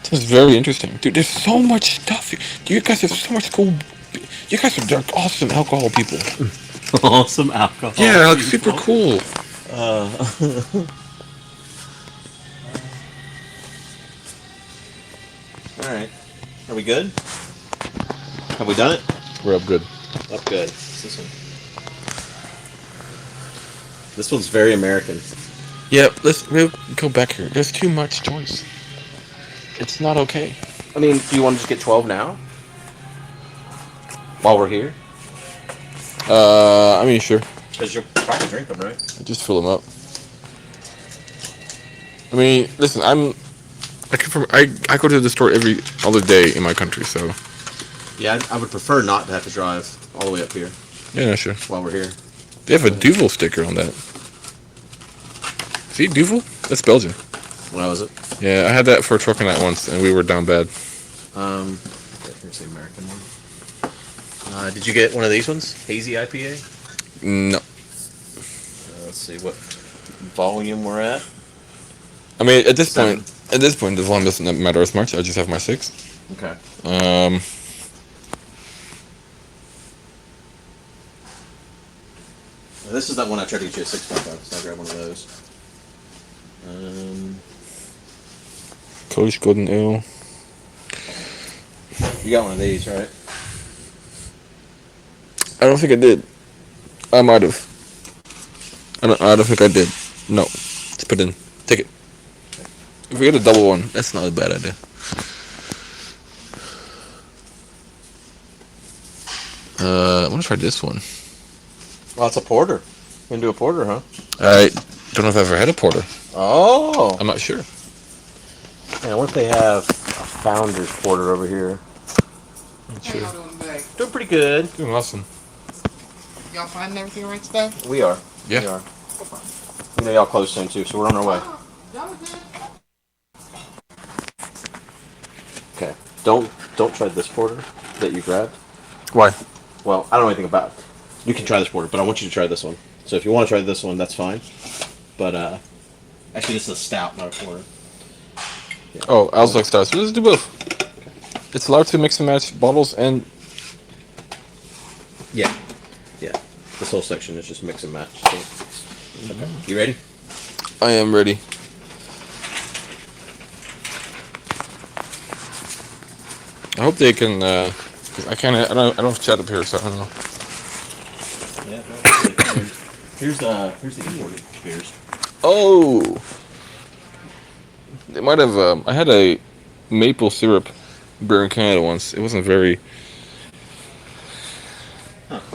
This is very interesting. Dude, there's so much stuff. You guys have so much cool... You guys are like awesome alcohol people. Awesome alcohol. Yeah, like super cool. Alright. Are we good? Have we done it? We're up good. Up good. What's this one? This one's very American. Yeah, we'll go back here. There's too much choice. It's not okay. I mean, do you want to just get 12 now? While we're here? I mean, sure. Because you'll probably drink them, right? Just fill them up. I mean, listen, I go to the store every other day in my country, so... Yeah, I would prefer not to have to drive all the way up here. Yeah, no, sure. While we're here. They have a Duvel sticker on that. See, Duvel? That's Belgium. What was it? Yeah, I had that for a trucking night once, and we were down bad. Here's the American one. Did you get one of these ones? Hazy IPA? No. Let's see what volume we're at. I mean, at this point, the volume doesn't matter as much. I just have my 6. Okay. This is that one I tried to get you a 6.5, so I'll grab one of those. Coach Golden Ale. You got one of these, right? I don't think I did. I might have. I don't think I did. No. Let's put it in. Take it. If we get a double one, that's not a bad idea. I want to try this one. Well, it's a porter. We're going to do a porter, huh? I don't know if I've ever had a porter. Oh! I'm not sure. Yeah, what if they have a Founder's Porter over here? Not sure. Doing pretty good. Doing awesome. Y'all finding everything right stuff? We are. Yeah. We are. You know, y'all close soon, too, so we're on our way. Okay. Don't try this porter that you grabbed. Why? Well, I don't know anything about it. You can try this porter, but I want you to try this one. So if you want to try this one, that's fine. But, actually, this is a stout, not a porter. Yeah. Oh, I was like stars. Let's do both. Okay. It's allowed to mix and match bottles and... Yeah. Yeah. This whole section is just mix and match. So. Okay. You ready? I am ready. I hope they can, 'cause I don't have chat up here, so I don't know. Yeah. Here's the imported beers. Oh! They might have, I had a maple syrup beer in Canada once. It wasn't very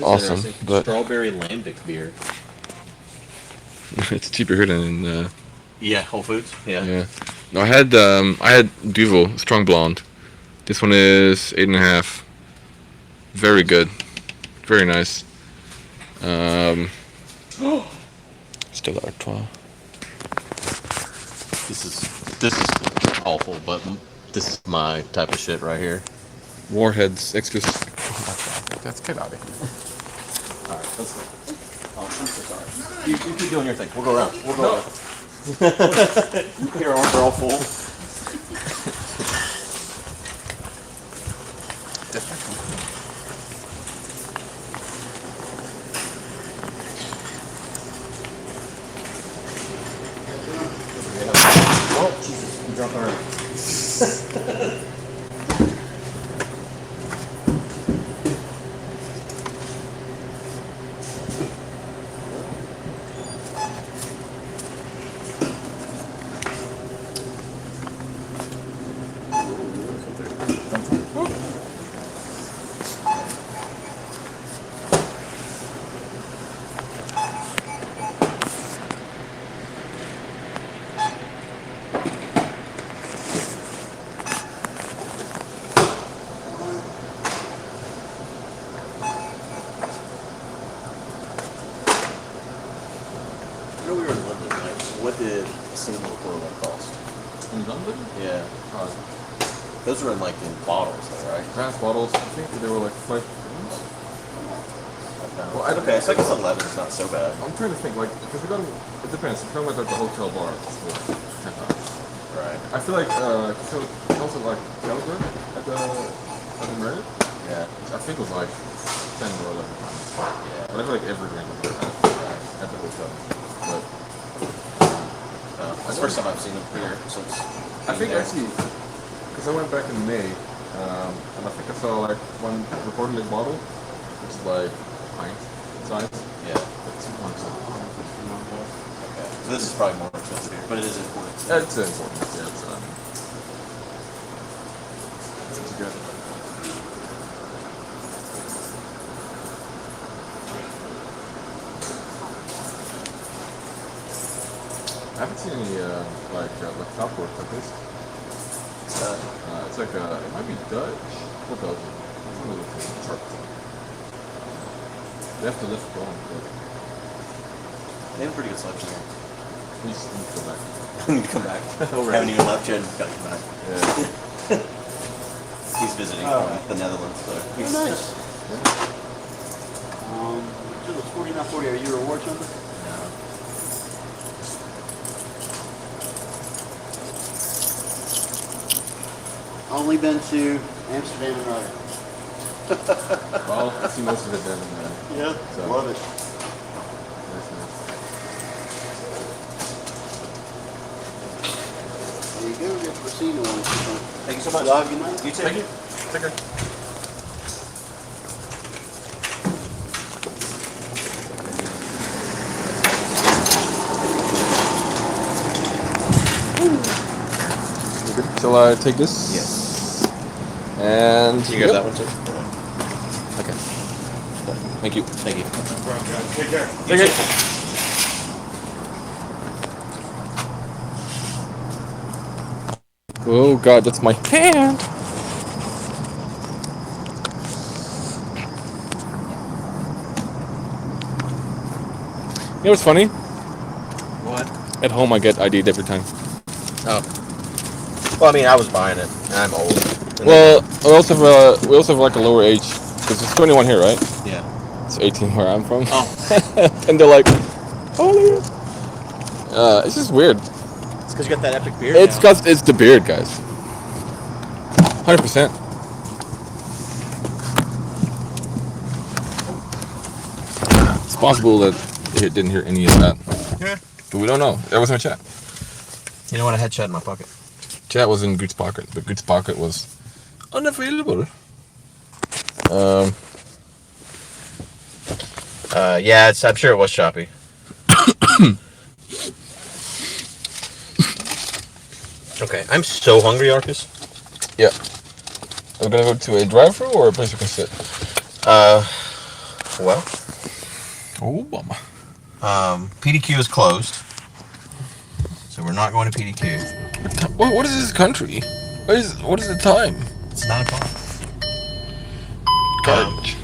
awesome, but... Strawberry lambic beer. It's cheaper here than in, Yeah, Whole Foods. Yeah. Yeah. No, I had Duvel, Strong Blonde. This one is 8.5. Very good. Very nice. Still Artois. This is awful, but this is my type of shit right here. Warheads exclusive. Let's get out of here. Alright, let's go. Oh, I'm so sorry. You keep doing your thing. We'll go around. We'll go around. Your arms are all full. my party. Earlier in London, like, what did a single Corona cost? In London? Yeah. Those were in like in bottles, though, right? Glass bottles. I think they were like 5 pounds. Well, okay, so I guess 11 is not so bad. I'm trying to think, like, because we got it depends. If you're talking about like the hotel bar, it's like 10 pounds. Right. I feel like so also like Caliber at the Marriott. Yeah. I think it was like 10 or 11 pounds. Yeah. But I feel like every drink was at the hotel. But that's the first time I've seen them here since. I think actually, because I went back in May, and I think I saw like one reported bottle, which is like pint size. Yeah. Like 2 pints. Okay. So this is probably more expensive here, but it is important. It's important. Yeah, it's good. I haven't seen any like top work like this. It's like it might be Dutch or Belgian. It's one of the sharp. They have to lift going. They have a pretty good selection here. We just need to go back. We need to come back. Haven't even left yet. Gotta come back. Yeah. He's visiting from the Netherlands, so. Oh, nice. So it's 49.40. Are you a rewards member? No. Only been to Amsterdam and Rotterdam. Well, I see most of it then. Yeah, so. love it. There you go. Get the receipt on. Thank you so much. Love you, night. You too. Thank you. Take care. Shall I take this? Yes. And Can you grab that one too? Okay. Thank you. Thank you. Take care. Take it. Oh God, that's my hand. You know what's funny? What? At home, I get ID'd every time. Oh. Well, I mean, I was buying it, and I'm old. Well, we also have like a lower age because it's 21 here, right? Yeah. It's 18 where I'm from. Oh. And they're like, oh, look at it. It's just weird. It's because you got that epic beard. It's because it's the beard, guys. 100%. It's possible that it didn't hear any of that. Yeah. But we don't know. That was my chat. You know what? I had chat in my pocket. Chat was in Guude's pocket, but Guude's pocket was unavailable. Yeah, I'm sure it was choppy. Okay, I'm so hungry, Arkas. Yeah. Are we gonna go to a drive-thru or a place we can sit? Well. Oh, bummer. PDQ is closed. So we're not going to PDQ. What is this country? What is the time? It's 9 o'clock. Garbage.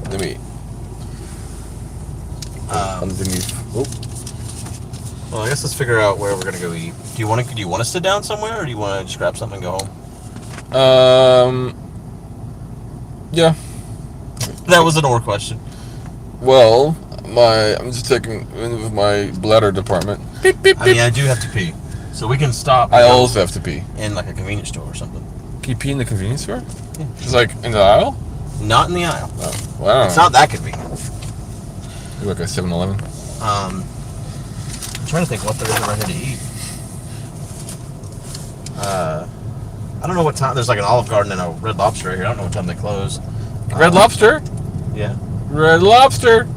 Let me. Underneath. Oh. Well, I guess let's figure out where we're gonna go eat. Do you want to sit down somewhere, or do you want to just grab something and go home? Yeah. That was an or question. Well, I'm just taking with my bladder department. Beep, beep, beep. I mean, I do have to pee, so we can stop. I also have to pee. In like a convenience store or something. Can you pee in the convenience store? Yeah. Just like in the aisle? Not in the aisle. Oh, wow. It's not that convenient. Like a 7-Eleven. trying to think what there is around here to eat. I don't know what time. There's like an Olive Garden and a Red Lobster here. I don't know what time they close. Red Lobster? Yeah. Red Lobster!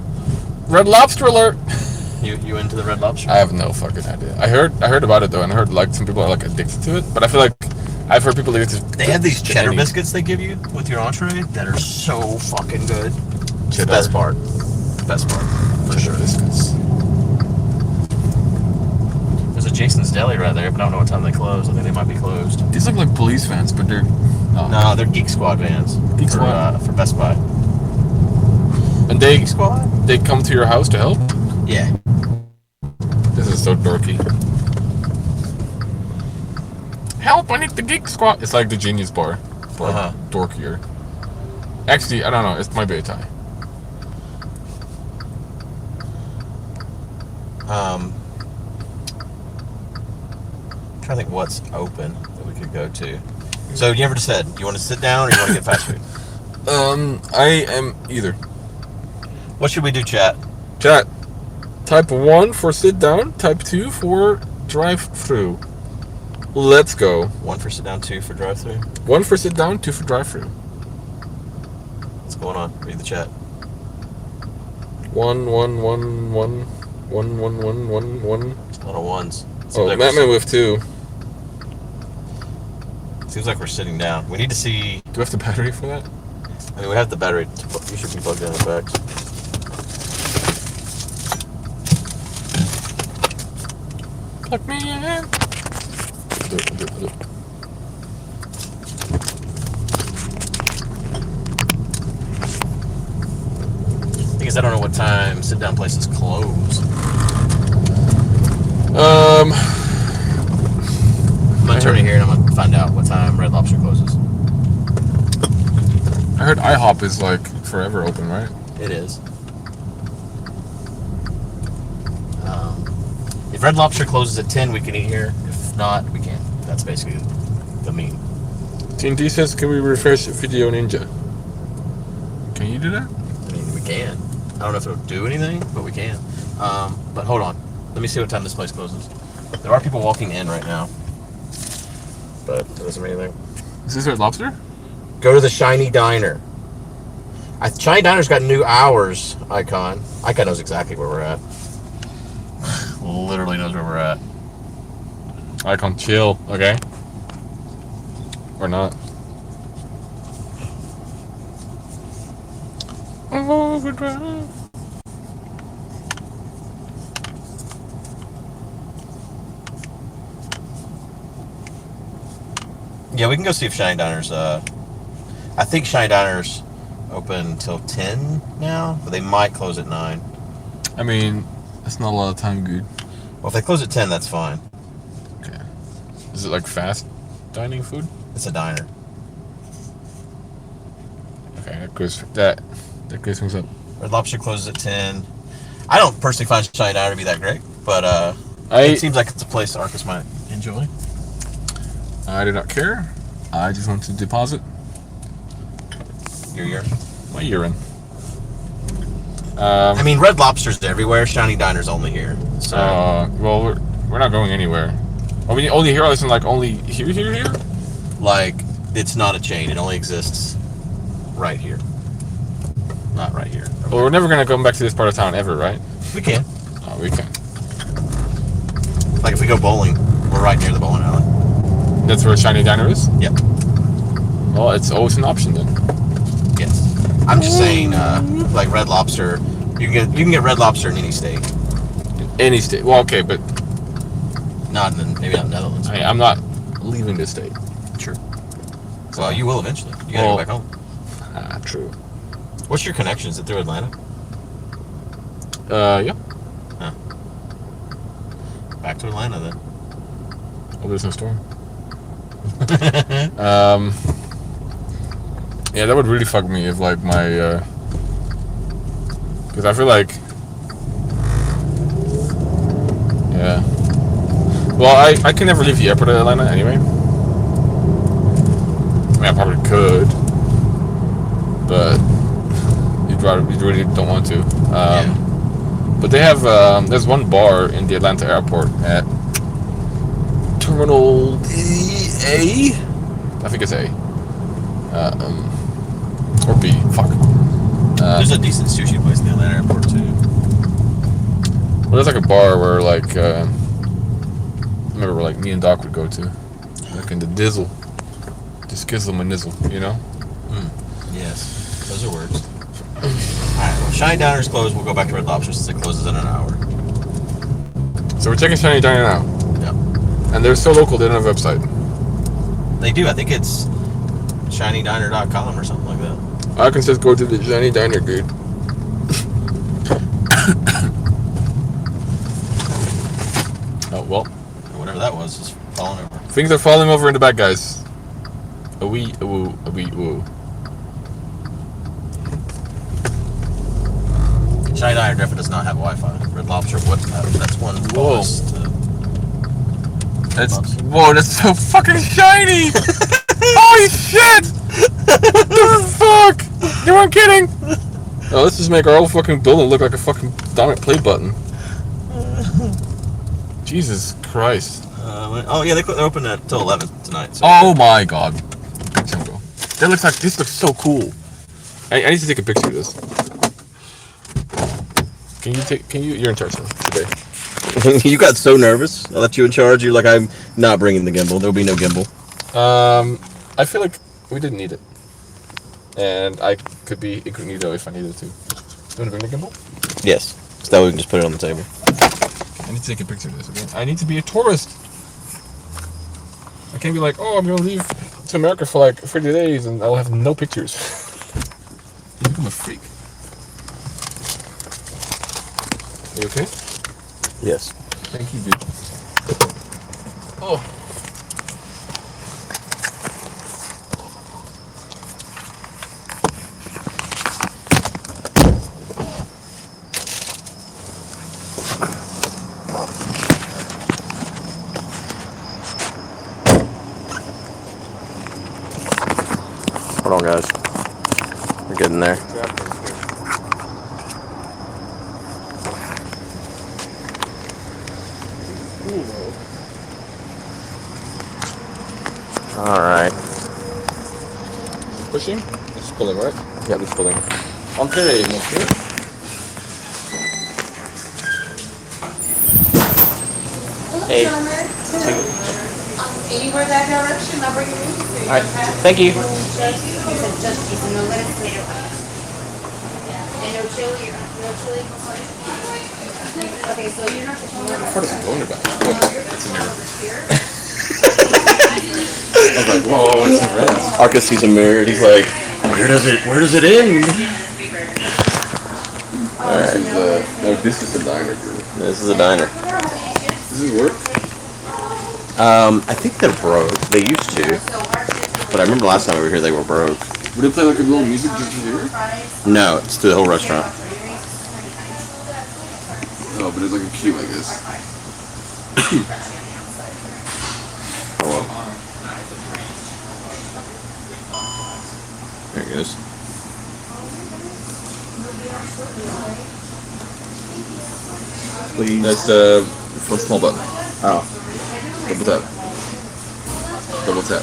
Red Lobster alert! You into the Red Lobster? I have no fucking idea. I heard about it though, and I heard like some people are like addicted to it. But I feel like I've heard people addicted. They have these cheddar biscuits they give you with your entree that are so fucking good. It's the best part. Best part for sure. Biscuits. There's a Jason's Deli right there, but I don't know what time they close. I think they might be closed. These look like police vans, but they're no, they're Geek Squad vans. Geek Squad for Best Buy. And Geek Squad? They come to your house to help? Yeah. This is so dorky. Help! I need the Geek Squad. It's like the Genius Bar, but dorkier. Actually, I don't know. It might be a tie. Trying to think what's open that we could go to. So you ever said you want to sit down or you want to get fast food? I am either. What should we do, chat? Chat. Type 1 for sit down. Type 2 for drive through. Let's go. 1 for sit down, 2 for drive through. 1 for sit down, 2 for drive through. What's going on? Read the chat. 1 1 1 1 1 1 1 1 1. A lot of ones. Oh, Batman with 2. Seems like we're sitting down. We need to see. Do we have the battery for that? I mean, we have the battery. You should be plugged in the back. Plug me in. Thing is, I don't know what time sit down places close. I'm gonna turn it here and I'm gonna find out what time Red Lobster closes. I heard IHOP is like forever open, right? It is. If Red Lobster closes at 10, we can eat here. If not, we can't. That's basically the meme. TNT says, can we refresh Video Ninja? Can you do that? I mean, we can. I don't know if it'll do anything, but we can. But hold on. Let me see what time this place closes. There are people walking in right now. But it doesn't mean anything. Is this Red Lobster? Go to the Shiny Diner. Shiny Diner's got new hours icon. Icon knows exactly where we're at. Literally knows where we're at. Icon chill, okay? Or not. Overdrive. Yeah, we can go see if Shiny Diner's, I think Shiny Diner's open until 10 now, but they might close at 9. I mean, that's not a lot of time, Guude. Well, if they close at 10, that's fine. Okay. Is it like fast dining food? It's a diner. Okay, that clears things up. Red Lobster closes at 10. I don't personally find Shiny Diner to be that great, but it seems like it's a place Arkas might enjoy. I do not care. I just want to deposit your urine. My urine. I mean, Red Lobster's everywhere. Shiny Diner's only here. So. Well, we're not going anywhere. Are we only here? Isn't like only here? Like, it's not a chain. It only exists right here. Not right here. Well, we're never gonna come back to this part of town ever, right? We can. Oh, we can. Like if we go bowling, we're right near the bowling alley. That's where Shiny Diner is? Yep. Well, it's always an option then. Yes. I'm just saying, like Red Lobster, you can get Red Lobster in any state. In any state. Well, okay, but not in maybe not in the Netherlands. I'm not leaving this state. True. Well, you will eventually. You gotta go back home. True. What's your connection? Is it through Atlanta? Yeah. Huh. Back to Atlanta then. Oh, there's no storm. Yeah, that would really fuck me if like my because I feel like yeah. Well, I can never leave the airport of Atlanta anyway. I mean, I probably could, but you really don't want to. But they have there's one bar in the Atlanta airport at Terminal A. I think it's A. Or B. Fuck. There's a decent sushi place in the Atlanta airport too. Well, there's like a bar where like I remember where like me and Doc would go to, like in the Dizzle, just skizzle my nizzle, you know. Yes, those are words. All right, well, Shiny Diner's closed. We'll go back to Red Lobster since it closes in an hour. So we're checking Shiny Diner now. Yep. And they're so local, they don't have a website. They do. I think it's shinydiner.com or something like that. Arkas says go to the Shiny Diner, dude. Oh, well. Whatever that was is falling over. Things are falling over in the back, guys. A wee, a woo, a wee, woo. Shiny Diner definitely does not have Wi-Fi. Red Lobster would have. That's one bonus. Whoa, that's so fucking shiny! Holy shit! What the fuck? You weren't kidding? Oh, let's just make our whole fucking building look like a fucking dominant play button. Jesus Christ. Oh yeah, they're open until 11 tonight. So. Oh my god. That looks like, this looks so cool. I need to take a picture of this. You're in charge today. You got so nervous. I left you in charge. You're like, I'm not bringing the gimbal. There'll be no gimbal. I feel like we didn't need it. And I could be incognito if I needed to. Do you want to bring the gimbal? Yes. So that way we can just put it on the table. I need to take a picture of this again. I need to be a tourist. I can't be like, oh, I'm going to leave to America for like 30 days and I'll have no pictures. You become a freak. Are you okay? Yes. Thank you, dude. Oh. Hold on, guys. We're getting there. All right. Pushing? It's pulling, right? Yep, it's pulling. Okay, monsieur. Hey. Anywhere that direction, I'll bring you in. All right. Thank you. And no chili, no chili. Okay, so you're not the What is going about? It's in there. I was like, whoa, it's in red. Arkas sees a mirror and he's like, where does it end? Alright. No, this is the diner, dude. This is a diner. Does this work? I think they're broke. They used to. But I remember last time we were here they were broke. Would it play like a little music just here? No, it's through the whole restaurant. Oh, but it's like a cue, I guess. Oh well. There it goes. Please. That's the first small button. Oh. Double tap. Double tap.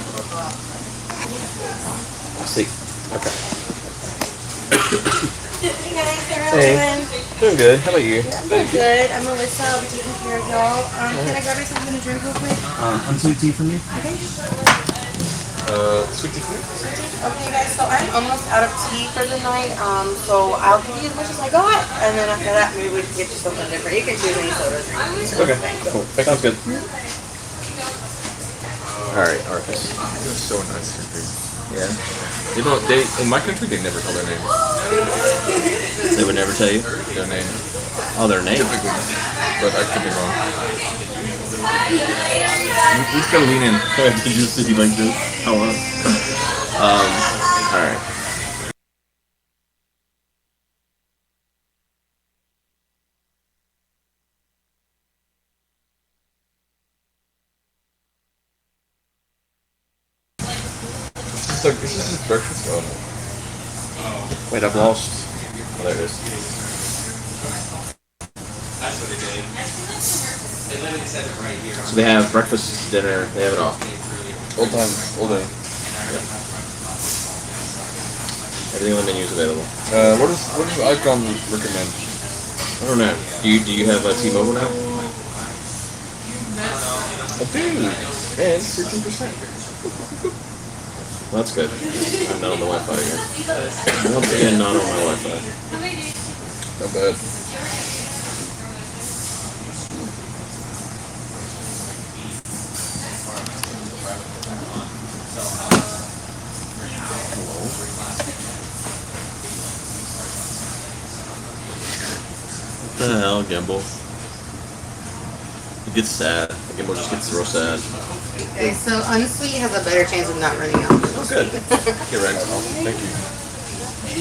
See. Okay. Hey. Doing good. How about you? I'm doing good. I'm Melissa. I'll be taking care of y'all. Can I grab you something to drink real quick? Unsweet tea for me? Okay. Sweet tea for me? Okay, guys. So I'm almost out of tea for the night. So I'll give you as much as I got, and then after that, maybe we can get you something different. You can choose any sodas. Okay. Cool. Sounds good. Alright, Arkas. They're so nice country. Yeah. You know, in my country, they never tell their name. They would never tell you? Their name. Oh, their name? But I could be wrong. He's gonna lean in. Did you see like this? Oh, alright. This is just breakfast. Oh no. Wait, I've lost. Oh, there it is. So they have breakfast, dinner, they have it all. All time, all day. Everything on the menu is available. What does Icon recommend? I don't know. Do you have a T-Mobile now? I do. And 13%. Well, that's good. I'm not on the Wi-Fi again. Once again, not on my Wi-Fi. Not bad. What the hell, Gimbal? It gets sad. Gimbal just gets real sad. Okay, so unsweet has a better chance of not running out. Oh, good. Get ready. Thank you.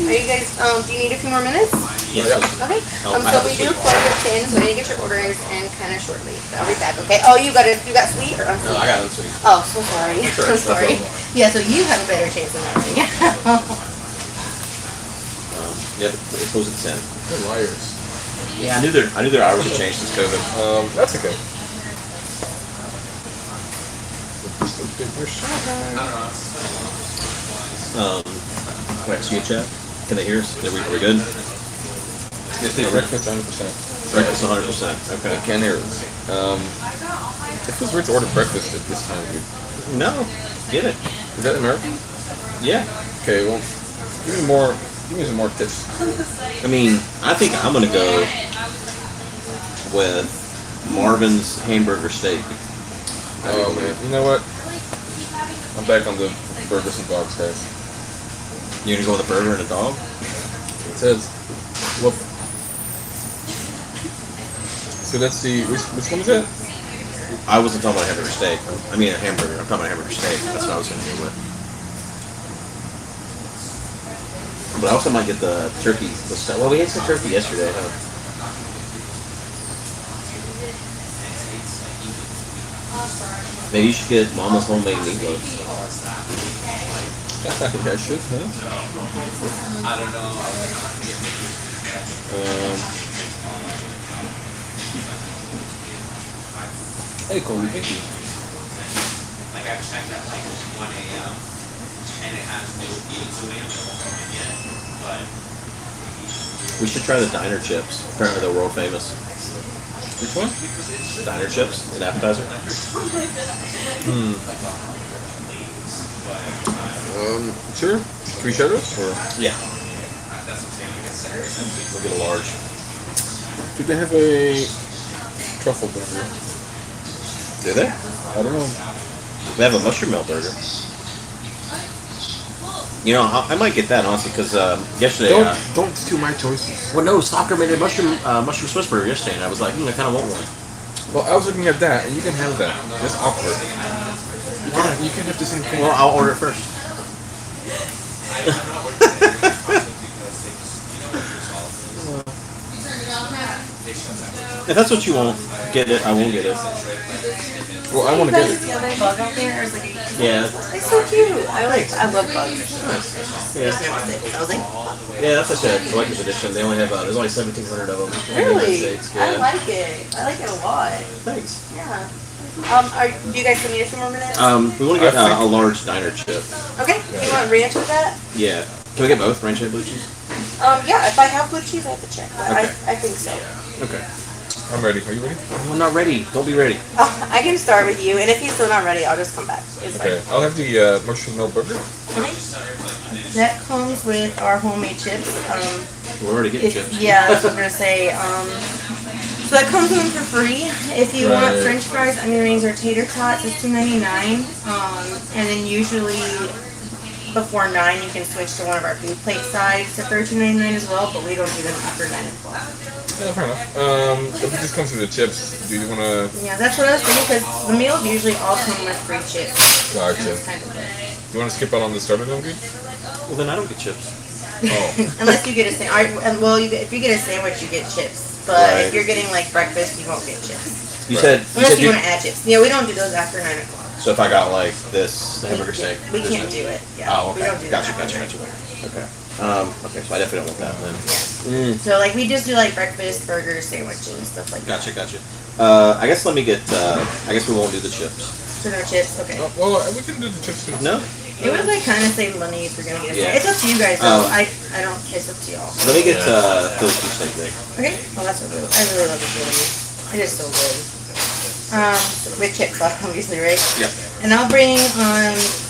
Are you guys, do you need a few more minutes? Yes. Okay. So we do close at 10, so I need to get your order in kind of shortly. So I'll be back, okay? Oh, you got sweet or unsweet? No, I got unsweet. Oh, so sorry. Sure, I'm sorry. Yeah, so you have a better chance of not running out. Yeah, it goes at 10. They're liars. Yeah, I knew their hours had changed since COVID. That's okay. Right, so you chat? Can they hear us? Are we good? Yes, they breakfast 100%. Breakfast 100%. Okay. I can't hear us. It feels weird to order breakfast at this time, dude. No, get it. Is that American? Yeah. Okay, well, give me some more tips. I mean, I think I'm gonna go with Marvin's hamburger steak. Oh man, you know what? I'm back on the burgers and dogs, guys. You gonna go with a burger and a dog? It says, whoop. So let's see, which one is that? I wasn't talking about a hamburger steak. I mean a hamburger. I'm talking about a hamburger steak. That's what I was gonna go with. But I also might get the turkey. Well, we ate some turkey yesterday, huh? Maybe you should get Mama's homemade meatloaf. I should, huh? I don't know. Hey, Colby, thank you. Like I checked at like 1 a.m. and it has no even 2 a.m. yet, but We should try the diner chips. Apparently they're world famous. Which one? Diner chips, an appetizer. Sure. Can we share those? Or? Yeah. We'll get a large. Do they have a truffle burger? Do they? I don't know. They have a mushroom melt burger. You know, I might get that honestly because yesterday. Don't steal my choices. Well, no, Soccer made a mushroom Swiss burger yesterday, and I was like, I kind of want one. Well, I was looking at that, and you can have that. That's awkward. You can have the same thing. Well, I'll order it first. If that's what you want, get it. I won't get it. Well, I want to get it. See how they bug out there? Or is it Yeah. It's so cute. I love bugs. Yeah. I was like, Yeah, that's what I said. Collector's edition. They only have there's only 1,700 of them. in the really? United States. I Yeah. like it. I like it a lot. Thanks. Yeah. Do you guys still need a few more minutes? We want to get a large diner chip. Okay. You want ranch with that? Yeah. Can we get both ranch and blue cheese? Yeah. If I have blue cheese, I have to check. But Okay. I think so. Okay. I'm ready. Are you ready? I'm not ready. Don't be ready. Oh, I can start with you, and if he's still not ready, I'll just come back. It's Okay. I'll have the mushroom melt burger. fine. That comes with our homemade chips. We're already getting chips. Yeah, that's what I'm gonna say. So that comes in for free. If you want Right. French fries, onion rings, or tater tots, it's $2.99. And then usually before 9, you can switch to one of our food plate sides at $13.99 as well. But we don't do them after 9 o'clock. Yeah, fair enough. If it just comes with the chips, do you want to... Yeah, that's what I was thinking because the meals usually all come with free chips. Gotcha. It's kind of good. Do you want to skip out on the starter then, dude? Well, then I don't get chips. Oh. Unless you get a sandwich. Well, if you get a sandwich, you get chips. But Right. if you're getting like breakfast, you won't get chips. You said. Unless you want to add chips. Yeah, we don't do those after 9 o'clock. So if I got like this hamburger steak, We can't do it. Yeah. Oh, okay. We don't do Gotcha. that. Okay. Okay, so I definitely don't want that then. So like we just do like breakfast, burgers, sandwiches, stuff like that. Gotcha. I guess let me get. I guess we won't do the chips. So no chips. Okay. Well, we can do the chips too. No. It would like kind of save money if you're gonna get it. Yeah. It's up to you guys though. I don't. It's up to y'all. Let me get those two steak bake. Okay. Well, that's what I really love the food. It is so good. With chips, obviously, right? Yep. And I'll bring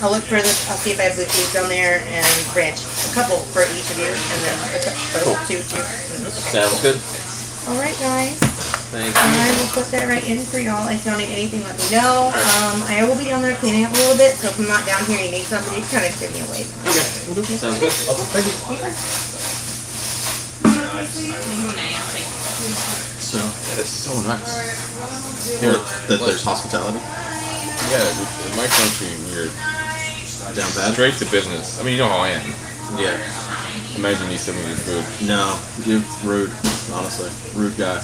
I'll look for this. I'll see if I have blue cheese down there and ranch. A couple for each of you, and then two. Sounds good. All right, guys. Thank you. I will put that right in for y'all. If y'all need anything, let me know. I will be down there cleaning up a little bit, so if I'm not down here and you need something, you can kind of give me a wave. Okay. Sounds good. Thank you. So It's so nice. here that there's hospitality. Yeah, in my country, we're Down bad. straight to business. I mean, you know how I am. Yeah. Imagine me serving you food. No, you're rude. Honestly, rude guy.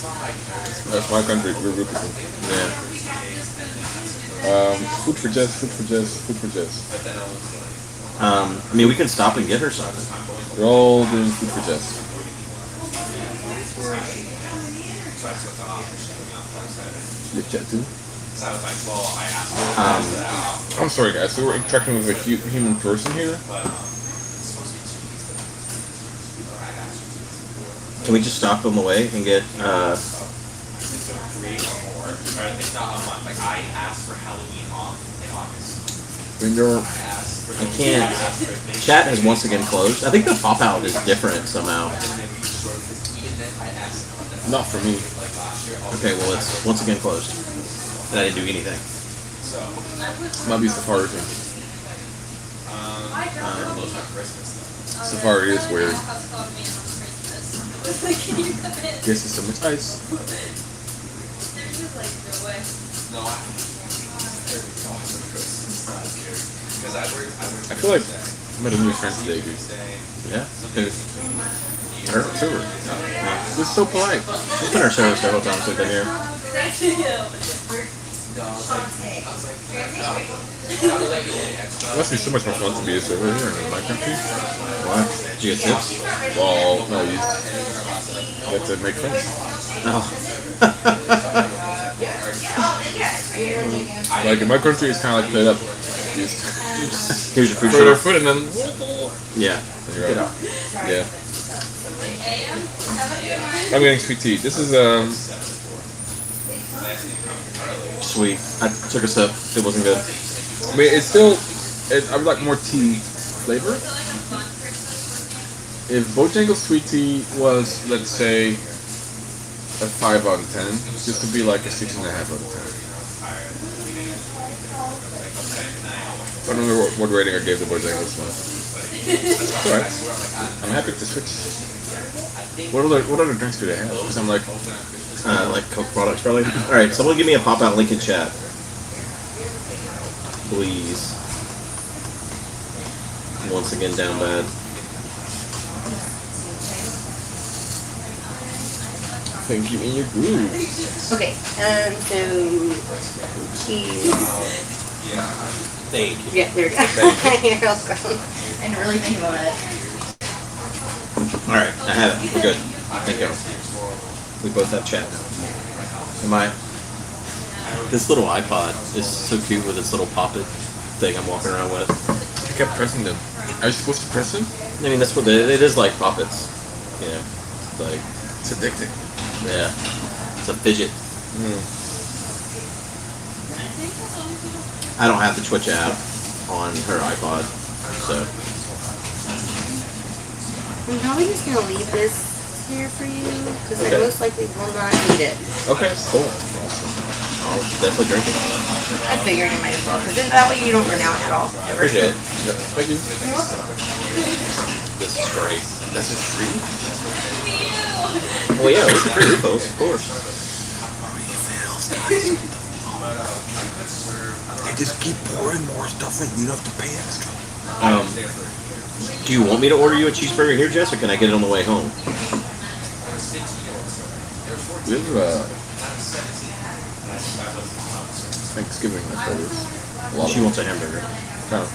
That's my country. We're rude people. Yeah. Food for Jess. Food for Jess. Food for Jess. I mean, we can stop and get her something. We're all doing food for Jess. You chat too? I'm sorry, guys. So we're interacting with a human person here. Can we just stop on the way and get? When you're, I can't. Chat has once again closed. I think the pop out is different somehow. not for me. Okay, well it's once again closed, and I didn't do anything. Might be Safari thing. Safari is weird. Guess it's so much ice. I feel like I met a new friend today, dude. Yeah. Her server. This is so polite. She's been our server several times we've been here. It must be so much more fun to be a server here in my country. Why? Do you get tips? Well, no, you get to make friends. Oh. Like in my country, it's kind of like played up. Here's your food. Throw their foot and then. Yeah. Get out. Yeah. I'm getting sweet tea. This is Sweet. I took a sip. It wasn't good. I mean, it's still. I would like more tea flavor. If Bojangles sweet tea was, let's say, a 5 out of 10, this would be like a 6.5 out of 10. I don't remember what rating I gave the Bojangles one. It's alright. I'm happy to switch. What other drinks do they have? Because I'm like Coke products probably. All right, someone give me a pop out link in chat, please. Once again, down bad. Thank you in your groove. Okay, so cheese. Thank you. Yeah, there we go. You're welcome. I didn't really think about it. All right, I have it. We're good. Thank you. We both have chat now. Am I? This little iPod is so cute with its little pop-it thing I'm walking around with. I kept pressing them. Are you supposed to press them? I mean, that's what it is, like pop-its. You know, like it's addicting. Yeah, it's a fidget. I don't have the Twitch app on her iPod, so. I'm probably just gonna leave this here for you because I Okay. most likely will not need it. Okay, cool. Awesome. I'll definitely drink it. I figured you might as well because then that way you don't run out at all. Ever. Appreciate it. Yep. Thank you. You're welcome. This is great. This is free? Well, yeah, we can free refills, of course. They just keep pouring more stuff in. You don't have to pay extra. Do you want me to order you a cheeseburger here, Jess, or can I get it on the way home? We have Thanksgiving leftovers. She wants a hamburger. Oh.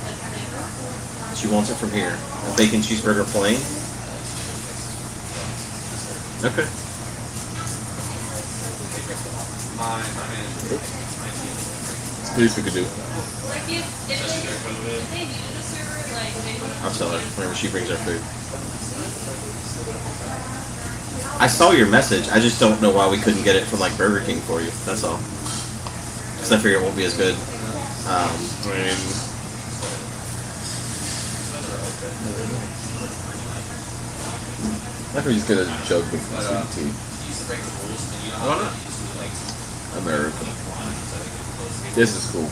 She wants it from here. A bacon cheeseburger plain. Okay. What least we could do. I'll tell her whenever she brings our food. I saw your message. I just don't know why we couldn't get it from like Burger King for you. That's all. Because I figure it won't be as good. I mean, I could just get a jug of sweet tea. Why not? America. This is cool.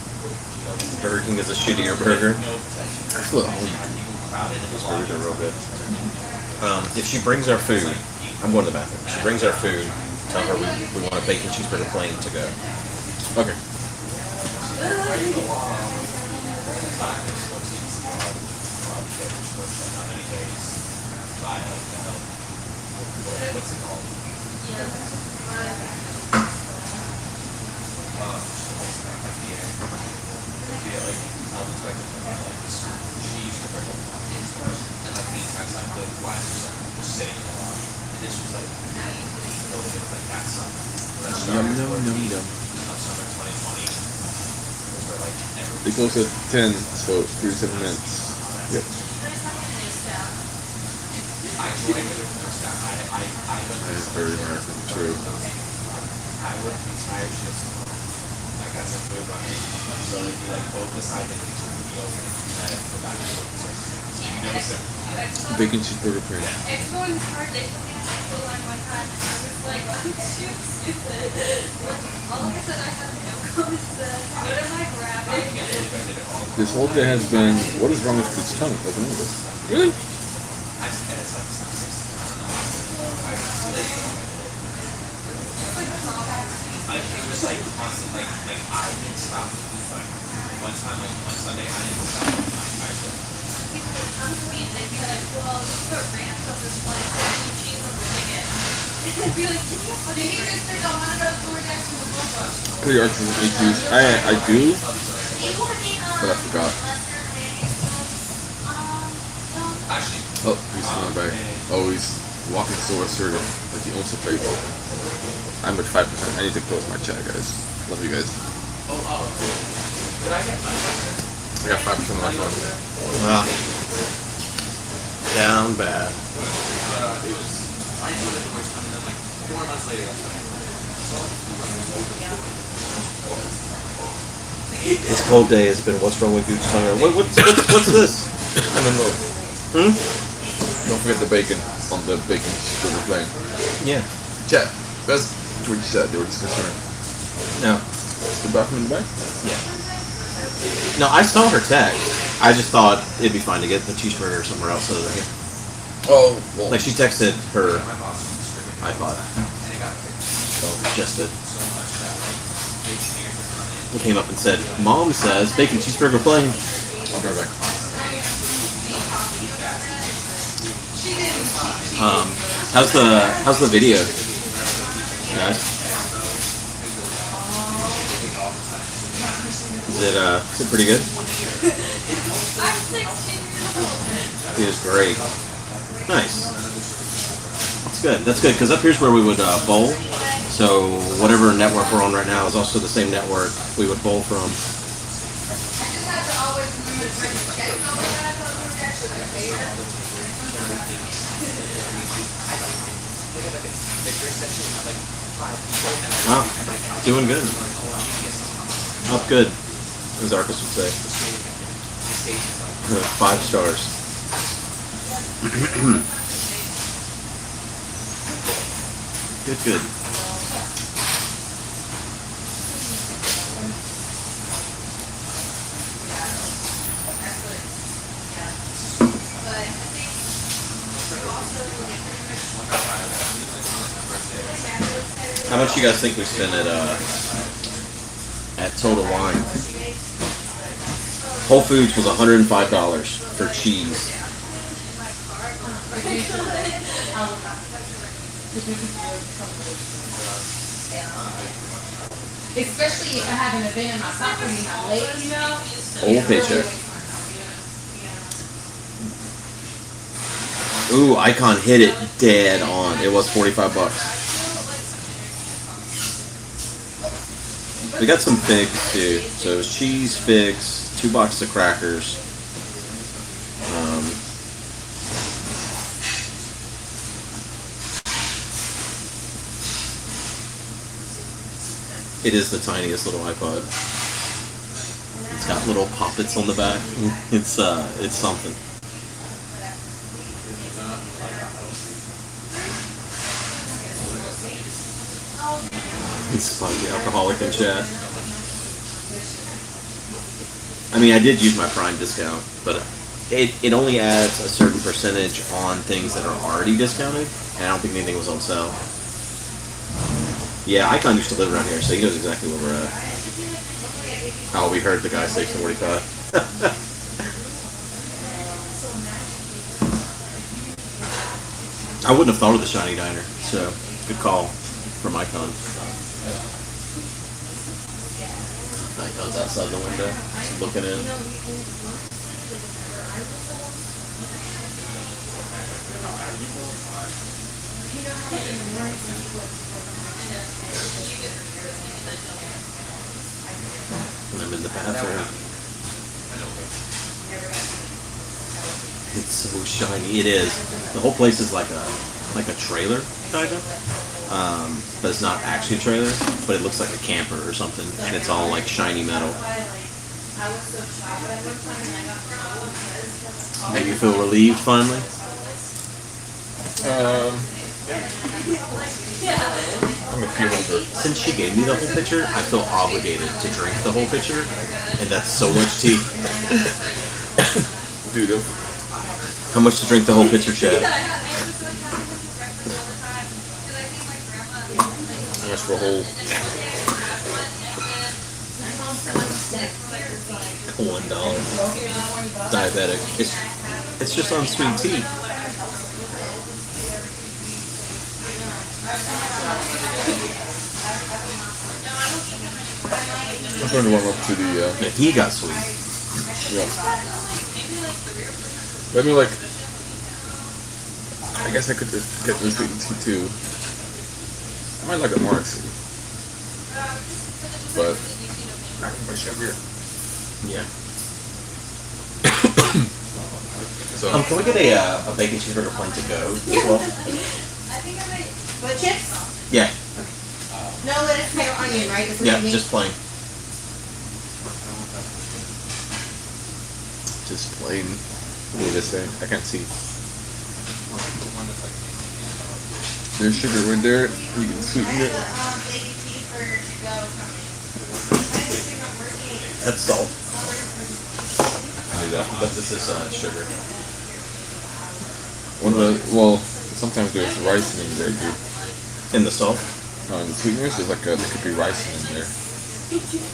Burger King is a shittier burger. That's what these burgers are real good. If she brings our food, I'm going to the bathroom. If she brings our food, tell her we want a bacon cheeseburger plain to go. Okay. Yum, yum, yum, yum. They close at 10, so 37 minutes. Yep. That is very American, true. Bacon cheeseburger plain. This whole day has been, what is wrong with this tongue? Opening this. Really? Pretty Arkas and AQs. I do, but I forgot. Oh, he's coming back. Oh, he's walking so assertive, like he owns the place. I'm at 5%. I need to close my chat, guys. Love you guys. I got 5% on my phone. Down bad. This cold day has been what's wrong with Guude's tongue. What's this? I don't know. Don't forget the bacon on the bacon cheeseburger plain. Yeah. Chat. That's what you said. They were just concerned. No. Is the bathroom in the back? Yeah. No, I saw her text. I just thought it'd be fine to get the cheeseburger somewhere else other than here. Oh, well. Like she texted her iPod. So just it. He came up and said, "Mom says bacon cheeseburger plain." I'll be right back. How's the video, guys? Is it pretty good? It is great. Nice. That's good. That's good because up here's where we would bowl. So whatever network we're on right now is also the same network we would bowl from. Wow, doing good. Up good, as Arkas would say. 5 stars. Good, good. How much you guys think we spent at Total Wine? Whole Foods was $105 for cheese. Especially if I have an event in my soccer meet late, you know. Whole paycheck. Ooh, Icon hit it dead on. It was $45. We got some figs too. So it was cheese, figs, 2 boxes of crackers. It is the tiniest little iPod. It's got little poppets on the back. It's something. It's like the alcoholic in chat. I mean, I did use my Prime discount, but it only adds a certain percentage on things that are already discounted, and I don't think anything was on sale. Yeah, Icon used to live around here, so he knows exactly where we're at. Oh, we heard the guy say 45. I wouldn't have thought of the Shiny Diner, so good call from Icon. Icon's outside the window, looking in. And I'm in the bathroom. It's so shiny. It is. The whole place is like a trailer, kind of. But it's not actually a trailer, but it looks like a camper or something, and it's all like shiny metal. Make you feel relieved finally? I'm a few older. Since she gave me the whole picture, I feel obligated to drink the whole picture, and that's so much tea. Dude, how much to drink the whole picture, Chad? How much for a whole? $1. Diabetic. It's just on sweet tea. I'm trying to warm up to the. Yeah, he got sweet. Yeah. But I mean, like, I guess I could just get the sweet tea too. I might like a Marks, but I can buy sugar. Yeah. So, can we get a bacon cheeseburger plain to go as well? What chips? Yeah. No lettuce, tomato, onion, right? That's what Yeah, you need? just plain. just plain. What did I say? I can't see. There's sugar right there. You can sweeten it. That's salt. I do that. But this is sugar. One of the, well, sometimes there's rice in there too. In the salt? No, in the sweeteners, there's like there could be rice in there.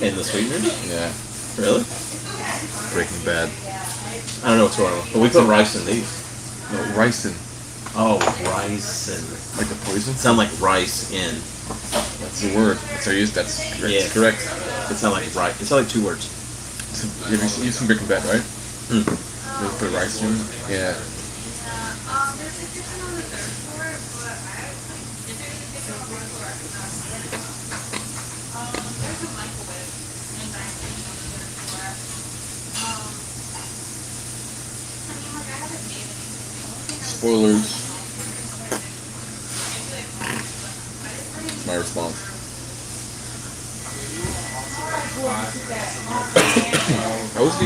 In the sweeteners? Yeah. Really? Breaking Bad. I don't know what's going on. But we put rice in these. No, ricin. Oh, ricin. Like the poison? Sound like rice in. That's the word. That's how you use. That's correct. Yeah. Correct. It sounds like rice. It sounds like 2 words. So, you used some Breaking Bad, right? Mm. You put rice in. Yeah. Spoilers. My response. How's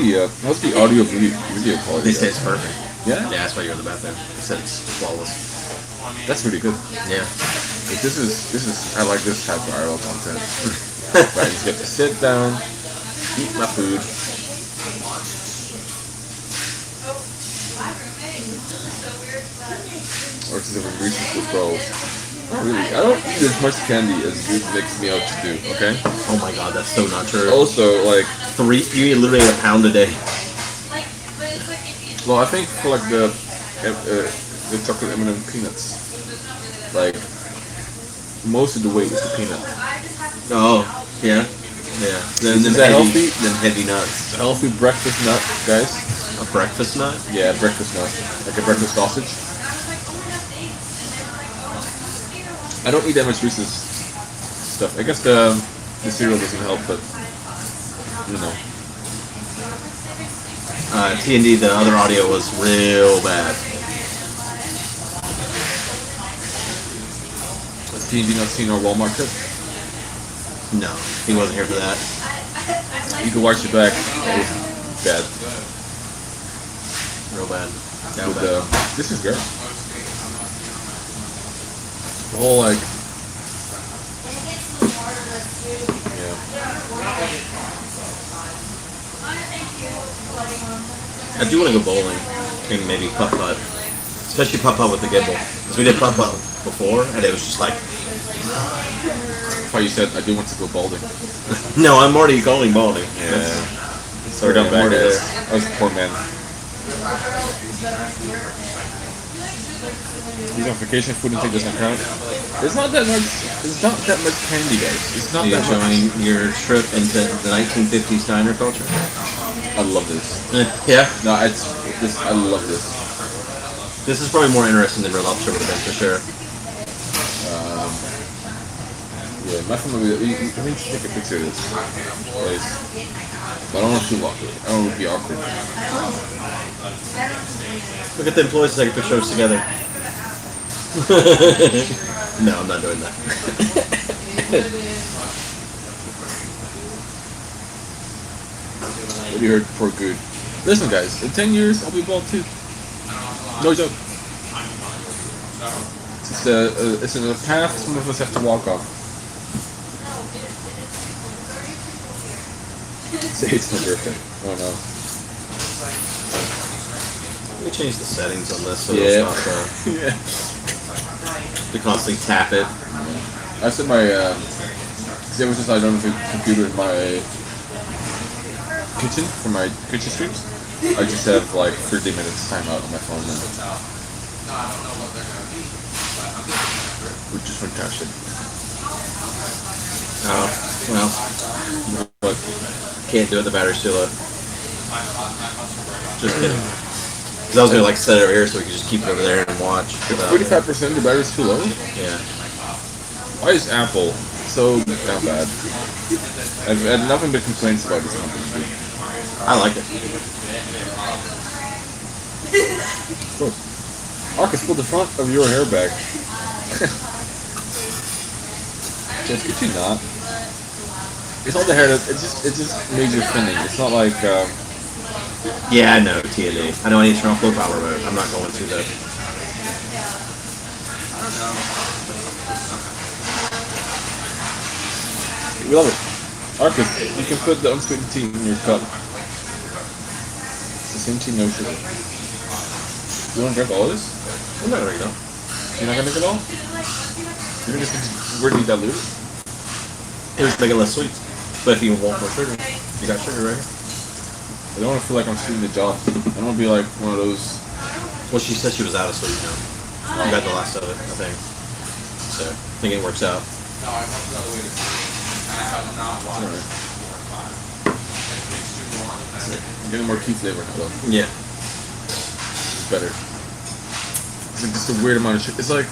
the audio video quality? They say it's perfect. Yeah? Yeah, that's why you're in the bathroom. They said it's flawless. That's really good. Yeah. Like, this is I like this type of IRL content. Where I just get to sit down, eat my food. Or just different reasons with bros. Not really. I don't eat as much candy as Guude makes me out to do, okay? Oh my god, that's so not true. Also, like... You eat literally a pound a day. Well, I think for like the chocolate M&M peanuts, like, most of the weight is the peanut. Oh, yeah. Yeah. Then heavy nuts. A healthy breakfast nut, guys. A breakfast nut? Yeah, breakfast nut. Like a breakfast sausage. I don't eat that much Reese's stuff. I guess the The cereal doesn't help, but you know. T&D, the other audio was real bad. Has T&D not seen our Walmart trip? No, he wasn't here for that. You can watch it back. It was bad. Real bad. With, this is great. The whole like. Yeah. I do want to go bowling and maybe putt-putt. Especially putt-putt with the gimbal. Because we did putt-putt before, and it was just like... I thought you said I do want to go bowling. No, I'm already going bowling. Yeah. So we're done back there. I was a poor man. These on vacation food intake doesn't count. There's not that much. There's not that much candy, guys. It's not that much. Enjoying your trip into the 1950s diner culture? I love this. Yeah. No, it's this. I love this. This is probably more interesting than Red Lobster would have been for sure. Yeah, my family. We need to take a picture of this place. But I don't want to feel awkward. I don't want to be awkward. Look at the employees taking pictures together. No, I'm not doing that. What do you heard for Guude? Listen, guys. In 10 years, I'll be bald too. No joke. It's a path some of us have to walk off. Say it's my birthday. Oh no. Let me change the settings on this so Yeah. it's not Yeah. to constantly tap it. I set my because ever since I don't have a computer in my kitchen for my kitchen streams, I just have like 30 minutes timeout on my phone now. Which is fantastic. Oh, well. But can't do it, the battery's too low. Just kidding. Because I was going to like set it over here so we could just keep it over there and watch. 45%, the battery's too low? Yeah. Why is Apple so down bad? I've had nothing but complaints about this company. I like it. Look, Arkas, pull the front of your hair back. Jeff, could you not? It's all the hair that it just major thinning. It's not like Yeah, I know, TNA. I know I need to turn off low power mode. I'm not going to though. We love it. Arkas, you can put the unsweetened tea in your cup. It's the same tea, no sugar. You want to drink all of this? I'm not gonna drink it all. You're not gonna drink it all? You're just weirdly dilute it? It was make it less sweet. But if you want more sugar, you got sugar right here. I don't want to feel like I'm shooting the job. I don't want to be like one of those. Well, she said she was out of sweet now. You got the last of it, I think. So, I think it works out. Alright. I'm getting more tea flavor now though. Yeah. It's better. It's like just a weird amount of sugar. It's like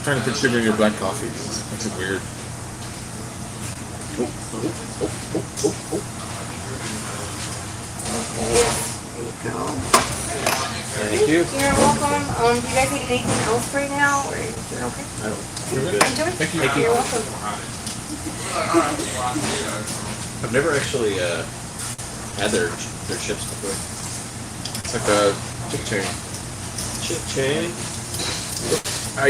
trying to put sugar in your black coffee. It's weird. Thank you. You're welcome. Do you guys need anything else right now, or you're okay? I don't. You're good. Thank you. You're welcome. I've never actually had their chips before. It's like a chip chain. Chip chain. I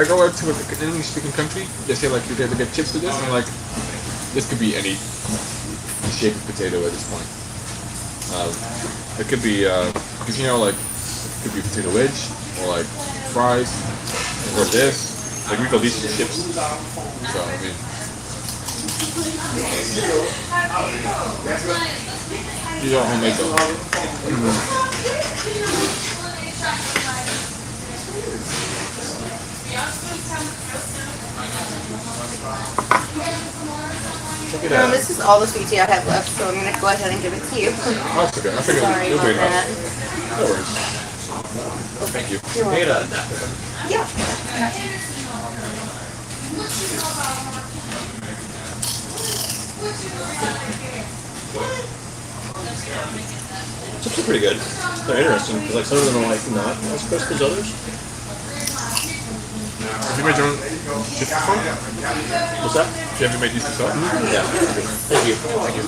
go out to an English-speaking country. They say like you get to get chips with this, and I'm like, this could be any shape of potato at this point. It could be because like it could be potato wedge or like fries or this. Like we call these chips. So I mean, these are homemade though. This is all the sweet tea I have left, so I'm gonna go ahead and give it to you. Oh, it's okay. I figured Sorry you'll about be that. enough. No worries. Thank you. You're welcome. Yeah. Chips are pretty good. They're interesting because like some of them are like not as crisp as others. Have you made your own chips before? What's that? Have you made these yourself? Yeah. Thank you. Thank you.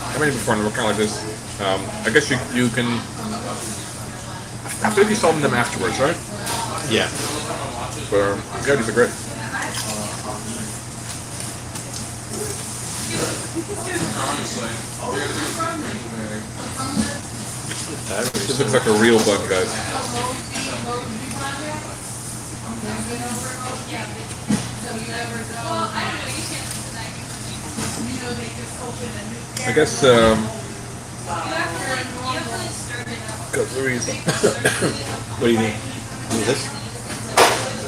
I made it before and they were kind of like this. I guess you can. I feel like you salted them afterwards, right? Yeah. But yeah, these are great. This looks like a real bug, guys. I guess What do you mean? What is this?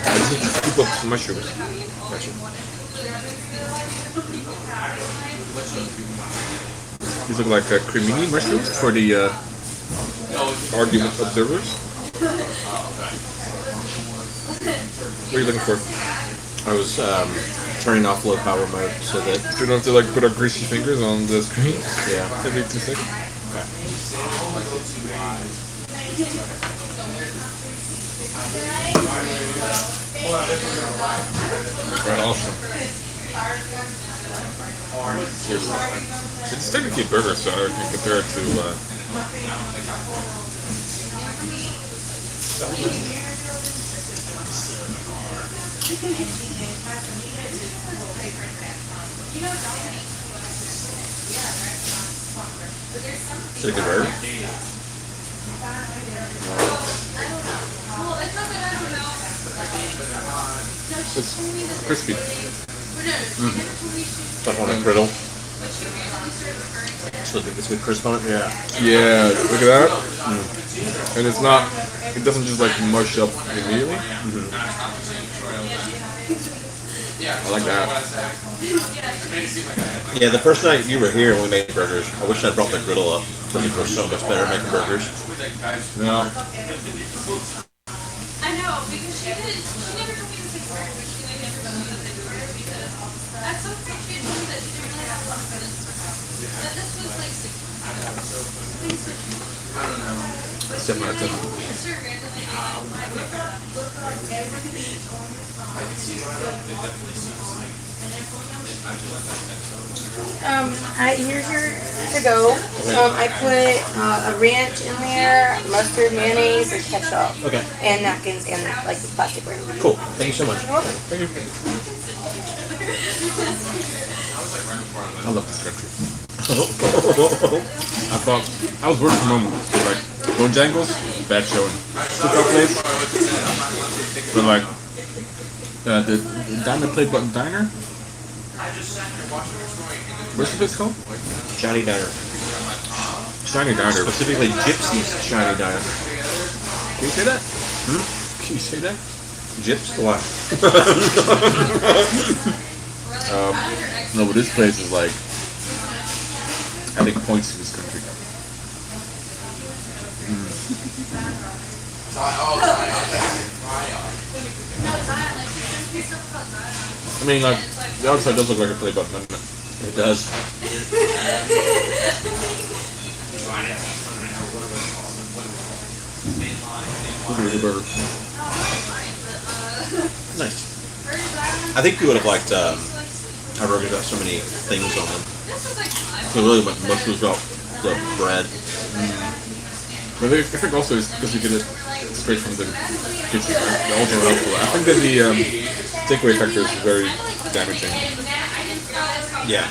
This is just scoop up some mushrooms. These look like cremini mushrooms for the argument observers. What are you looking for? I was turning off low power mode so that you don't have to like put our greasy fingers on the screen. Yeah. Every 2 seconds. Okay. Right, awesome. It's technically a burger, so I can compare it to. Is it a good burger? It's crispy. Stuff on a griddle. So it's good crisp on it? Yeah. Yeah, look at that. And it's not, it doesn't just like mush up immediately. I like that. Yeah, the first night you were here when we made burgers, I wish I'd brought the griddle up because you were so much better at making burgers. No. I know, because she never told me this experience. She never told me that they were because that's so crazy. She told me that she didn't really have a lot of this. But this was like 6 months ago. I don't know. 7 out of 10. Here's your to go. I put a ranch in there, mustard, mayonnaise, and ketchup. Okay. And napkins and like the plastic wrap. Cool. Thank you so much. You're welcome. Thank you. I love this country. I thought I was working from home. Like Bojangles, bad showing. Cookout place, but like the Diamond Plate Button Diner. What's the place called? Shiny Diner. Shiny Diner. Specifically Gypsy's Shiny Diner. Can you say that? Can you say that? Gyps? Why? No, but this place is like, I think points to this country. I mean, like, the outside does look like a play button, doesn't it? It does. Look at the burger. Nice. I think you would have liked our burgers got so many things on them. It really mushes up the bread. But I think also it's because you get it straight from the kitchen. The ultra helpful. I think that the takeaway factor is very damaging. Yeah.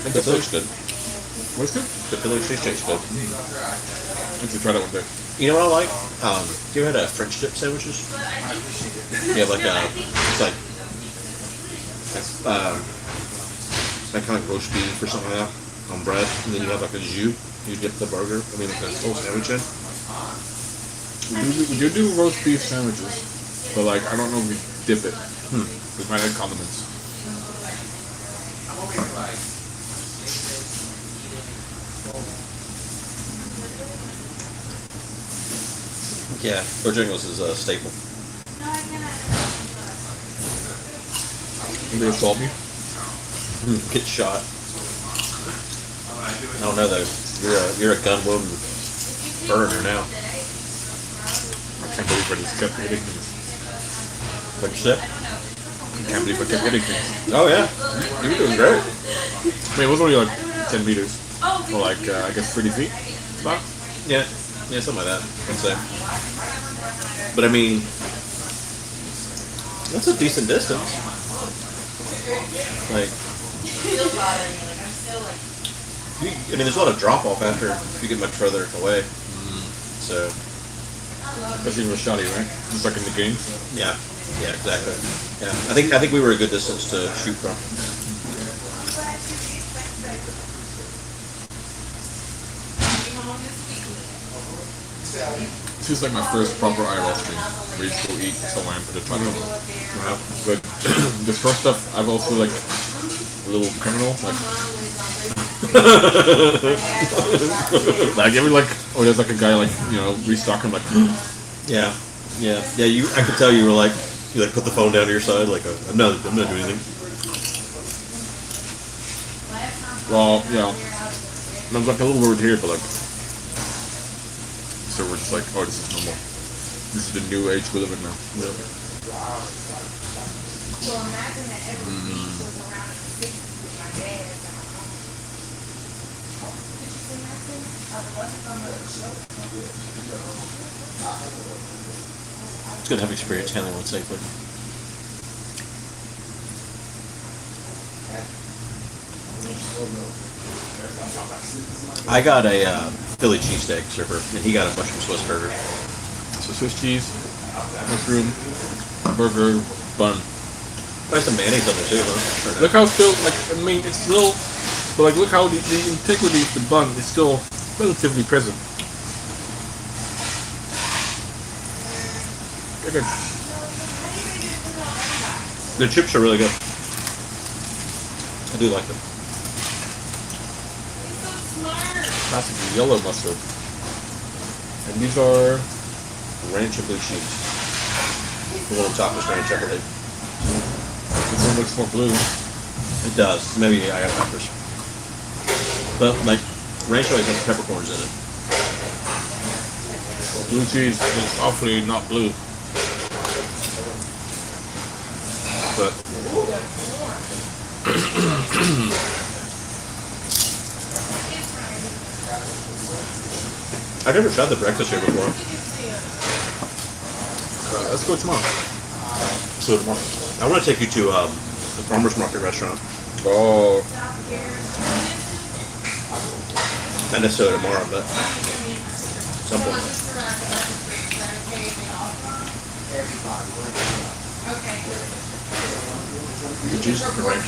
The Philly good. What's good? The Philly cheesesteak's good. I need to try that one day. You know what I like? You ever had French dip sandwiches? You have like it's like kind of like roast beef or something like that on bread, and then you have like a jus. You dip the burger. I mean, the whole sandwich in. We do roast beef sandwiches, but like I don't know if we dip it. We might add condiments. Yeah, Bojangles is a staple. They assault me? Get shot. I don't know though. You're a gun wielding burner now. I can't believe I just kept hitting things. What you said? I can't believe I kept hitting things. Oh yeah, you're doing great. I mean, it was only like 10 meters. Or like, I guess 30 feet? About? Yeah, something like that, I'd say. But I mean, that's a decent distance. Like, I mean, there's a lot of drop off after you get much further away. So, especially with shotty, right? Just like in the game. Yeah, exactly. Yeah, I think we were a good distance to shoot from. This is like my first proper IRL stream. Where you go eat somewhere and put a ton of them. But the first stuff, I've also like a little criminal, like every like, oh, there's like a guy like, you know, restocking, like yeah. I could tell you were like, you like put the phone down to your side, like I'm not doing anything. Well, yeah, I'm like a little worried here, but like, so we're just like, oh, this is normal. This is the new age we live in now. It's good to have experience handling one safely. I got a Philly cheesesteak server, and he got a mushroom Swiss burger. So Swiss cheese, mushroom, burger, bun. There's some mayonnaise on there too, huh? Look how still, like, I mean, it's still, but like, look how the integrity of the bun is still relatively present. Okay. The chips are really good. I do like them. Classic yellow mustard. And these are ranch and blue cheese. The little chocolate ranch, I believe. This one looks more blue. It does. Maybe I got peppers. But like ranch always has peppercorns in it. Blue cheese is awfully not blue. But I've never tried the breakfast here before. Let's go tomorrow. So tomorrow, I want to take you to the farmers market restaurant. Oh. Not necessarily tomorrow, but some point. The cheese or ranch?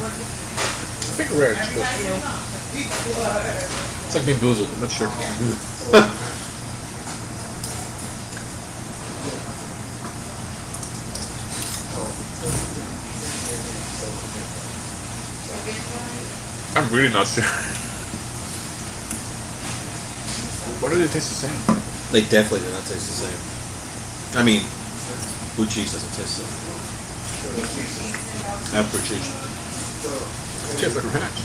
I think ranch, but you know, it's like being boozled. I'm not sure. I'm really not sure. Why do they taste the same? They definitely do not taste the same. I mean, blue cheese doesn't taste the same. I have blue cheese. It tastes like ranch.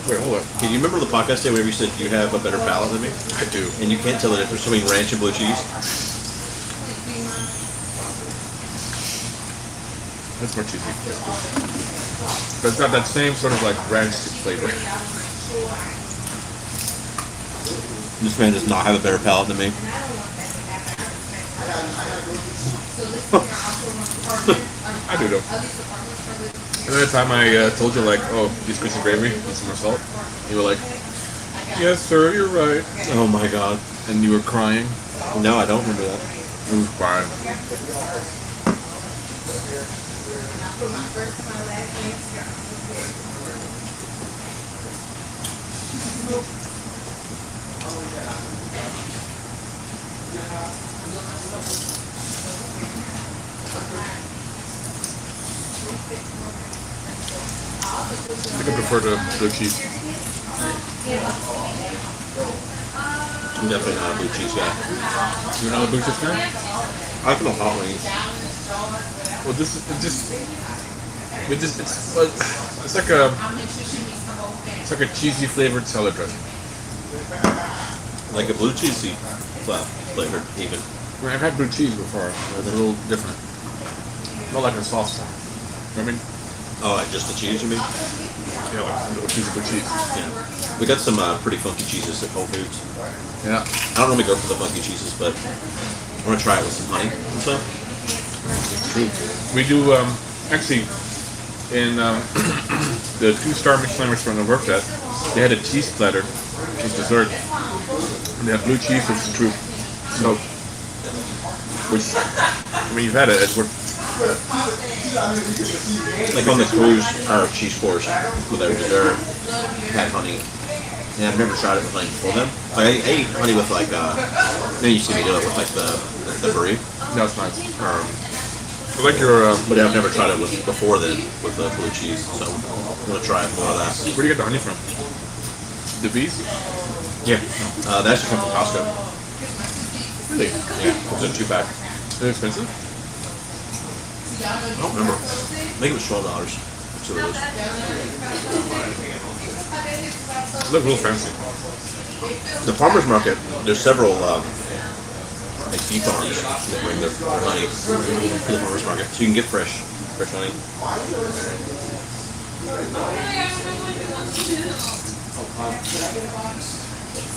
Wait, hold on. Can you remember the podcast day where you said you have a better palate than me? I do. And you can't tell the difference between ranch and blue cheese? That's more cheesy. But it's got that same sort of like ranch flavor. This man does not have a better palate than me. I do though. Another time I told you like, oh, these pieces of gravy, need some more salt. You were like, yes sir, you're right. Oh my god. And you were crying. No, I don't remember that. I was crying. I think I prefer the blue cheese. I'm definitely not a blue cheese guy. You're not a blue cheese guy? I like them hot wings. Well, this is it's like a cheesy flavored salad dressing. Like a blue cheesy flavored even. I mean, I've had blue cheese before. They're a little different. Not like a sauce one. You know what I mean? Oh, like just the cheese, you mean? Yeah, like a little piece of blue cheese. Yeah. We got some pretty funky cheeses at Whole Foods. Yeah. I don't normally go for the funky cheeses, but I want to try it with some honey and stuff. True. We do, actually, in the 2-star Michelin restaurant I worked at, they had a cheese platter, which was dessert. And they had blue cheese with true snow. Which, I mean, you've had it, it's worth. Like on the cruise, our cheese course with their dessert had honey. And I've never tried it with honey before then. Like I ate honey with like then you see me do it with like the brie. That's nice. I like your but I've never tried it before then with the blue cheese, so I'm gonna try more of that. Where do you get the honey from? The bees? Yeah. That actually comes from Costco. Really? Yeah. It's a 2-pack. Is it expensive? I don't remember. I think it was $12. That's what it was. They look real fancy. The farmer's market, there's several like bee farms that bring their honey to the farmer's market. So you can get fresh honey.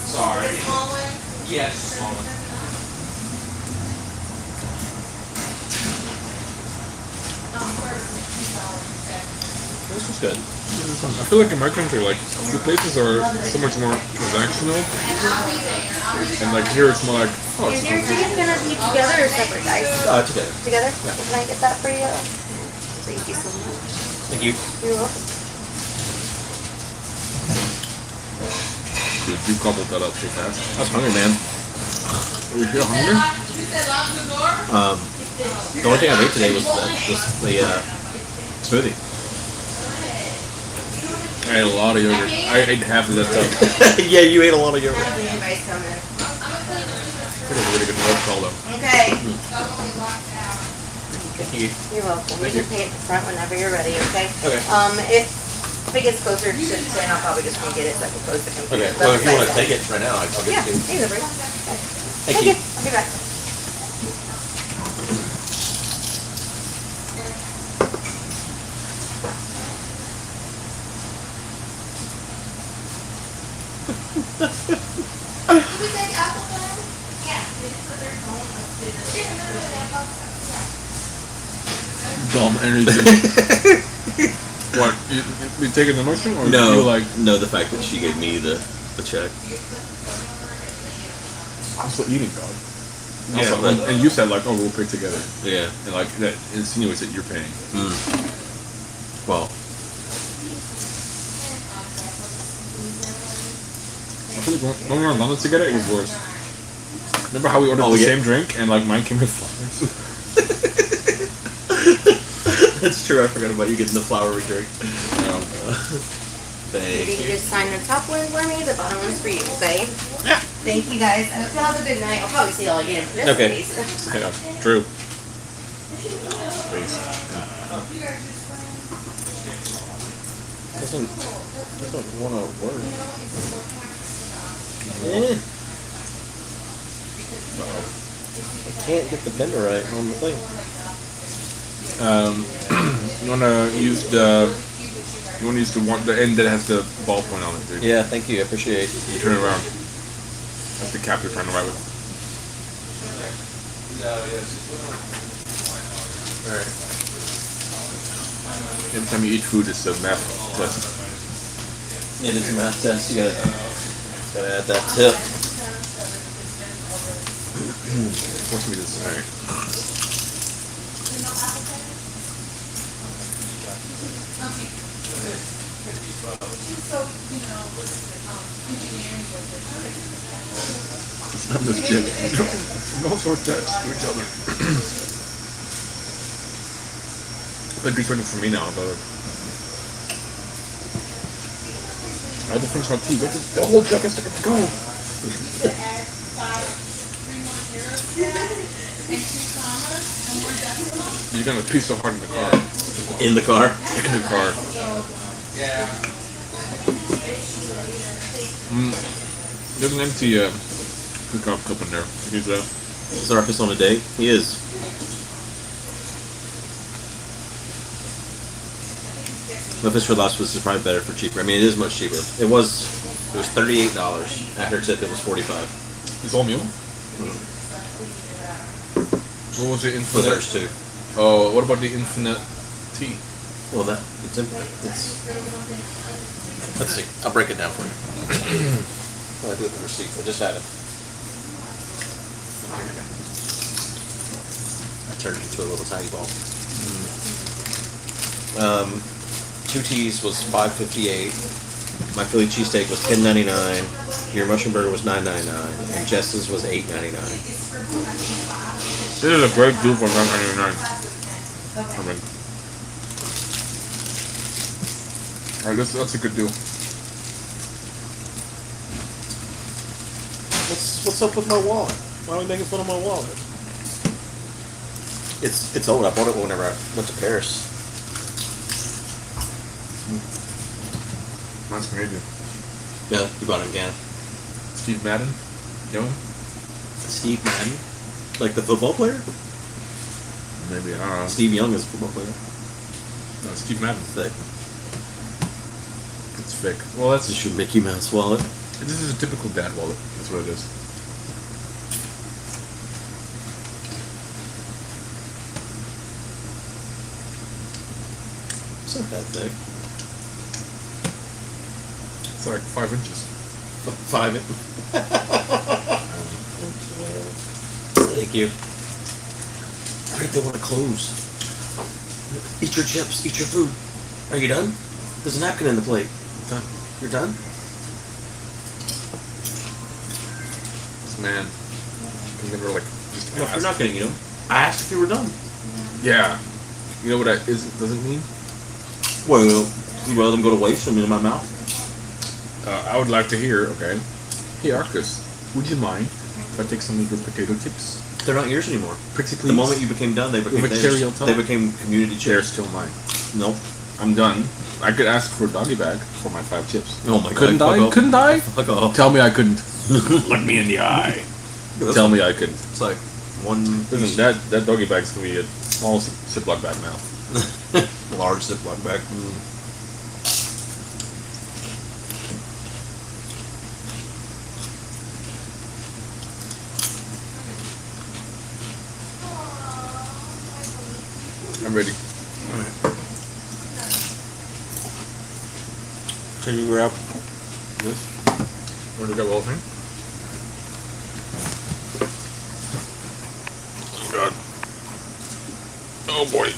Sorry. Yes, small one. This was good. I feel like in my country, like, the places are so much more transactional. And like here it's more like, oh, Is your cheese gonna be together or separate, guys? Together. Together? Yeah. Can I get that for you? Thank you so much. Thank you. You're welcome. Dude, you gobbled that up too fast. I was hungry, man. Are you feel hungry? The only thing I ate today was the smoothie. I ate a lot of yogurt. I ate half of that stuff. Yeah, you ate a lot of yogurt. You guys come in. It was a really good milk call though. Okay. Thank you. You're welcome. You can pay at the front whenever you're ready, okay? Okay. If it gets closer to 10, I'll probably just get it so I can close the computer. Okay. Well, if you want to take it right now, I'll get Yeah, it to you. here's a break. Thank you. I'll be back. Dumb energy. What? You taking the motion or No, you like? no, the fact that she gave me the check. I'm still eating, dog. Yeah, Also, but- and you said like, oh, we'll pay together. Yeah. And like that insinuates that you're paying. Well, I feel like when we were in London together, it was worse. Remember how we ordered the same drink and like mine came with flowers? That's true. I forgot about you getting the flowery drink. You Thank can you. just sign the top one for me, the bottom one's for you, okay? Yeah. Thank you guys. I hope you have a good night. I'll probably see y'all again. This Okay. case. Yeah, true. Doesn't want to work. I can't get the bender right on the thing. You wanna use the one the end that has the ballpoint on it, dude. Yeah, thank you. I appreciate it. You turn it around. That's the cap you're trying to write with. Alright. Every time you eat food, it's a math test. It is a math test. You gotta add that tip. Force me to say. I'm this kid. No sort of text to each other. That'd be funny for me now, but I had to finish my tea. The whole jug has to go. You're gonna pee so hard in the car. In the car? In the car. There's an empty cookout cup in there. Use that. Is Arkas on a date? He is. The Fish for Less was probably better for cheaper. I mean, it is much cheaper. It was $38. After tip, it was $45. It's all meal? What was the infinite? Well, there's two. Oh, what about the infinite tea? Well, it's infinite. Let's see. I'll break it down for you. I'll do it with the receipt. I just had it. I turned it into a little tiny ball. Two teas was $5.58. My Philly cheesesteak was $10.99. Your mushroom burger was $9.99, and Jess's was $8.99. This is a great deal for $9.99. I mean, alright, that's a good deal. What's up with my wallet? Why are we making fun of my wallet? It's old. I bought it whenever I went to Paris. That's Canadian. Yeah, you bought it again. Steve Madden? Young? Steve Madden? Like the football player? Maybe, I don't know. Steve Young is a football player. No, Steve Madden. Thick. It's thick. Well, that's your Mickey Mouse wallet. This is a typical dad wallet. That's what it is. It's not that thick. It's like 5 inches. 5 inches. Thank you. I think they want to close. Eat your chips. Eat your food. Are you done? There's a napkin in the plate. Done. You're done? This man can never like just No, you're not gonna eat them. I asked if you were done. Yeah. You know what that doesn't mean? Well, you rather them go to waste than in my mouth. I would like to hear, okay. Hey Arkas, would you mind if I take some of your potato chips? They're not yours anymore. Pretty please. The moment you became done, they became With a cherry on top? They became community chips. They're still mine. Nope. I'm done. I could ask for a doggy bag for my 5 chips. Oh my god. Couldn't I? Couldn't I? Fuck off. Tell me I couldn't. Look me in the eye. Tell me I couldn't. It's like one. Listen, that doggy bag's gonna be a small Ziploc bag now. Large Ziploc bag. I'm ready. Can you grab this? Where did I go, whole thing? Oh god. Oh boy.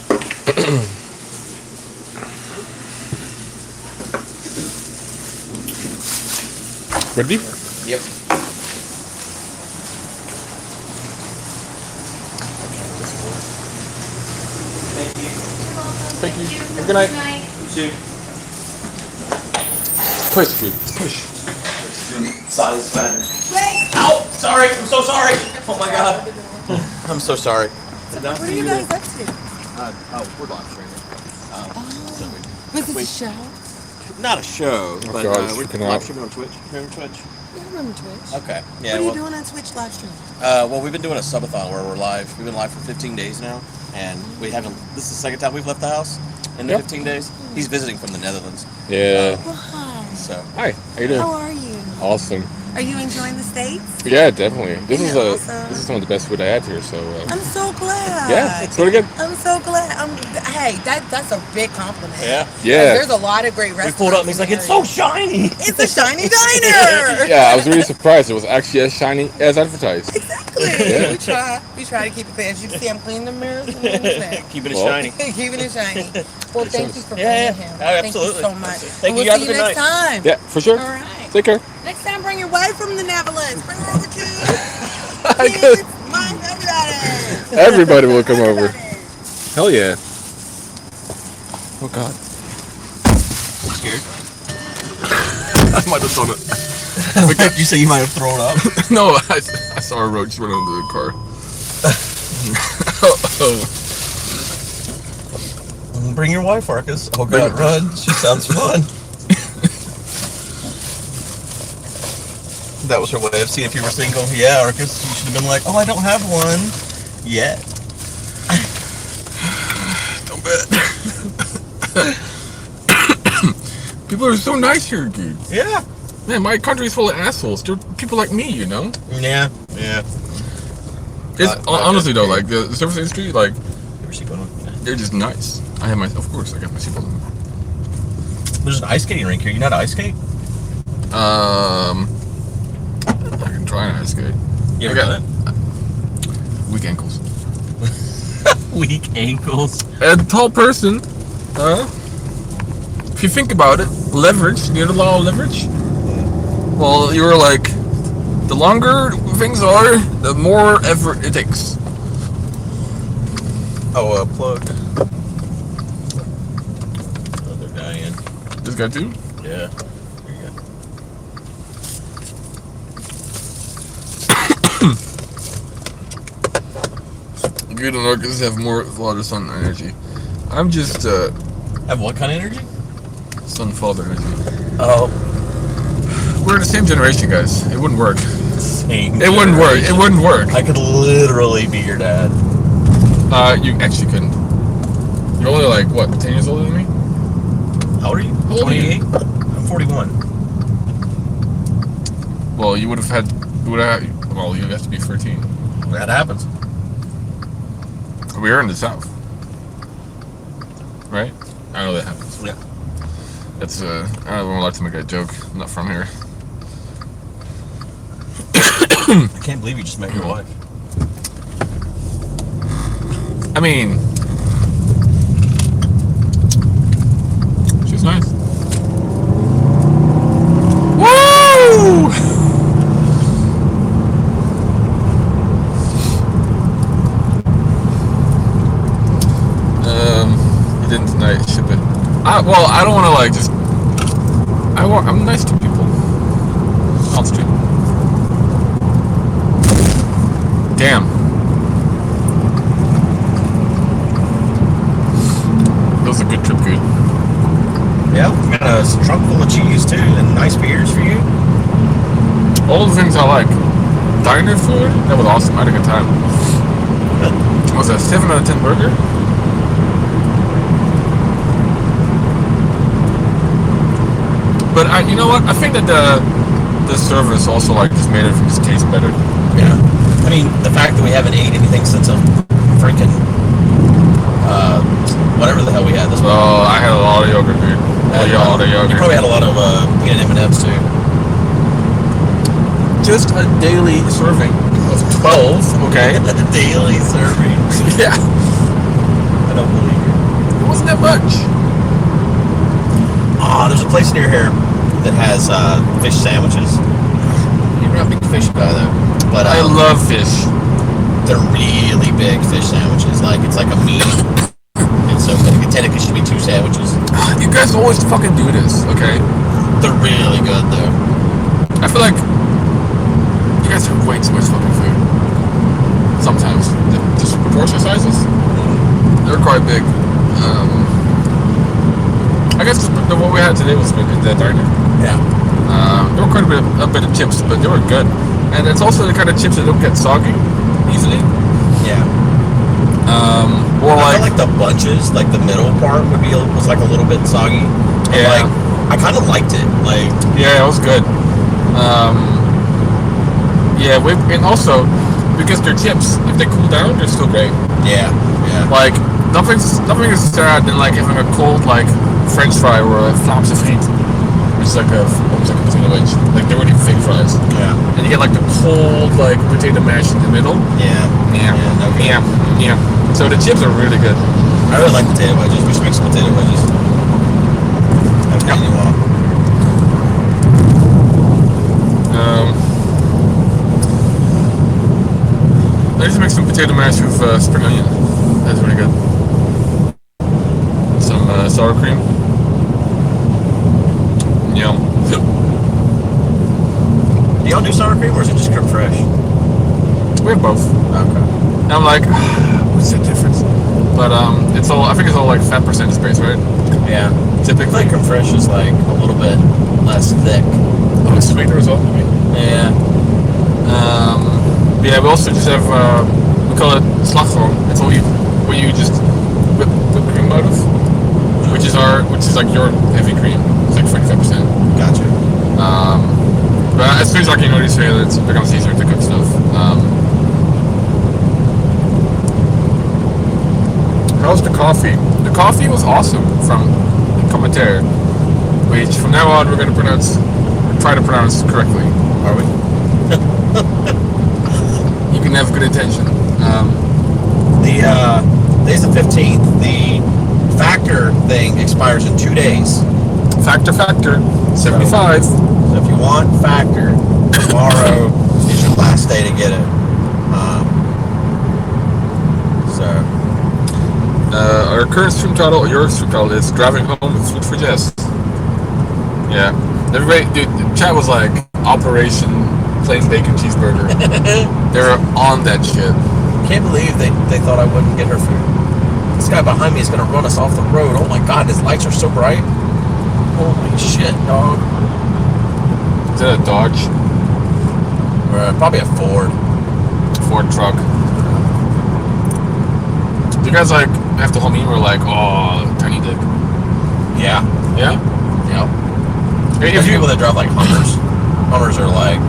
Ready? Yep. Thank you. Good night. You too. Push, dude. Push. Size matter. Ow! Sorry. I'm so sorry. Oh my god. I'm so sorry. What are you guys up to? We're live streaming. Was this a show? Not a show, but God, we're freaking live out. streaming on Twitch. Remember Twitch? Yeah, I remember Twitch. Okay. What Yeah. are you doing on Twitch live stream? Well, we've been doing a subathon where we're live. We've been live for 15 days now, and we haven't. This is the second time we've left the house in the 15 days. He's visiting from the Netherlands. Yeah. Well, hi. So. Hi. How you doing? How are you? Awesome. Are you enjoying the States? Yeah, definitely. This is awesome? this is some of the best food I had here. So. I'm so glad. Yeah, it's really good. I'm so glad. Hey, that's a big compliment. Yeah. Yeah. There's a lot of great restaurants. We pulled up and he's like, it's so shiny. It's a shiny diner. Yeah, I was really surprised. It was actually as shiny as advertised. Exactly. Yeah. We try to keep it clean. As you can see, I'm cleaning the mirrors. Keeping it shiny. Keeping it shiny. Well, thank you for being Yeah, here. absolutely. Thank you so much. Thank We'll you guys. see you next time. Yeah, for sure. All right. Take care. Next time, bring your wife from the Netherlands. Bring her over too. Kids, mom, everybody. everybody will come over. Hell yeah. Oh God. I'm scared. I might have thrown it. You say you might have thrown up? No, I saw a roach run into the car. Bring your wife, Arkas. Oh God, run. She sounds fun. That was her way of seeing if you were single. Yeah, Arkas, you should have been like, oh, I don't have one yet. Don't bet. People are so nice here, dude. Yeah. Man, my country's full of assholes. They're people like me, you know? Yeah, yeah. It's honestly though, like the service industry, like they're just nice. I have my, of course, I got my seatbelt on. There's an ice skating rink here. You know how to ice skate? I can try an ice skate. You I ever got done weak ankles. Weak ankles. A tall person, if you think about it, leverage. You know the law of leverage. Well, you're like, the longer things are, the more effort it takes. Oh, plug. Another guy in. This guy too? Yeah. Here you go. Guude and Arkas have a lot of sun energy. I'm just have what kind of energy? Sun father energy. Oh. We're the same generation, guys. It wouldn't work. Same it wouldn't work. It wouldn't work. I could literally be your dad. You actually couldn't. You're only like what, 10 years older than me? How old are you? How old are you? 28. I'm 41. Well, you would have had. Well, you have to be 13. That happens. We are in the South, right? I know that happens. Yeah. That's I don't like to make that joke. I'm not from here. I can't believe you just met your wife. I mean, she's nice. Woo! He didn't tonight. Ship it. Well, I don't want to like just. I'm nice to people. On the street. Damn. That was a good trip, Guude. Yeah, we got a trunk full of cheese too, and nice beers for you. All the things I like. Diner food, that was awesome. I had a good time. It was a 7 out of 10 burger. But you know what? I think that the service also like just made it just taste better. Yeah. I mean, the fact that we haven't ate anything since a freaking whatever the hell we had this morning. Oh, I had a lot of yogurt, dude. A lot of yogurt. You probably had a lot of peanut M&Ms too. Just a daily serving of 12. Okay. A daily serving. Yeah. I don't believe you. It wasn't that much. There's a place near here that has fish sandwiches. You're not a big fish guy though, but I love fish. They're really big fish sandwiches. Like it's like a meat, and so technically should be 2 sandwiches. You guys always fucking do this, okay? They're really good though. I feel like you guys have way too much fucking food. Sometimes, just portion sizes, they're quite big. I guess the one we had today was good in the diner. Yeah. There were quite a bit of chips, but they were good. And it's also the kind of chips that don't get soggy easily. Yeah. Or I feel like the bunches, like the middle part was like a little bit soggy. But yeah. Like, I kind of liked it. Like. Yeah, it was good. Yeah, and also because they're chips, if they cool down, they're still great. Yeah. Yeah. Like nothing is sad than like having a cold like French fry or a Vlaamse friet, which is like almost like a potato wedge. Like they're really thick fries. Yeah. And you get like the cold like potato mash in the middle. Yeah. So the chips are really good. I really like potato wedges. We should make some potato wedges. I've had you all. I used to make some potato mash with spring onion. That's really good. Some sour cream. Yum. Do y'all do sour cream or is it just creme fraiche? We have both. Okay. And I'm like, what's the difference? But it's all. I think it's all like fat percentage based, right? Yeah. Typically, like creme fraiche is like a little bit less thick. Oh, it's sweeter as well. Yeah. Yeah. We also just have we call it slagroom. It's what you just whip cream out of, which is like your heavy cream. It's like 45%. Gotcha. But as soon as like you know these flavors, it becomes easier to cook stuff. How's the coffee? The coffee was awesome from Commentaire, which from now on we're gonna try to pronounce correctly. Are we? You can have good intention. Today's the 15th. The factor thing expires in 2 days. Factor, 75. So if you want factor, tomorrow is your last day to get it. Our current stream title, or your stream title, is Driving Home with Food for Jess. Yeah. Everybody, dude, the chat was like, Operation Plain Bacon Cheeseburger. They were on that shit. Can't believe they thought I wouldn't get her food. This guy behind me is going to run us off the road. Oh my god, his lights are so bright. Holy shit, dog. Is that a Dodge? Probably a Ford. Ford truck. You guys like have the whole meme where like, oh, tiny dick. Yeah. Yeah? Yeah. If you people that drive like Hummers. Hummers are like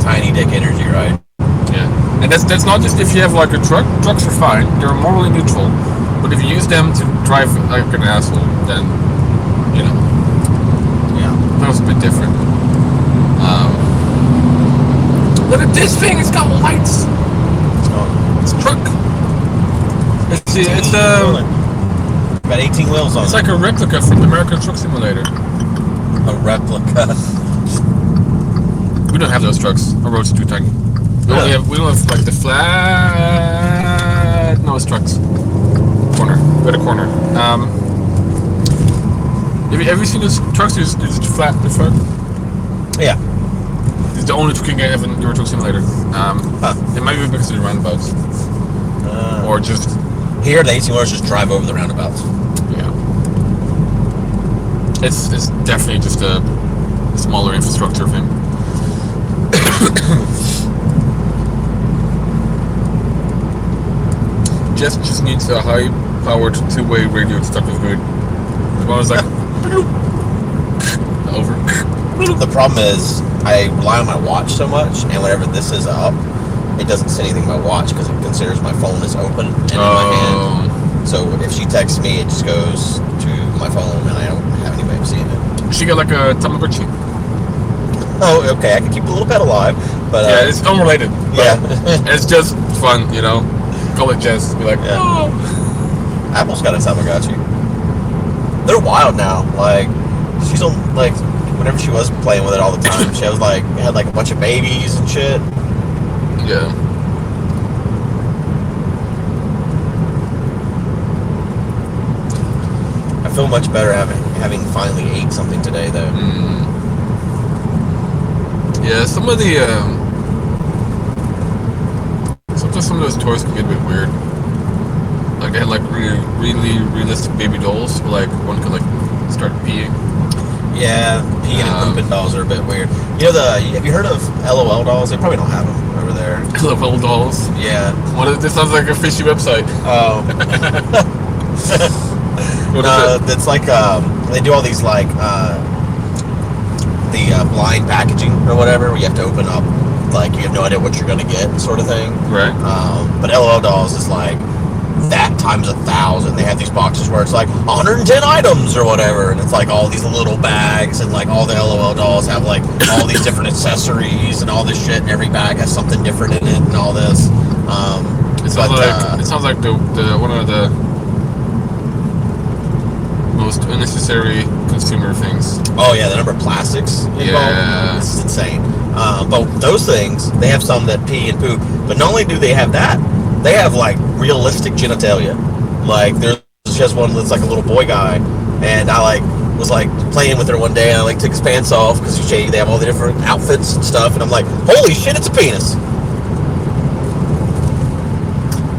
tiny dick energy, right? Yeah. And that's not just if you have like a truck. Trucks are fine. They're morally neutral. But if you use them to drive like an asshole, then you know. Yeah. That was a bit different. Look at this thing, it's got lights. It's a truck. It's got 18 wheels on it. It's like a replica from the American Truck Simulator. A replica. We don't have those trucks. Our roads are too tiny. We don't have like the flat nose trucks. Corner. We had a corner. Have you seen those trucks? There's flat in the front. Yeah. It's the only truck you can have in Euro Truck Simulator. It might be because of the roundabouts. Or just here, the 18-wheelers just drive over the roundabouts. Yeah. It's definitely just a smaller infrastructure thing. Jess just needs a high-powered two-way radio to start with good. The one was like over. The problem is I rely on my watch so much, and whenever this is up, it doesn't say anything on my watch because it considers my phone is open and in my hand. So if she texts me, it just goes to my phone, and I don't have any way of seeing it. She got like a Tamagotchi. Oh, okay. I can keep the little pet alive, but yeah, it's unrelated. Yeah, it's just fun, you know. Call it Jess. Be like, oh. Apple's got a Tamagotchi. They're wild now. Like she's on like whenever she was playing with it all the time, she was like had like a bunch of babies and shit. Yeah. I feel much better having finally ate something today, though. Yeah, some of the sometimes some of those toys can get a bit weird. Like they had like really realistic baby dolls, where like one could like start peeing. Yeah, peeing and pooping dolls are a bit weird. You know have you heard of LOL dolls? They probably don't have them over there. LOL dolls. Yeah. This sounds like a fishy website. Oh. It's like they do all these like the blind packaging or whatever, where you have to open up, like you have no idea what you're gonna get, sort of thing. Right. But LOL dolls is like that times 1,000. They have these boxes where it's like 110 items or whatever, and it's like all these little bags, and like all the LOL dolls have like all these different accessories and all this shit, and every bag has something different in it and all this. It sounds like the one of the most unnecessary consumer things. Oh yeah, the number of plastics involved is insane. But those things, they have some that pee and poop. But not only do they have that, they have like realistic genitalia. Like she has one that's like a little boy guy, and I like was like playing with her one day, and I like took his pants off because they have all the different outfits and stuff, and I'm like, holy shit, it's a penis.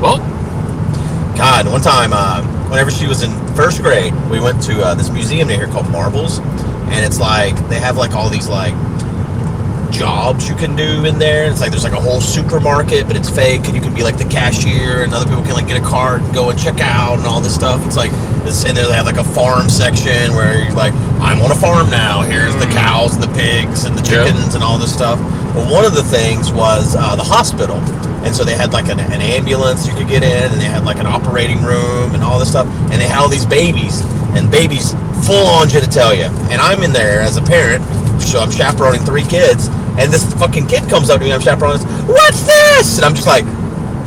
Well, God, one time, whenever she was in first grade, we went to this museum near here called Marbles, and it's like they have like all these like jobs you can do in there. It's like there's like a whole supermarket, but it's fake, and you can be like the cashier, and other people can like get a card and go and check out and all this stuff. It's like this, and they have like a farm section where you're like, I'm on a farm now. Here's the cows and the pigs and the chickens and all this stuff. Well, one of the things was the hospital. And so they had like an ambulance you could get in, and they had like an operating room and all this stuff. And they had all these babies, and babies full on genitalia. And I'm in there as a parent, so I'm chaperoning 3 kids, and this fucking kid comes up to me, I'm chaperoning, what's this? And I'm just like,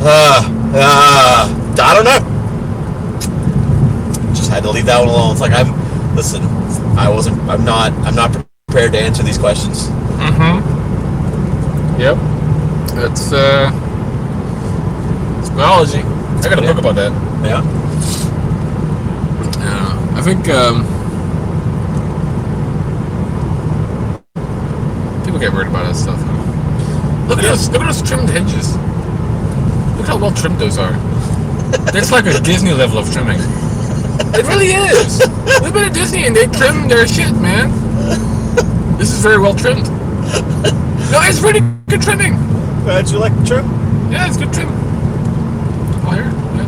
I don't know. Just had to leave that one alone. It's like I'm not prepared to answer these questions. Yep. It's biology. I got a book about that. Yeah. I think people get worried about that stuff. Look at those trimmed hedges. Look how well trimmed those are. That's like a Disney level of trimming. It really is. We've been at Disney and they trim their shit, man. This is very well trimmed. No, it's really good trimming. Glad you like the trim? Yeah, it's good trim. Oh, here? Yeah.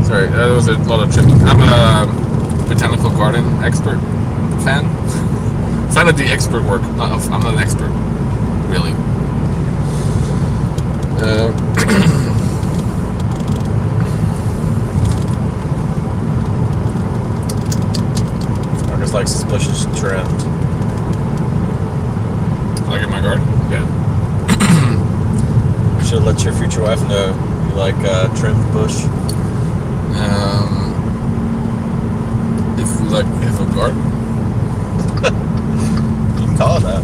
Sorry, that was a lot of trimming. I'm a botanical garden expert fan. Fan of the expert work. I'm not an expert, really. Arkas likes his bushes trimmed. Like in my garden? Yeah. You should let your future wife know you like trimmed bush. If we like have a garden, you can call it that.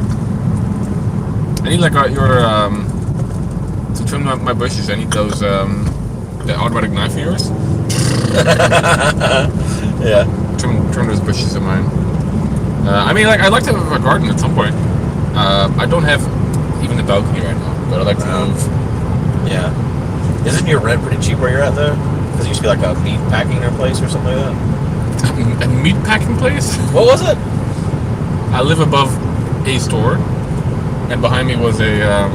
I need like your to trim my bushes. I need those the automatic knife of yours. Yeah. Trim those bushes of mine. I mean, like I'd like to have a garden at some point. I don't have even a balcony right now, but I'd like to move. Yeah. Isn't your rent pretty cheap where you're at though? Because it used to be like a meat packing place or something like that. A meat packing place? What was it? I live above a store, and behind me was a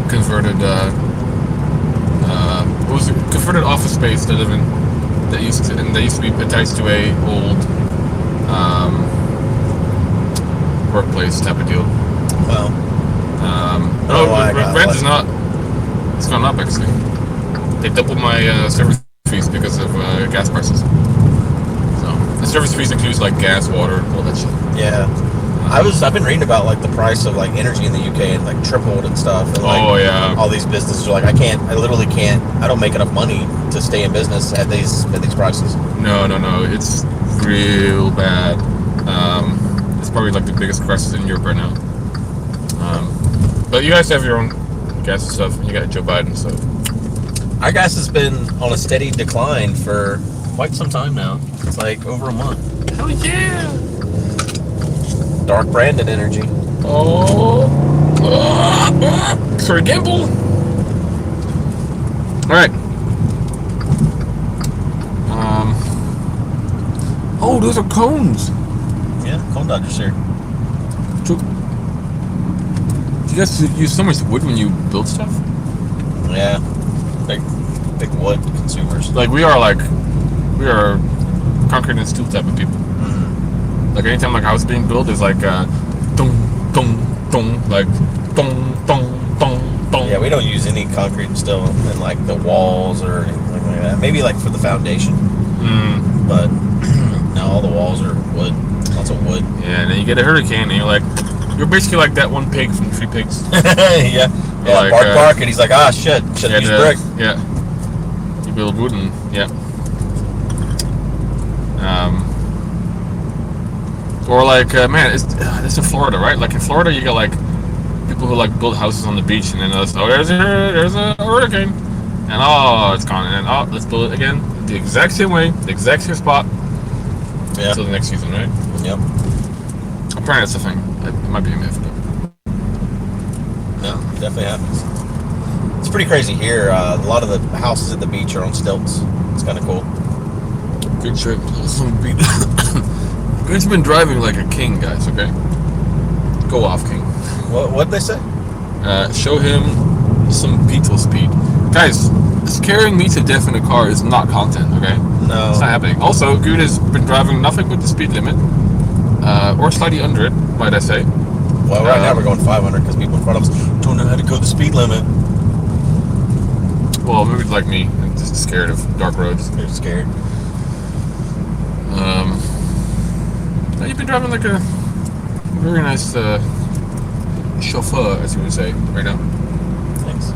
converted it was a converted office space to live in that used to be attached to a old workplace type of deal. Well, rent is not. It's gone up actually. They doubled my service fees because of gas prices. So the service fees includes like gas, water, all that shit. Yeah. I've been reading about like the price of like energy in the UK and like tripled and stuff. And, like, all these businesses are like, I literally can't. I don't make enough money to stay in business at these prices. No, it's real bad. It's probably like the biggest crisis in Europe right now. But you guys have your own gas and stuff, and you got Joe Biden, so. Our gas has been on a steady decline for quite some time now. It's like over a month. Hell yeah! Dark Brandon energy. Sorry, gamble. All right. Oh, those are cones. Yeah, cone dodgers here. Do you guys use so much wood when you build stuff? Yeah, big wood consumers. Like we are concrete and steel type of people. Like anytime like a house being built is like dong dong dong, like dong dong dong dong steel. Yeah, we don't use any concrete and steel in like the walls or anything like that. Maybe like for the foundation. But no, all the walls are wood. Lots of wood. Yeah, and then you get a hurricane, and you're basically like that one pig from Three Pigs. Yeah, Like, bark, and he's like, ah, shit, should have used brick. Yeah, you build wood, and or like, man, it's in Florida, right? Like in Florida, you got like people who like build houses on the beach, and then there's a hurricane, and it's gone, and then let's build it again, the exact same way, the exact same spot, until the next season, right? Yep. Apparently, that's a thing. It might be a myth, but no, it definitely happens. It's pretty crazy here. A lot of the houses at the beach are on stilts. It's kind of cool. Good trip. Guude's been driving like a king, guys. Okay, go off, king. What'd they say? Show him some Beetle speed, guys. Scaring me to death in a car is not content. Okay, no, it's not happening. Also, Guude has been driving nothing but the speed limit, or slightly under it, might I say. Well, right now we're going 500 because people in front of us don't know how to go the speed limit. Well, maybe like me, I'm just scared of dark roads. They're scared. You've been driving like a very nice chauffeur, as you would say, right now. Thanks.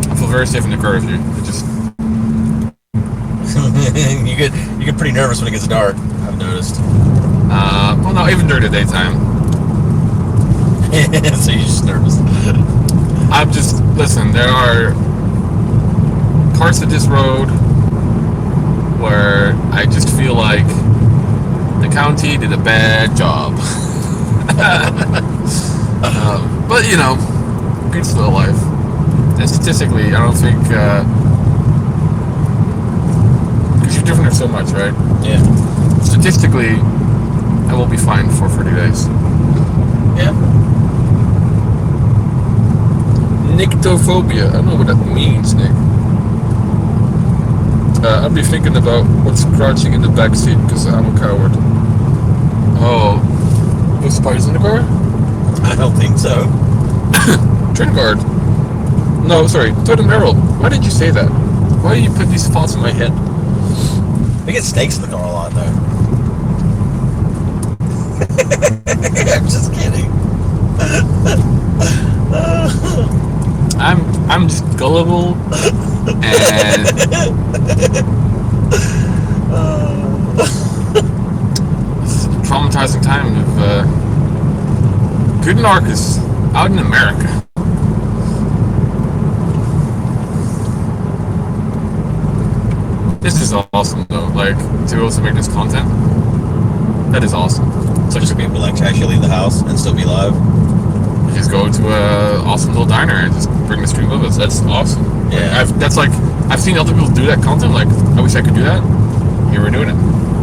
I feel very safe in the car with you. It just you get pretty nervous when it gets dark. I've noticed. Well, no, even during the daytime. So you're just nervous. Listen, there are parts of this road where I just feel like the county did a bad job. But, Guude's still alive. And statistically, I don't think, because you've driven her so much, right? Yeah. Statistically, I will be fine for 30 days. Yeah. Nyctophobia. I don't know what that means, Nick. I'll be thinking about what's crouching in the back seat because I'm a coward. Oh, there's spiders in the car? I don't think so. Train guard. No, sorry, Totem Herald. Why did you say that? Why do you put these thoughts in my head? We get snakes in the car a lot, though. I'm just kidding. I'm just gullible and this is a traumatizing time of Guude and Arkas out in America. This is awesome though, like to also make this content. That is awesome. So just be able to like actually leave the house and still be live. Just go to a awesome little diner and just bring the stream with us. That's awesome. Yeah. I've seen other people do that content. Like, I wish I could do that. Here we're doing it.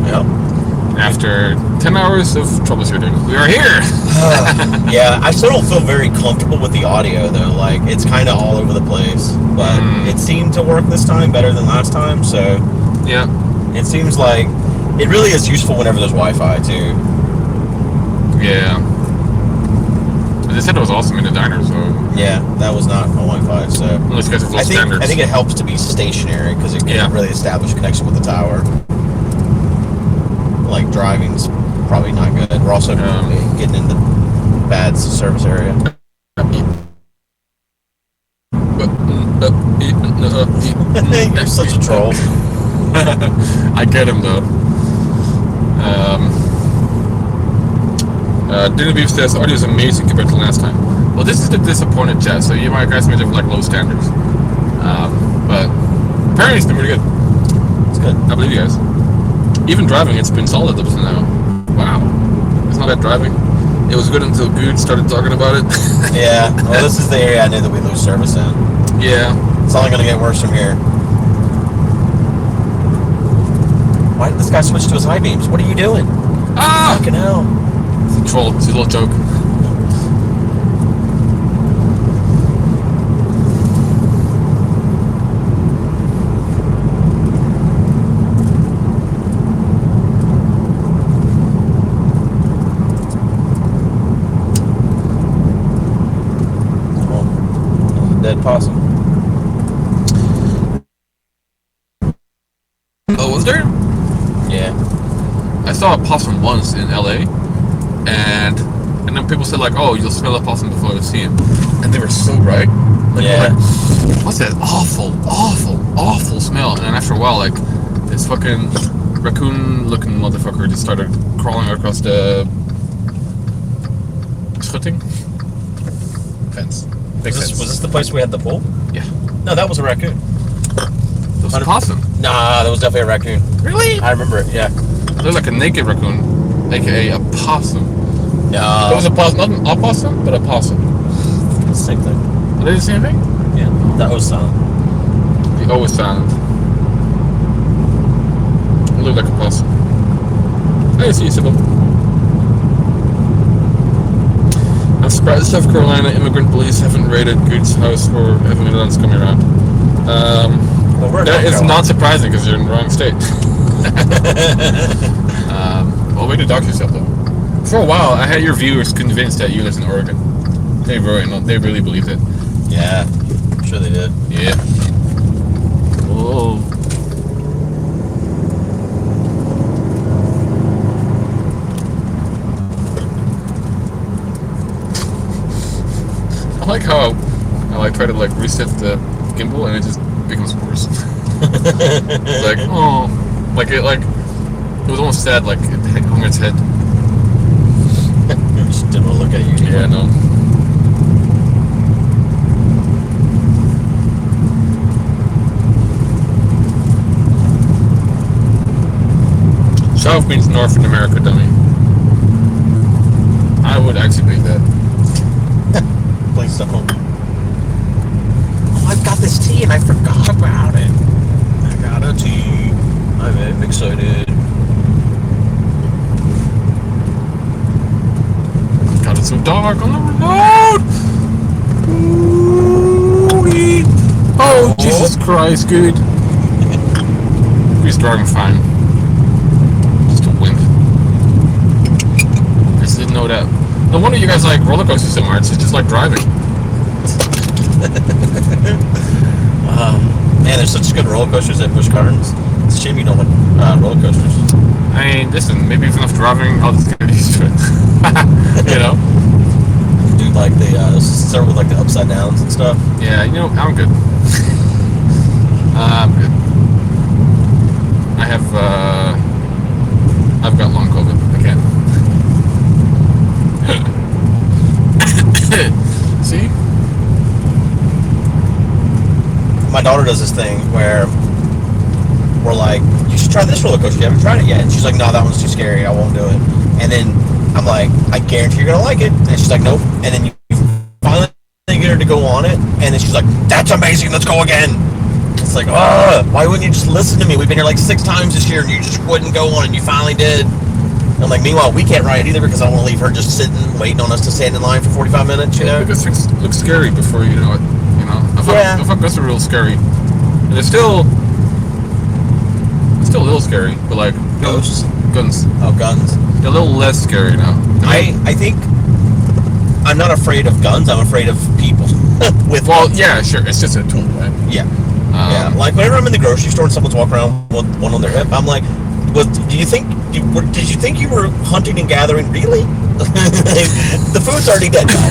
Yep. After 10 hours of troubleshooting, we are here. Yeah, I still don't feel very comfortable with the audio though. Like, it's kind of all over the place. But it seemed to work this time better than last time. So yeah, it seems like it really is useful whenever there's Wi-Fi too. Yeah. They said it was awesome in the diner, so... Yeah, that was not on Wi-Fi, so... Unless you guys have low standards. I think it helps to be stationary, because it can really establish a connection with the tower. Like, driving's probably not good. We're also getting in the bad service area. You're such a troll. I get him, though. Dinner Beef says audio is amazing compared to last time. Well, this is the disappointed chat, so you might guys may have like low standards. But apparently it's been pretty good. It's good. I believe you guys. Even driving, it's been solid up to now. Wow. It's not bad driving. It was good until Guude started talking about it. Yeah. Well, this is the area I knew that we lose service in. Yeah. It's only going to get worse from here. Why did this guy switch to his high beams? What are you doing? Ah! Fucking hell. It's a troll. It's a little joke. dead possum. Oh, was there? Yeah. I saw a possum once in LA, and then people said like, "Oh, you'll smell a possum before you see him," and they were so bright. Like, Yeah. Like, what's that awful smell? And then after a while, like, this fucking raccoon-looking motherfucker just started crawling across the schutting fence. Was this the place we had the pool? Yeah. No, that was a raccoon. It was a possum. Nah, that was definitely a raccoon. Really? I remember it. Yeah. It looked like a naked raccoon, aka a possum. Yeah. It was a possum, not an opossum, but a possum. Same thing. Are they the same thing? Yeah. That was silent. The O was silent. It looked like a possum. I see you, Sybil. I'm surprised South Carolina immigrant police haven't raided Guude's house for having evidence coming around. That is not surprising because you're in the wrong state. Well, way to dox yourself though. For a while, I had your viewers convinced that you lived in Oregon. They really believed it. Yeah, I'm sure they did. Yeah. Oh. I like how I try to reset the gimbal and it just becomes worse. It's like, oh, it was almost sad, like it hung its head. Just didn't want to look at you. Yeah, no. South means North in America, dummy. I would activate that. Please don't. Oh, I've got this tea and I forgot about it. I got a tea. I'm excited. God, it's so dark on the road. Oh, Jesus Christ, good. He's driving fine. Just a wimp. I just didn't know that. No wonder you guys like roller coasters so much. It's just like driving. Man, there's such good roller coasters at Busch Gardens. It's a shame you don't like roller coasters. I mean, listen, maybe if enough driving, I'll just get used to it. You know? Do like the start with like the upside downs and stuff. Yeah, you know, I'm good. I'm good. I've got long COVID. I can't. See? My daughter does this thing where we're like, you should try this roller coaster. You haven't tried it yet. And she's like, no, that one's too scary. I won't do it. And then I'm like, I guarantee you're going to like it. And she's like, nope. And then you finally get her to go on it. And then she's like, that's amazing. Let's go again. It's like, why wouldn't you just listen to me? We've been here like 6 times this year and you just wouldn't go on it. And you finally did. And I'm like, meanwhile, we can't ride it either because I don't want to leave her just sitting, waiting on us to stand in line for 45 minutes, you know? Because things look scary before you know it, you know? I thought this was real scary. And it's still a little scary, but like... Ghosts? Guns. Oh, guns. They're a little less scary now. I think I'm not afraid of guns, I'm afraid of people. Well, yeah, sure. It's just a tool, right? Yeah. Yeah. Like, whenever I'm in the grocery store and someone's walking around with one on their hip, I'm like, did you think you were hunting and gathering? Really? The food's already dead now.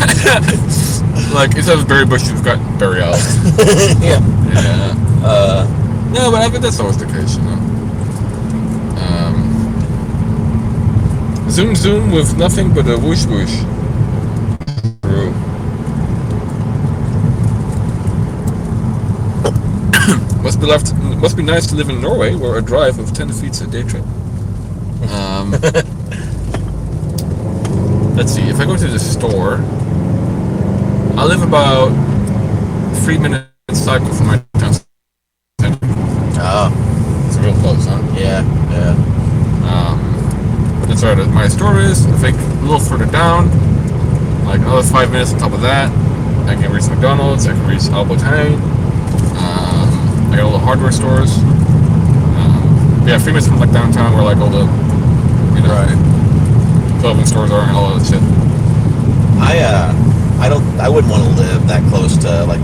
Like, instead of berry bush, you've got berry out. Yeah. Yeah. No, but I think that's always the case, you know. Zoom zoom with nothing but a whoosh whoosh. True. Must be nice to live in Norway, where a drive of 10 feet's a day trip. Let's see. If I go to the store, I live about 3-minute cycle from my town center. Oh, it's real close, huh? Yeah. That's where my store is. I think a little further down, like another 5 minutes on top of that, I can reach McDonald's. I can reach Albotang. I got all the hardware stores. Yeah, 3 minutes from like downtown, where like all the, you know, clothing stores are and all that shit. I wouldn't want to live that close to like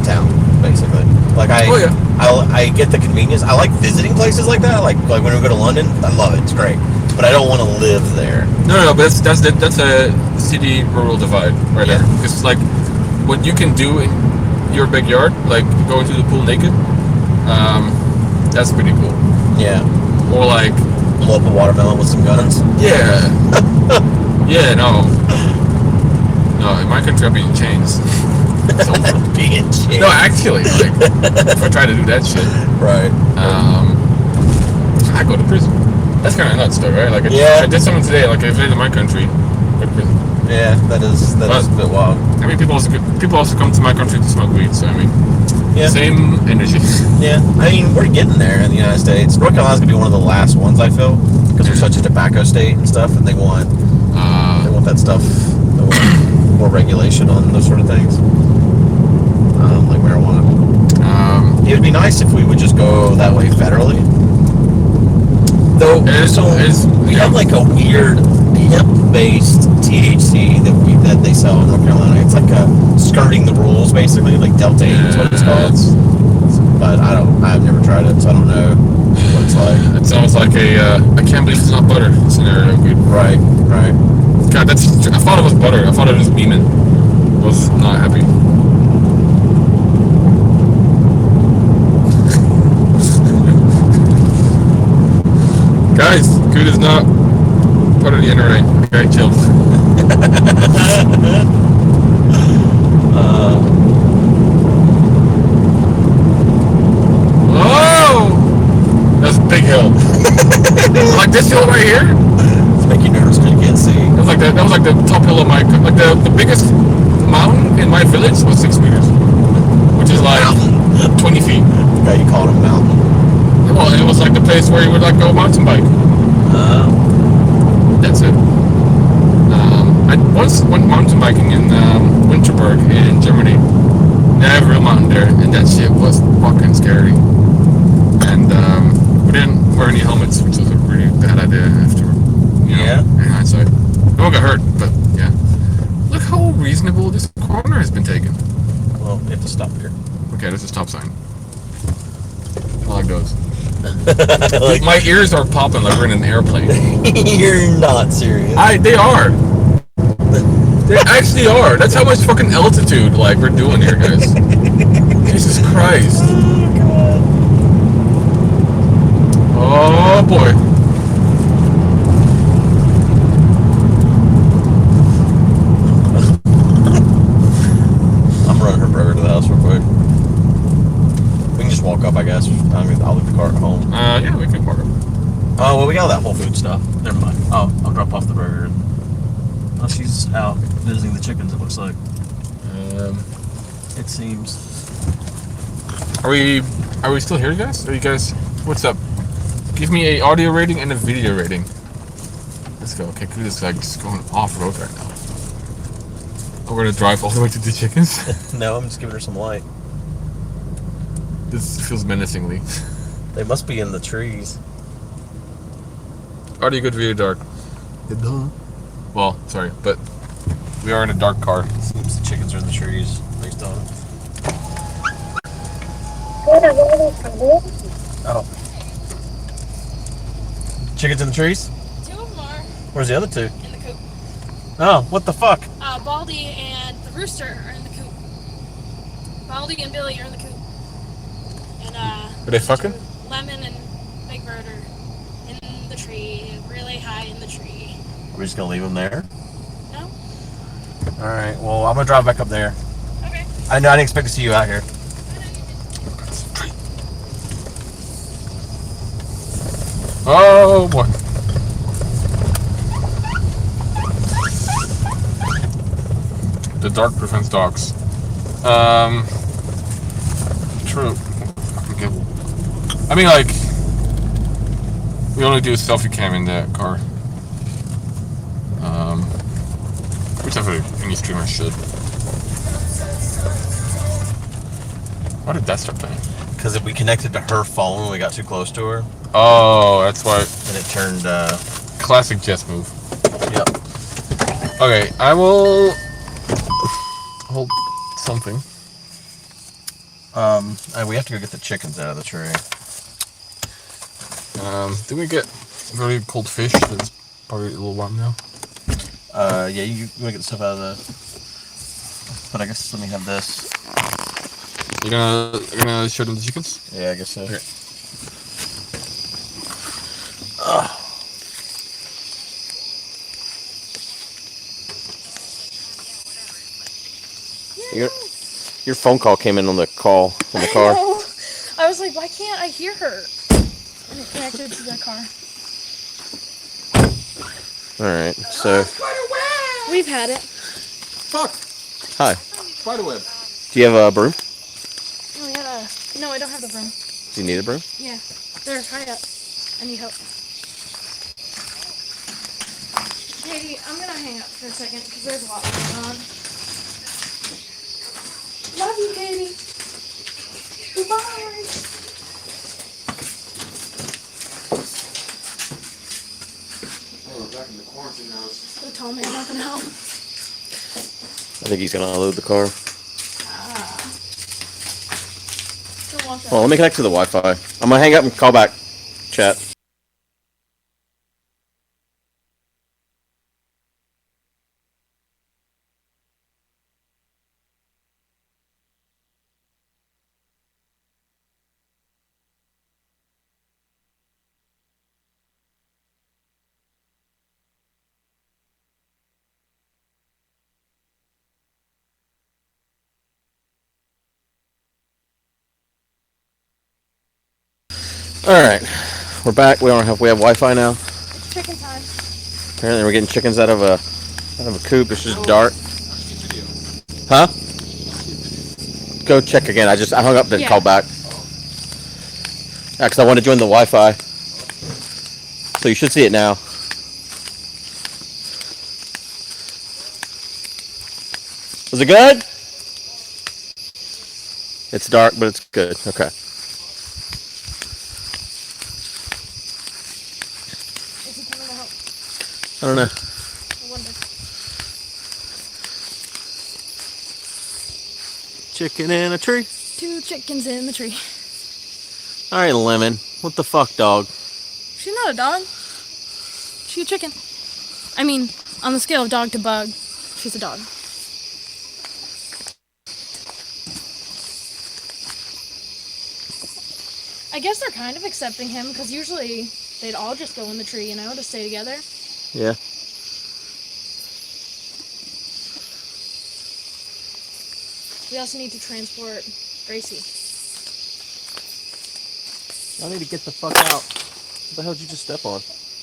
town, basically. Like I get the convenience. I like visiting places like that. Like when we go to London, I love it. It's great. But I don't want to live there. No, but that's a city rural divide right there. It's like what you can do in your backyard, like going to the pool naked. That's pretty cool. Yeah. Or like blow up a watermelon with some guns. Yeah. Yeah. No, in my country I'm being chains. So, being chains. No, actually, like if I try to do that shit, right. I go to prison. That's kind of nuts, though, right? Like, I did something today. Like, if it's in my country, go to prison. Yeah, that is a bit wild. I mean, people also come to my country to smoke weed. So I mean, same energy. Yeah, I mean, we're getting there in the United States. North Carolina's gonna be one of the last ones, I feel, because we're such a tobacco state and stuff, and they want that stuff. They want more regulation on those sort of things, like marijuana. It would be nice if we would just go that way federally. Though, we have like a weird hemp-based THC that they sell in North Carolina. It's like skirting the rules, basically, like Delta 8 is what it's called. But I've never tried it, so I don't know what it's like. It sounds like I can't believe it's not butter scenario. Right. God, I thought it was butter. I thought it was beaming. I was not happy. Guys, Guude is not part of the NRA. Okay, chill. Oh! That's a big hill. Like this hill right here? It's making you nervous because you can't see. That was like the top hill of my... Like the biggest mountain in my village was 6 meters. Which is like 20 feet. Okay, you called it a mountain. Well, it was like the place where you would like go mountain bike. That's it. I once went mountain biking in Winterberg in Germany. They have a real mountain there, and that shit was fucking scary. And we didn't wear any helmets, which was a really bad idea after. In hindsight, no one got hurt, but yeah. Look how reasonable this corner has been taken. Well, we have to stop here. Okay, there's a stop sign. I like those. My ears are popping like we're in an airplane. You're not serious. They are. They actually are. That's how much fucking altitude like we're doing here, guys. Jesus Christ. Oh boy. I'm running her brother to the house real quick. We can just walk up, I guess. I'll leave the car at home. Yeah, we can walk up. Oh, well, we got all that Whole Food stuff. Never mind. Oh, I'll drop off the burger. Oh, she's out visiting the chickens, it looks like. It seems. Are we still here, guys? Are you guys... What's up? Give me a audio rating and a video rating. Let's go. Okay, Guude is like just going off-road right now. Oh, we're gonna drive all the way to the chickens? No, I'm just giving her some light. This feels menacingly. They must be in the trees. Audio good, video dark. Well, sorry, but we are in a dark car. Seems the chickens are in the trees. Based on. Oh. Chickens in the trees? 2 of them are. Where's the other 2? In the coop. Oh, what the fuck? Baldy and the rooster are in the coop. Baldy and Billy are in the coop. And Are they fucking? Lemon and Big Bird are in the tree, really high in the tree. We're just gonna leave them there? No. Alright, well, I'm gonna drive back up there. Okay. I didn't expect to see you out here. Oh boy. The dark prevents dogs. True. I mean, like, we only do a selfie cam in the car. Which I think any streamer should. Why did that start playing? Because we connected to her phone when we got too close to her. Oh, that's why. And it turned, Classic Jess move. Yep. Okay, I will... hold something. We have to go get the chickens out of the tree. Did we get very cold fish? That's probably a little warm now. Yeah, you want to get the stuff out of the. But I guess let me have this. You're gonna show them the chickens? Yeah, I guess so. Okay. Your phone call came in on the car. I was like, why can't I hear her? And it connected to the car. Alright, so. We've had it. Fuck! Hi. Spiderweb. Do you have a broom? No, I don't have the broom. Do you need a broom? Yeah. They're high up. I need help. Katie, I'm gonna hang up for a second because there's a lot going on. Love you, Katie. Goodbye. Oh, we're back in the quarantine house. The tall man not gonna help. I think he's gonna unload the car. Don't Well, let me connect to the Wi-Fi. I'm gonna hang up and call back. Chat. Alright. We're back. We have Wi-Fi now. It's chicken time. Apparently we're getting chickens out of a coop. It's just dark. Huh? Go check again. I hung up then called back. Yeah, because I want to join the Wi-Fi. So you should see it now. Was it good? It's dark, but it's good. Okay. Is he coming to help? I don't know. I wonder. Chicken in a tree. 2 chickens in the tree. All right, Lemon. What the fuck, dog? She's not a dog. She's a chicken. I mean, on the scale of dog to bug, she's a dog. I guess they're kind of accepting him because usually they'd all just go in the tree, to stay together. Yeah. We also need to transport Gracie. I need to get the fuck out. What the hell did you just step on?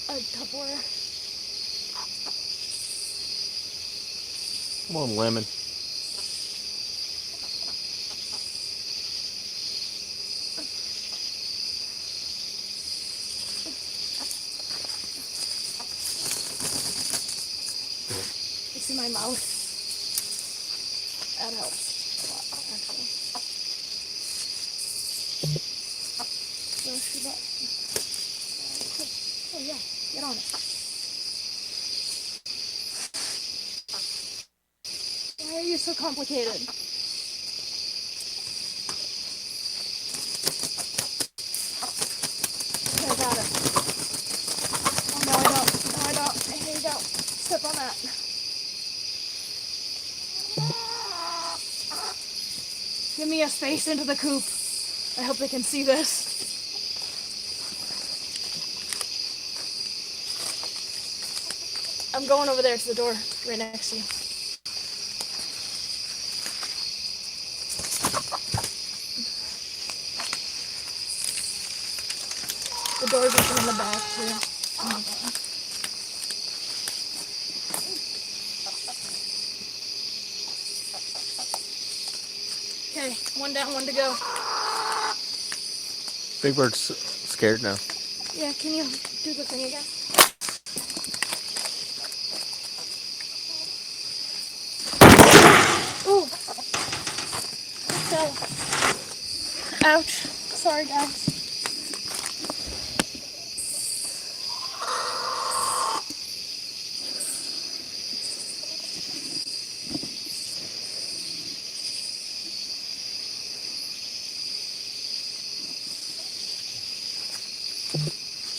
A Tupperware. Come on, Lemon. It's in my mouth. That helps a lot, actually. So she got... Oh yeah, get on it. Why are you so complicated? Okay, I got it. Oh no, I don't. No, I don't. Here you go. Step on that. Give me a space into the coop. I hope they can see this. I'm going over there to the door, right next to you. The door's open in the back, too. Oh my God. Okay, 1 down, 1 to go. Big Bird's scared now. Yeah, can you do the thing again? Ooh. I fell. Ouch. Sorry, guys.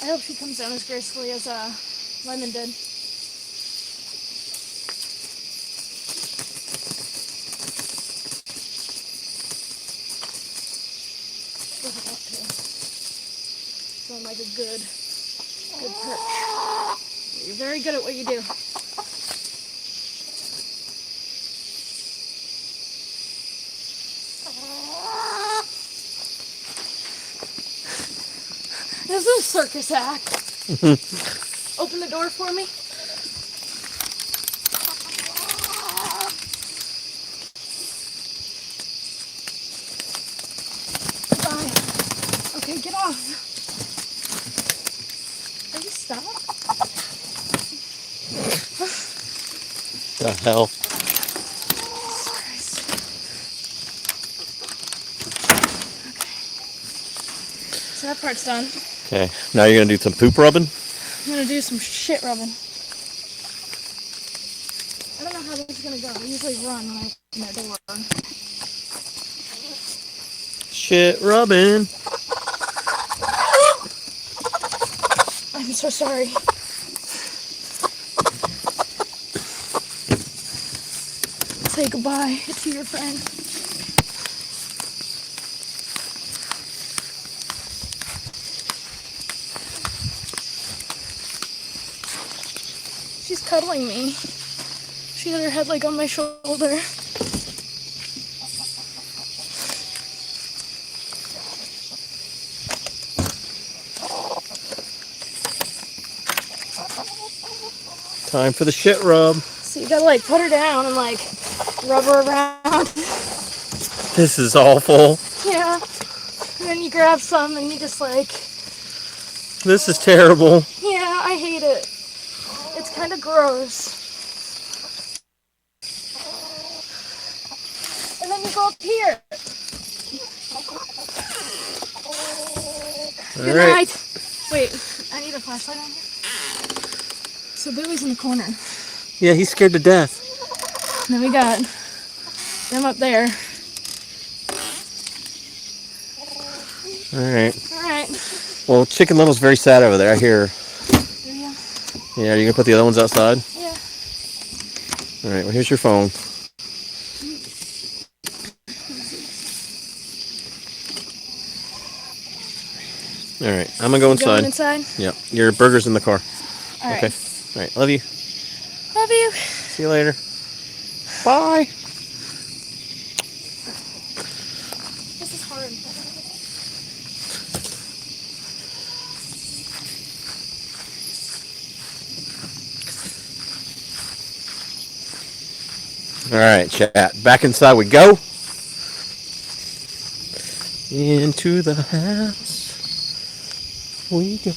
I hope she comes down as gracefully as Lemon did. Doesn't want to. Sound like a good perch. You're very good at what you do. This is a circus act. Open the door for me. Bye. Okay, get off. Will you stop? The hell? So that part's done. Okay, now you're gonna do some poop rubbing? I'm gonna do some shit rubbing. I don't know how this is gonna go. I usually run when I open that door. Shit rubbing. I'm so sorry. Say goodbye to your friend. She's cuddling me. She had her head like on my shoulder. Time for the shit rub. So you gotta like put her down and like rub her around. This is awful. Yeah. And then you grab some and you just like... This is terrible. Yeah, I hate it. It's kind of gross. And then you go up here. Good night. Wait, I need a flashlight on here. So Billy's in the corner. Yeah, he's scared to death. And then we got them up there. Alright. Alright. Well, Chicken Little's very sad over there, I hear her. Yeah. Yeah, are you gonna put the other ones outside? Yeah. Alright, well here's your phone. Alright, I'm gonna go inside. Going inside? Yep. Your burger's in the car. Alright. Okay. Alright, love you. Love you. See you later. Bye. This is hard. Alright, chat. Back inside we go. Into the house we go.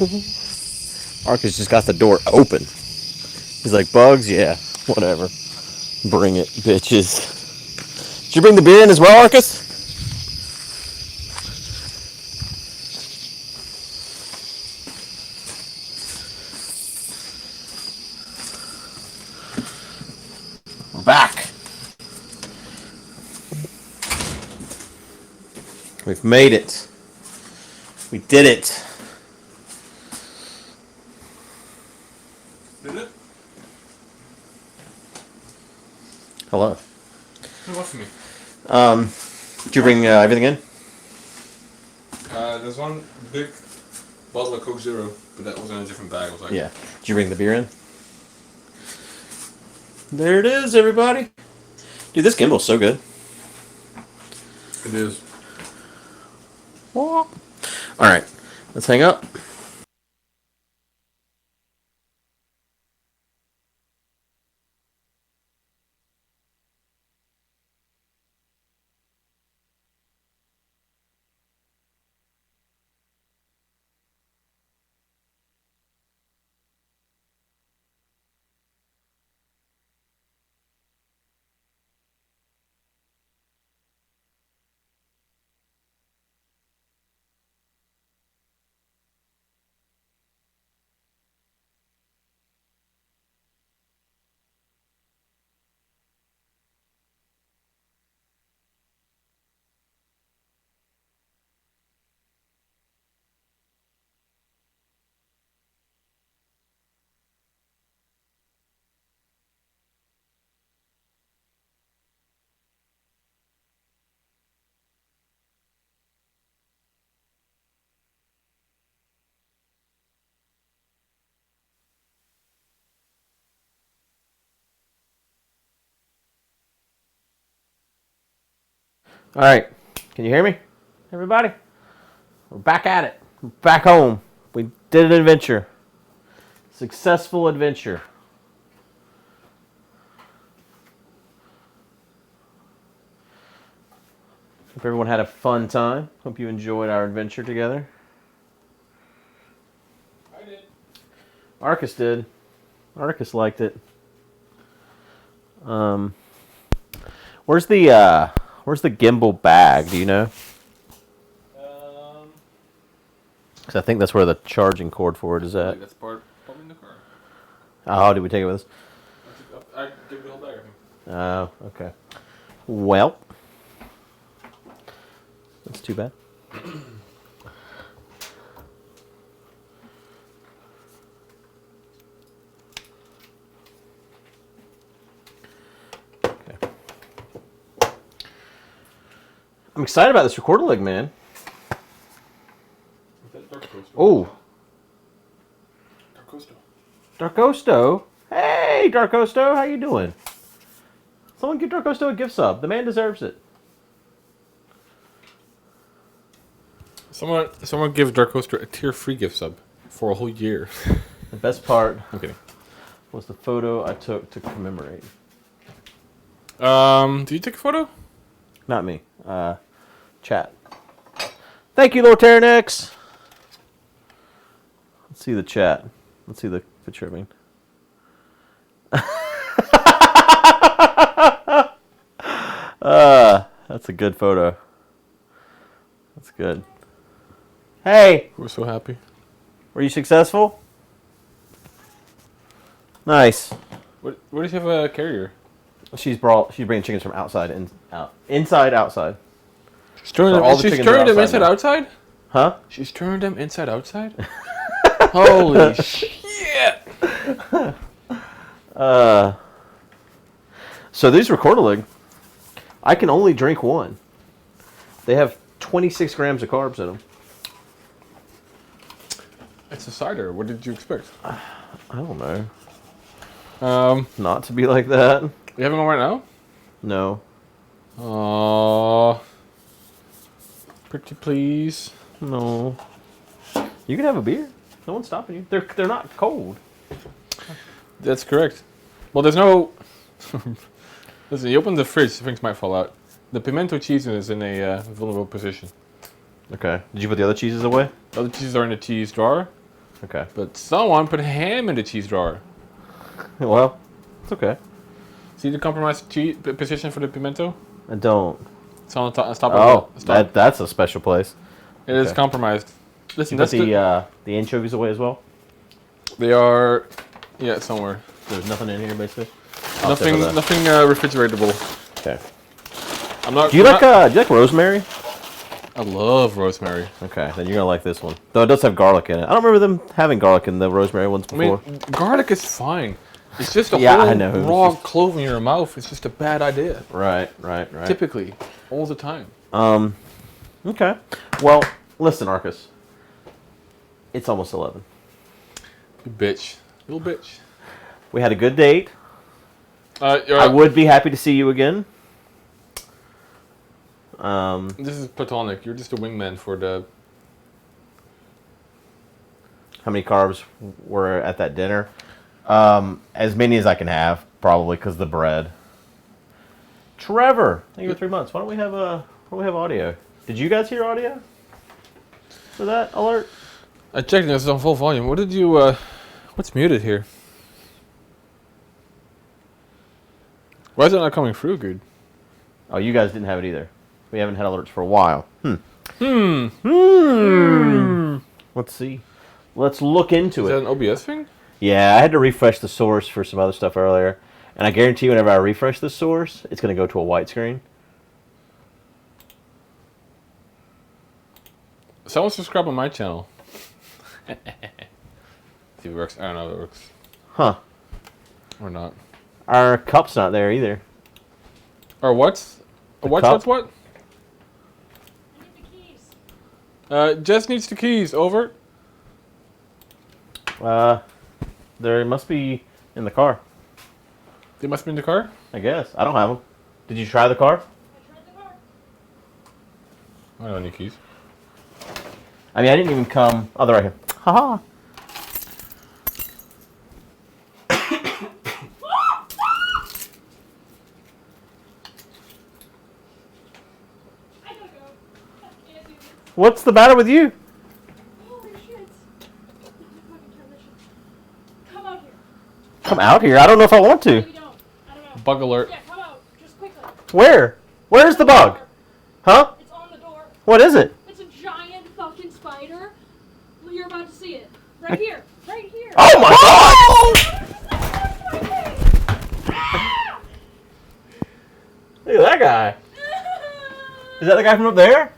Arkas just got the door open. He's like, Bugs? Yeah, whatever. Bring it, bitches. Did you bring the beer in as well, Arkas? We're back. We've made it. We did it. Did it? Hello. Who was for me? Did you bring everything in? There's one big bottle of Coke Zero, but that was in a different bag. I was like, Yeah. Did you bring the beer in? There it is, everybody. Dude, this gimbal's so good. It is. All right, let's hang up. All right. Can you hear me? Everybody? We're back at it. We're back home. We did an adventure. Successful adventure. Hope everyone had a fun time. Hope you enjoyed our adventure together. I did. Arkas did. Arkas liked it. Where's the gimbal bag? Do you know? Because I think that's where the charging cord for it is at. That's probably in the car. Oh, did we take it with us? I took the whole bag. Oh, okay. Well, that's too bad. Okay. I'm excited about this recorder leg, man. Oh. Darkosto. Hey, Darkosto, how you doing? Someone give Darkosto a gift sub. The man deserves it. Someone give Darkoster a tier-free gift sub for a whole year. The best part okay. was the photo I took to commemorate. Did you take a photo? Not me. Chat. Thank you, Lord Terranix. Let's see the chat. Let's see the picture, I mean. That's a good photo. That's good. Hey! We're so happy. Were you successful? Nice. Where does she have a carrier? She's bringing chickens from outside and out. Inside, outside. She's turning them inside outside? Huh? She's turning them inside outside? Holy shit! So these recorder leg, I can only drink one. They have 26 grams of carbs in them. It's a cider. What did you expect? I don't know. Not to be like that. You having one right now? No. Aww. Pretty please. No. You can have a beer. No one's stopping you. They're not cold. That's correct. Well, there's no... Listen, you open the fridge, things might fall out. The pimento cheese is in a vulnerable position. Okay. Did you put the other cheeses away? The other cheeses are in the cheese drawer. Okay. But someone put ham in the cheese drawer. Well, it's okay. See the compromised position for the pimento? I don't. It's on the top. Oh, that's a special place. It is compromised. Listen, that's the anchovies away as well? They are, yeah, somewhere. There's nothing in here, basically? Nothing refrigeratable. Okay. I'm not. Do you like rosemary? I love rosemary. Okay, then you're gonna like this one. Though it does have garlic in it. I don't remember them having garlic in the rosemary ones before. I mean, garlic is fine. It's just a whole raw clove in your mouth. It's just a bad idea. Right. Typically, all the time. Okay. Well, listen, Arkas. It's almost 11. You bitch. Little bitch. We had a good date. I would be happy to see you again. This is platonic. You're just a wingman for the... How many carbs were at that dinner? As many as I can have, probably, because the bread. Trevor, thank you for 3 months. Why don't we have audio? Did you guys hear audio for that alert? I checked it. It's on full volume. What did you? What's muted here? Why is it not coming through, Guude? Oh, you guys didn't have it either. We haven't had alerts for a while. Let's see. Let's look into it. Is that an OBS thing? Yeah, I had to refresh the source for some other stuff earlier. And I guarantee you whenever I refresh the source, it's going to go to a white screen. Someone subscribe on my channel. See if it works. I don't know if it works. Huh. Or not. Our cup's not there either. Or what's? What? Jess needs the keys. Over. There must be in the car. They must be in the car? I guess. I don't have them. Did you try the car? I don't need keys. I mean, I didn't even come. Oh, they're right here. Haha. What's the matter with you? Holy shit. Come out here. Come out here? I don't know if I want to. Maybe don't. I don't know. Bug alert. Yeah, come out. Just quickly. Where? Where's the bug? Huh? It's on the door. What is it? It's a giant fucking spider. You're about to see it. Right here. Right here. Oh my god! Look at that guy. Is that the guy from up there?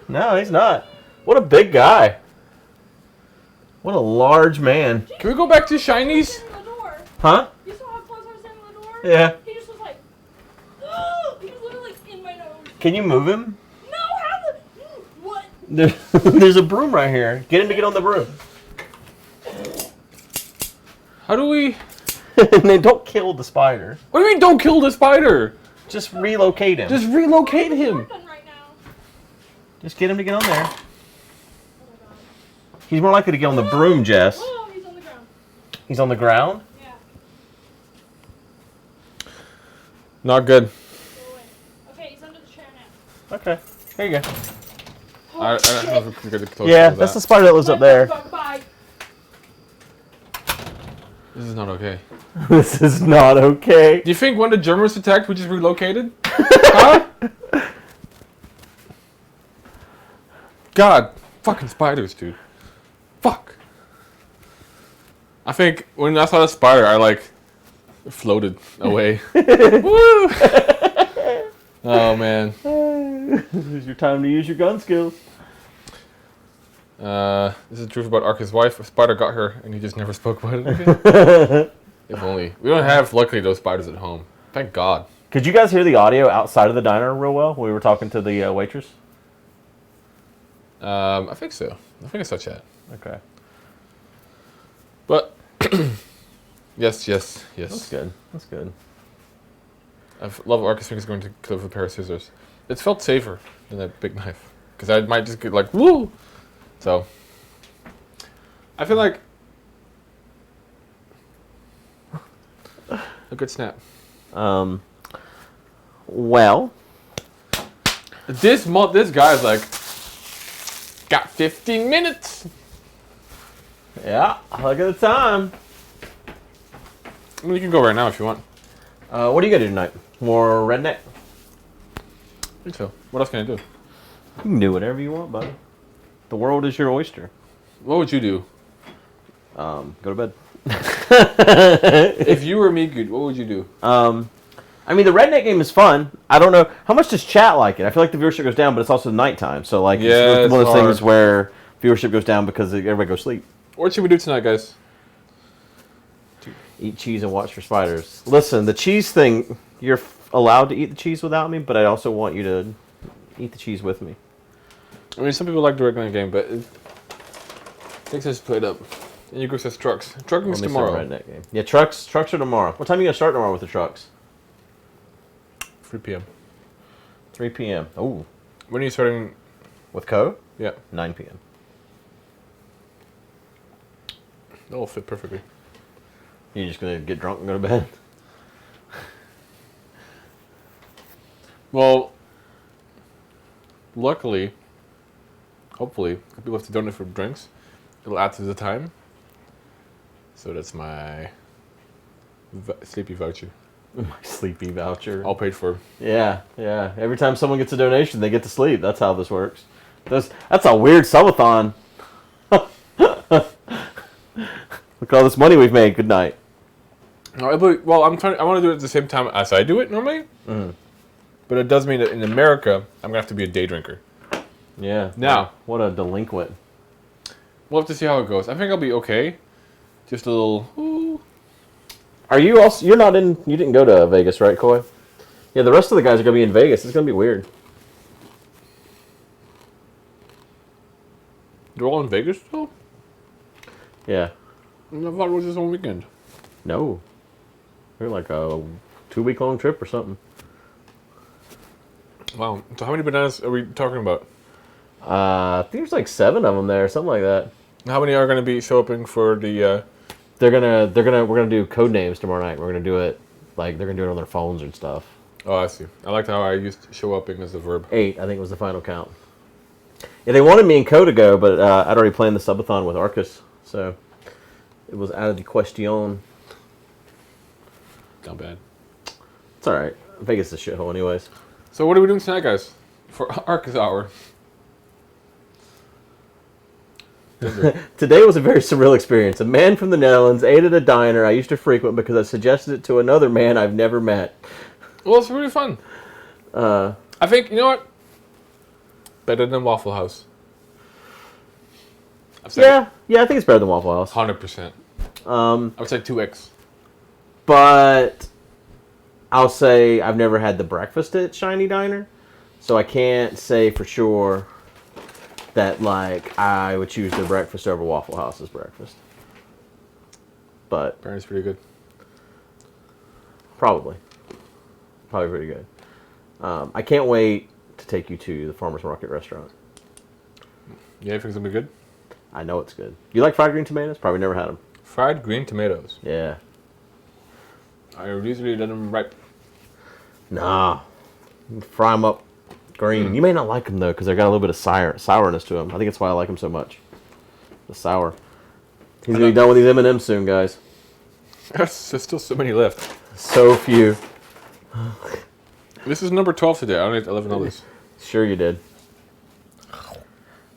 No, he's not. What a big guy. What a large man. Can we go back to shinies? Huh? You saw how close I was standing to the door? Yeah. He just was like, he was literally like in my nose. Can you move him? No, how the, what? There's a broom right here. Get him to get on the broom. How do we... And then don't kill the spider. What do you mean don't kill the spider? Just relocate him. Just relocate him. Just get him to get on there. He's more likely to get on the broom, Jess. Oh, he's on the ground. He's on the ground? Yeah. Not good. Okay, he's under the chair now. Okay. Here you go. I don't know if we can get close Yeah, to that's the that. spider that lives up there. Bye. This is not okay. This is not okay. Do you think when the Germans attacked, we just relocated? Huh? God, fucking spiders, dude. Fuck. I think when I saw the spider, I like floated away. Woo! Oh man. This is your time to use your gun skills. This is the truth about Arkas' wife. A spider got her, and he just never spoke about it again. If only. We don't have, luckily, those spiders at home. Thank God. Could you guys hear the audio outside of the diner real well when we were talking to the waitress? I think so. I think I saw chat. Okay. But yes. That's good. That's good. I love Arkas fingers going to kill with a pair of scissors. It felt safer than that big knife. Because I might just get like, woo! So, I feel like a good snap. Well, this guy's like, got 15 minutes. Yeah, look at the time. I mean, you can go right now if you want. What are you gonna do tonight? More redneck? I think so. What else can I do? You can do whatever you want, buddy. The world is your oyster. What would you do? Go to bed. If you were me, Guude, what would you do? I mean, the redneck game is fun. I don't know how much does chat like it. I feel like the viewership goes down, but it's also nighttime, so like it's one of those things where viewership goes down because everybody goes sleep. What should we do tonight, guys? Eat cheese and watch for spiders. Listen, the cheese thing, you're allowed to eat the cheese without me, but I also want you to eat the cheese with me. I mean, some people like the regular game, but it takes us to play it up. And your group says trucks. Trucking's tomorrow. Redneck game. Yeah, trucks are tomorrow. What time are you gonna start tomorrow with the trucks? 3 p.m. 3 p.m. Ooh. When are you starting? With Co? Yeah. 9 p.m. That'll fit perfectly. You're just gonna get drunk and go to bed? Well, luckily, hopefully, people have to donate for drinks. It'll add to the time. So that's my sleepy voucher. My sleepy voucher. All paid for. Yeah. Every time someone gets a donation, they get to sleep. That's how this works. That's a weird subathon. Look at all this money we've made. Good night. No, well, I want to do it at the same time as I do it normally. Mm-hmm. But it does mean that in America, I'm gonna have to be a day drinker. Yeah. Now, what a delinquent. We'll have to see how it goes. I think I'll be okay. Just a little. Ooh. Are you also? You're not in. You didn't go to Vegas, right, Coy? Yeah, the rest of the guys are gonna be in Vegas. It's gonna be weird. They're all in Vegas still? Yeah. I thought it was just one weekend. No. They're like a 2-week long trip or something. Wow. So how many bananas are we talking about? I think there's like 7 of them there, something like that. How many are going to be showing for the? We're gonna do code names tomorrow night. We're gonna do it like they're gonna do it on their phones and stuff. Oh, I see. I liked how I used show upping as a verb. 8, I think, was the final count. Yeah, they wanted me and Co to go, but I'd already planned the subathon with Arkas, so it was out of the question. Not bad. It's all right. Vegas is a shithole, anyways. So what are we doing tonight, guys? For Arkas hour. Today was a very surreal experience. A man from the Netherlands ate at a diner I used to frequent because I suggested it to another man I've never met. Well, it's really fun. I think, you know what? Better than Waffle House. Yeah, I think it's better than Waffle House. 100%. I would say 2x. But I'll say I've never had the breakfast at Shiny Diner, so I can't say for sure that like I would choose their breakfast over Waffle House's breakfast. But apparently it's pretty good. Probably pretty good. I can't wait to take you to the Farmer's Market restaurant. Yeah, you think it's gonna be good? I know it's good. You like fried green tomatoes? Probably never had them. Fried green tomatoes? Yeah. I usually let them ripe. Nah. Fry them up green. You may not like them, though, because they've got a little bit of sourness to them. I think that's why I like them so much. The sour. He's going to be done with these M&Ms soon, guys. There's still so many left. So few. This is number 12 today. I only had 11 others. Sure you did.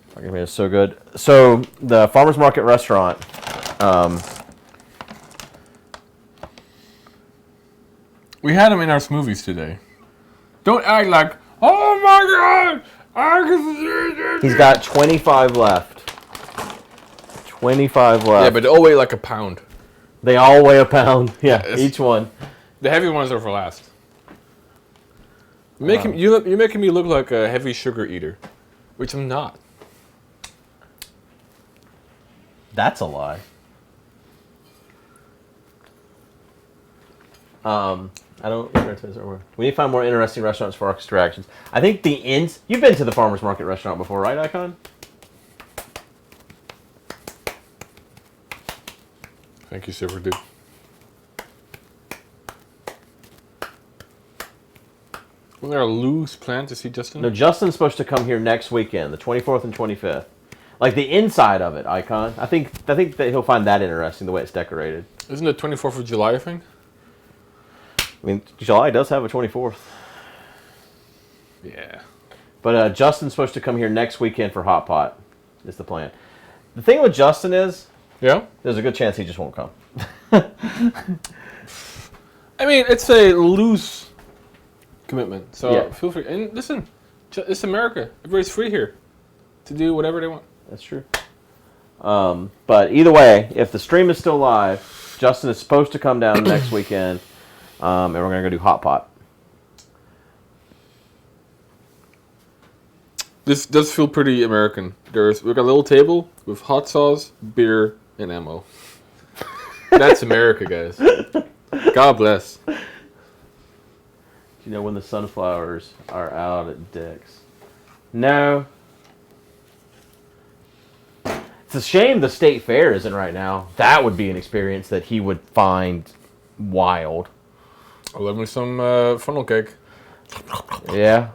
Fucking man, it's so good. So, the Farmer's Market restaurant... we had them in our smoothies today. Don't act like, oh my god! He's got 25 left. 25 left. Yeah, but they all weigh like a pound. They all weigh a pound. Yeah, each one. The heavy ones are for last. You're making me look like a heavy sugar eater, which I'm not. That's a lie. I don't. We need to find more interesting restaurants for our distractions. I think the inns. You've been to the Farmer's Market restaurant before, right, Icon? Thank you, Silver Dude. Wasn't there a loose plan to see Justin? No, Justin's supposed to come here next weekend, the 24th and 25th. Like the inside of it, Icon. I think that he'll find that interesting, the way it's decorated. Isn't it 24th of July, I think? I mean, July does have a 24th. Yeah. But Justin's supposed to come here next weekend for Hot Pot, is the plan. The thing with Justin is... Yeah? There's a good chance he just won't come. I mean, it's a loose commitment. So Yeah. feel free. And listen, it's America. Everybody's free here to do whatever they want. That's true. But either way, if the stream is still live, Justin is supposed to come down next weekend, and we're going to go do Hot Pot. This does feel pretty American. We've got a little table with hot sauce, beer, and ammo. That's America, guys. God bless. You know when the sunflowers are out at Dick's? No. It's a shame the state fair isn't right now. That would be an experience that he would find wild. I love me some funnel cake. Yeah.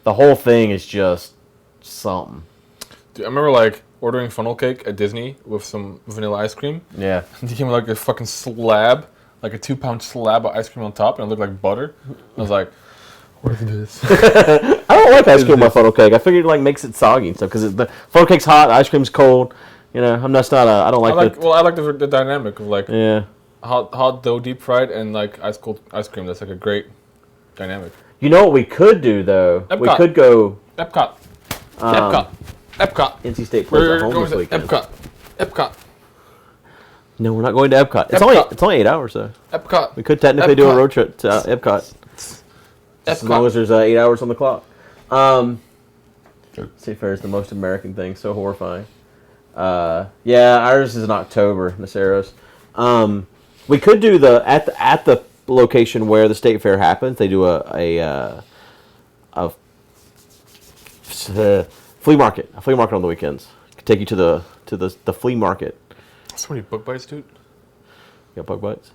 The whole thing is just something. Dude, I remember like ordering funnel cake at Disney with some vanilla ice cream. Yeah. And it came with like a fucking slab, like a 2-pound slab of ice cream on top, and it looked like butter. I was like, what is this? I don't like ice cream with funnel cake. I figured it like makes it soggy and stuff because the funnel cake's hot, ice cream's cold. You know, I'm just not I don't like I like the dynamic of like yeah, hot dough deep fried and like ice cold ice cream. That's like a great dynamic. You know what we could do though? Epcot. We could go Epcot. Epcot. NC State plays at home this weekend. Epcot. No, we're not going to Epcot. It's only 8 hours though. Epcot. We could technically do a road trip to Epcot. As long as there's 8 hours on the clock. State Fair is the most American thing. So horrifying. Yeah, ours is in October, Naceros. We could do at the location where the State Fair happens. They do a flea market. A flea market on the weekends. Could take you to the flea market. So many bug bites, dude. You got bug bites?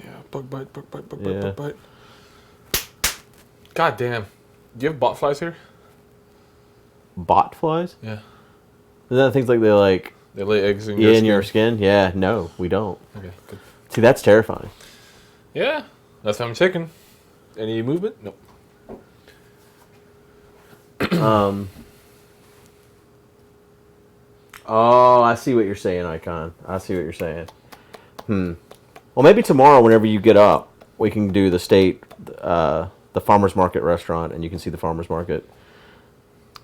Yeah, bug bite. Bug bite. God damn. Do you have bot flies here? Bot flies? Yeah. Is that things like they lay eggs in your skin? Yeah, no, we don't. Okay, good. See, that's terrifying. Yeah, that's what I'm checking. Any movement? Nope. Oh, I see what you're saying, Icon. I see what you're saying. Well, maybe tomorrow, whenever you get up, we can do the farmer's market restaurant, and you can see the farmer's market.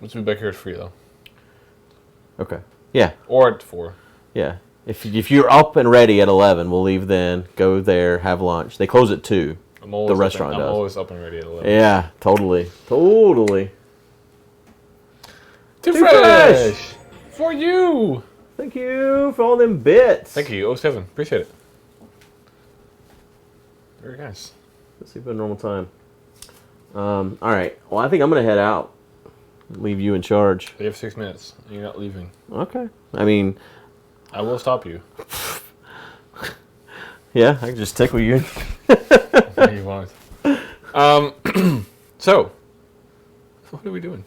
Let's be back here at 3, though. Okay. Yeah. Or at 4. Yeah. If you're up and ready at 11, we'll leave then, go there, have lunch. They close at 2. The restaurant does. I'm always up and ready at 11. Yeah, totally. Too fresh! For you! Thank you for all them bits. Thank you, 07. Appreciate it. Very nice. Let's see if we have normal time. All right. Well, I think I'm going to head out. Leave you in charge. You have 6 minutes. You're not leaving. Okay. I mean... I will stop you. Yeah, I can just tickle you. No, you won't. So, what are we doing?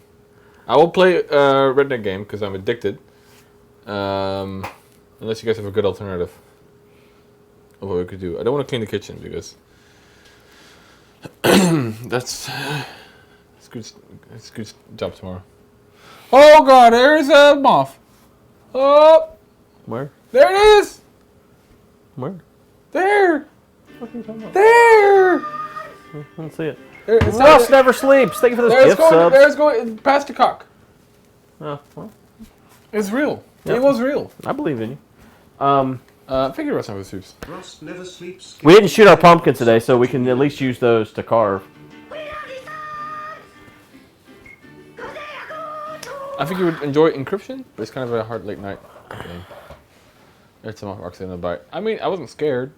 I will play a redneck game because I'm addicted. Unless you guys have a good alternative of what we could do. I don't want to clean the kitchen because that's good. It's a good job tomorrow. Oh God, there's a moth. Oh, where? There it is. Where? There. What are you talking about? There. Let's see it. Rust never sleeps. Thank you for those gift subs. There's going past the cock. Oh, well. It's real. Yep. It was real. I believe in you. Figure Rust never sleeps. Rust never sleeps. We didn't shoot our pumpkins today, so we can at least use those to carve. I think you would enjoy Encryption, but it's kind of a hard late night game. It's some Arkas in the bite. I mean, I wasn't scared.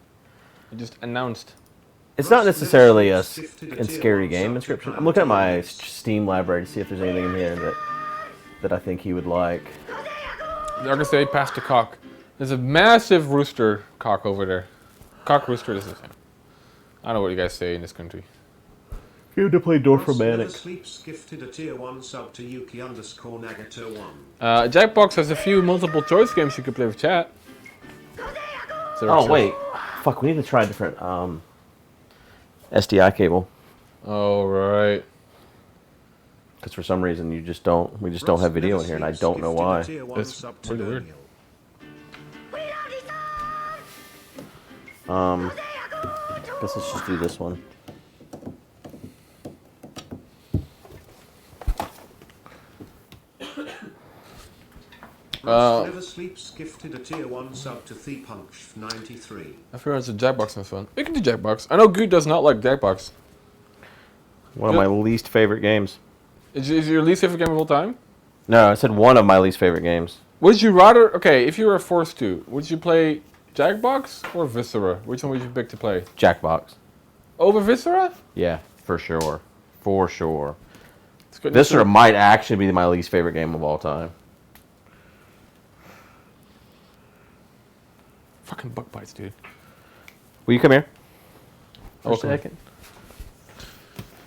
It just announced. It's not necessarily a scary game, Inscription. I'm looking at my Steam library to see if there's anything in here that I think he would like. The Arkas say past the cock. There's a massive rooster cock over there. Cock rooster is the same. I don't know what you guys say in this country. You have to play Dorfromantic. Sleeps gifted a tier 1 sub to Yuki_Nagato1. Jackbox has a few multiple choice games you could play with chat. Oh wait, fuck! We need to try a different SDI cable. Oh right. Because for some reason we just don't have video in here, and I don't know why. It's pretty weird. Guess let's just do this one. Never Sleeps gifted a tier 1 sub to ThePunch93. I figure it's a Jackbox has fun. We can do Jackbox. I know Guude does not like Jackbox. One of my least favorite games. Is your least favorite game of all time? No, I said one of my least favorite games. Would you rather... Okay, if you were forced to, would you play Jackbox or Viscera? Which one would you pick to play? Jackbox. Over Viscera? Yeah, for sure. For sure. Viscera might actually be my least favorite game of all time. Fucking bug bites, dude. Will you come here? For a second.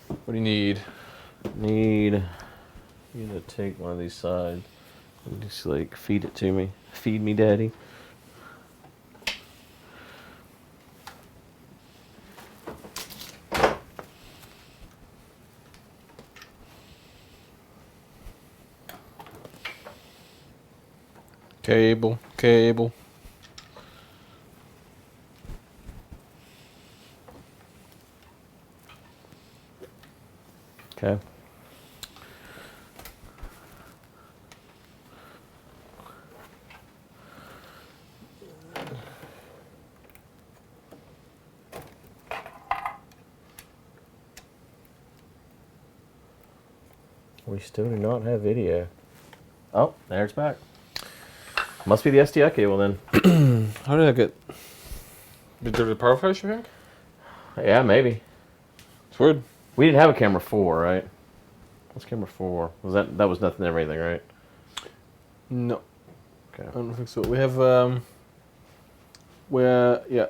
What do you need? You need to take one of these sides and just like feed it to me. Feed me, daddy. Cable. Okay. We still do not have video. Oh, there it's back. Must be the SDI cable then. How did I get... Did the power flash, you think? Yeah, maybe. It's weird. We didn't have a camera 4, right? What's camera 4? That was nothing or anything, right? No. Okay. I don't think so. We have yeah.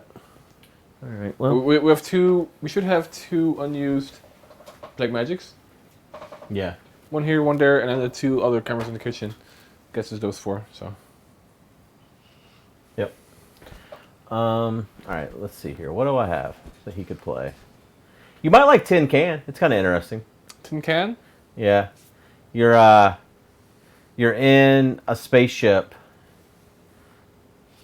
All right. Well, we have 2. We should have 2 unused Black Magics. Yeah. One here, one there, and then the 2 other cameras in the kitchen. Guess it's those 4. So. Yep. All right. Let's see here. What do I have that he could play? You might like Tin Can. It's kind of interesting. Tin Can? Yeah. You're in a spaceship.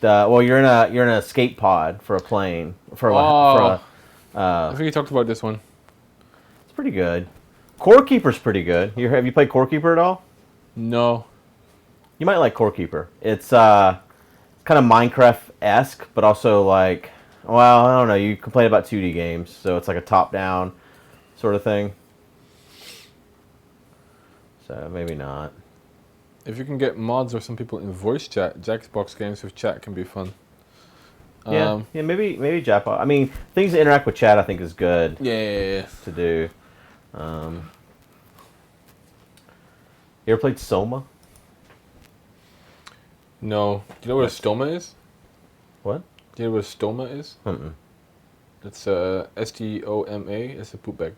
You're in an escape pod for a plane I think you talked about this one. It's pretty good. Core Keeper's pretty good. Have you played Core Keeper at all? No. You might like Core Keeper. It's kind of Minecraft-esque, but also like, well, I don't know. You complain about 2D games, so it's like a top-down sort of thing. So maybe not. If you can get mods or some people in voice chat, Jackbox games with chat can be fun. Yeah, maybe Jackbox. I mean, things that interact with chat, I think, is good. Yeah. To do. You ever played Soma? No. Do you know what a stoma is? What? Do you know what a stoma is? Mm-mm. It's stoma. It's a poop bag.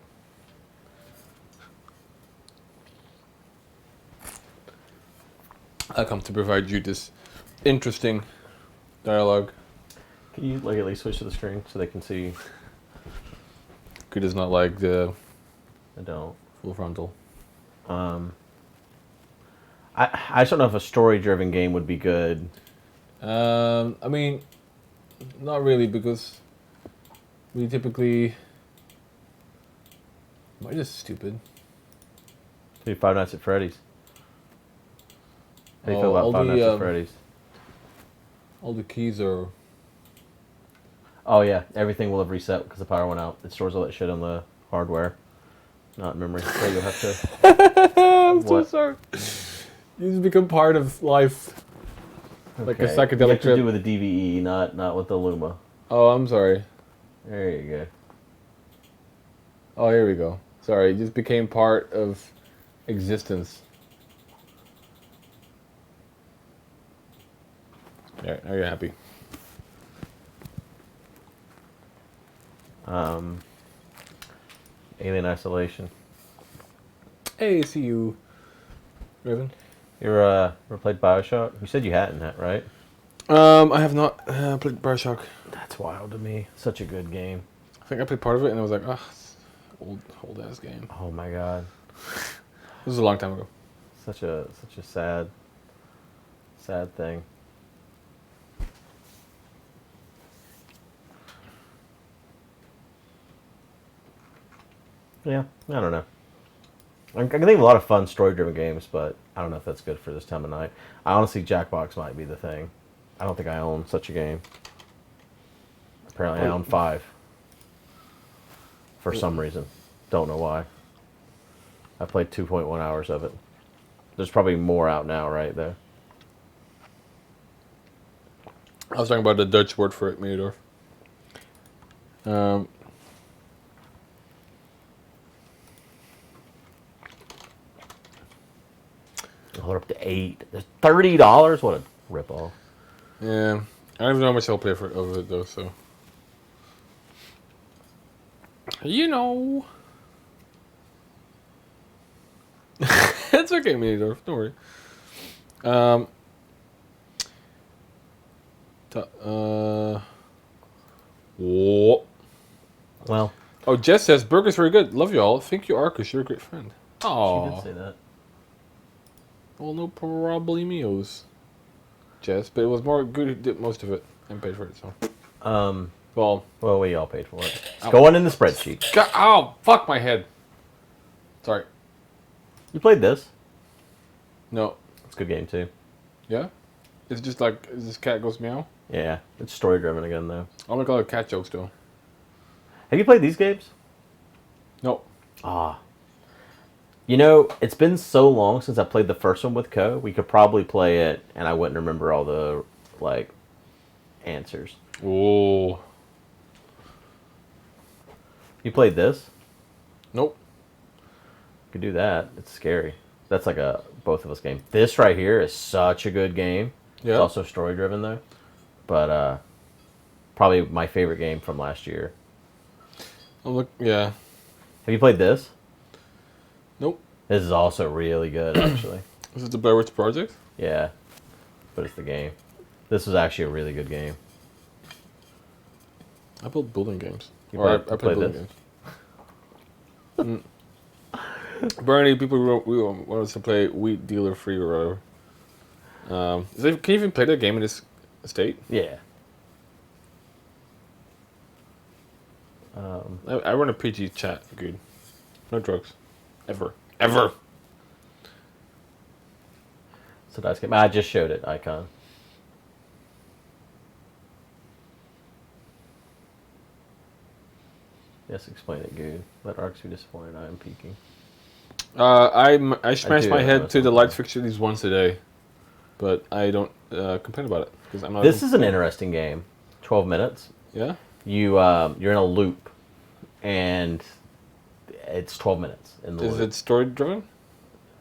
I come to provide you this interesting dialogue. Can you at least switch to the screen so they can see? Guude does not like the. I don't. Full frontal. I just don't know if a story-driven game would be good. I mean, not really, because we typically. Am I just stupid? Do Five Nights at Freddy's. How do you feel all about Five the, Nights at Freddy's? All the keys are. Oh yeah, everything will have reset because the power went out. It stores all that shit on the hardware, not memory. So you'll have to. I'm so sorry. You just become part of life. Like a psychedelic You have to trip. do with the DVE, not with the Luma. Oh, I'm sorry. There you go. Oh, here we go. Sorry, it just became part of existence. Yeah, are you happy? Alien Isolation. Hey, see you, Raven. You ever played Bioshock? You said you hadn't, right? I have not played Bioshock. That's wild to me. Such a good game. I think I played part of it and I was like, it's old ass game. Oh my god. This was a long time ago. Such a sad thing. Yeah, I don't know. I can think of a lot of fun story-driven games, but I don't know if that's good for this time of night. I honestly, Jackbox might be the thing. I don't think I own such a game. Apparently, I own 5. For some reason. Don't know why. I played 2.1 hours of it. There's probably more out now, right there. I was talking about the Dutch word for it, Meadorf. Hold up to 8. There's $30. What a ripoff. Yeah, I don't even know how much I'll pay for it over it though. So, you know, it's okay, Meadorf. Don't worry. Well. Oh, Jess says burger's very good. Love you all. Thank you, Arkas. You're a great friend. Oh, She did say that. Well, no problemios, Jess. But it was more good who did most of it and paid for it. So, well, we all paid for it. It's going in the spreadsheet. Oh, fuck my head. Sorry. You played this? No. It's a good game too. Yeah? It's just like, this cat goes meow? Yeah, it's story driven again though. I'll make a lot of cat jokes though. Have you played these games? No. Ah. You know, it's been so long since I played the first one with Co. We could probably play it and I wouldn't remember all the, like, answers. Oh. You played this? Nope. Could do that. It's scary. That's like a both of us game. This right here is such a good game. Yeah. It's also story driven though. But probably my favorite game from last year. Oh, look, yeah. Have you played this? Nope. This is also really good, actually. Is it the Blair Witch Project? Yeah, but it's the game. This was actually a really good game. I build building games. You Or played- I play played building games. Bernie, people we want us to play Wheat Dealer Free or whatever. Can you even play that game in this state? Yeah. I run a PG chat, Guude. No drugs. Ever. Ever. It's a dice game. I just showed it, Icon. Yes, explain it, Guude. Let Arks be disappointed. I am peeking. I smash do my have head most to of the them. light fixture at least once a day, but I don't complain about it because I'm not. This is an interesting game. 12 minutes. Yeah. You're in a loop, and it's 12 minutes in the Is loop. it story driven?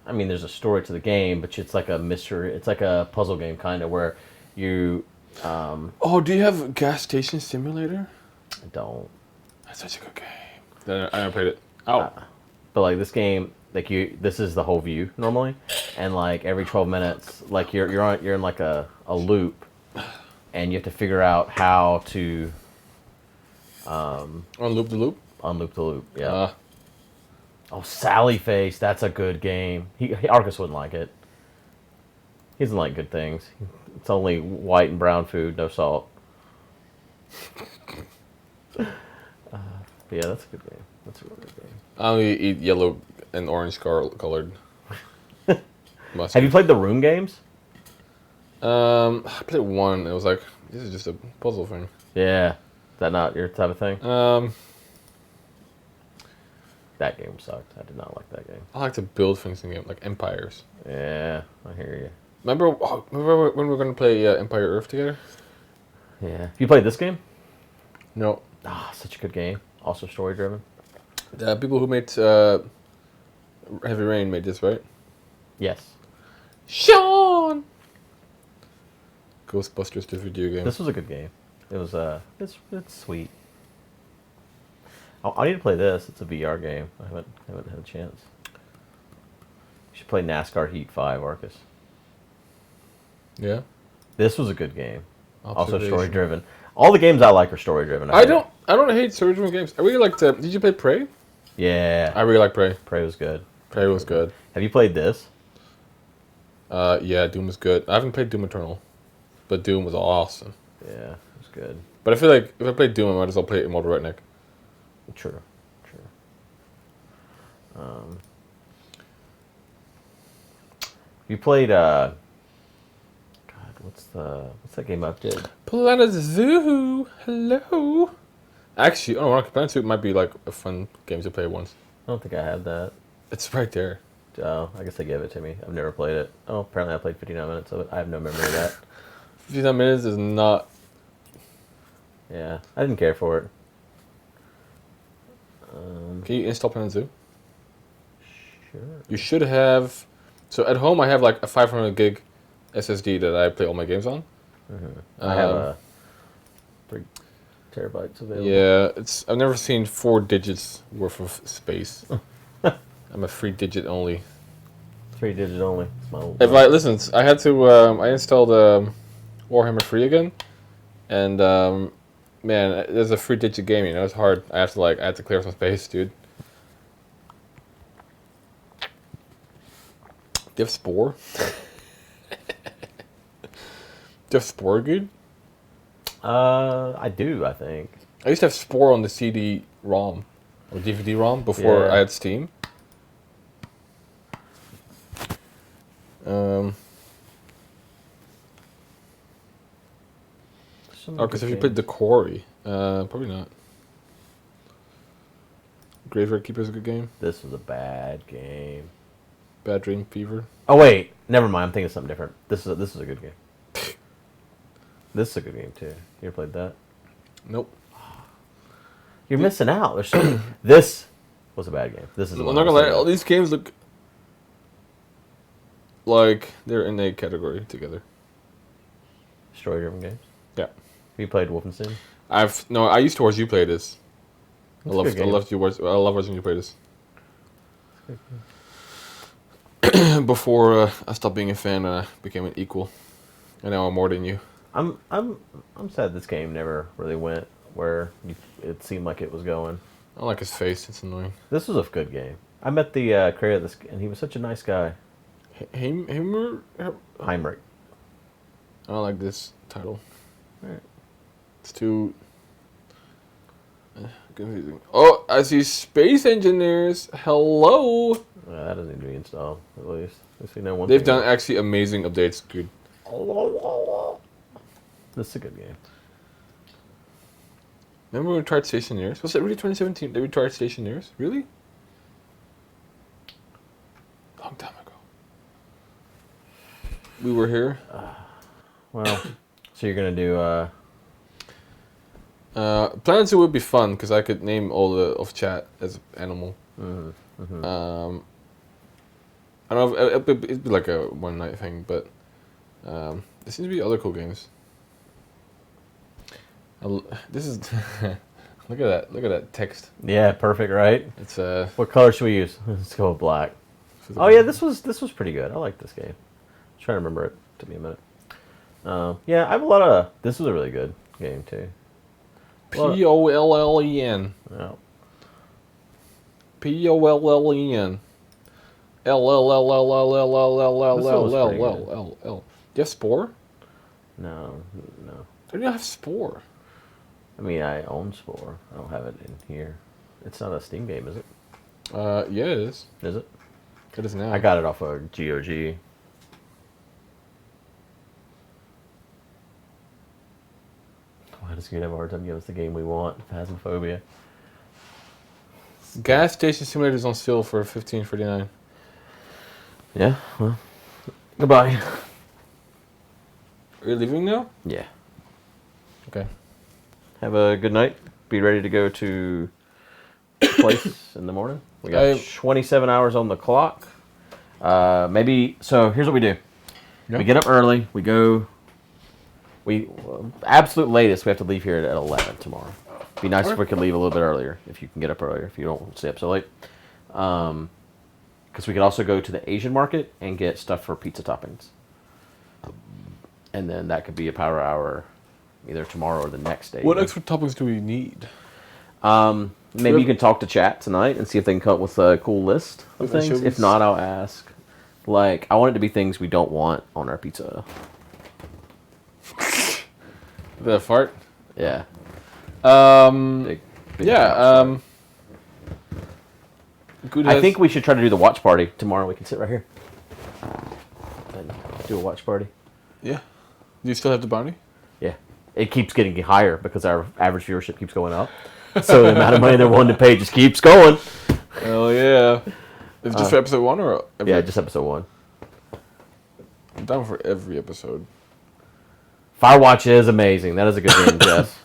I mean, there's a story to the game, but it's like a mystery. It's like a puzzle game, kind of, where you. Oh, do you have a gas station simulator? I don't. That's such a good game. I never played it. Oh. But like this game, like this is the whole view normally, and like every 12 minutes, like you're in like a loop, and you have to figure out how to. Unloop the loop. Unloop the loop. Yeah. Oh, Sally Face. That's a good game. Arkas wouldn't like it. He doesn't like good things. It's only white and brown food, no salt. But yeah, that's a good game. That's a really good game. I only eat yellow and orange colored. Mustard. Have you played the Room games? I played one. It was like, this is just a puzzle thing. Yeah. Is that not your type of thing? That game sucked. I did not like that game. I like to build things in game, like empires. Yeah, I hear you. Remember when we were going to play Empire Earth together? Yeah. You played this game? No. Ah, such a good game. Also story driven. The people who made Heavy Rain made this, right? Yes. Sean! Ghostbusters, the video game. This was a good game. It was it's sweet. I need to play this. It's a VR game. I haven't had a chance. You should play NASCAR Heat 5, Arkas. Yeah. This was a good game. Also Observation. story driven. All the games I like are story driven. I don't hate story-driven games. I really liked. Did you play Prey? Yeah. I really like Prey. Prey was good. Prey was good. Have you played this? Yeah, Doom was good. I haven't played Doom Eternal, but Doom was awesome. Yeah, it was good. But I feel like if I play Doom, I might as well play Immortal Redneck. True. You played God, what's that game I did? Planet Zoo. Hello. Actually, Planet Zoo might be like a fun game to play once. I don't think I have that. It's right there. Oh, I guess they gave it to me. I've never played it. Oh, apparently I played 59 minutes of it. I have no memory of that. 59 minutes is not. Yeah, I didn't care for it. Can you install Planet Zoo? Sure. You should have. So at home, I have like a 500 gig SSD that I play all my games on. I have 3 terabytes available. Yeah, I've never seen 4 digits worth of space. I'm a 3-digit only. 3-digit only. It's my old If I listen, I had to. I installed Warhammer 3 again, and man, there's a 3-digit game. You know, it's hard. I had to clear some space, dude. Do you have Spore? Do you have Spore, dude? I do, I think. I used to have Spore on the CD-ROM or DVD-ROM before I had Steam. Because if you played The Quarry, probably not. Graveyard Keeper is a good game. This was a bad game. Bad Dream Fever. Oh wait, never mind. I'm thinking of something different. This is a good game. This is a good game too. You ever played that? Nope. You're missing out. There's so many. This was a bad game. This is. I'm not gonna lie. All these games look like they're in a category together. Story-driven games. Yeah. Have you played Wolfenstein? I used to watch you play this. I love watching you play this. Before I stopped being a fan and I became an equal, and now I'm more than you. I'm sad this game never really went where it seemed like it was going. I don't like his face. It's annoying. This was a good game. I met the creator of this, and he was such a nice guy. Heinrich. I don't like this title. Right. It's too confusing. Oh, I see Space Engineers. Hello. That doesn't need to be installed, at least. We know one They've thing. done actually amazing updates, dude. This is a good game. Remember when we tried Stationeers? Was it really 2017 that we tried Stationeers? Really? Long time ago. We were here. Well, so you're gonna do. Planet Zoo would be fun because I could name all the of chat as animal. Mm-hmm. I don't know. It'd be like a one night thing, but there seems to be other cool games. This is look at that! Look at that text. Yeah, perfect, right? It's What color should we use? Let's go with black. Oh yeah, this was pretty good. I like this game. I'm trying to remember it. Took me a minute. Yeah, I have a lot of. This was a really good game too. Pollen. Yeah. Pollen. L. Do you have Spore? No. I don't have Spore. I mean, I own Spore. I don't have it in here. It's not a Steam game, is it? Yeah, it is. Is it? It is now. I got it off of GOG. Why does Guude have a hard time giving us the game we want? Phasmophobia. Gas Station Simulator is on sale for $15.49. Yeah, well, goodbye. Are you leaving now? Yeah. Okay. Have a good night. Be ready to go to the place in the morning. We got 27 hours on the clock. Maybe, so here's what we do. Yep. We get up early. We go, absolute latest, we have to leave here at 11 tomorrow. Be nice if we could leave a little bit earlier, if you can get up earlier, if you don't stay up so late. Because we could also go to the Asian market and get stuff for pizza toppings. And then that could be a power hour either tomorrow or the next day. What extra toppings do we need? Maybe you can talk to chat tonight and see if they can come up with a cool list of things. If not, I'll ask. Like, I want it to be things we don't want on our pizza. The fart? Yeah. Big I think we should try to do the watch party tomorrow. We can sit right here and do a watch party. Yeah. Do you still have the bounty? Yeah. It keeps getting higher because our average viewership keeps going up. So the amount of money they're willing to pay just keeps going. Hell yeah. Is it just for episode 1 or yeah, just episode 1. I'm down for every episode. Firewatch is amazing. That is a good game, Jess.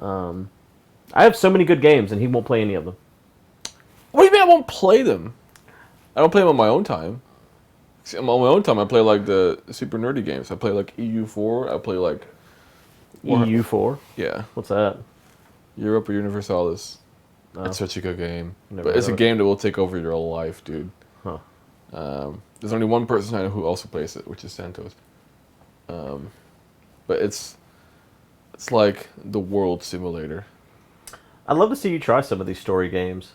I have so many good games, and he won't play any of them. What do you mean I won't play them? I don't play them on my own time. See, on my own time, I play like the super nerdy games. I play like EU4. I play like EU4? Yeah. What's that? Europa Universalis. Oh. It's such a good game. Never But it's a heard of game that will take over your life, dude. Huh. There's only one person I know who also plays it, which is Santos. But it's like the world simulator. I'd love to see you try some of these story games.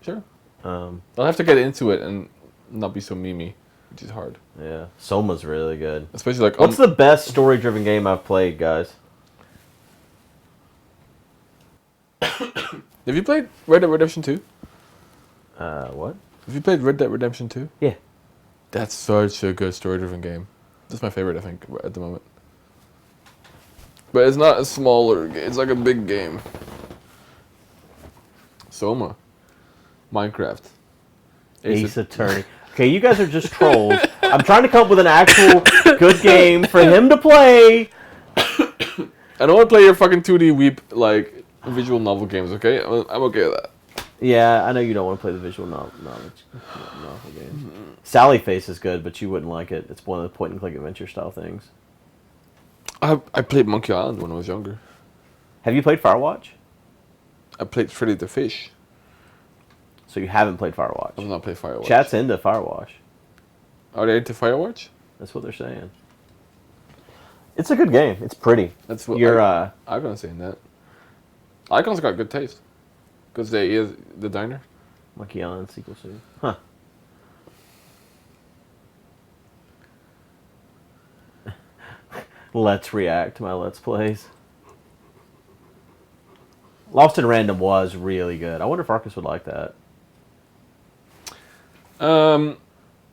Sure. I'll have to get into it and not be so memey, which is hard. Yeah. Soma's really good. Especially like... What's the best story-driven game I've played, guys? Have you played Red Dead Redemption 2? What? Have you played Red Dead Redemption 2? Yeah. That's such a good story-driven game. That's my favorite, I think, at the moment. But it's not a smaller game. It's like a big game. Soma. Minecraft. Ace Attorney. Okay, you guys are just trolls. I'm trying to come up with an actual good game for him to play. I don't want to play your fucking 2D weep, like, visual novel games, okay? I'm okay with that. Yeah, I know you don't want to play the visual novel game. Sally Face is good, but you wouldn't like it. It's one of the point-and-click adventure style things. I played Monkey Island when I was younger. Have you played Firewatch? I played Freddy the Fish. So you haven't played Firewatch? I've not played Firewatch. Chat's into Firewatch. Are they into Firewatch? That's what they're saying. It's a good game. It's pretty. That's what Icon's saying that. Icon's got good taste. Because they is the diner. Monkey Island sequel soon. Huh. Let's react to my Let's Plays. Lost in Random was really good. I wonder if Arkas would like that.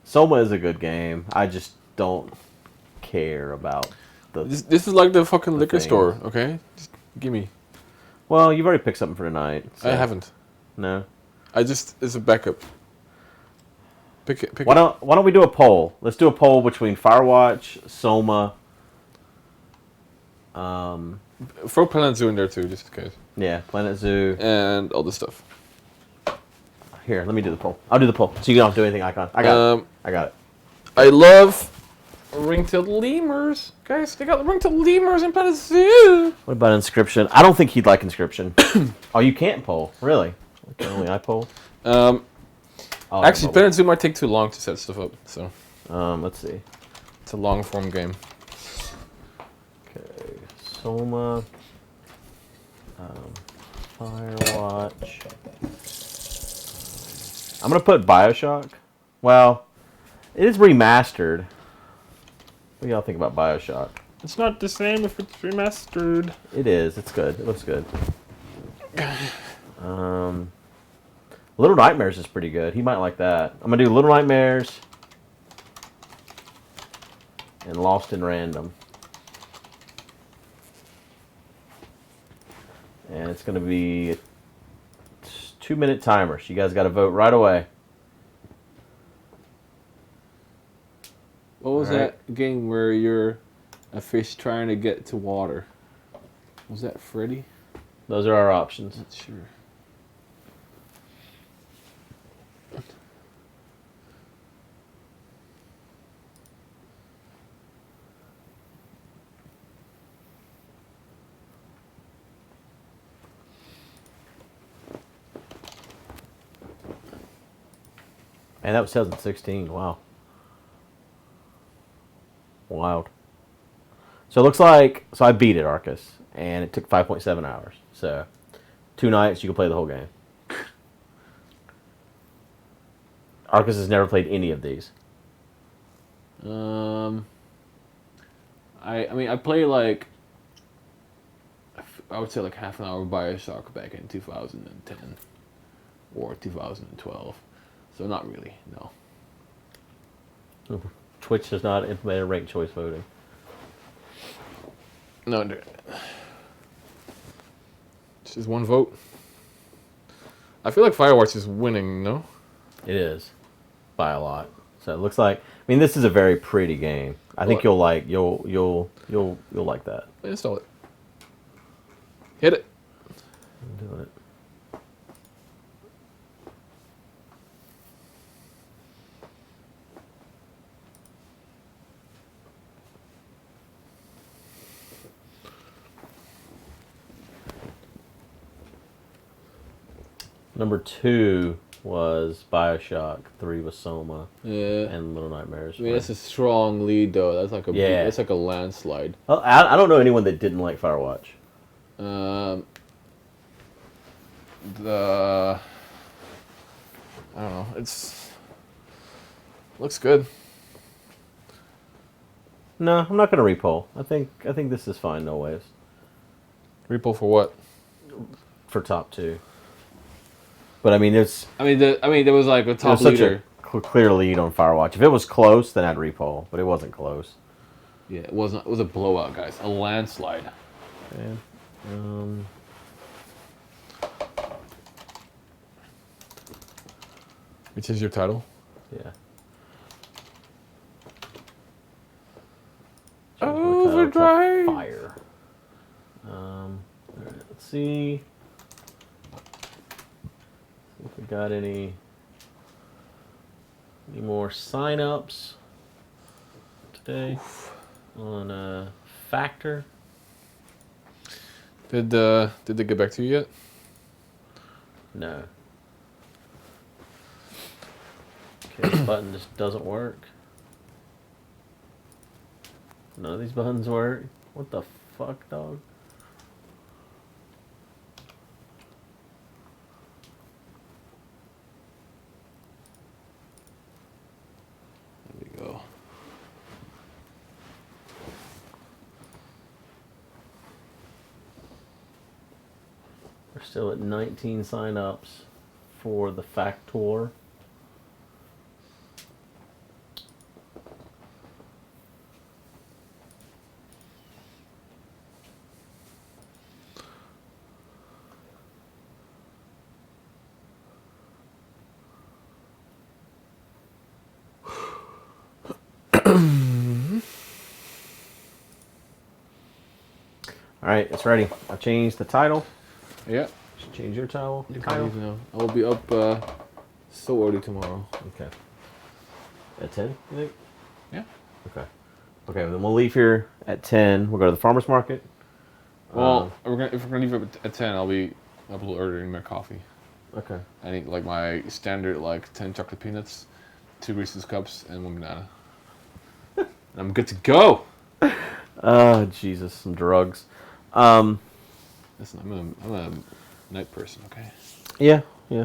Soma is a good game. I just don't care about the. This is like the fucking liquor store, okay? Just give me. Well, you've already picked something for tonight. So. I haven't. No. It's a backup. Pick it. Why don't we do a poll? Let's do a poll between Firewatch, Soma. Throw Planet Zoo in there too, just in case. Yeah, Planet Zoo. And all this stuff. Here, let me do the poll. I'll do the poll, so you don't have to do anything, Icon. I got it. I got it. I love ring-tailed lemurs. Guys, they got ring-tailed lemurs in Planet Zoo. What about Inscription? I don't think he'd like Inscription. Oh, you can't poll. Really? Okay, only I poll? Actually, Planet Zoo might take too long to set stuff up, so. Let's see. It's a long-form game. Okay, Soma. Firewatch. I'm going to put Bioshock. Well, it is remastered. What do y'all think about Bioshock? It's not the same if it's remastered. It is. It's good. It looks good. Little Nightmares is pretty good. He might like that. I'm going to do Little Nightmares and Lost in Random. And it's going to be a 2-minute timer. So you guys got to vote right away. What was that game where you're a fish trying to get to water? Was that Freddy? Those are our options. Not sure. And that was 2016. Wow. Wild. So it looks like, so I beat it, Arkas, and it took 5.7 hours. So 2 nights, you can play the whole game. Arkas has never played any of these. I mean, I played like, I would say like half an hour of Bioshock back in 2010 or 2012. So not really, no. Twitch does not implement ranked choice voting. No, it's just one vote. I feel like Firewatch is winning, no? It is, by a lot. So it looks like. I mean, this is a very pretty game. I think you'll like you'll like that. Install it. Hit it. I'm doing it. Number 2 was Bioshock. 3 was Soma. Yeah. And Little Nightmares. I mean, that's a strong lead, though. That's like a that's like a landslide. Well, I don't know anyone that didn't like Firewatch. I don't know. Looks good. No, I'm not gonna repoll. I think this is fine. No ways. Repoll for what? For top 2. But I mean, it's. I mean, there was like a top leader. Such a clear lead on Firewatch. If it was close, then I'd repoll. But it wasn't close. Yeah, it wasn't. It was a blowout, guys. A landslide. Okay. Which is your title? Yeah. Overdrive. Fire. All right, let's see. got any more sign-ups today on Factor? Did they get back to you yet? No. Okay, this button just doesn't work. None of these buttons work. What the fuck, dog? There we go. We're still at 19 sign-ups for the Factor. Alright, it's ready. I changed the title. Yeah. Just change your title. You can leave now. I will be up so early tomorrow. Okay. At 10, you think? Yeah. Okay. Okay, then we'll leave here at 10. We'll go to the farmer's market. Well, if we're gonna leave at 10, I'll be up a little earlier in my coffee. Okay. I need like my standard 10 chocolate peanuts, 2 Reese's cups, and 1 banana. And I'm good to go. Oh, Jesus, some drugs. Listen, I'm a night person, okay? Yeah,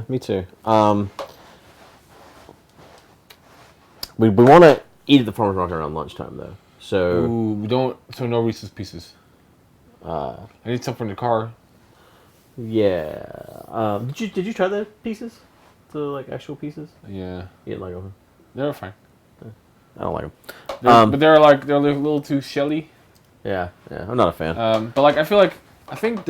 me too. We want to eat at the farmer's market around lunchtime, though. So So no Reese's Pieces. I need some in the car. Yeah. Did you try the pieces? The actual pieces? Yeah. You didn't like them? They're fine. I don't like them. But they're a little too shelly. Yeah, I'm not a fan. But I think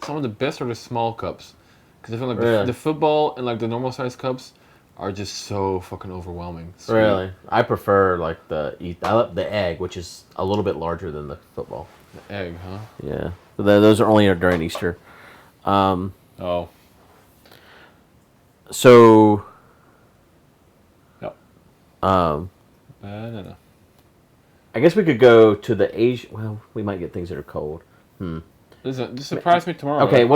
some of the best are the small cups, because I feel like Really? the football and the normal size cups are just so fucking overwhelming. Sweet. Really, I prefer the egg, which is a little bit larger than the football. The egg, huh? Yeah, those are only during Easter. Oh. So. Yep. No. I guess we could go to the Asian. Well, we might get things that are cold. Listen, just surprise me tomorrow. Okay, I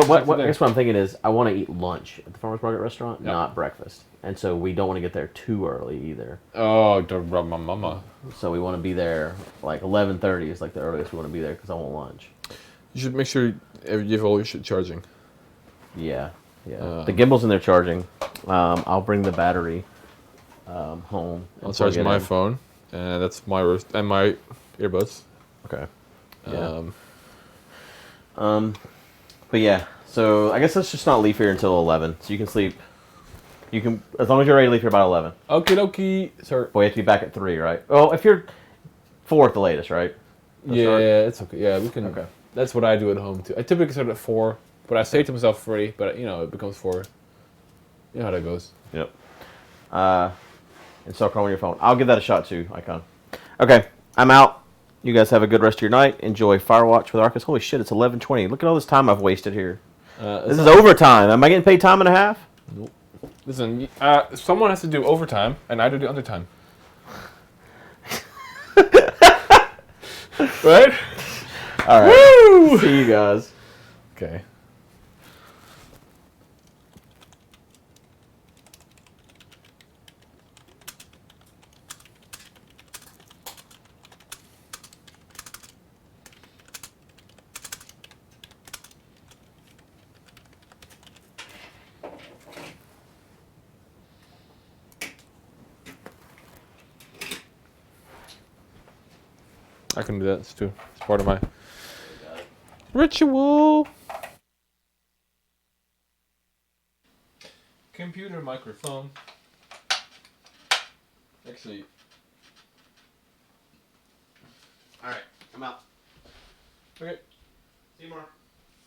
guess what I'm thinking is I want to eat lunch at the farmer's market restaurant, not breakfast. And so we don't want to get there too early either. Oh, don't rub my mama. So we want to be there 11:30 is the earliest we want to be there because I want lunch. You should make sure you have all your shit charging. Yeah. The gimbal's in there charging. I'll bring the battery home. I'll charge my phone, and that's my earbuds. Okay. Yeah. But yeah, so I guess let's just not leave here until 11. So you can sleep. You can, as long as you're ready to leave here about 11. Okie dokie, sir. Well, you have to be back at 3, right? Well, if you're 4 at the latest, right? It's okay. Yeah, we can. Okay. That's what I do at home too. I typically start at 4, but I say to myself 3, but it becomes 4. You know how that goes. Yep. Install Chrome on your phone. I'll give that a shot too, Icon. Okay, I'm out. You guys have a good rest of your night. Enjoy Firewatch with Arkas. Holy shit, it's 11:20. Look at all this time I've wasted here. This is overtime. Am I getting paid time and a half? Nope. Listen, someone has to do overtime, and I do the undertime. Right? All right. Woo! See you guys. Okay. I can do that. It's part of my ritual. Computer microphone. Actually. Alright, I'm out. Okay. See you tomorrow.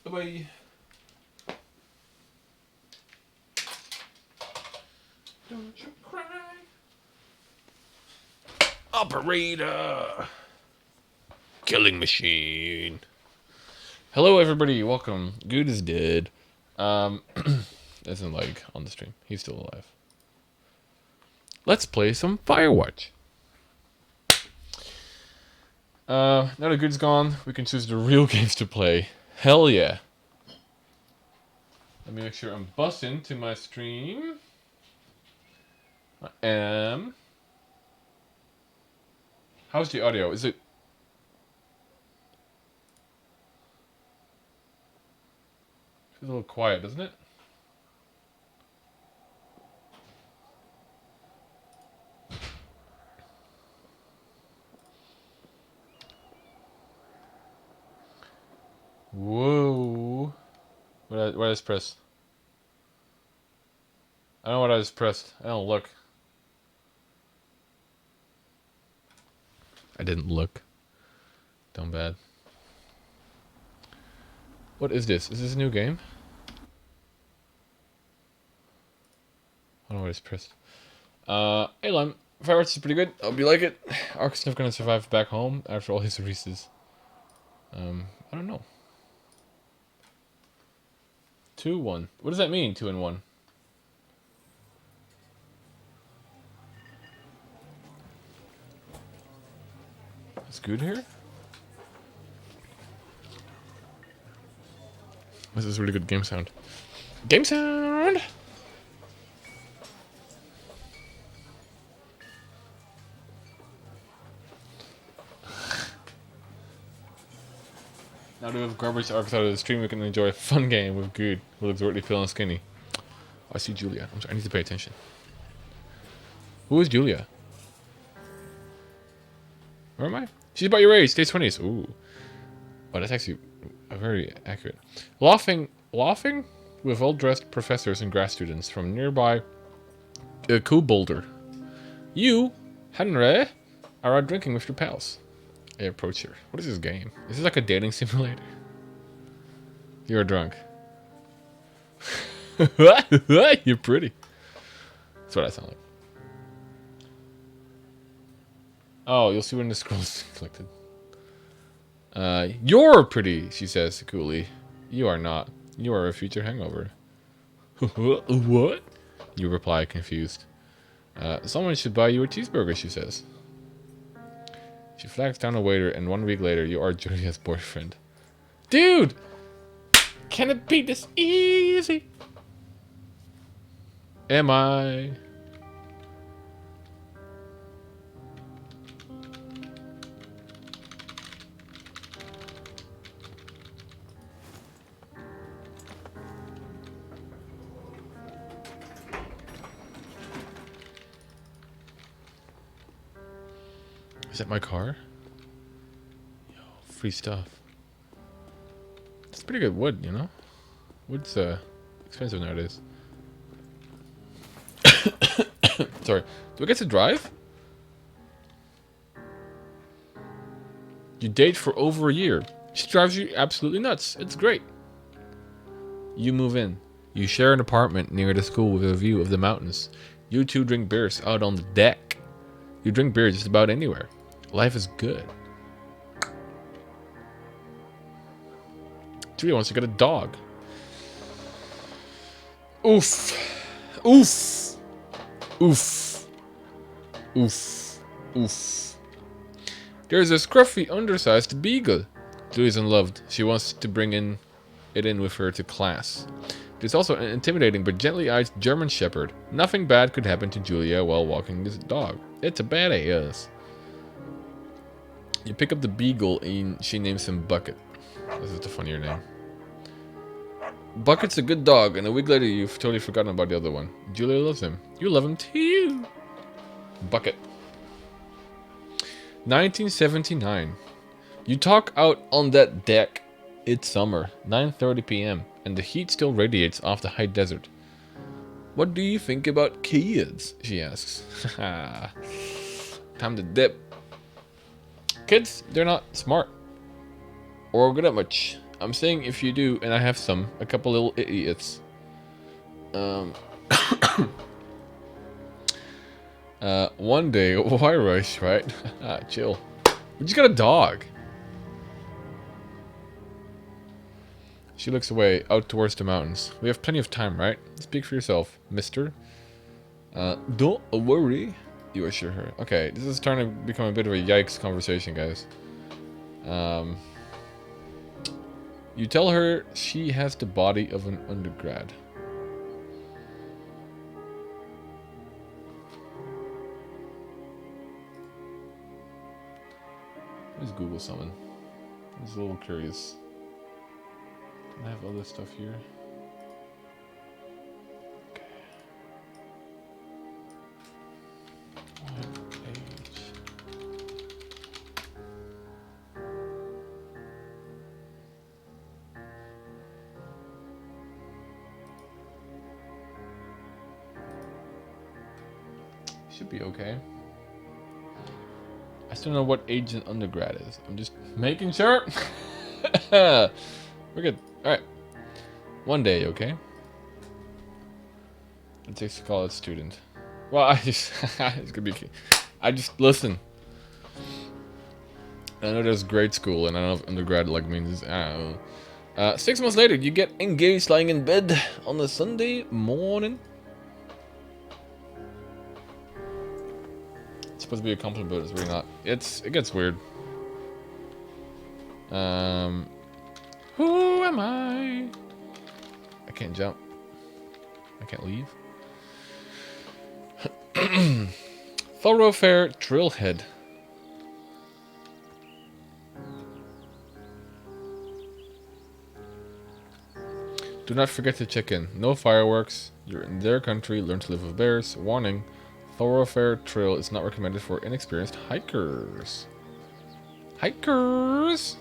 Bye-bye. Don't you cry. Operator. Killing machine. Hello, everybody. Welcome. Guude is dead. Isn't like on the stream. He's still alive. Let's play some Firewatch. Now the good's gone, we can choose the real games to play. Hell yeah. Let me make sure I'm bussing to my stream. I am. How's the audio? Is it... It's a little quiet, doesn't it? Whoa. What I just pressed? I don't know what I just pressed. I don't look. I didn't look. Dumb bad. What is this? Is this a new game? I don't know what I just pressed. Hey Lime. Fireworks is pretty good. I hope you like it. Arkas never gonna survive back home after all his releases. I don't know. 2-1. What does that mean, 2-1? Is Guude here? This is really good game sound. Game sound! Now that we have garbage Arkas out of the stream, we can enjoy a fun game with Guude, who looks really pale and skinny. Oh, I see Julia. I'm sorry, I need to pay attention. Who is Julia? Where am I? She's about your age, stage 20s. Ooh. Oh, that's actually very accurate. Laughing with well-dressed professors and grad students from nearby Boulder. You, Henry, are out drinking with your pals. I approach her. What is this game? Is this like a dating simulator? You're drunk. You're pretty. That's what I sound like. Oh, you'll see when the scroll's collected. You're pretty, she says coolly. You are not. You are a future hangover. What? You reply, confused. Someone should buy you a cheeseburger, she says. She flags down a waiter, and 1 week later, you are Julia's boyfriend. Dude! Can it be this easy? Am I? Is that my car? Yo, free stuff. It's pretty good wood, you know? Wood's expensive nowadays. Sorry. Do I get to drive? You date for over a year. She drives you absolutely nuts. It's great. You move in. You share an apartment near the school with a view of the mountains. You two drink beers out on the deck. You drink beer just about anywhere. Life is good. Julia wants to get a dog. Oof. Oof. Oof. Oof. Oof. There's a scruffy, undersized beagle. Julia's in love. She wants to bring it in with her to class. There's also an intimidating but gently-eyed German shepherd. Nothing bad could happen to Julia while walking this dog. It's a badass. You pick up the beagle and she names him Bucket. This is the funnier name. Bucket's a good dog, and a week later you've totally forgotten about the other one. Julia loves him. You love him too. Bucket. 1979. You talk out on that deck. It's summer, 9:30 p.m., and the heat still radiates off the high desert. What do you think about kids? She asks. Time to dip. Kids, they're not smart. Or good at much. I'm saying if you do, and I have some, a couple little idiots. One day, why rush, right? Chill. We just got a dog. She looks away, out towards the mountains. We have plenty of time, right? Speak for yourself, mister. Don't worry, you assure her. Okay, this is starting to become a bit of a yikes conversation, guys. You tell her she has the body of an undergrad. What is Google summon? I was a little curious. Can I have all this stuff here? Okay. One page. Should be okay. I still don't know what age an undergrad is. I'm just making sure. We're good. Alright. One day, okay? It takes to call it student. Well, I just... it's gonna be... I just... Listen. I know there's grade school, and I don't know if undergrad, like, means... I don't know. 6 months later, you get engaged lying in bed on a Sunday morning. It's supposed to be a compliment, but it's really not. It gets weird. Who am I? I can't jump. I can't leave. Thoroughfare Trailhead. Do not forget to check in. No fireworks. You're in their country. Learn to live with bears. Warning. Thoroughfare Trail is not recommended for inexperienced hikers. Hikers!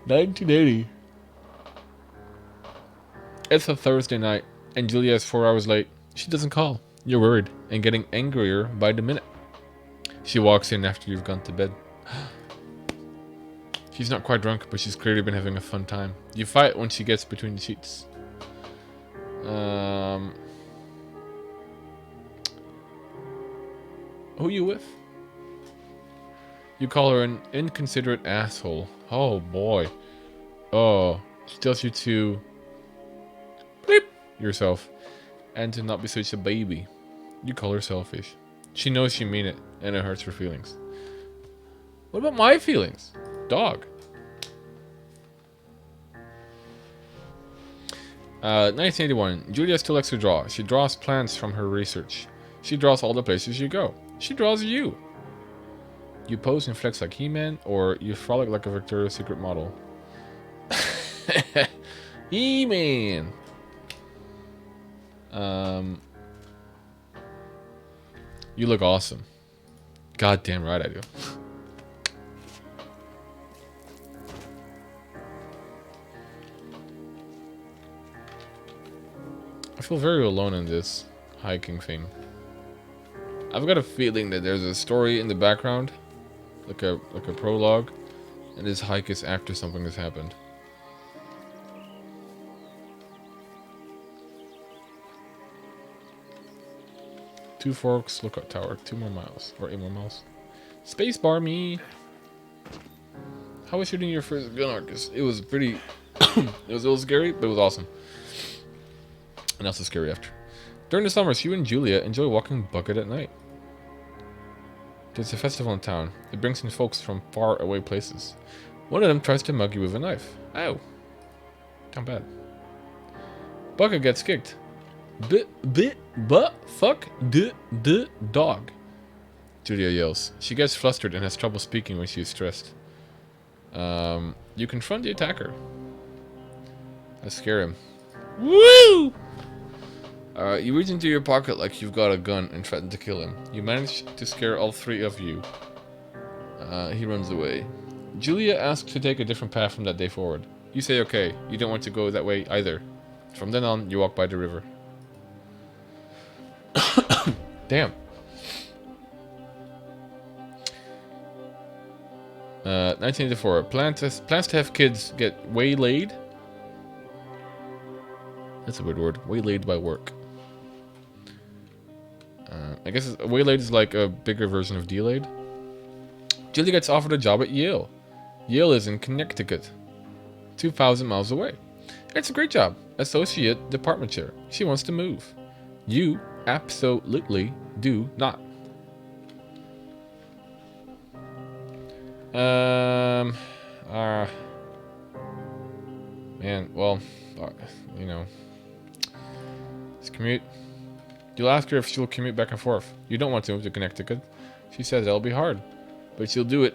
$19.80. It's a Thursday night, and Julia is 4 hours late. She doesn't call. You're worried, and getting angrier by the minute. She walks in after you've gone to bed. She's not quite drunk, but she's clearly been having a fun time. You fight when she gets between the sheets. Who you with? You call her an inconsiderate asshole. Oh boy. Oh, she tells you to bleep yourself and to not be such a baby. You call her selfish. She knows you mean it, and it hurts her feelings. What about my feelings? Dog. 1981. Julia still likes to draw. She draws plants from her research. She draws all the places you go. She draws you. You pose and flex like He-Man, or you frolic like a Victoria's Secret model. He-Man. You look awesome. Goddamn right I do. I feel very alone in this hiking thing. I've got a feeling that there's a story in the background, like a prologue, and this hike is after something has happened. Two Forks Lookout Tower, 2 more miles, or 8 more miles. Spacebar me. How was shooting your first gun, Arkas? It was pretty. It was a little scary, but it was awesome. And also scary after. During the summers, you and Julia enjoy walking Bucket at night. There's a festival in town. It brings in folks from far away places. One of them tries to mug you with a knife. Ow. Not bad. Bucket gets kicked. Fuck the dog. Julia yells. She gets flustered and has trouble speaking when she is stressed. You confront the attacker. I scare him. Woo! You reach into your pocket like you've got a gun and threaten to kill him. You manage to scare all 3 of you. He runs away. Julia asks to take a different path from that day forward. You say okay. You don't want to go that way either. From then on, you walk by the river. Damn. 1984. Plans to have kids get waylaid. That's a weird word. Waylaid by work. I guess waylaid is like a bigger version of delayed. Julia gets offered a job at Yale. Yale is in Connecticut, 2,000 miles away. It's a great job. Associate department chair. She wants to move. You absolutely do not. Man, well, you know, this commute. You'll ask her if she'll commute back and forth. You don't want to move to Connecticut. She says that'll be hard, but she'll do it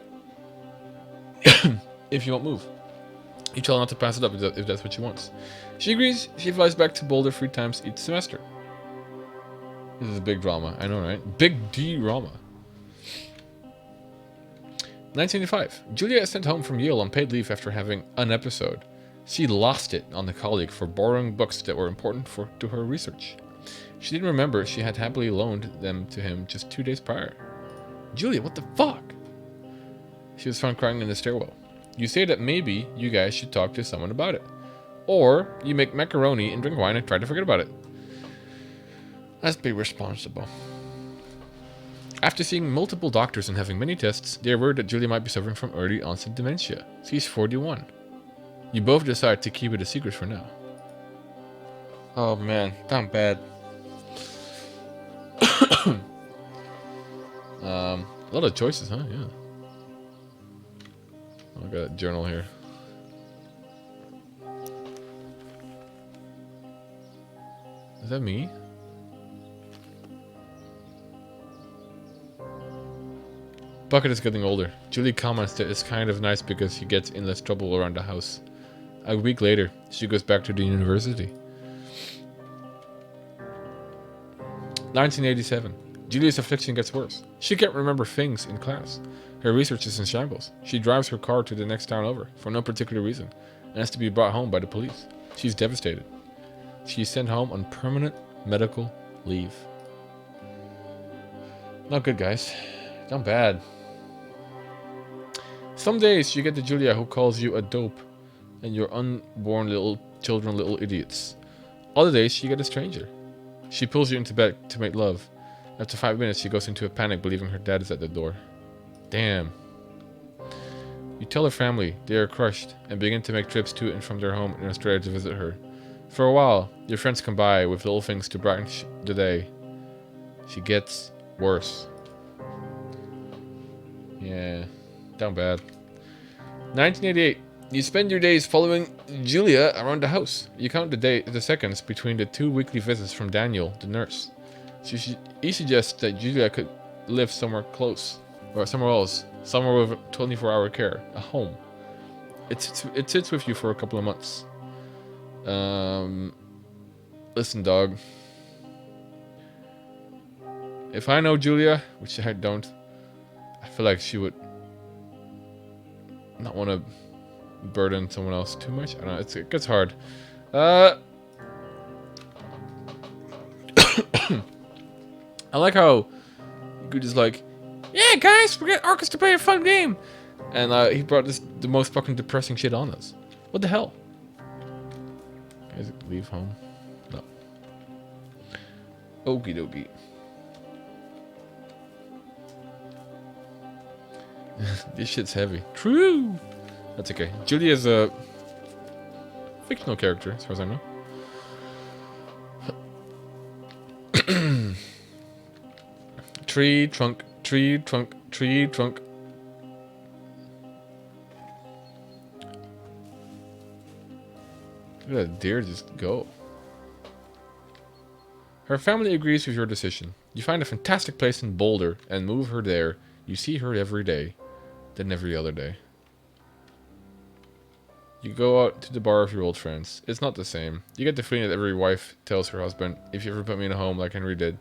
if you won't move. You tell her not to pass it up if that's what she wants. She agrees. She flies back to Boulder 3 times each semester. This is a big drama. I know, right? Big D-rama. 1985. Julia is sent home from Yale on paid leave after having an episode. She lost it on a colleague for borrowing books that were important to her research. She didn't remember she had happily loaned them to him just 2 days prior. Julia, what the fuck? She was found crying in the stairwell. You say that maybe you guys should talk to someone about it. Or you make macaroni and drink wine and try to forget about it. Let's be responsible. After seeing multiple doctors and having many tests, they are worried that Julia might be suffering from early onset dementia. She's 41. You both decide to keep it a secret for now. Oh man, damn bad. A lot of choices, huh? Yeah. I got a journal here. Is that me? Bucket is getting older. Julie comments that it's kind of nice because he gets in less trouble around the house. A week later, she goes back to the university. 1987. Julia's affliction gets worse. She can't remember things in class. Her research is in shambles. She drives her car to the next town over, for no particular reason, and has to be brought home by the police. She's devastated. She's sent home on permanent medical leave. Not good, guys. Not bad. Some days you get the Julia who calls you a dope, and your unborn little children little idiots. Other days you get a stranger. She pulls you into bed to make love. After 5 minutes, she goes into a panic, believing her dad is at the door. Damn. You tell her family they are crushed and begin to make trips to and from their home in Australia to visit her. For a while, your friends come by with little things to brighten the day. She gets worse. Yeah, down bad. 1988. You spend your days following Julia around the house. You count the seconds between the 2 weekly visits from Daniel, the nurse. He suggests that Julia could live somewhere close, or somewhere else, somewhere with 24-hour care, a home. It sits with you for a couple of months. Listen, dog. If I know Julia, which I don't, I feel like she would not want to burden someone else too much. I don't know. It gets hard. I like how Guude is like, yeah, guys, we got Arkas to play a fun game. And he brought the most fucking depressing shit on us. What the hell? Guys, leave home? No. Okie dokie. This shit's heavy. True! That's okay. Julia is a fictional character, as far as I know. Tree trunk, tree trunk, tree trunk. Look at that deer just go. Her family agrees with your decision. You find a fantastic place in Boulder and move her there. You see her every day, then every other day. You go out to the bar with your old friends. It's not the same. You get the feeling that every wife tells her husband, if you ever put me in a home like Henry did,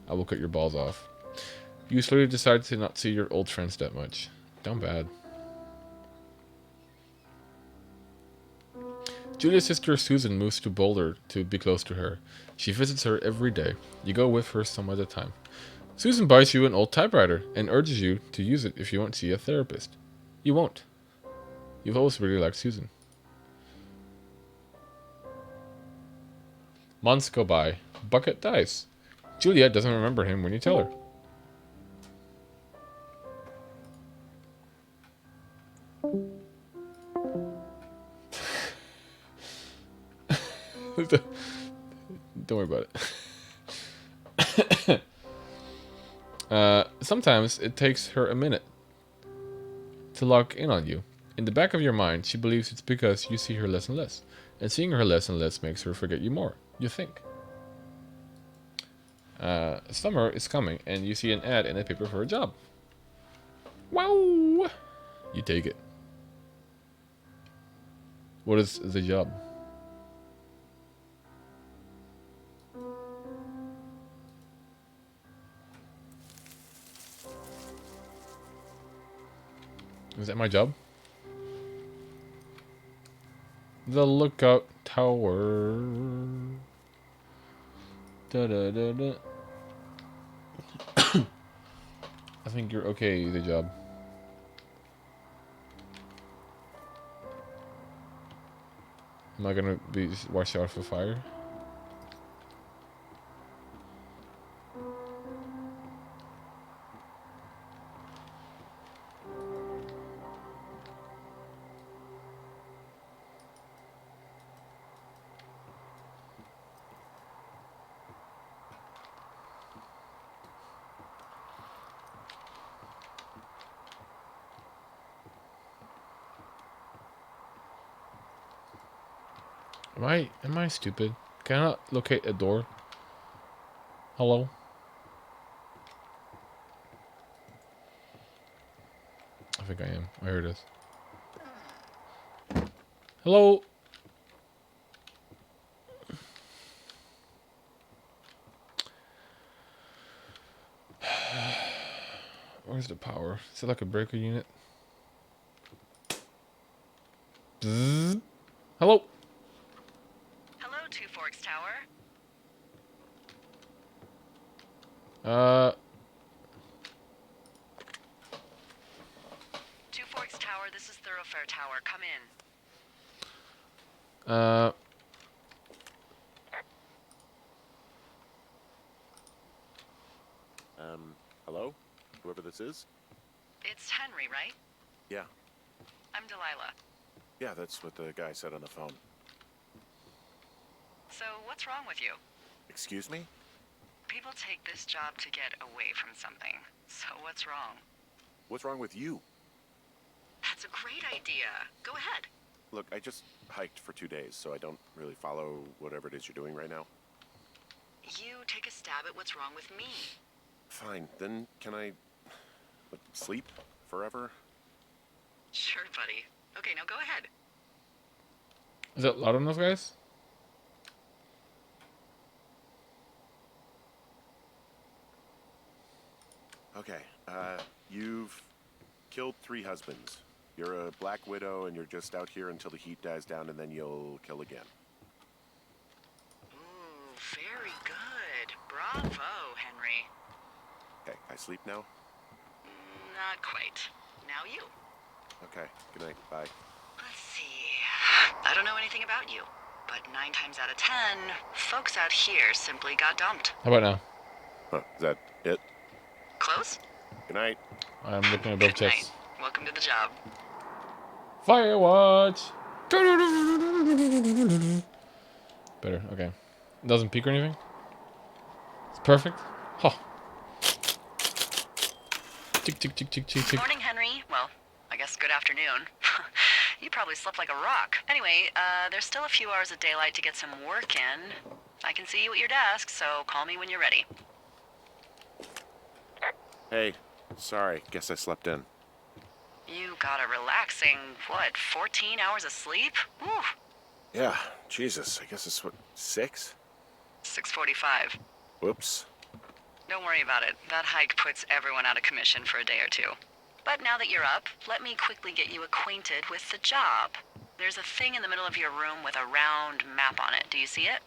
I will cut your balls off. You slowly decide to not see your old friends that much. Down bad. Julia's sister Susan moves to Boulder to be close to her. She visits her every day. You go with her some other time. Susan buys you an old typewriter and urges you to use it if you want to see a therapist. You won't. You've always really liked Susan. Months go by. Bucket dies. Juliet doesn't remember him when you tell her. Don't worry about it. Sometimes it takes her a minute to lock in on you. In the back of your mind, she believes it's because you see her less and less. And seeing her less and less makes her forget you more, you think. Summer is coming, and you see an ad in a paper for a job. Wow! You take it. What is the job? Is that my job? The lookout tower. Da da da da. I think you're okay, the job. Am I gonna be watched out for fire? Am I stupid? Cannot locate a door? Hello? I think I am. Oh, here it is. Hello? Where's the power? Is it like a breaker unit? Bzzz. Hello? Hello, Two Forks Tower. Two Forks Tower, this is Thoroughfare Tower. Come in. Hello? Whoever this is? It's Henry, right? Yeah. I'm Delilah. Yeah, that's what the guy said on the phone. So, what's wrong with you? Excuse me? People take this job to get away from something. So, what's wrong? What's wrong with you? That's a great idea. Go ahead. Look, I just hiked for 2 days, so I don't really follow whatever it is you're doing right now. You take a stab at what's wrong with me. Fine, then can I sleep forever? Sure, buddy. Okay, now go ahead. Is that loud enough, guys? Okay, you've killed 3 husbands. You're a black widow and you're just out here until the heat dies down and then you'll kill again. Ooh, very good. Bravo, Henry. Okay, I sleep now? Not quite. Now you. Okay, good night, bye. Let's see. I don't know anything about you, but 9 times out of 10, folks out here simply got dumped. How about now? Huh, is that it? Close? Good night. I'm looking at both Good night. chests. Welcome to the job. Firewatch! Better, okay. It doesn't peak or anything? It's perfect? Huh. Tick, tick, tick, tick, tick, tick. Morning, Henry. Well, I guess good afternoon. You probably slept like a rock. Anyway, there's still a few hours of daylight to get some work in. I can see you at your desk, so call me when you're ready. Hey, sorry, guess I slept in. You got a relaxing, 14 hours of sleep? Whew. Yeah, Jesus, I guess it's what, 6? 6:45. Whoops. Don't worry about it. That hike puts everyone out of commission for a day or two. But now that you're up, let me quickly get you acquainted with the job. There's a thing in the middle of your room with a round map on it. Do you see it?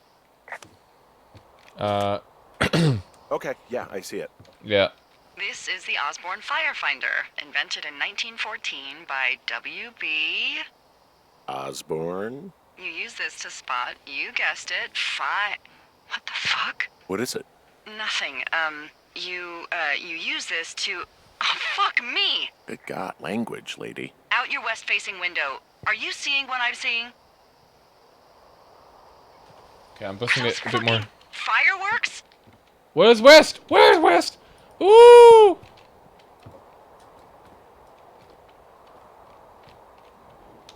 Okay, yeah, I see it. Yeah. This is the Osborne Firefinder, invented in 1914 by W.B. Osborne? You use this to spot, you guessed it, What the fuck? What is it? Nothing. You use this to... Oh, fuck me! Good God, language, lady. Out your west-facing window. Are you seeing what I'm seeing? Okay, I'm busting it a bit more. Fireworks? Where's west? Where's west? Ooh!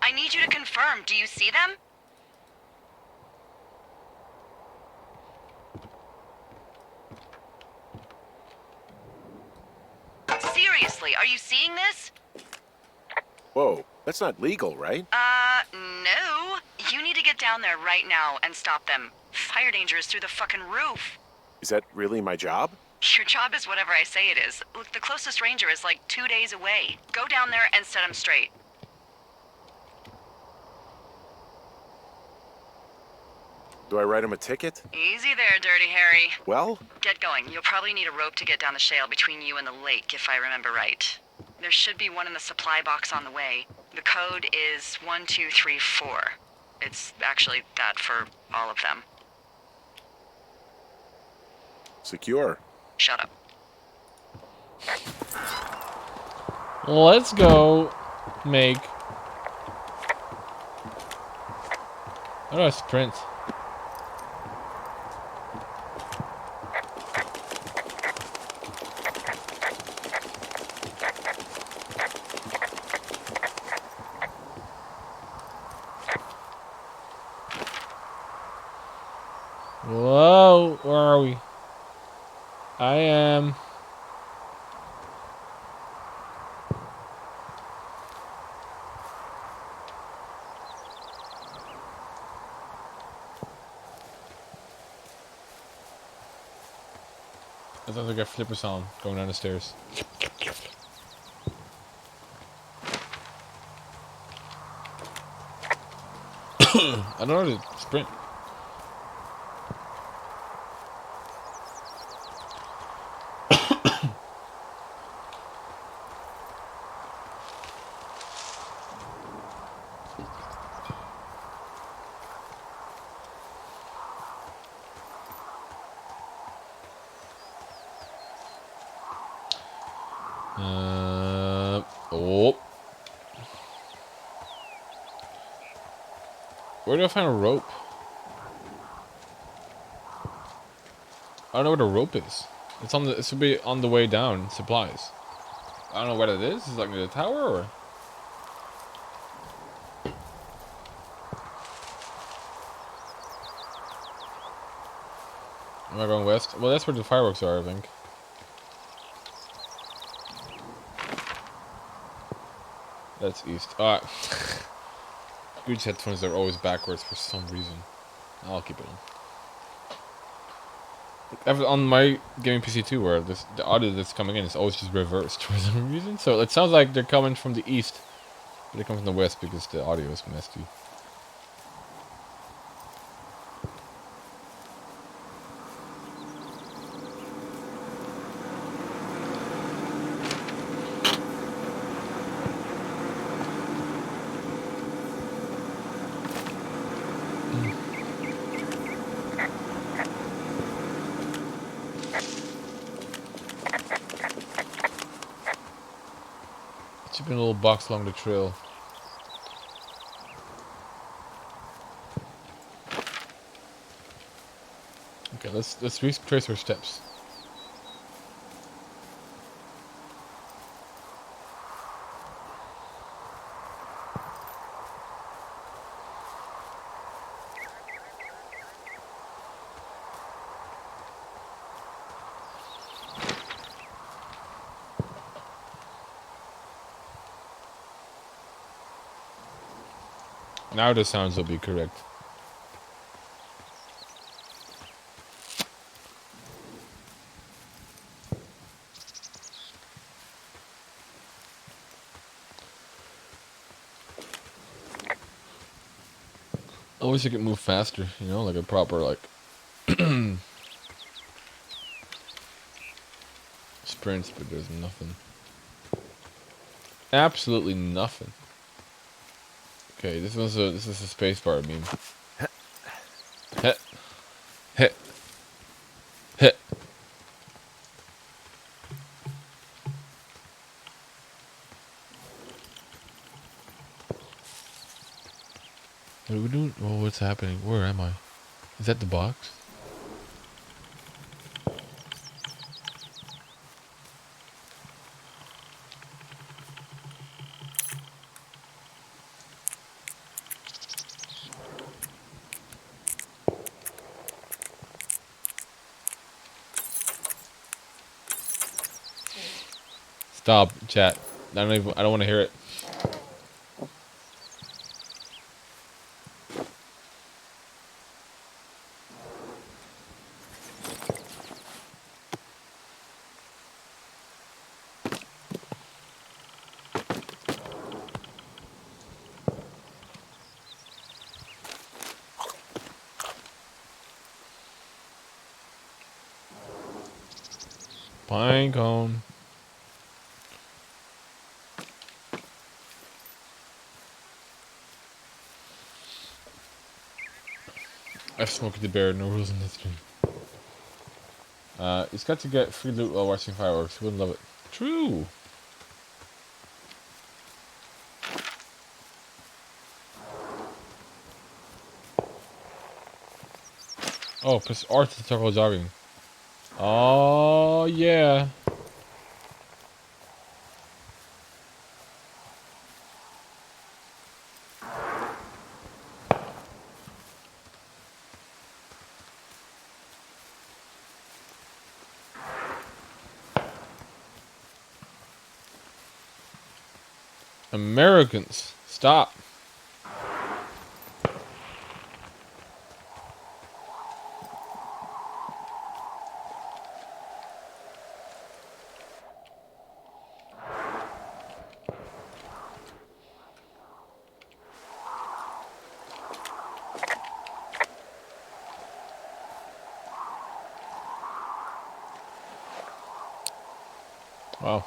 I need you to confirm. Do you see them? Seriously, are you seeing this? Whoa, that's not legal, right? No. You need to get down there right now and stop them. Fire danger is through the fucking roof. Is that really my job? Your job is whatever I say it is. Look, the closest ranger is like 2 days away. Go down there and set him straight. Do I write him a ticket? Easy there, Dirty Harry. Well? Get going. You'll probably need a rope to get down the shale between you and the lake, if I remember right. There should be one in the supply box on the way. The code is 1234. It's actually that for all of them. Secure. Shut up. Let's go make... How do I sprint? Whoa, where are we? I am... That sounds like a flipper sound going down the stairs. I don't know how to sprint. Oh. Where do I find a rope? I don't know where the rope is. It's on the. It should be on the way down. Supplies. I don't know what it is. Is it like near the tower or? Am I going west? Well, that's where the fireworks are, I think. That's east. Guude's headphones are always backwards for some reason. I'll keep it on. On my gaming PC too, where the audio that's coming in is always just reversed for some reason. So it sounds like they're coming from the east, but they come from the west because the audio is messy. Should be a little box along the trail. Okay, let's retrace our steps. Now the sounds will be correct. I wish I could move faster, you know, like a proper, like, sprints, but there's nothing. Absolutely nothing. Okay, this is a space bar meme. Hit. Hit. Hit. happening? Where am I? Is that the box? Stop, chat. I don't want to hear it. Pine cone. I've smoked the bear, no rules in this game. It's got to get free loot while watching fireworks. Who wouldn't love it? True. Oh, press R to toggle jogging. Oh, yeah. Americans, stop. Wow.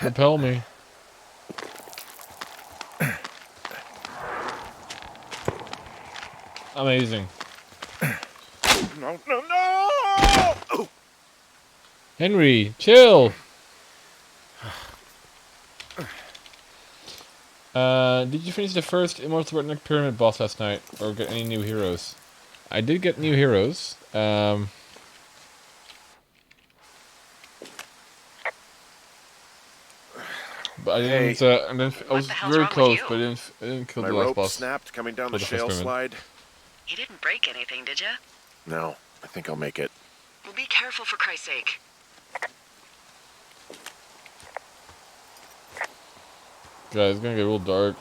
Repel me. Amazing. No, no, no! Henry, chill. Did you finish the first Immortal Redneck Pyramid boss last night, or get any new heroes? I did get new heroes. But I didn't. And then I was very close, but I didn't kill the last boss. My rope snapped coming down the shale slide. You didn't break anything, did you? No, I think I'll make it. Well, be careful for Christ's sake. Guys, it's gonna get real dark.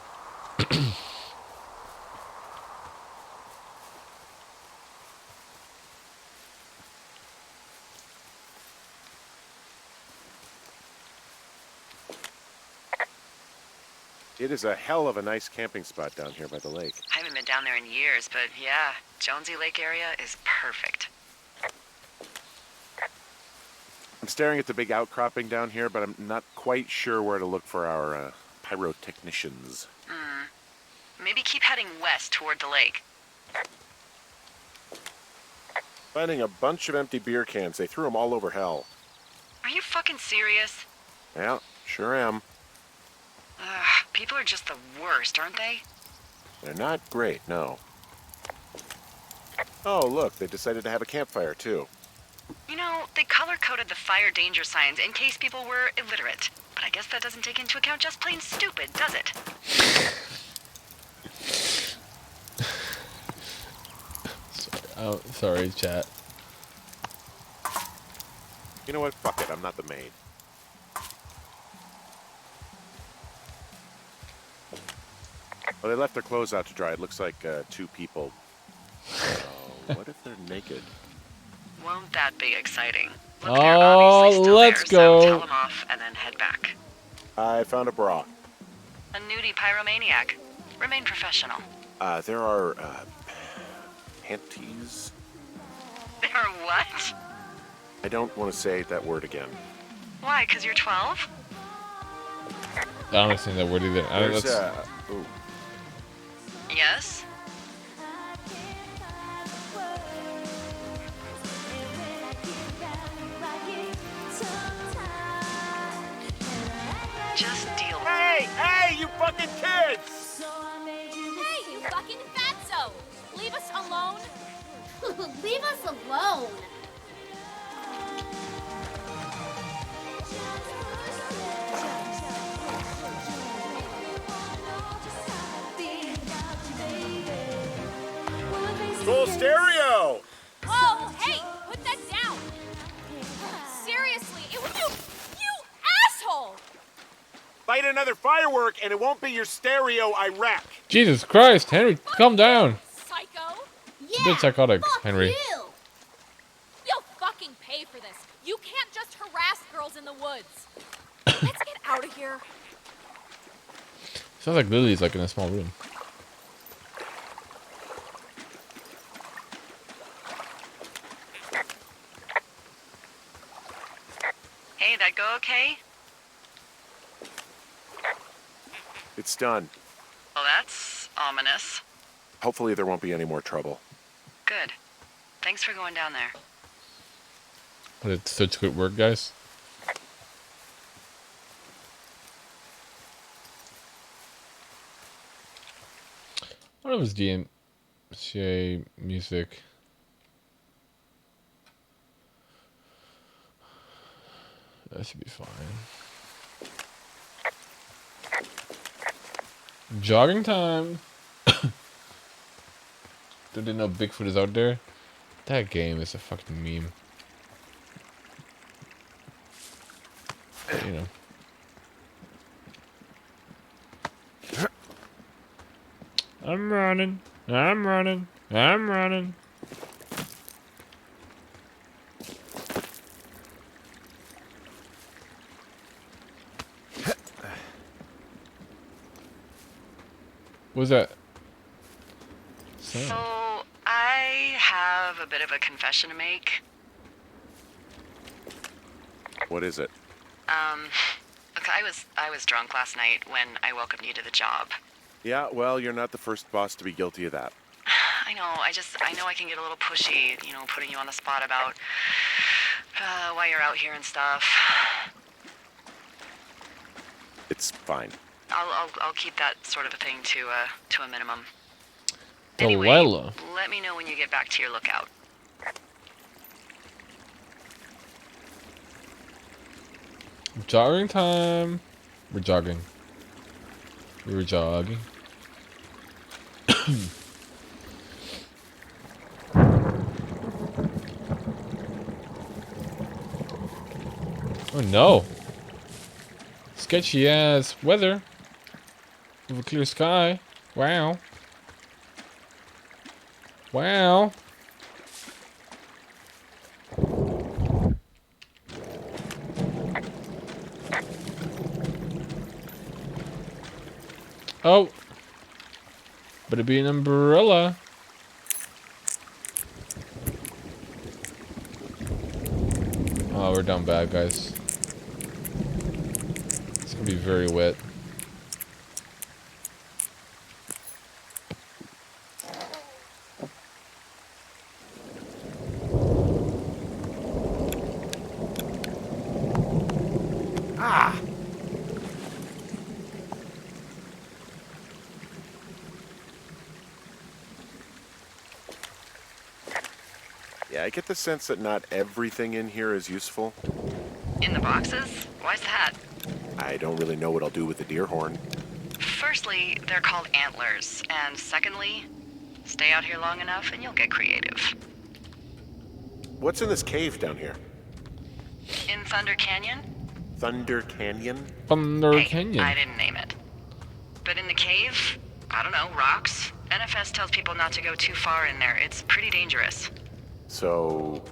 It is a hell of a nice camping spot down here by the lake. I haven't been down there in years, but yeah, Jonesy Lake area is perfect. I'm staring at the big outcropping down here, but I'm not quite sure where to look for our pyrotechnicians. Maybe keep heading west toward the lake. Finding a bunch of empty beer cans. They threw them all over hell. Are you fucking serious? Yeah, sure am. People are just the worst, aren't they? They're not great, no. Oh, look, they decided to have a campfire, too. You know, they color-coded the fire danger signs in case people were illiterate. But I guess that doesn't take into account just plain stupid, does it? Sorry, chat. You know what? Fuck it, I'm not the maid. Well, they left their clothes out to dry. It looks like 2 people. What if they're naked? Won't that be exciting? Look, they're obviously still let's there, go. So tell them off and then head back. I found a bra. A nudie pyromaniac. Remain professional. There are panties. There are what? I don't want to say that word again. Why? 'Cause you're 12? I don't understand that word either. There's ooh. Yes? Just deal with you fucking kids! Hey, you fucking fatso! Leave us alone. Leave us alone. Full stereo! Oh, hey, put that down. Seriously, it was you asshole! Light another firework and it won't be your stereo I wreck. Jesus Christ, Henry, calm down. Psycho. It's a bit psychotic, Henry. You'll fucking pay for this. You can't just harass girls in the woods. Let's get out of here. Sounds like Lily's like in a small room. Hey, that go okay? It's done. Well, that's ominous. Hopefully there won't be any more trouble. Good. Thanks for going down there. But it's such good work, guys. What was DMCA music? That should be fine. Jogging time. Do they know Bigfoot is out there? That game is a fucking meme. You know. I'm running. I'm running. I'm running. What's that? So, I have a bit of a confession to make. What is it? Look, I was drunk last night when I welcomed you to the job. Yeah, well, you're not the first boss to be guilty of that. I know, I know I can get a little pushy, you know, putting you on the spot about why you're out here and stuff. It's fine. I'll keep that sort of a thing to a minimum. Anyway, let me know when you get back to your lookout. Jogging time. We're jogging. We were jogging. Oh no. Sketchy ass weather. With a clear sky. Wow. Wow. Oh. Better be an umbrella. Oh, we're down bad, guys. It's gonna be very wet. Ah! Yeah, I get the sense that not everything in here is useful. In the boxes? Why's that? I don't really know what I'll do with the deer horn. Firstly, they're called antlers, and secondly, stay out here long enough and you'll get creative. What's in this cave down here? In Thunder Canyon? Thunder Canyon? Thunder Canyon. I didn't name it. But in the cave, I don't know, rocks. NFS tells people not to go too far in there. It's pretty dangerous. So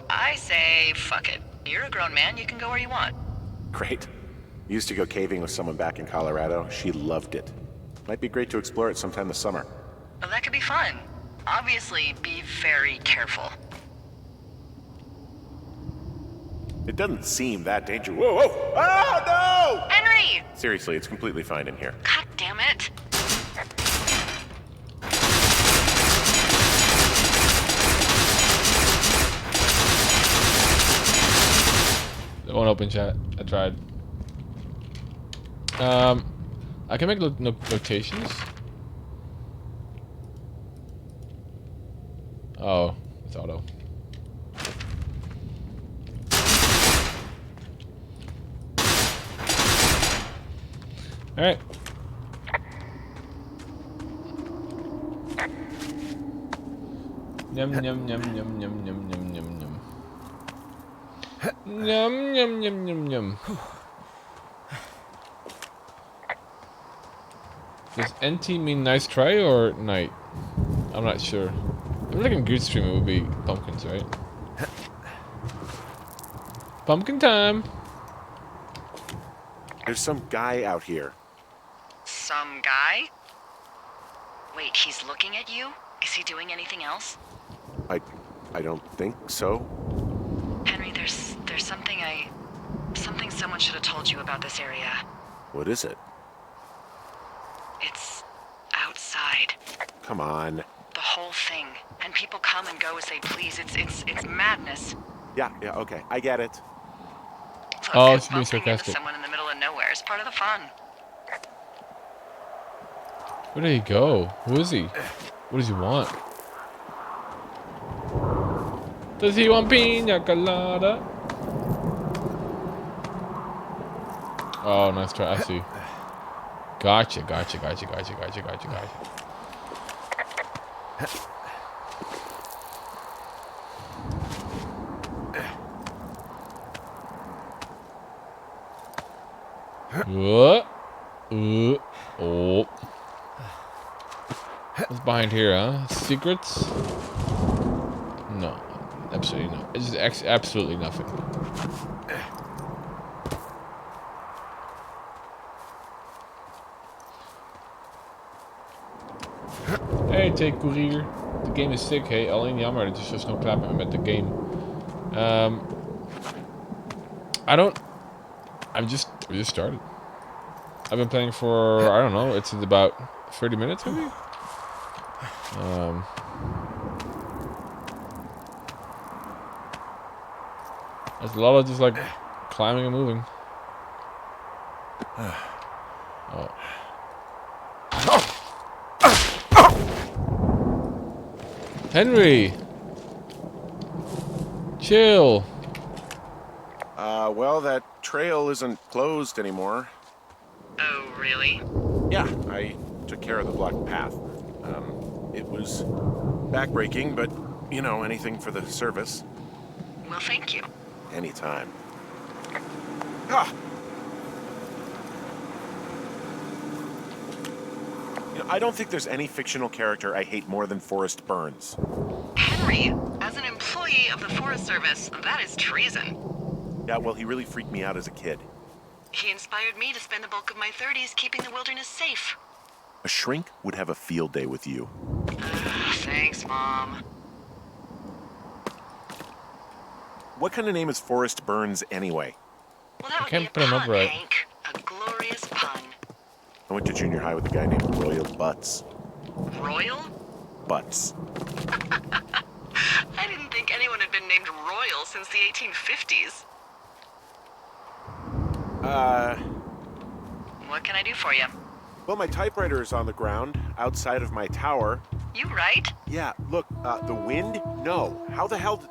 I say, fuck it. You're a grown man, you can go where you want. great. Used to go caving with someone back in Colorado. She loved it. Might be great to explore it sometime this summer. Well, that could be fun. Obviously, be very careful. It doesn't seem that dangerous. Whoa, whoa! Oh, no! Henry! Seriously, it's completely fine in here. God damn it. It won't open chat. I tried. I can make notations. Oh, it's auto. All right. Yum yum yum yum yum yum yum yum yum. Yum yum yum yum yum. Does NT mean nice try or night? I'm not sure. I'm like in Guude stream, it would be pumpkins, right? Pumpkin time. There's some guy out here. Some guy? Wait, he's looking at you? Is he doing anything else? I don't think so. Henry, there's something someone should have told you about this area. What is it? It's outside. Come on. The whole thing. And people come and go as they please. It's madness. Yeah, okay. I get it. Look, Oh, it's being bumping into sarcastic. someone in the middle of nowhere is part of the fun. Where did he go? Who is he? What does he want? Does he want pina colada? Oh, nice try. I see. Gotcha. What? Oh. What's behind here, huh? Secrets? No. Absolutely not. It's just absolutely nothing. Hey, take courier. The game is sick, hey. Alleen jammer, het is zo snel klaar met de game. We just started. I've been playing for, I don't know, it's about 30 minutes maybe? There's a lot of just like climbing and moving. Oh. Henry! Chill! Well, that trail isn't closed anymore. Oh, really? Yeah, I took care of the blocked path. It was backbreaking, but, you know, anything for the service. Well, thank you. Anytime. Ah! You know, I don't think there's any fictional character I hate more than Forrest Burns. Henry, as an employee of the Forest Service, that is treason. Yeah, well, he really freaked me out as a kid. He inspired me to spend the bulk of my 30s keeping the wilderness safe. A shrink would have a field day with you. Thanks, Mom. What kind of name is Forrest Burns anyway? Well, that I would can't be put him up right. Hank. A glorious pun. I went to junior high with a guy named Royal Butts. Royal? Butts. I didn't think anyone had been named Royal since the 1850s. What can I do for you? Well, my typewriter is on the ground, outside of my tower. You right? Yeah, look, the wind? No. How the hell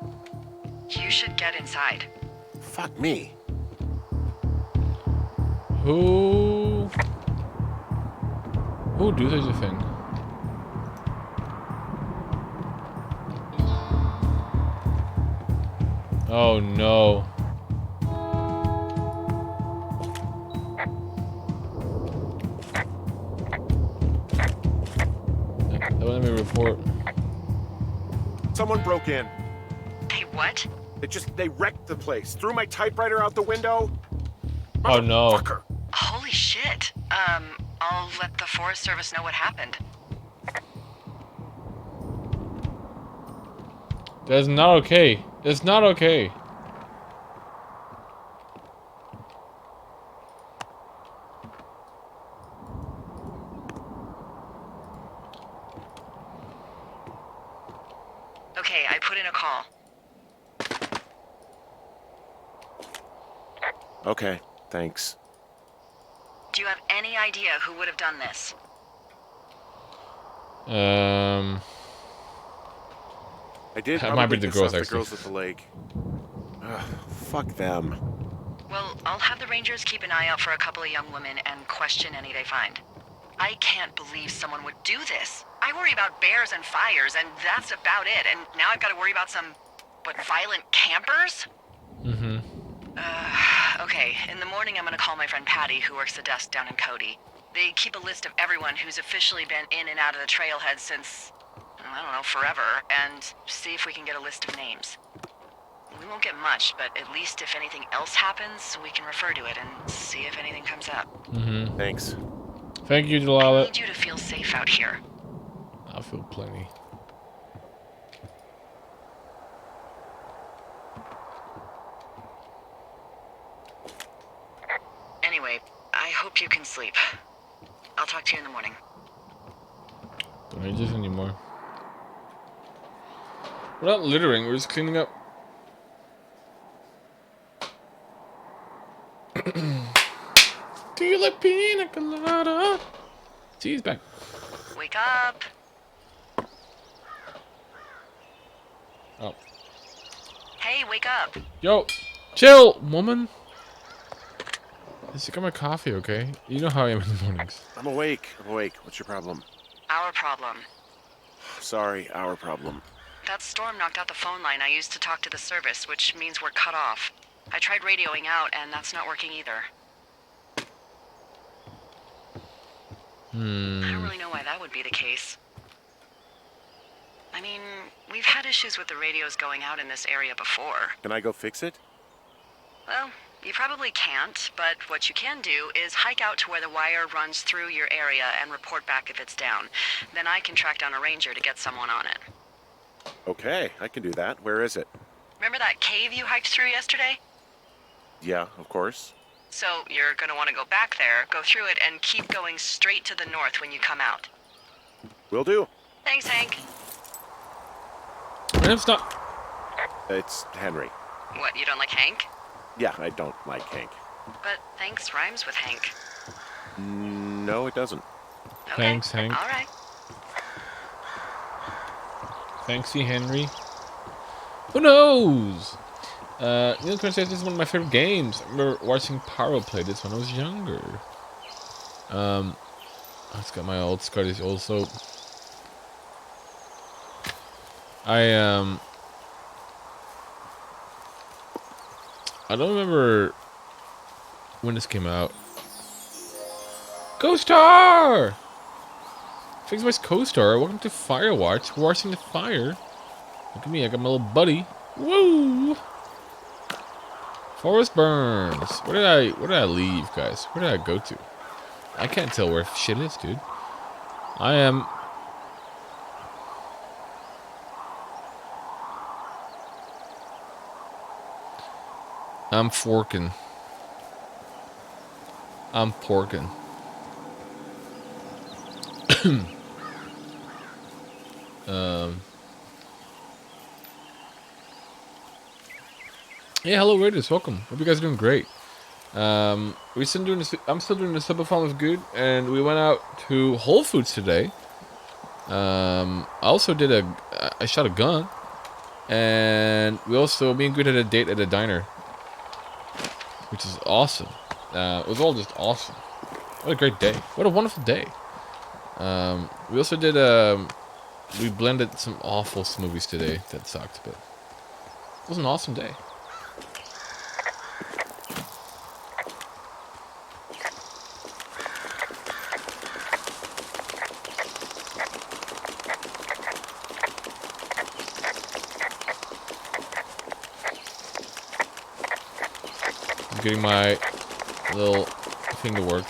You should get inside. Fuck me. Who do such a thing? Oh no. Let me report. Someone broke in. Hey, what? They wrecked the place. Threw my typewriter out the window. Oh no. Holy shit. I'll let the Forest Service know what happened. That's not okay. That's not okay. Okay, I put in a call. Okay, thanks. Do you have any idea who would have done this? I did That might probably be the piss girls, off the actually. girls at the lake. Ugh, fuck them. Well, I'll have the Rangers keep an eye out for a couple of young women and question any they find. I can't believe someone would do this. I worry about bears and fires, and that's about it. And now I've got to worry about some, violent campers? Mm-hmm. Okay, in the morning I'm gonna call my friend Patty, who works the desk down in Cody. They keep a list of everyone who's officially been in and out of the trailhead since, I don't know, forever, and see if we can get a list of names. We won't get much, but at least if anything else happens, we can refer to it and see if anything comes up. Mm-hmm. Thanks. Thank you, I Delilah. need you to feel safe out here. I feel plenty. Anyway, I hope you can sleep. I'll talk to you in the morning. Don't need this anymore. We're not littering, we're just cleaning up. Do you like pina colada? See, he's back. Wake up! Oh. Hey, wake up! Yo! Chill, woman! Just got my coffee, okay? You know how I am in the mornings. I'm awake. What's your problem? Our problem. Sorry, our problem. That storm knocked out the phone line I used to talk to the service, which means we're cut off. I tried radioing out, and that's not working either. I don't really know why that would be the case. I mean, we've had issues with the radios going out in this area before. Can I go fix it? Well, you probably can't, but what you can do is hike out to where the wire runs through your area and report back if it's down. Then I can track down a ranger to get someone on it. Okay, I can do that. Where is it? Remember that cave you hiked through yesterday? Yeah, of course. So you're going to want to go back there, go through it, and keep going straight to the north when you come out. Will do. Thanks, Hank. Stop. It's Henry. What, you don't like Hank? Yeah, I don't like Hank. But thanks rhymes with Hank. No, it doesn't. Okay. Thanks, Hank. All right. Thanksy Henry. Who knows? Neil Curran says this is one of my favorite games. I remember watching Paro play this when I was younger. It's got my old Scottish also. I don't remember when this came out. Co-Star! Fix my co-star. Welcome to Firewatch. We're watching the fire. Look at me, I got my little buddy. Woo! Forest Burns. Where did I leave, guys? Where did I go to? I can't tell where shit is, dude. I'm forking. I'm porking. Yeah, hello Raiders, welcome. Hope you guys are doing great. I'm still doing the Subathon with Guude, and we went out to Whole Foods today. I also did I shot a gun, and me and Guude had a date at a diner, which is awesome. It was all just awesome. What a great day. What a wonderful day. We also did, we blended some awful smoothies today that sucked, but it was an awesome day. I'm getting my little thing to work.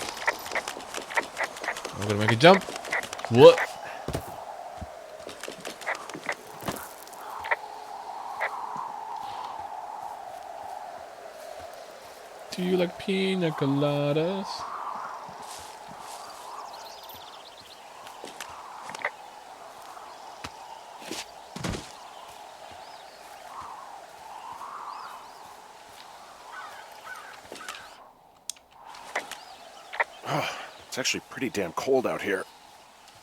I'm gonna make a jump. What? Do you like pina coladas? It's actually pretty damn cold out here.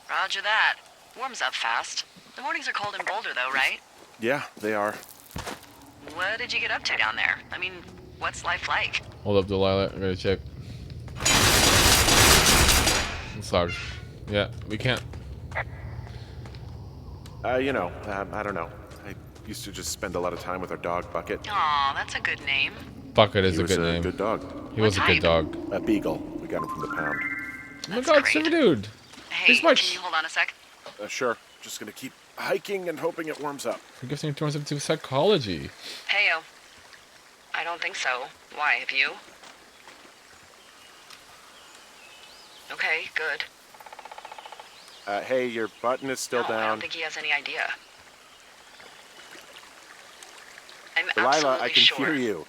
Roger that. Warms up fast. The mornings are cold in Boulder, though, right? Yeah, they are. What did you get up to down there? I mean, what's life like? Hold up, Delilah. I gotta check. It's loud. Yeah, we can't. I don't know. I used to just spend a lot of time with our dog, Bucket. Aw, that's a good name. Bucket is He a was good a name. good dog. He was a good dog. A beagle. We got him from the pound. Oh my god, silver dude. Hey, can you hold on a sec? Sure. Just gonna keep hiking and hoping it warms up. For gifting turns into psychology. Heyo. I don't think so. Why, have you? Okay, good. Hey, your button is still no, down. I don't think he has any idea. I'm Delilah, absolutely I can sure. hear you.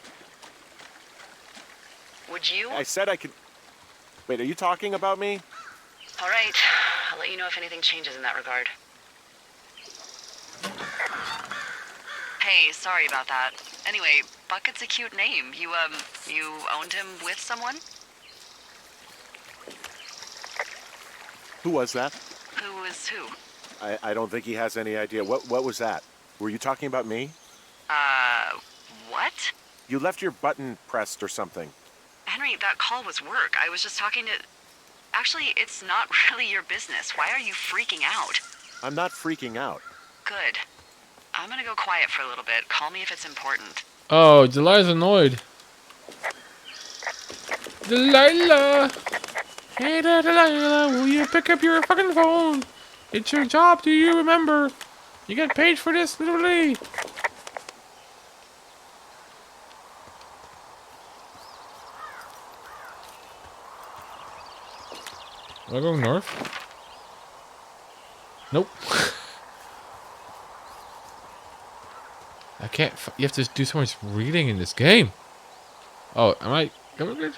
Would you? I said I could... Wait, are you talking about me? All right. I'll let you know if anything changes in that regard. Hey, sorry about that. Anyway, Bucket's a cute name. You owned him with someone? Who was that? Who is who? I don't think he has any idea. What was that? Were you talking about me? What? You left your button pressed or something. Henry, that call was work. I was just talking to... Actually, it's not really your business. Why are you freaking out? I'm not freaking out. Good. I'm gonna go quiet for a little bit. Call me if it's important. Oh, Delilah's annoyed. Delilah! Hey there, Delilah, will you pick up your fucking phone? It's your job, do you remember? You get paid for this, literally. Am I going north? Nope. I can't. You have to do so much reading in this game. Oh, am I going good?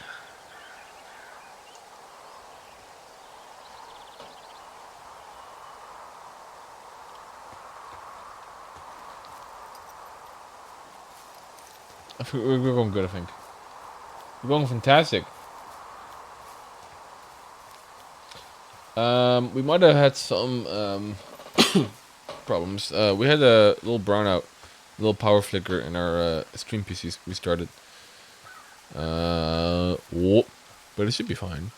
We're going good, I think. We're going fantastic. We might have had some problems. We had a little brownout, a little power flicker in our stream PCs. We started. Whoop. But it should be fine.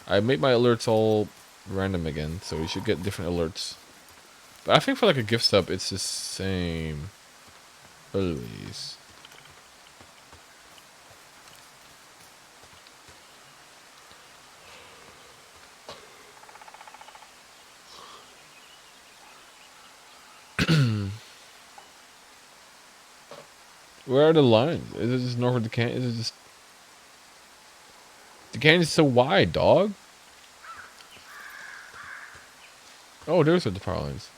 I made my alerts all random again, so we should get different alerts. But I think for like a gift sub, it's the same. Always. Where are the lines? Is it just north of the canyon? Is it just... The canyon's so wide, dog. Oh, there's where the power lines.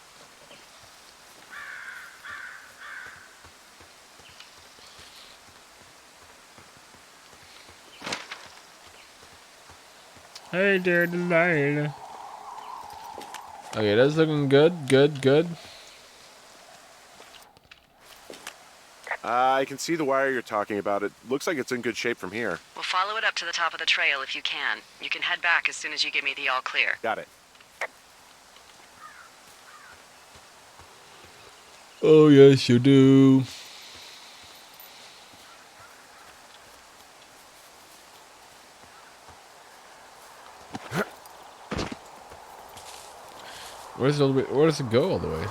Hey there, Delilah. Okay, that's looking good, good. I can see the wire you're talking about. It looks like it's in good shape from here. We'll follow it up to the top of the trail if you can. You can head back as soon as you give me the all clear. Got it. Oh, yes, you do. Where does it go all the way?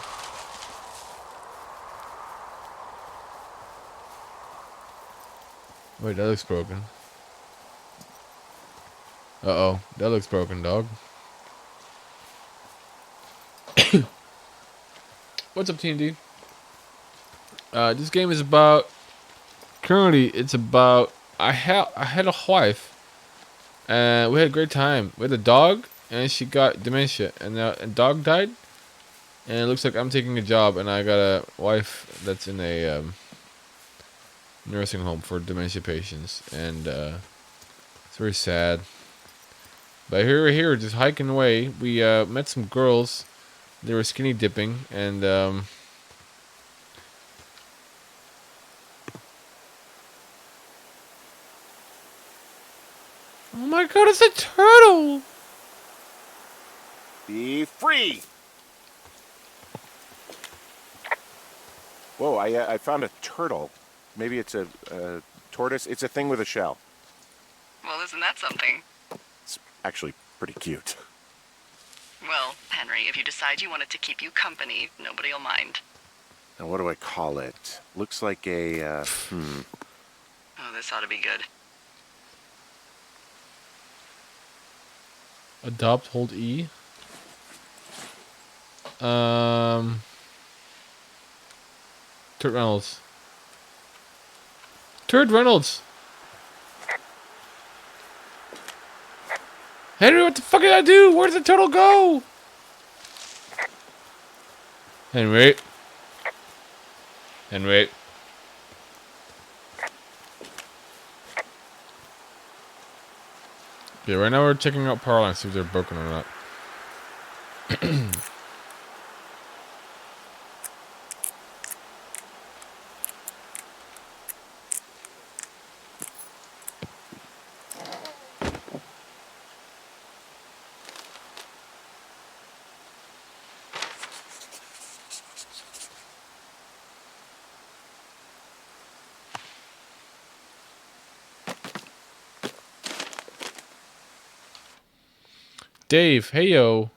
Wait, that looks broken. Uh-oh, that looks broken, dog. What's up, TND? This game is about... Currently, it's about... I had a wife, and we had a great time. We had a dog, and she got dementia, and a dog died. And it looks like I'm taking a job, and I got a wife that's in a nursing home for dementia patients, and it's very sad. But here we're here, just hiking away. We met some girls. They were skinny dipping, and oh my god, it's a turtle! Be free! Whoa, I found a turtle. Maybe it's a tortoise. It's a thing with a shell. Well, isn't that something? It's actually pretty cute. Well, Henry, if you decide you want it to keep you company, nobody will mind. Now, what do I call it? Looks like a, Oh, this ought to be good. Adopt, hold E. Turd Reynolds. Turd Reynolds! Henry, what the fuck did I do? Where did the turtle go? Henry. Henry. Okay, right now we're checking out power lines, see if they're broken or not. Dave, hey yo.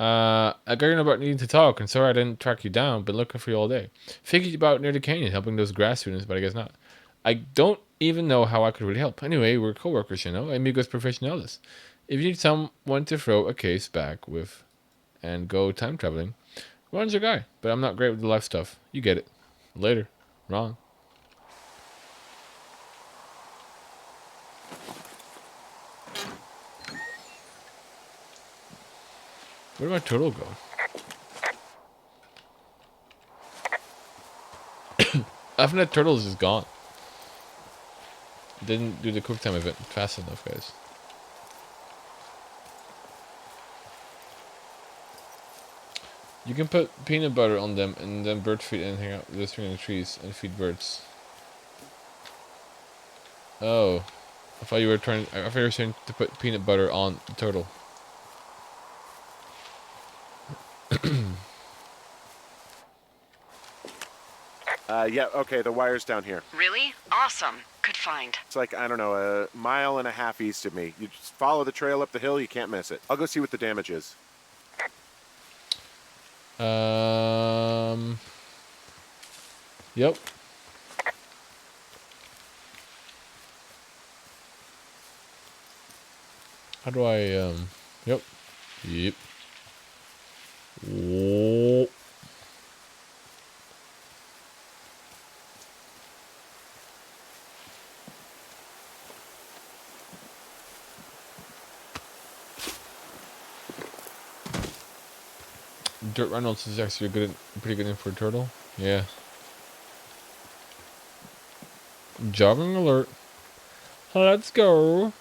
I got your number about needing to talk, and sorry I didn't track you down. Been looking for you all day. Figured you about near the canyon, helping those grass students, but I guess not. I don't even know how I could really help. Anyway, we're co-workers, you know, amigos professionales. If you need someone to throw a case back with and go time traveling, Ron's your guy. But I'm not great with the life stuff. You get it. Later, Ron. Where did my turtle go? I think that turtle is just gone. Didn't do the quick time event fast enough, guys. You can put peanut butter on them and then bird feed and hang out this in the trees and feed birds. Oh. I thought you were trying to put peanut butter on the turtle. Yeah, okay, the wire's down here. Really? Awesome. Good find. It's like, I don't know, a mile and a half east of me. You just follow the trail up the hill, you can't miss it. I'll go see what the damage is. Yep. How do I, yep. Yep. Whoa. Dirt Reynolds is actually a pretty good name for a turtle. Yeah. Jogging alert. Let's go.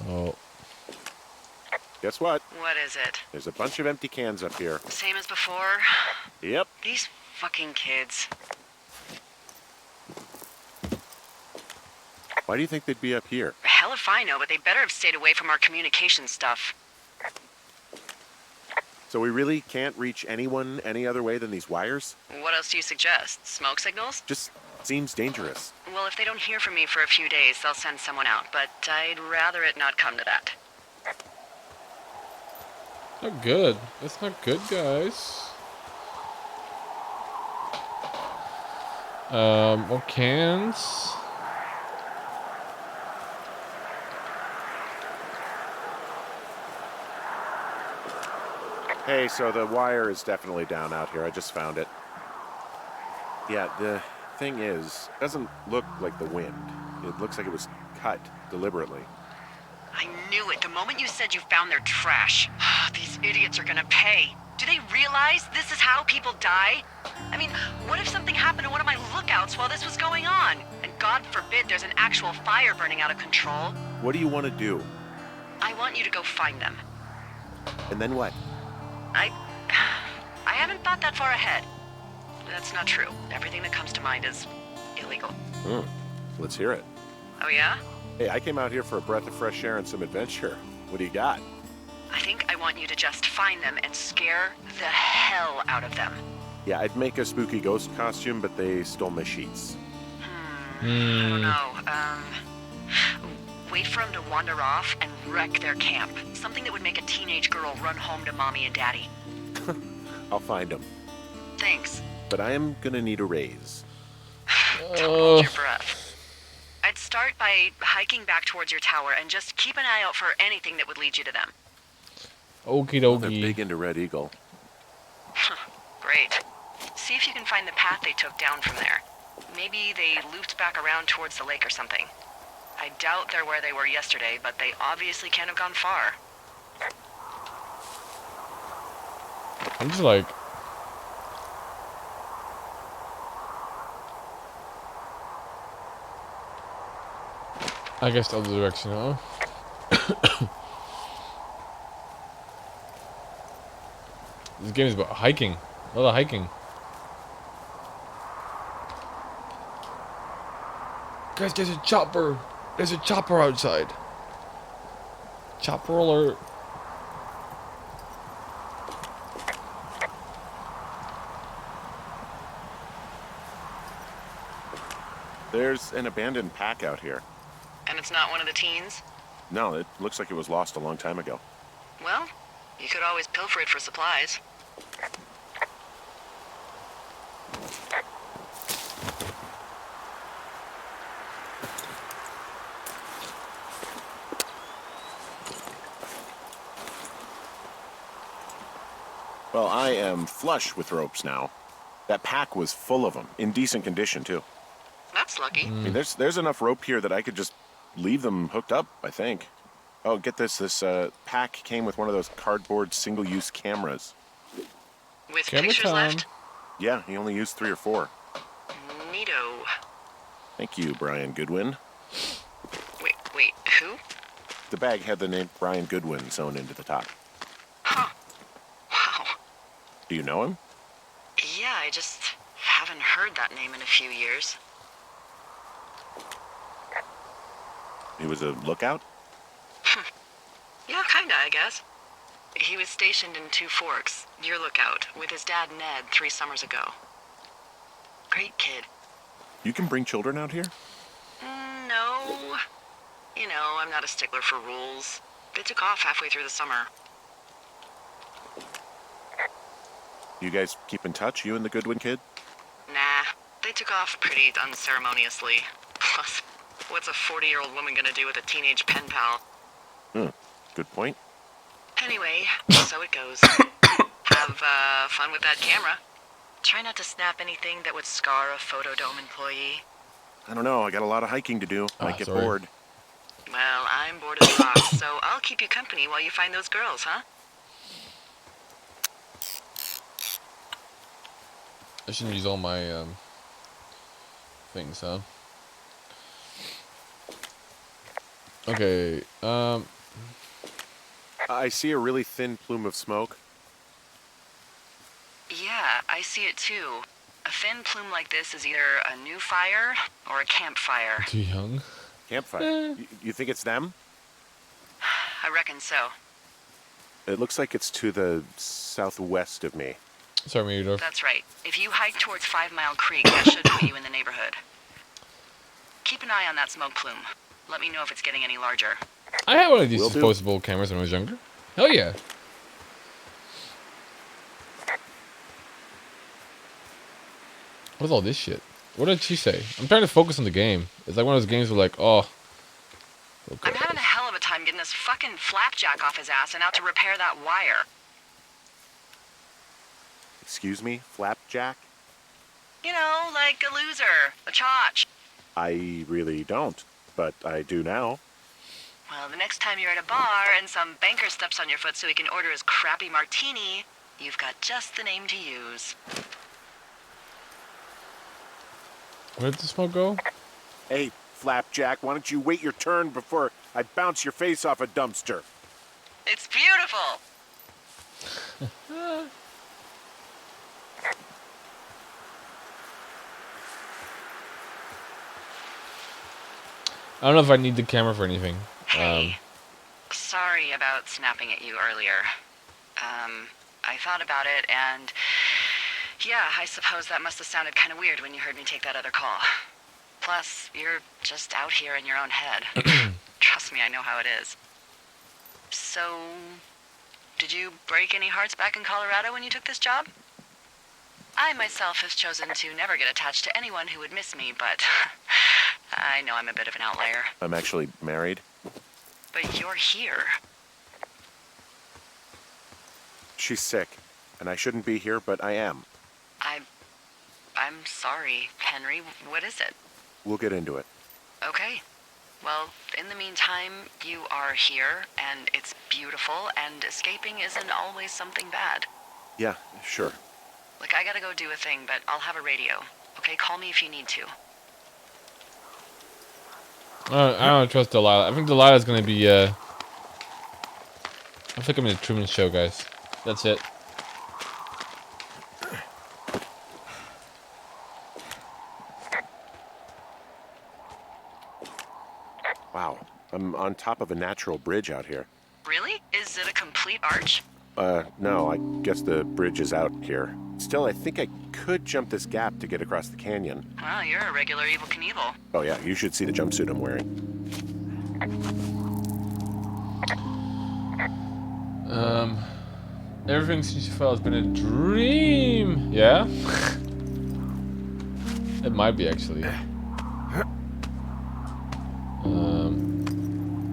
Oh. Guess what? What is it? There's a bunch of empty cans up here. Same as before? Yep. These fucking kids. Why do you think they'd be up here? Hell if I know, but they better have stayed away from our communication stuff. So we really can't reach anyone any other way than these wires? What else do you suggest? Smoke signals? Just seems dangerous. Well, if they don't hear from me for a few days, they'll send someone out, but I'd rather it not come to that. Not good. That's not good, guys. More cans. Hey, so the wire is definitely down out here. I just found it. Yeah, the thing is, it doesn't look like the wind. It looks like it was cut deliberately. I knew it the moment you said you found their trash. These idiots are gonna pay. Do they realize this is how people die? I mean, what if something happened to one of my lookouts while this was going on? And God forbid there's an actual fire burning out of control. What do you want to do? I want you to go find them. And then what? I haven't thought that far ahead. That's not true. Everything that comes to mind find is illegal. Let's hear it. Oh, yeah? Hey, I came out here for a breath of fresh air and some adventure. What do you got? I think I want you to just find them and scare the hell out of them. Yeah, I'd make a spooky ghost costume, but they stole my sheets. I don't know. Wait for them to wander off and wreck their camp. Something that would make a teenage girl run home to mommy and daddy. I'll find them. Thanks. But I am gonna need a raise. Don't hold your breath. I'd start by hiking back towards your tower and just keep an eye out for anything that would lead you to them. Okie Well, they're dokie. big into Red Eagle. Great. See if you can find the path they took down from there. Maybe they looped back around towards the lake or something. I doubt they're where they were yesterday, but they obviously can't have gone far. I'm just like... I guess the other direction, huh? This game is about hiking. A lot of hiking. Guys, there's a chopper. There's a chopper outside. Chopper alert. There's an abandoned pack out here. And it's not one of the teens? No, it looks like it was lost a long time ago. Well, you could always pilfer it for supplies. Well, I am flush with ropes now. That pack was full of them, in decent condition, too. That's lucky. I mean, there's enough rope here that I could just leave them hooked up, I think. Oh, get this. This pack came with one of those cardboard single-use cameras. With pictures left? Yeah, he only used 3 or 4. Neato. Thank you, Brian Goodwin. Wait, who? The bag had the name Brian Goodwin sewn into the top. Huh. Wow. Do you know him? Yeah, I just haven't heard that name in a few years. He was a lookout? Yeah, kinda, I guess. He was stationed in Two Forks, your lookout, with his dad Ned 3 summers ago. Great kid. You can bring children out here? No. You know, I'm not a stickler for rules. They took off halfway through the summer. You guys keep in touch, you and the Goodwin kid? Nah, they took off pretty unceremoniously. Plus, what's a 40-year-old woman gonna do with a teenage pen pal? Good point. Anyway, so it goes. Have fun with that camera. Try not to snap anything that would scar a Photodome employee. I don't know, I got a lot of hiking to do. Might get bored. Well, I'm bored as rocks, so I'll keep you company while you find those girls, huh? I shouldn't use all my things, huh? Okay, I see a really thin plume of smoke. Yeah, I see it too. A thin plume like this is either a new fire or a campfire. Too young. Campfire? You think it's them? I reckon so. It looks like it's to the southwest of me. Sorry, Meteor. That's right. If you hike towards 5 Mile Creek, that should put you in the neighborhood. Keep an eye on that smoke plume. Let me know if it's getting any larger. I had one of these disposable cameras when I was younger. Hell yeah. What's all this shit? What did she say? I'm trying to focus on the game. It's like one of those games where like, oh. Okay. I'm having a hell of a time getting this fucking flapjack off his ass and out to repair that wire. Excuse me? Flapjack? You know, like a loser, a chotch. I really don't, but I do now. Well, the next time you're at a bar and some banker steps on your foot so he can order his crappy martini, you've got just the name to use. Where did the smoke go? Hey, Flapjack, why don't you wait your turn before I bounce your face off a dumpster? It's beautiful. I don't know if I need the camera for anything. Hey, sorry about snapping at you earlier. I thought about it, and yeah, I suppose that must have sounded kind of weird when you heard me take that other call. Plus, you're just out here in your own head. Trust me, I know how it is. So, did you break any hearts back in Colorado when you took this job? I myself have chosen to never get attached to anyone who would miss me, but I know I'm a bit of an outlier. I'm actually married. But you're here. She's sick, and I shouldn't be here, but I am. I'm sorry, Henry. What is it? We'll get into it. Okay. Well, in the meantime, you are here, and it's beautiful, and escaping isn't always something bad. Yeah, sure. Look, I gotta go do a thing, but I'll have a radio. Okay, call me if you need to. I don't trust Delilah. I think Delilah's gonna be, I think I'm in the Truman Show, guys. That's it. Wow, I'm on top of a natural bridge out here. Really? Is it a complete arch? No, I guess the bridge is out here. Still, I think I could jump this gap to get across the canyon. Well, you're a regular Evel Knievel. Oh yeah, you should see the jumpsuit I'm wearing. Everything since you fell has been a dream. Yeah? It might be, actually.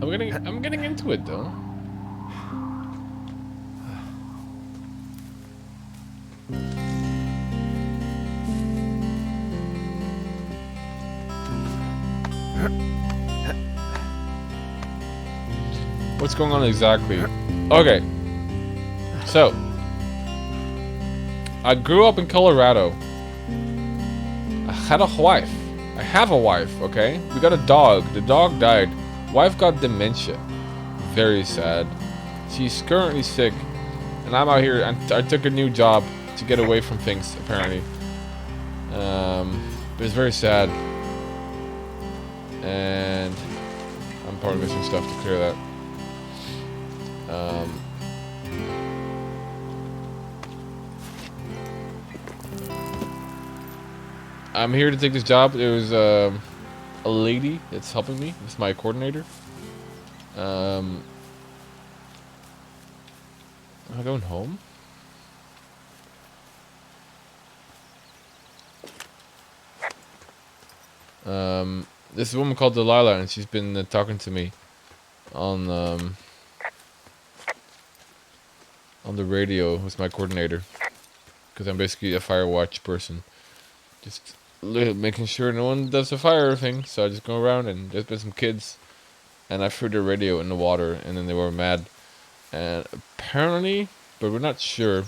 I'm getting into it, though. What's going on exactly? Okay. So, I grew up in Colorado. I had a wife. I have a wife, okay? We got a dog. The dog died. Wife got dementia. Very sad. She's currently sick. And I'm out here, and I took a new job to get away from things, apparently. But it's very sad. And I'm probably missing stuff to clear that. I'm here to take this job. There's a lady that's helping me. It's my coordinator. Am I going home? This woman called Delilah, and she's been talking to me on the radio with my coordinator, because I'm basically a fire watch person. Just making sure no one does the fire thing. So I just go around, and there's been some kids, and I threw their radio in the water, and then they were mad. And apparently, but we're not sure,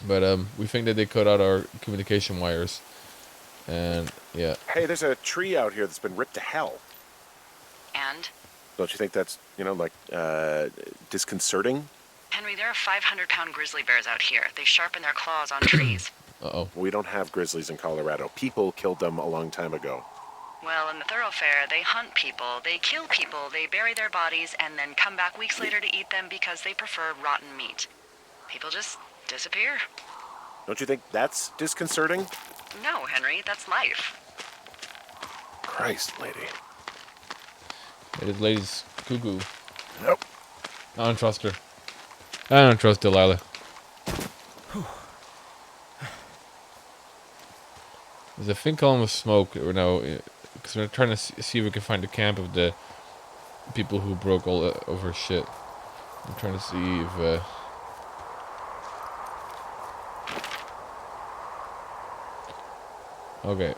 but we think that they cut out our communication wires. And yeah. Hey, there's a tree out here that's been ripped to hell. And? Don't you think that's, disconcerting? Henry, there are 500-pound grizzly bears out here. They sharpen their claws on trees. Uh-oh. We don't have grizzlies in Colorado. People killed them a long time ago. Well, in the thoroughfare, they hunt people, they kill people, they bury their bodies, and then come back weeks later to eat them because they prefer rotten meat. People just disappear. Don't you think that's disconcerting? No, Henry, that's life. Christ, lady. This lady's cuckoo. Nope. I don't trust her. I don't trust Delilah. There's a thing called with smoke, or no, because we're trying to see if we can find the camp of the people who broke all over shit. I'm trying to see if okay.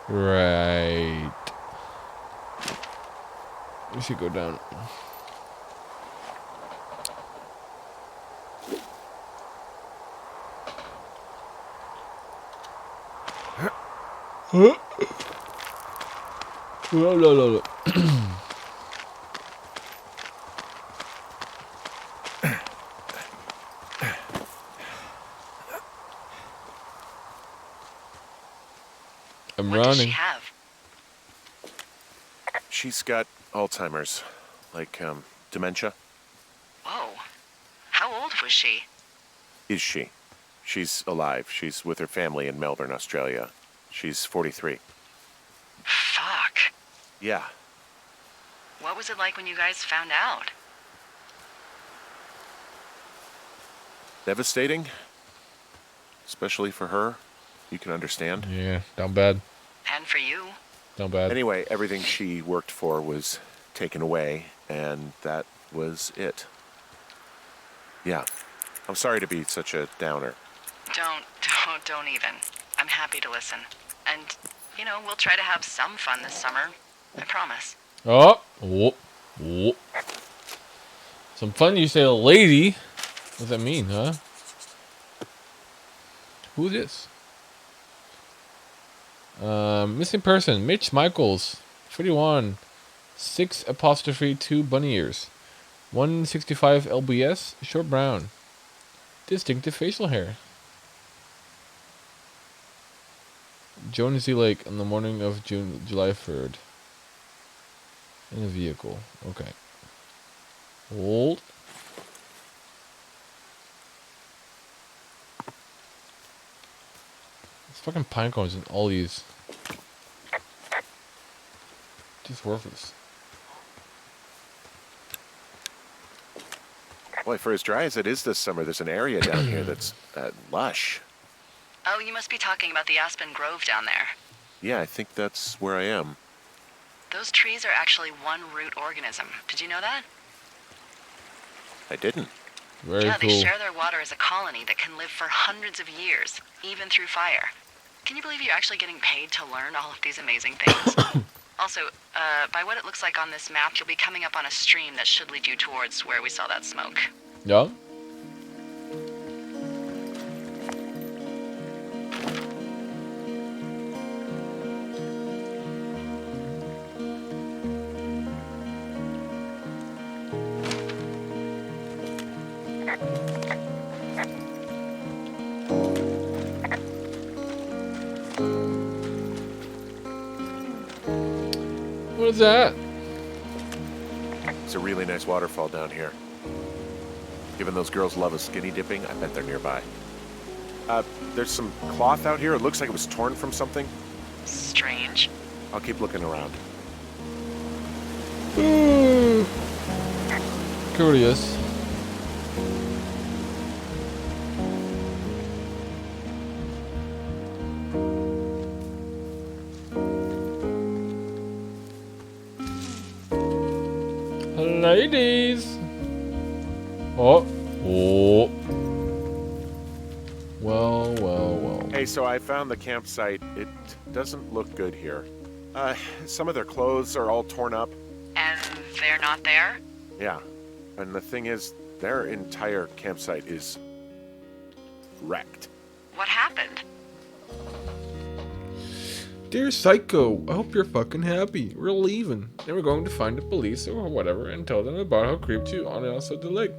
Right. We should go down. I'm What does she running. have? She's got Alzheimer's, like dementia. Whoa. How old was she? Is she? She's alive. She's with her family in Melbourne, Australia. She's 43. Fuck. Yeah. What was it like when you guys found out? Devastating. Especially for her. You can understand. Yeah, down bad. And for you. Down bad. Anyway, everything she worked for was taken away, and that was it. Yeah. I'm sorry to be such a downer. Don't even. I'm happy to listen. And, you know, we'll try to have some fun this summer. I promise. Oh. Some fun, you say, a lady. What does that mean, huh? Who's this? Missing person, Mitch Michaels, 41, 6'2" bunny ears, 165 lbs, short brown, distinctive facial hair. Jonesy Lake on the morning of July 3rd. In a vehicle. Okay. Hold. It's fucking pine cones in all these. Just worthless. Boy, for as dry as it is this summer, there's an area down here that's lush. Oh, you must be talking about the Aspen Grove down there. Yeah, I think that's where I am. Those trees are actually one root organism. Did you know that? I didn't. Very yeah, cool. They share their water as a colony that can live for hundreds of years, even through fire. Can you believe you're actually getting paid to learn all of these amazing things? Also, by what it looks like on this map, you'll be coming up on a stream that should lead you towards where we saw that smoke. Yeah? What is that? It's a really nice waterfall down here. Given those girls love a skinny dipping, I bet they're nearby. There's some cloth out here. It looks like it was torn from something. Strange. I'll keep looking around. Curious. Ladies. Oh. Well. Hey, so I found the campsite. It doesn't look good here. Some of their clothes are all torn up. And they're not there? Yeah. And the thing is, their entire campsite is wrecked. What happened? Dear Psycho, I hope you're fucking happy. We're leaving. And we're going to find the police or whatever and tell them about how creeped you on and also the lake.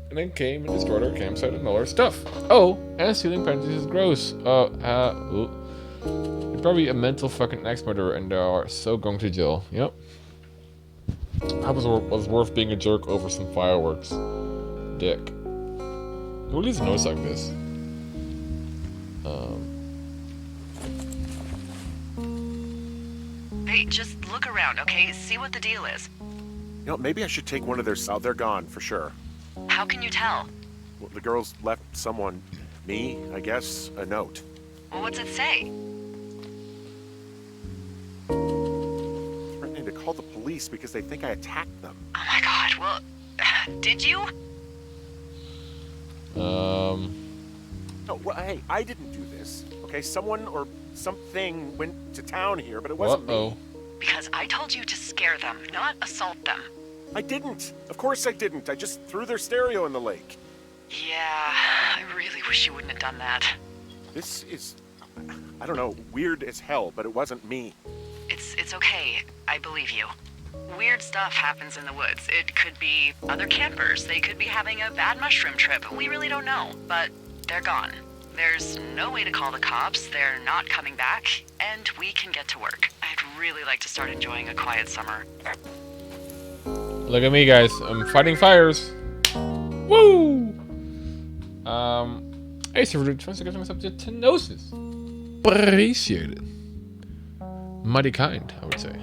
And then came and destroyed our campsite and all our stuff. Oh, and stealing panties is gross. You're probably a mental fucking ex-murderer and they are so going to jail. Yep. I was worth being a jerk over some fireworks. Dick. Who leaves a noise like this? Hey, just look around, okay? See what the deal is. You know, maybe I should take one of their... Oh, they're gone, for sure. How can you tell? Well, the girls left someone, me, I guess, a note. Well, what's it say? Threatening to call the police because they think I attacked them. Oh my god, well, did you? No, well, hey, I didn't do this. Okay, someone or something went to town here, but it wasn't me. Because I told you to scare them, not assault them. I didn't. Of course I didn't. I just threw their stereo in the lake. Yeah, I really wish you wouldn't have done that. This is, I don't know, weird as hell, but it wasn't me. It's okay. I believe you. Weird stuff happens in the woods. It could be other campers. They could be having a bad mushroom trip. We really don't know, but they're gone. There's no way to call the cops, they're not coming back, and we can get to work. I'd really like to start enjoying a quiet summer. Look at me, guys. I'm fighting fires. Woo! Hey, Silver tries to get myself to Tenosis. Appreciate it. Mighty kind, I would say.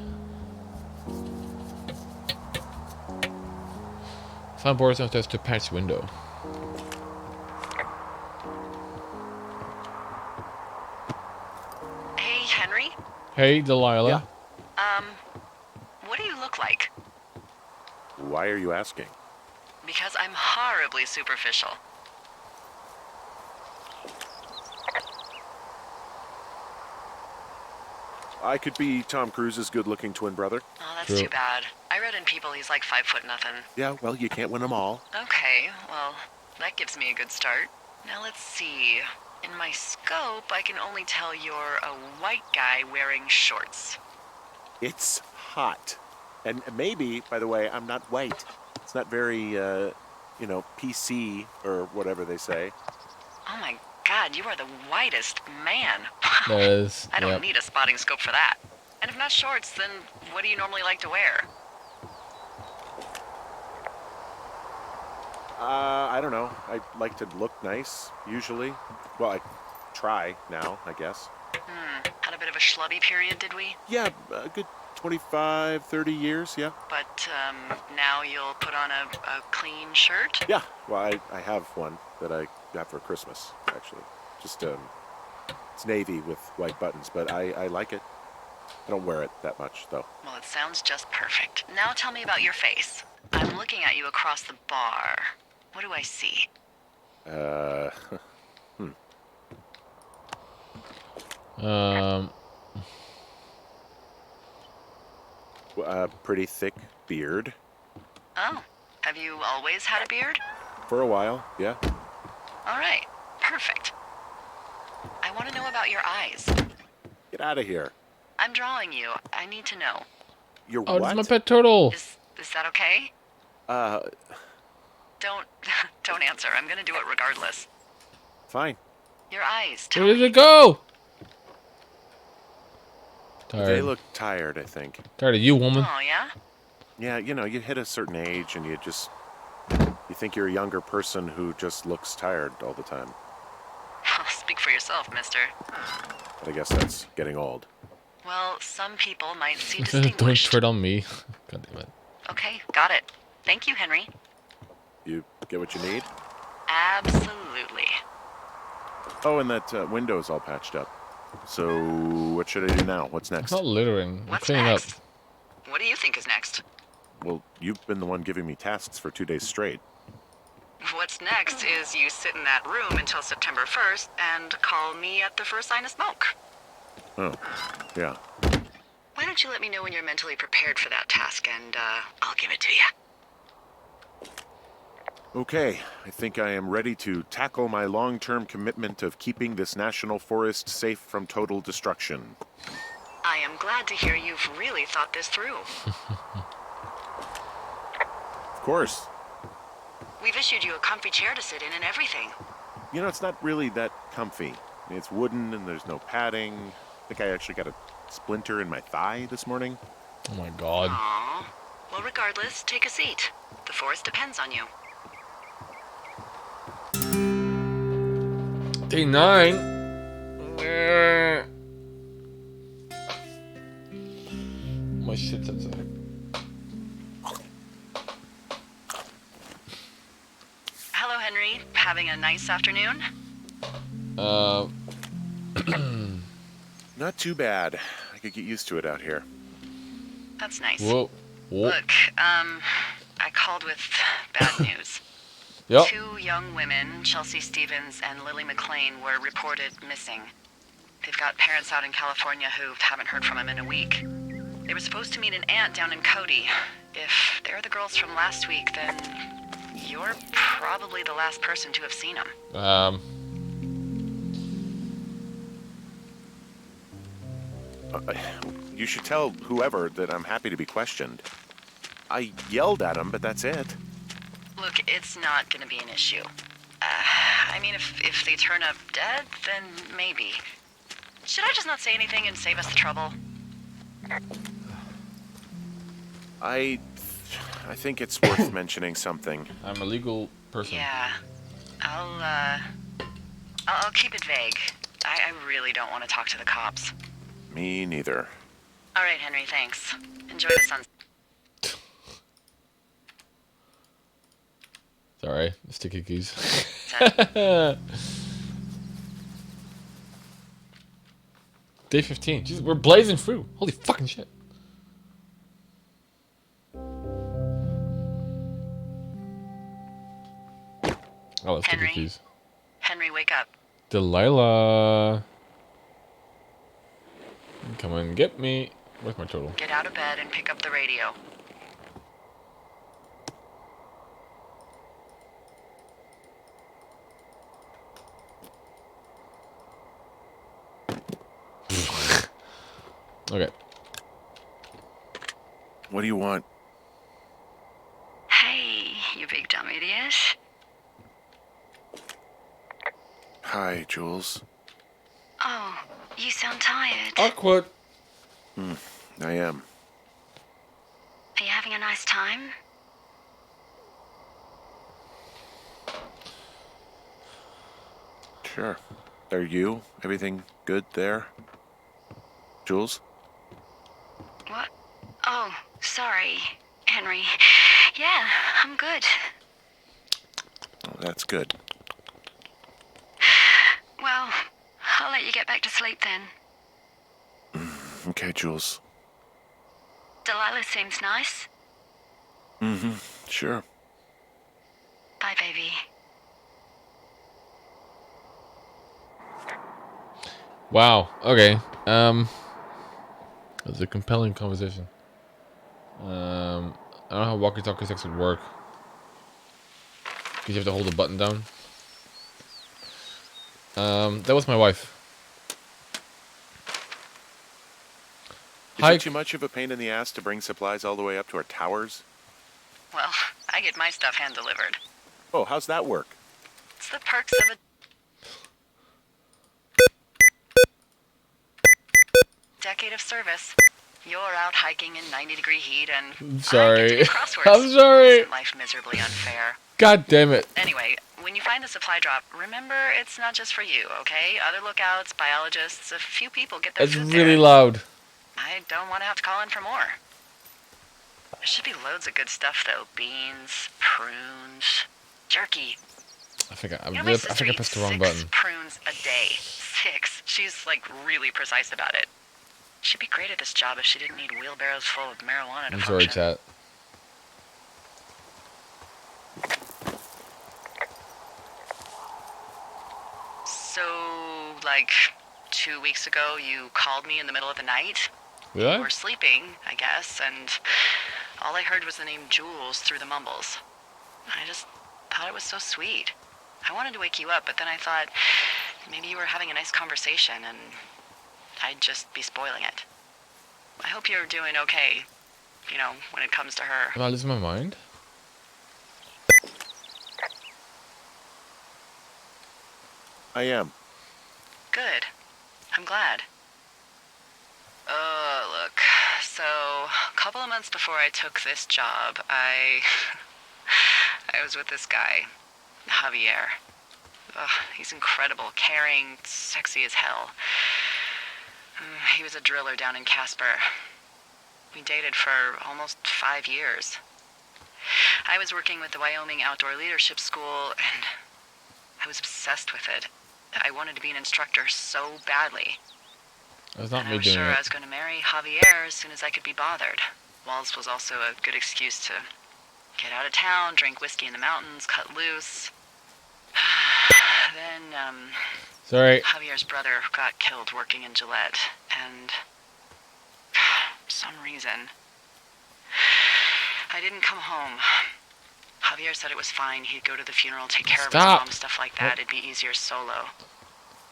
Found boards downstairs to patch window. Hey, Henry? Hey, Delilah. What do you look like? Why are you asking? Because I'm horribly superficial. I could be Tom Cruise's good-looking twin brother. Oh, that's too bad. I read in People he's like 5'0" nothing. Yeah, well, you can't win them all. Okay, well, that gives me a good start. Now let's see. In my scope, I can only tell you're a white guy wearing shorts. It's hot. And maybe, by the way, I'm not white. It's not very, PC or whatever they say. Oh my god, you are the whitest man. That is. I don't need a spotting scope for that. And if not shorts, then what do you normally like to wear? I don't know. I like to look nice, usually. Well, I try now, I guess. Had a bit of a schlubby period, did we? Yeah, a good 25, 30 years, yeah. But, now you'll put on a clean shirt? Yeah, well, I have one that I got for Christmas, actually. Just, it's navy with white buttons, but I like it. I don't wear it that much, though. Well, it sounds just perfect. Now tell me about your face. I'm looking at you across the bar. What do I see? A pretty thick beard. Oh, have you always had a beard? For a while, yeah. All right, perfect. I want to know about your eyes. Get out of here. I'm drawing you. I need to know. Your Oh, what? this is my pet turtle. Is that okay? Don't answer. I'm gonna do it regardless. Fine. Your eyes. Where did it go? They Tired. look tired, I think. Tired of you, woman. Oh, yeah? Yeah, you hit a certain age and you think you're a younger person who just looks tired all the time. Speak for yourself, mister. But I guess that's getting old. Well, some people might see Don't distinguished. tread on me. God damn it. Okay, got it. Thank you, Henry. You get what you need? Absolutely. Oh, and that window's all patched up. So, what should I do now? What's next? It's not littering. I'm What's cleaning next? up. What do you think is next? Well, you've been the one giving me tasks for 2 days straight. What's next is you sit in that room until September 1st and call me at the first sign of smoke. Oh, yeah. Why don't you let me know when you're mentally prepared for that task and I'll give it to you. Okay, I think I am ready to tackle my long-term commitment of keeping this national forest safe from total destruction. I am glad to hear you've really thought this through. Of course. We've issued you a comfy chair to sit in and everything. You know, it's not really that comfy. It's wooden and there's no padding. I think I actually got a splinter in my thigh this morning. Oh my god. Aww. Well, regardless, take a seat. The forest depends on you. Day 9. My shit's outside. Hello, Henry. Having a nice afternoon? Not too bad. I could get used to it out here. That's nice. Whoa. Look, I called with bad news. Yep. 2 young women, Chelsea Stevens and Lily McLean, were reported missing. They've got parents out in California who haven't heard from them in a week. They were supposed to meet an aunt down in Cody. If they're the girls from last week, then you're probably the last person to have seen them. You should tell whoever that I'm happy to be questioned. I yelled at him, but that's it. Look, it's not gonna be an issue. I mean, if they turn up dead, then maybe. Should I just not say anything and save us the trouble? I think it's worth mentioning something. I'm a legal person. Yeah. I'll keep it vague. I really don't want to talk to the cops. Me neither. All right, Henry, thanks. Enjoy the sunset. Sorry, the sticky keys. Day 15. Jeez, we're blazing through. Holy fucking shit. Oh, that's sticky keys. Henry, wake up. Delilah. Come and get me. Where's my total? Get out of bed and pick up the radio. Okay. What do you want? Hey, you big dumb idiot. Hi, Jules. Oh, you sound tired. Awkward. I am. Are you having a nice time? Sure. Are you? Everything good there? Jules? What? Oh, sorry, Henry. Yeah, I'm good. Oh, that's good. Well, I'll let you get back to sleep then. Okay, Jules. Delilah seems nice. Mm-hmm. Sure. Bye, baby. Wow. Okay. It was a compelling conversation. I don't know how walkie-talkies actually work. Because you have to hold the button down. That was my wife. Is it too much of a pain in the ass to bring supplies all the way up to our towers? Well, I get my stuff hand-delivered. Oh, how's that work? It's the perks of a decade of service. You're out hiking in 90-degree heat and I'm sorry. I get to do crosswords. I'm sorry. Isn't life miserably unfair? God damn it. Anyway, when you find the supply drop, remember it's not just for you, okay? Other lookouts, biologists, a few people get their That's food really there. loud. I don't want to have to call in for more. There should be loads of good stuff though. Beans, prunes, jerky. I think I You know, my think sister I eats pressed the wrong 6 button. prunes a day. 6. She's like really precise about it. She'd be great at this job if she didn't need wheelbarrows full of marijuana to I'm sorry, function. chat. So, like, 2 weeks ago, you called me in the middle of the night. Did I? You were sleeping, I guess, and all I heard was the name Jules through the mumbles. I just thought it was so sweet. I wanted to wake you up, but then I thought maybe you were having a nice conversation and I'd just be spoiling it. I hope you're doing okay, you know, when it comes to her. Am I losing my mind? I am. Good. I'm glad. Look. So, a couple of months before I took this job, I was with this guy, Javier. Ugh, he's incredible, caring, sexy as hell. He was a driller down in Casper. We dated for almost 5 years. I was working with the Wyoming Outdoor Leadership School, and I was obsessed with it. I wanted to be an instructor so badly. That's not And I me was doing sure it. I was going to marry Javier as soon as I could be bothered. Walls was also a good excuse to get out of town, drink whiskey in the mountains, cut loose. Then, Sorry. Javier's brother got killed working in Gillette, and for some reason, I didn't come home. Javier said it was fine. He'd go to the funeral, take care of his Stop. mom, stuff like that. It'd be easier solo.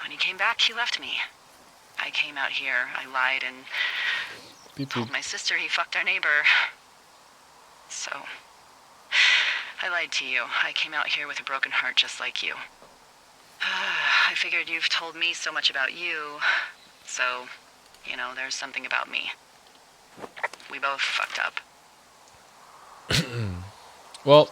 When he came back, he left me. I came out here. I lied and Beep, told beep. my sister he fucked our neighbor. So, I lied to you. I came out here with a broken heart just like you. I figured you've told me so much about you, so, you know, there's something about me. We both fucked up. Well,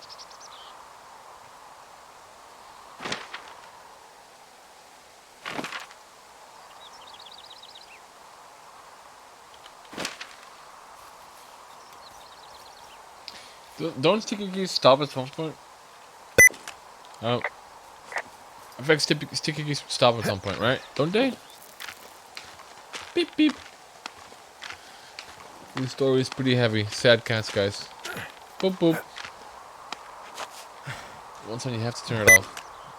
don't sticky keys stop at some point? Oh. I think sticky keys stop at some point, right? Don't they? Beep beep. This story is pretty heavy. Sad cats, guys. Boop boop. Once on you have to turn it off.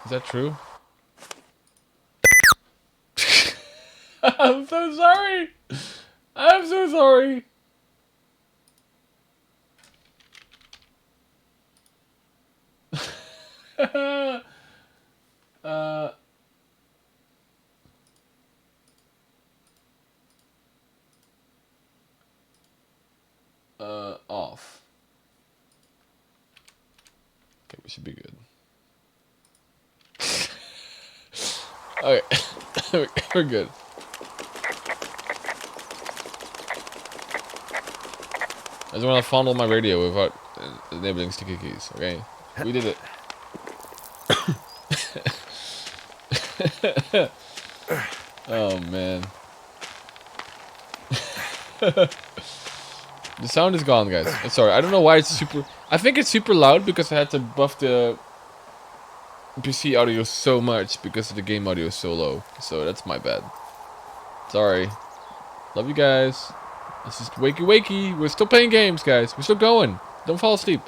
Is that true? I'm so sorry. I'm so sorry. Off. Okay, we should be good. Okay, we're good. I just want to fondle my radio without enabling sticky keys. Okay, we did it. Oh man. The sound is gone, guys. I'm sorry. I don't know why it's super. I think it's super loud because I had to buff the PC audio so much because the game audio is so low. So that's my bad. Sorry. Love you guys. It's just wakey wakey. We're still playing games, guys. We're still going. Don't fall asleep.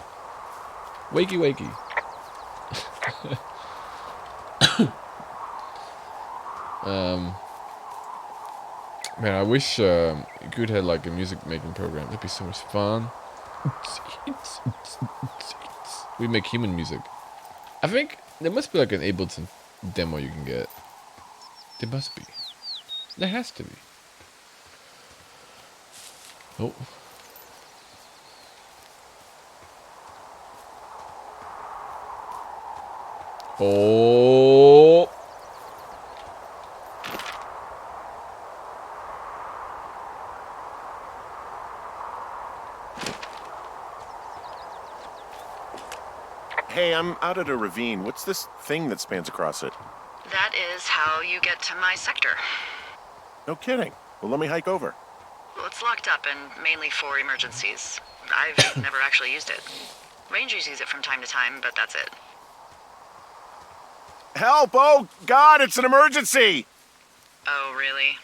Wakey wakey. Man, I wish Guude had like a music making program. That'd be so much fun. We make human music. I think there must be like an Ableton demo you can get. There must be. There has to be. Oh. Oh. Hey, I'm out at a ravine. What's this thing that spans across it? That is how you get to my sector. No kidding. Well, let me hike over. Well, it's locked up and mainly for emergencies. I've never actually used it. Rangers use it from time to time, but that's it. Help! Oh, God, it's an emergency! Oh, really?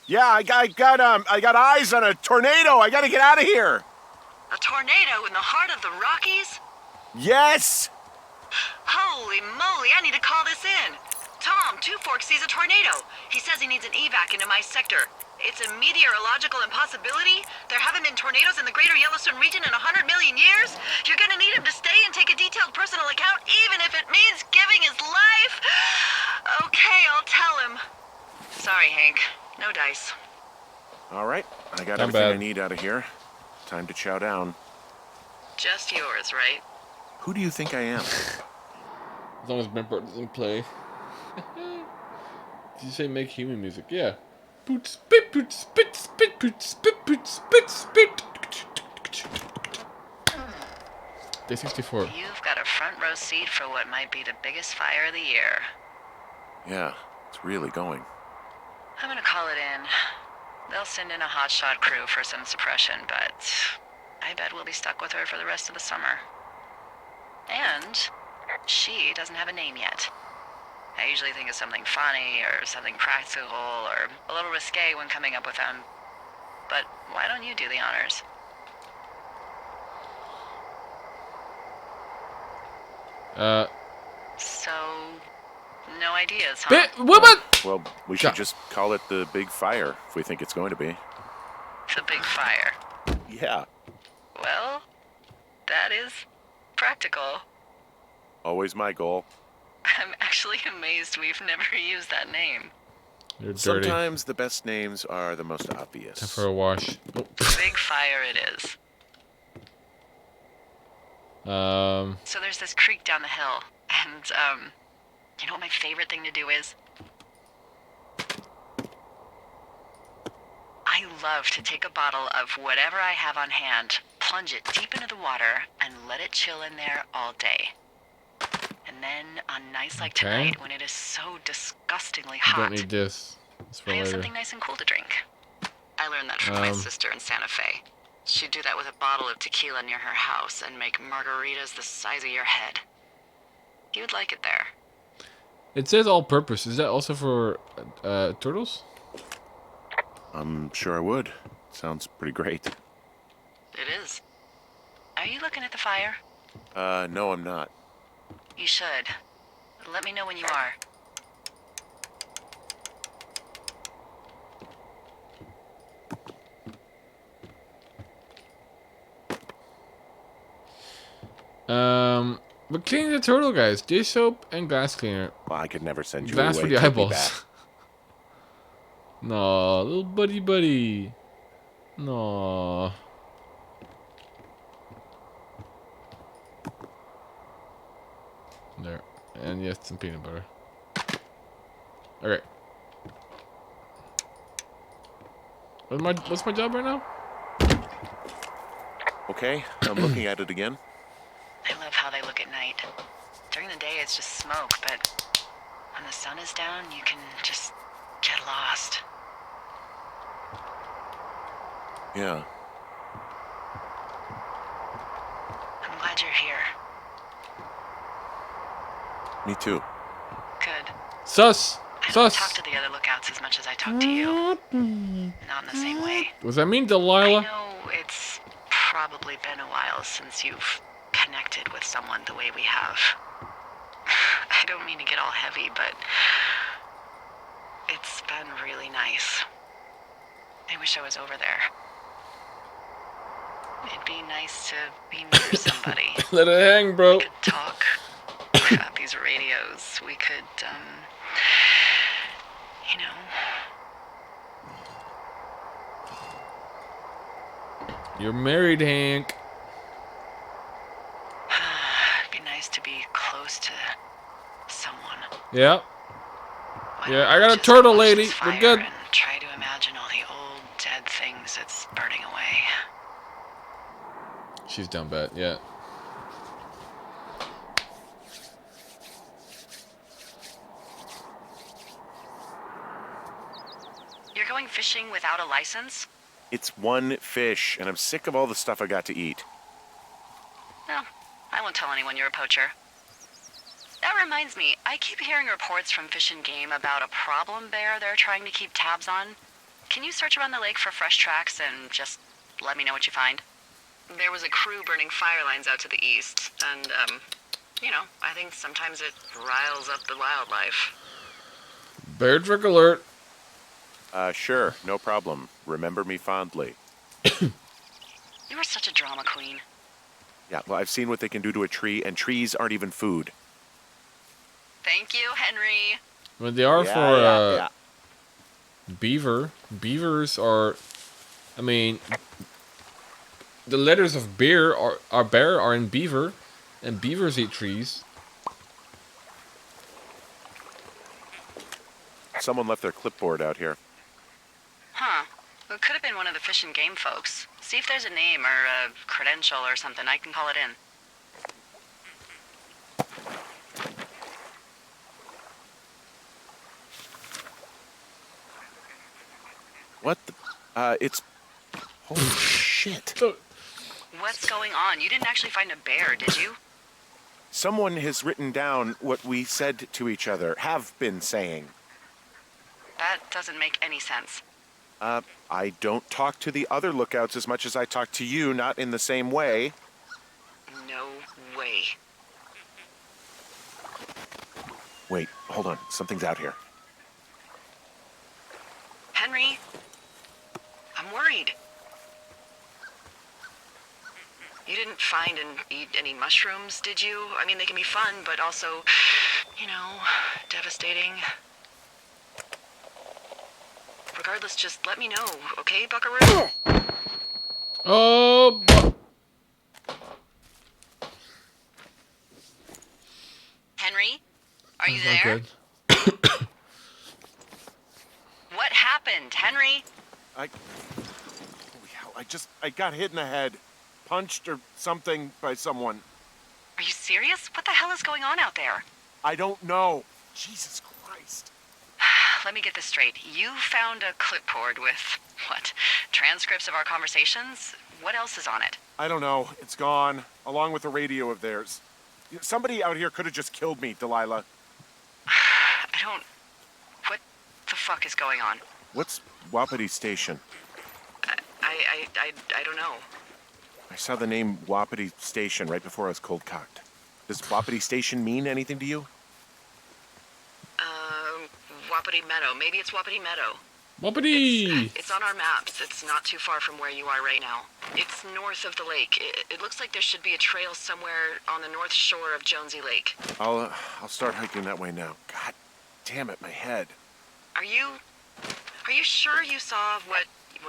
Yeah, I got eyes on a tornado. I gotta get out of here. A tornado in the heart of the Rockies? Yes! Holy moly, I need to call this in. Tom, Two Forks sees a tornado. He says he needs an evac into my sector. It's a meteorological impossibility. There haven't been tornadoes in the greater Yellowstone region in 100 million years. You're gonna need him to stay and take a detailed personal account, even if it means giving his life. Okay, I'll tell him. Sorry, Hank. No dice. All right, I got Not everything bad. I need out of here. Time to chow down. Just yours, right? Who do you think I am? As long as Brentport doesn't play. Did you say make human music? Yeah. Poot spit poot spit spit poot spit poot spit spit. Day 64. You've got a front row seat for what might be the biggest fire of the year. Yeah, it's really going. I'm gonna call it in. They'll send in a hotshot crew for some suppression, but I bet we'll be stuck with her for the rest of the summer. And she doesn't have a name yet. I usually think of something funny or something practical or a little risque when coming up with them. But why don't you do the honors? So, no ideas, huh? Well, we should just call it the Big Fire if we think it's going to be. The big fire. Yeah, Well, that is practical. always my goal. I'm actually amazed we've never used that name. You're dirty. Sometimes the best names are the most obvious. Time for a wash. Big fire it is. So there's this creek down the hill, and You know what my favorite thing to do is? I love to take a bottle of whatever I have on hand, plunge it deep into the water, and let it chill in there all day. And then, on nights like tonight, when it is so disgustingly hot, Don't need this. It's for I have later. something nice and cool to drink. I learned that from my sister in Santa Fe. She'd do that with a bottle of tequila near her house and make margaritas the size of your head. You'd like it there. It says all-purpose. Is that also for turtles? I'm sure I would. Sounds pretty great. It is. Are you looking at the fire? No, I'm not. You should. Let me know when you are. But cleaning the turtle, guys. Dish soap and glass cleaner. Well, I could never send you glass away. for the Take me eyeballs. back. No, little buddy. No. There. And yes, some peanut butter. Okay. What's my job right now? Okay, I'm looking at it again. I love how they look at night. During the day, it's just smoke, but when the sun is down, you can just get lost. Yeah. I'm glad you're here. Me too. Good. Sus! I don't Sus! talk to the other lookouts as much as I talk to you. Not in the same way. Does that mean Delilah? I know it's probably been a while since you've connected with someone the way we have. I don't mean to get all heavy, but it's been really nice. I wish I was over there. It'd be nice to be near somebody. Let it hang, bro. We could talk about these radios. We could, you know. You're married, Hank. It'd be nice to be close to someone. Yeah. Yeah, I got a turtle, lady. We're good. And try to imagine all the old dead things it's burning away. She's down bad, yeah. You're going fishing without a license? It's one fish, and I'm sick of all the stuff I got to eat. No, I won't tell anyone you're a poacher. That reminds me, I keep hearing reports from Fish and Game about a problem bear they're trying to keep tabs on. Can you search around the lake for fresh tracks and just let me know what you find? There was a crew burning fire lines out to the east, and, you know, I think sometimes it riles up the wildlife. Bear trick alert. Sure, no problem. Remember me fondly. You are such a drama queen. Yeah, well, I've seen what they can do to a tree, and trees aren't even food. Thank you, Henry. Well, they are Yeah. beaver. Beavers are, I mean, the letters of bear are in beaver, and beavers eat trees. Someone left their clipboard out here. Huh. It could have been one of the Fish and Game folks. See if there's a name or a credential or something. I can call it in. What the? It's... Holy shit. What's going on? You didn't actually find a bear, did you? Someone has written down what we said to each other, have been saying. That doesn't make any sense. I don't talk to the other lookouts as much as I talk to you, not in the same way. No way. Wait, hold on. Something's out here. Henry, I'm worried. You didn't find and eat any mushrooms, did you? I mean, they can be fun, but also, you know, devastating. Regardless, just let me know, okay, Buckaroo? Oh, Henry, Are you That's not there? good. What happened, Henry? Holy hell, I got hit in the head. Punched or something by someone. Are you serious? What the hell is going on out there? I don't know. Jesus Christ. Let me get this straight. You found a clipboard with, what, transcripts of our conversations? What else is on it? I don't know. It's gone, along with the radio of theirs. Somebody out here could have just killed me, Delilah. What the fuck is going on? What's Wapiti Station? I don't know. I saw the name Wapiti Station right before I was cold cocked. Does Wapiti Station mean anything to you? Wapiti Meadow. Maybe it's Wapiti Meadow. Wapiti! It's on our maps. It's not too far from where you are right now. It's north of the lake. It looks like there should be a trail somewhere on the north shore of Jonesy Lake. I'll start hiking that way now. God damn it, my head. Are you sure you saw what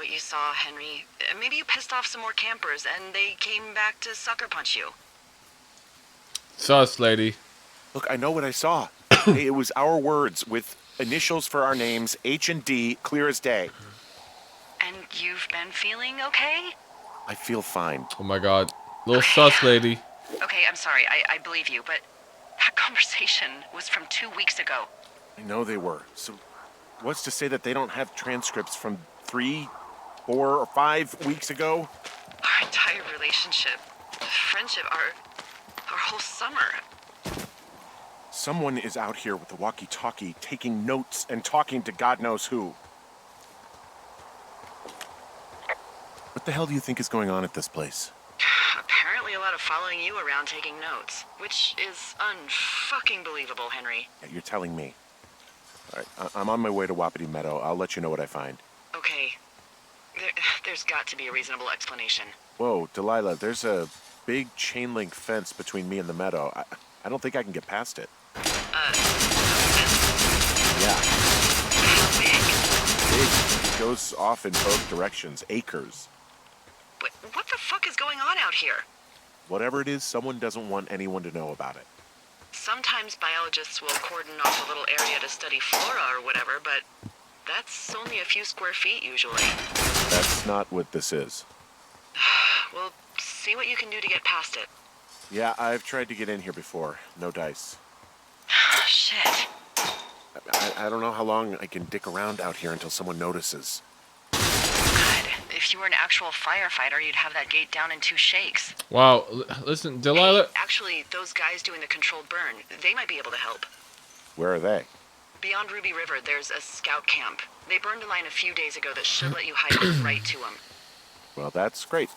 you saw, Henry? Maybe you pissed off some more campers and they came back to sucker punch you. Sus, lady. Look, I know what I saw. Hey, it was our words with initials for our names, H and D, clear as day. And you've been feeling okay? I feel fine. Oh my god. Little sus lady. Okay, I'm sorry. I believe you, but that conversation was from 2 weeks ago. I know they were. So what's to say that they don't have transcripts from 3, 4, or 5 weeks ago? Our entire relationship, friendship, our whole summer. Someone is out here with the walkie-talkie taking notes and talking to God knows who. What the hell do you think is going on at this place? Apparently a lot of following you around taking notes, which is unfucking believable, Henry. Yeah, you're telling me. All right, I'm on my way to Wapiti Meadow. I'll let you know what I find. Okay. There's got to be a reasonable explanation. Whoa, Delilah, there's a big chain link fence between me and the meadow. I don't think I can get past it. Yeah. How big? Big. It goes off in both directions. Acres. What the fuck is going on out here? Whatever it is, someone doesn't want anyone to know about it. Sometimes biologists will cordon off a little area to study flora or whatever, but that's only a few square feet usually. That's not what this is. Well, see what you can do to get past it. Yeah, I've tried to get in here before. No dice. Shit. I don't know how long I can dick around out here until someone notices. God, if you were an actual firefighter, you'd have that gate down in 2 shakes. Wow, listen, Delilah. Hey, actually, those guys doing the controlled burn, they might be able to help. Where are they? Beyond Ruby River, there's a scout camp. They burned a line a few days ago that should let you hike right to them. Well, that's great.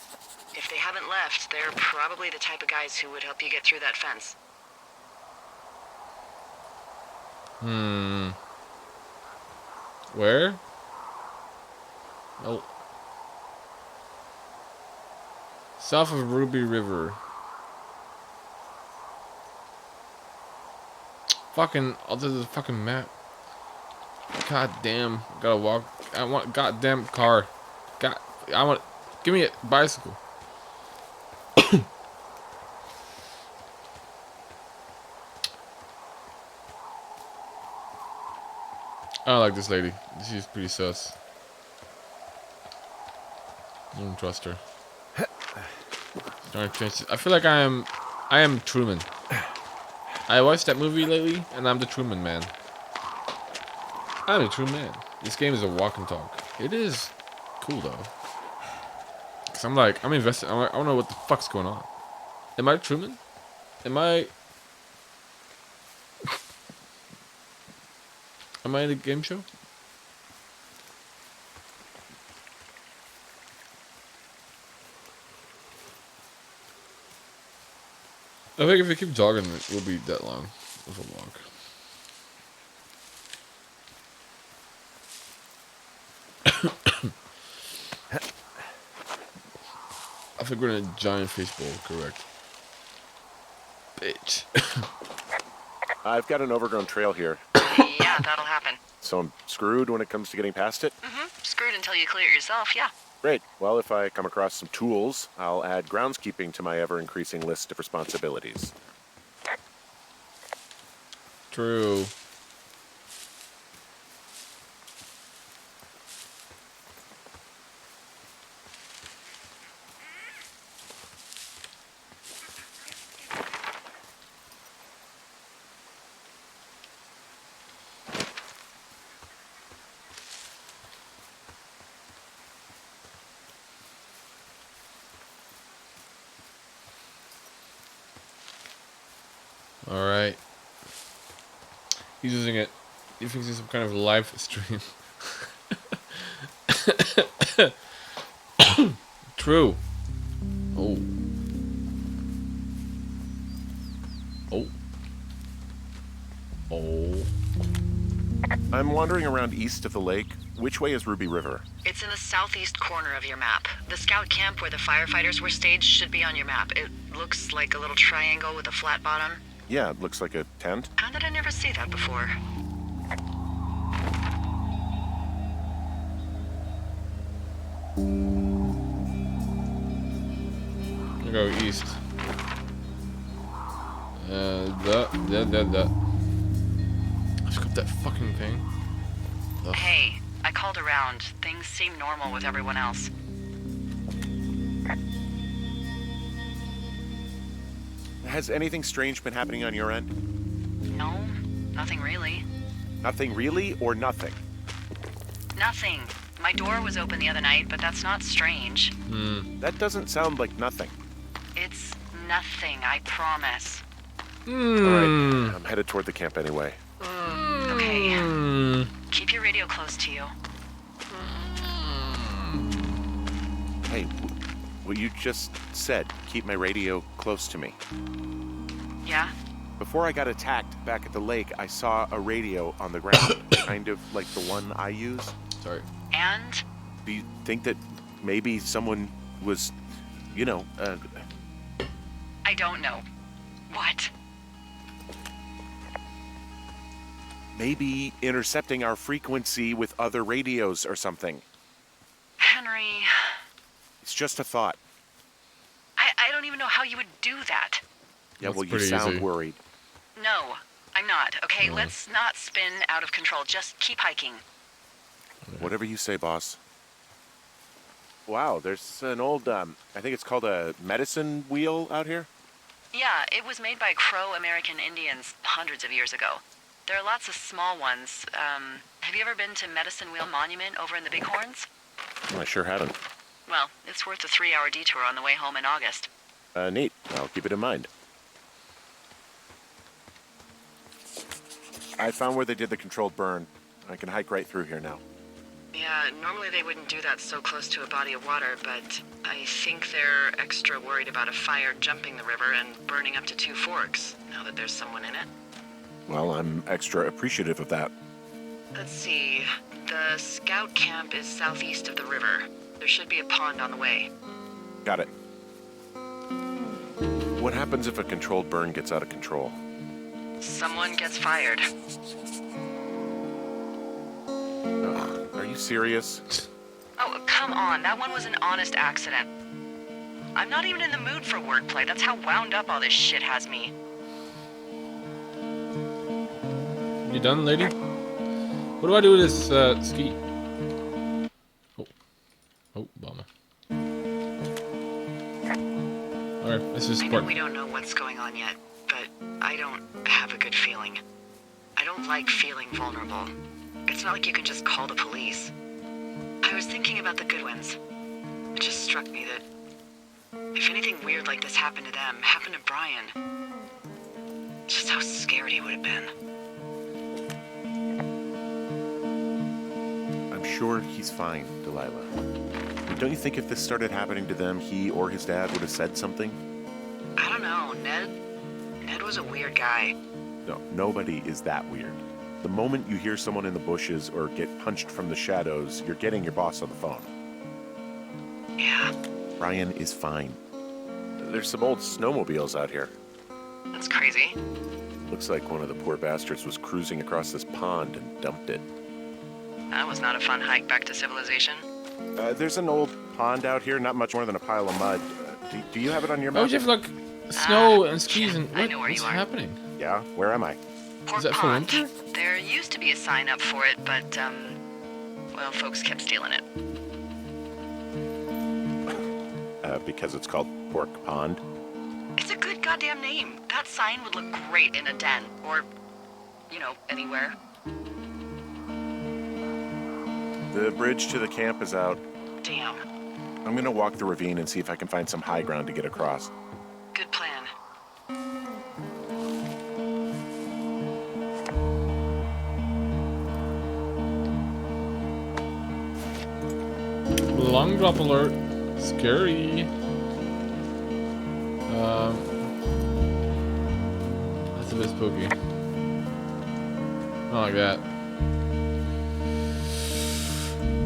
If they haven't left, they're probably the type of guys who would help you get through that fence. Where? Oh. South of Ruby River. Fucking, oh, there's a fucking map. God damn, gotta walk. I want a goddamn car. Give me a bicycle. I don't like this lady. She's pretty sus. I don't trust her. I feel like I am Truman. I watched that movie lately, and I'm the Truman man. I'm a true man. This game is a walk and talk. It is cool though. Cause I'm invested. I don't know what the fuck's going on. Am I Truman? Am I in a game show? I think if we keep jogging, it will be that long of a walk. I think we're in a giant fishbowl, correct? Bitch. I've got an overgrown trail here. Yeah, that'll happen. So I'm screwed when it comes to getting past it? Screwed until you clear it yourself, yeah. Great. Well, if I come across some tools, I'll add groundskeeping to my ever-increasing list of responsibilities. True. All right. He's using it. He thinks it's some kind of live stream. True. Oh. Oh. Oh. I'm wandering around east of the lake. Which way is Ruby River? It's in the southeast corner of your map. The scout camp where the firefighters were staged should be on your map. It looks like a little triangle with a flat bottom. Yeah, it looks like a tent. How did I never see that before? I'm gonna go east. Let's got that fucking thing. Ugh. Hey, I called around. Things seem normal with everyone else. Has anything strange been happening on your end? No, nothing really. Nothing really, or nothing? Nothing. My door was open the other night, but that's not strange. That doesn't sound like nothing. It's nothing, I promise. All right, I'm headed toward the camp anyway. Okay. Keep your radio close to you. Hey, what you just said, keep my radio close to me. Yeah? Before I got attacked back at the lake, I saw a radio on the ground, kind of like the one I use. Sorry. And? Do you think that maybe someone was, you know, I don't know. What? maybe intercepting our frequency with other radios or something? Henry... It's just a thought. I don't even know how you would do that. Yeah, well, you sound worried. No, I'm not. Okay, let's not spin out of control. Just keep hiking. Whatever you say, boss. Wow, there's an old, I think it's called a medicine wheel out here? Yeah, it was made by Crow American Indians hundreds of years ago. There are lots of small ones. Have you ever been to Medicine Wheel Monument over in the Bighorns? I sure haven't. Well, it's worth a 3-hour detour on the way home in August. Neat. I'll keep it in mind. I found where they did the controlled burn. I can hike right through here now. Yeah, normally they wouldn't do that so close to a body of water, but I think they're extra worried about a fire jumping the river and burning up to 2 forks, now that there's someone in it. Well, I'm extra appreciative of that. Let's see. The scout camp is southeast of the river. There should be a pond on the way. Got it. What happens if a controlled burn gets out of control? Someone gets fired. Are you serious? Oh, come on. That one was an honest accident. I'm not even in the mood for wordplay. That's how wound up all this shit has me. You done, lady? What do I do with this ski? Oh, bummer. Alright, let's just I know park. we don't know what's going on yet, but I don't have a good feeling. I don't like feeling vulnerable. It's not like you can just call the police. I was thinking about the Goodwins. It just struck me that if anything weird like this happened to them, happened to Brian, just how scared he would have been. I'm sure he's fine, Delilah. Don't you think if this started happening to them, he or his dad would have said something? I don't know, Ned was a weird guy. No, nobody is that weird. The moment you hear someone in the bushes or get punched from the shadows, you're getting your boss on the phone. Yeah. Brian is fine. There's some old snowmobiles out here. That's crazy. Looks like one of the poor bastards was cruising across this pond and dumped it. That was not a fun hike back to civilization. There's an old pond out here, not much more than a pile of mud. Do you have it on your map? Oh, you have like snow and skis and I know where what's you are. happening? Yeah, where am I? Pork that for Pond. winter? There used to be a sign up for it, but, well, folks kept stealing it. Because it's called Pork Pond? It's a good goddamn name. That sign would look great in a den, or, you know, anywhere. The bridge to the camp is out. Damn. I'm gonna walk the ravine and see if I can find some high ground to get across. Good plan. Long drop alert. Scary. That's a bit spooky. Not like that.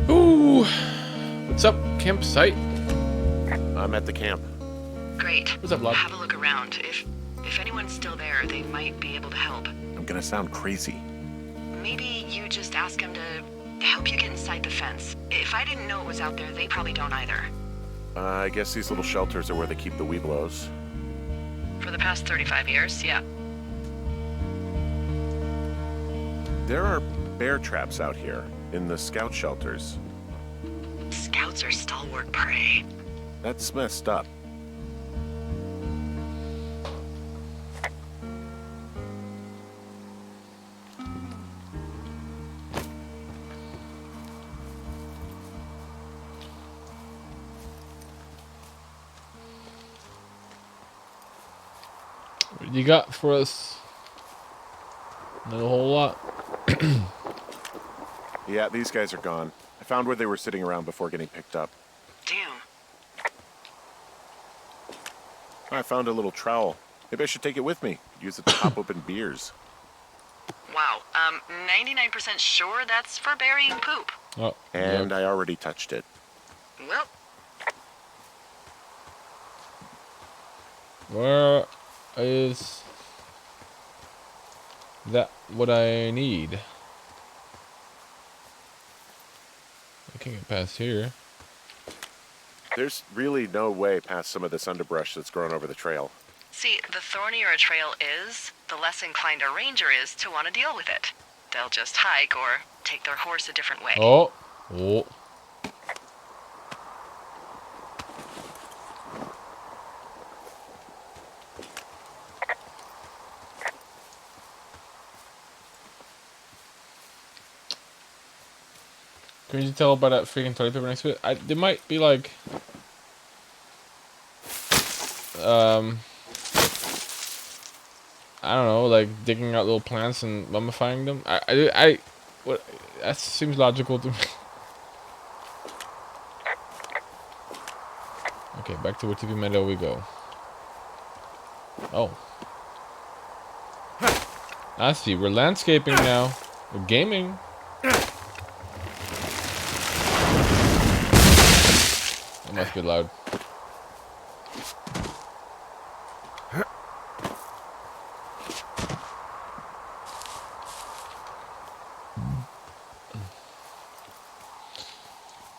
Ooh. What's up, campsite? I'm at the camp. Great. What's up, love? Have a look around. If anyone's still there, they might be able to help. I'm gonna sound crazy. Maybe you just ask them to help you get inside the fence. If I didn't know it was out there, they probably don't either. I guess these little shelters are where they keep the weeblos. For the past 35 years, yeah. There are bear traps out here in the scout shelters. Scouts are stalwart prey. That's messed up. What you got for us? Not a whole lot. Yeah, these guys are gone. I found where they were sitting around before getting picked up. Damn. I found a little trowel. Maybe I should take it with me. Use it to pop open beers. Wow. 99% sure that's for burying poop. Oh. And I already touched it. Well. Where is that what I need? I can't get past here. There's really no way past some of this underbrush that's grown over the trail. See, the thornier a trail is, the less inclined a ranger is to want to deal with it. They'll just hike or take their horse a different way. Oh. Oh. Can you tell by that freaking toilet paper next to it? They might be like, I don't know, like digging out little plants and mummifying them. What? That seems logical to me. Okay, back to TP Meadow we go. Oh. I see. We're landscaping now. We're gaming. It must be loud.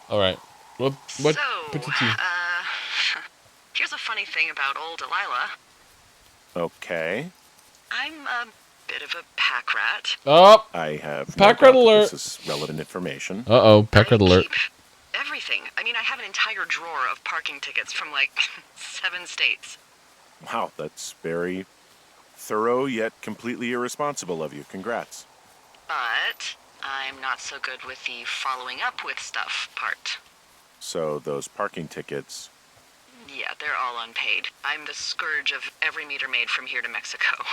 All right. What? So, here's a funny thing about old Delilah. Okay. I'm a bit of a pack rat. Oh! I have pack no rat doubt that alert. This is relevant information. Uh-oh, pack rat alert. Everything. I mean, I have an entire drawer of parking tickets from like 7 states. Wow, that's very thorough yet completely irresponsible of you. Congrats. But I'm not so good with the following up with stuff part. So those parking tickets... Yeah, they're all unpaid. I'm the scourge of every meter made from here to Mexico.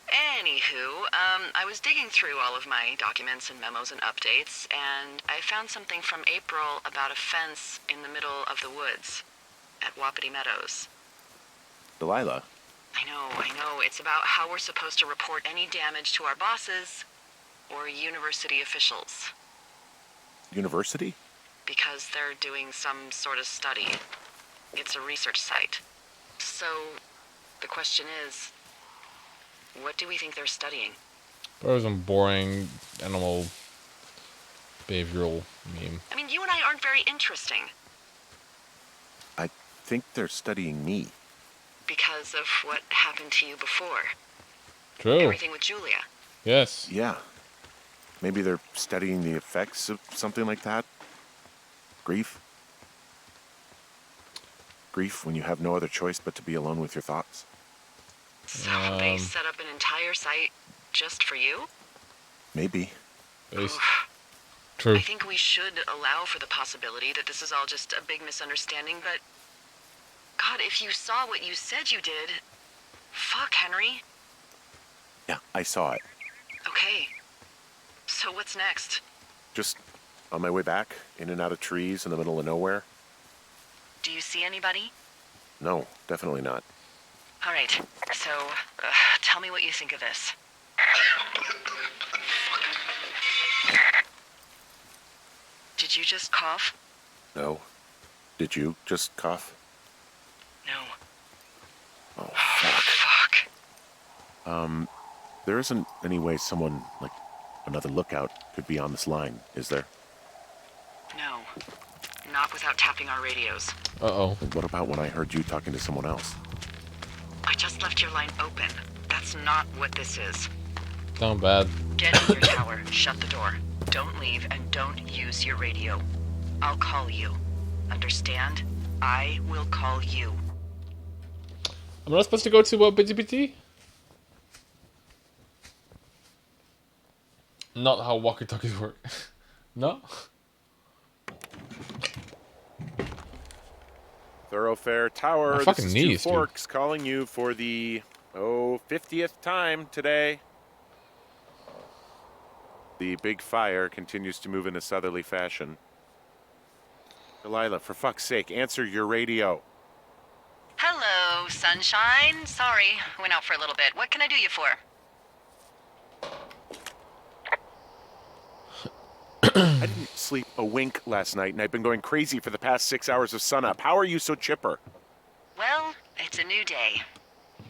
Anywho, I was digging through all of my documents and memos and updates, and I found something from April about a fence in the middle of the woods at Wapiti Meadows. Delilah. I know. It's about how we're supposed to report any damage to our bosses or university officials. University? Because they're doing some sort of study. It's a research site. So, the question is, what do we think they're studying? That was some boring animal behavioral meme. I mean, you and I aren't very interesting. I think they're studying me. Because of what happened to you before. True. Everything with Julia. Yes. Yeah. Maybe they're studying the effects of something like that. Grief. Grief when you have no other choice but to be alone with your thoughts. So they set up an entire site just for you? Maybe. True. I think we should allow for the possibility that this is all just a big misunderstanding, but... God, if you saw what you said you did... Fuck, Henry. Yeah, I saw it. Okay. So what's next? Just on my way back, in and out of trees in the middle of nowhere. Do you see anybody? No, definitely not. All right, so tell me what you think of this. Did you just cough? No. Did you just cough? No. Oh, fuck. There isn't any way someone, like, another lookout could be on this line, is there? No. Not without tapping our radios. Uh-oh. And what about when I heard you talking to someone else? I just left your line open. That's not what this is. Sound bad. Get in your tower, shut the door. Don't leave, and don't use your radio. I'll call you. Understand? I will call you. I'm not supposed to go to BGBT? Not how walkie-talkies work. No? Thoroughfare Tower, My this fucking is knees, Two Forks calling you for the, 50th time today. The big fire continues to move in a southerly fashion. Delilah, for fuck's sake, answer your radio. Hello, sunshine. Sorry, went out for a little bit. What can I do you for? I didn't sleep a wink last night, and I've been going crazy for the past 6 hours of sunup. How are you so chipper? Well, it's a new day.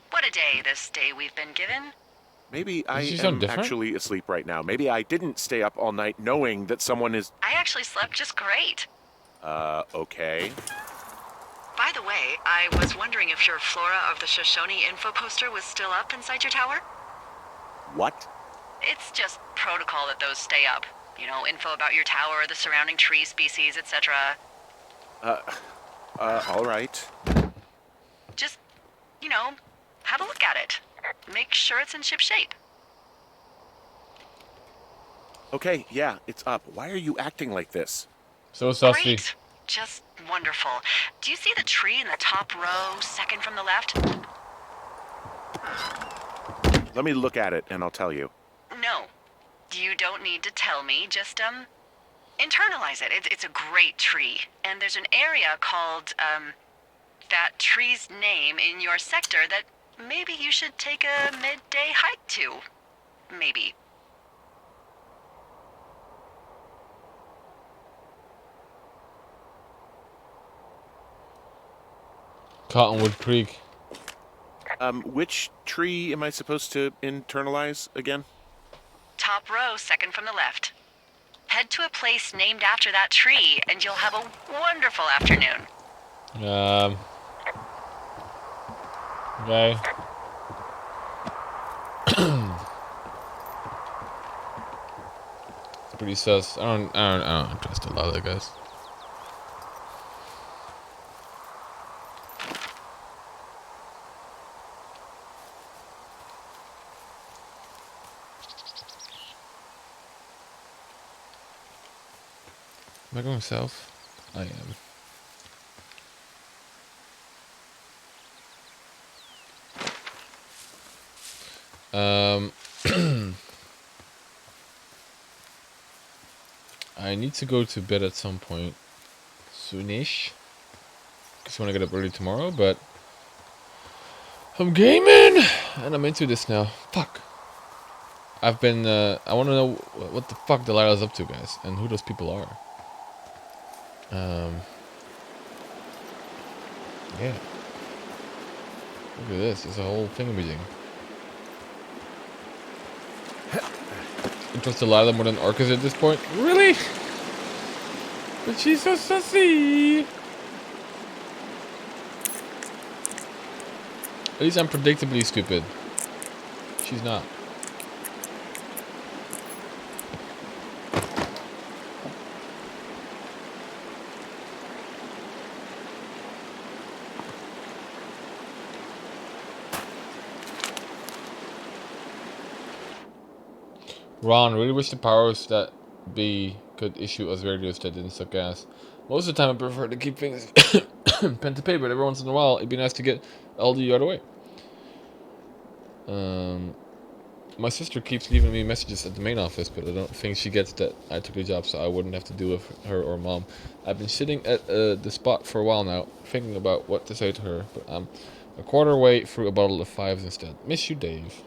What a day, this day we've been given. Maybe I she am sound different? actually asleep right now. Maybe I didn't stay up all night knowing that someone is... I actually slept just great. Okay. By the way, I was wondering if your Flora of the Shoshone info poster was still up inside your tower? What? It's just protocol that those stay up. You know, info about your tower, the surrounding tree species, etc. All right. Just, you know, have a look at it. Make sure it's in ship shape. Okay, yeah, it's up. Why are you acting like this? So saucy. Great. Just wonderful. Do you see the tree in the top row, second from the left? Let me look at it, and I'll tell you. No. You don't need to tell me. Just, internalize it. It's a great tree. And there's an area called, that tree's name in your sector that maybe you should take a midday hike to. Maybe. Cottonwood Creek. Which tree am I supposed to internalize again? Top row, second from the left. Head to a place named after that tree, and you'll have a wonderful afternoon. Okay. It's pretty sus. I don't trust a lot of the guys. Am I going south? I am. I need to go to bed at some point soonish. Because I want to get up early tomorrow, but I'm gaming and I'm into this now. Fuck. I've been. I want to know what the fuck Delilah's up to, guys, and who those people are. Yeah. Look at this. It's a whole thingamajig. I trust Delilah more than Arkas at this point. Really? But she's so sussy. At least I'm predictably stupid. She's not. Ron, really wish the powers that be could issue us radios that didn't suck gas. Most of the time I prefer to keep things pen to paper, but every once in a while it'd be nice to get all the other way. My sister keeps leaving me messages at the main office, but I don't think she gets that I took the job, so I wouldn't have to deal with her or mom. I've been sitting at the spot for a while now, thinking about what to say to her, but I'm a quarter way through a bottle of fives instead. Miss you, Dave.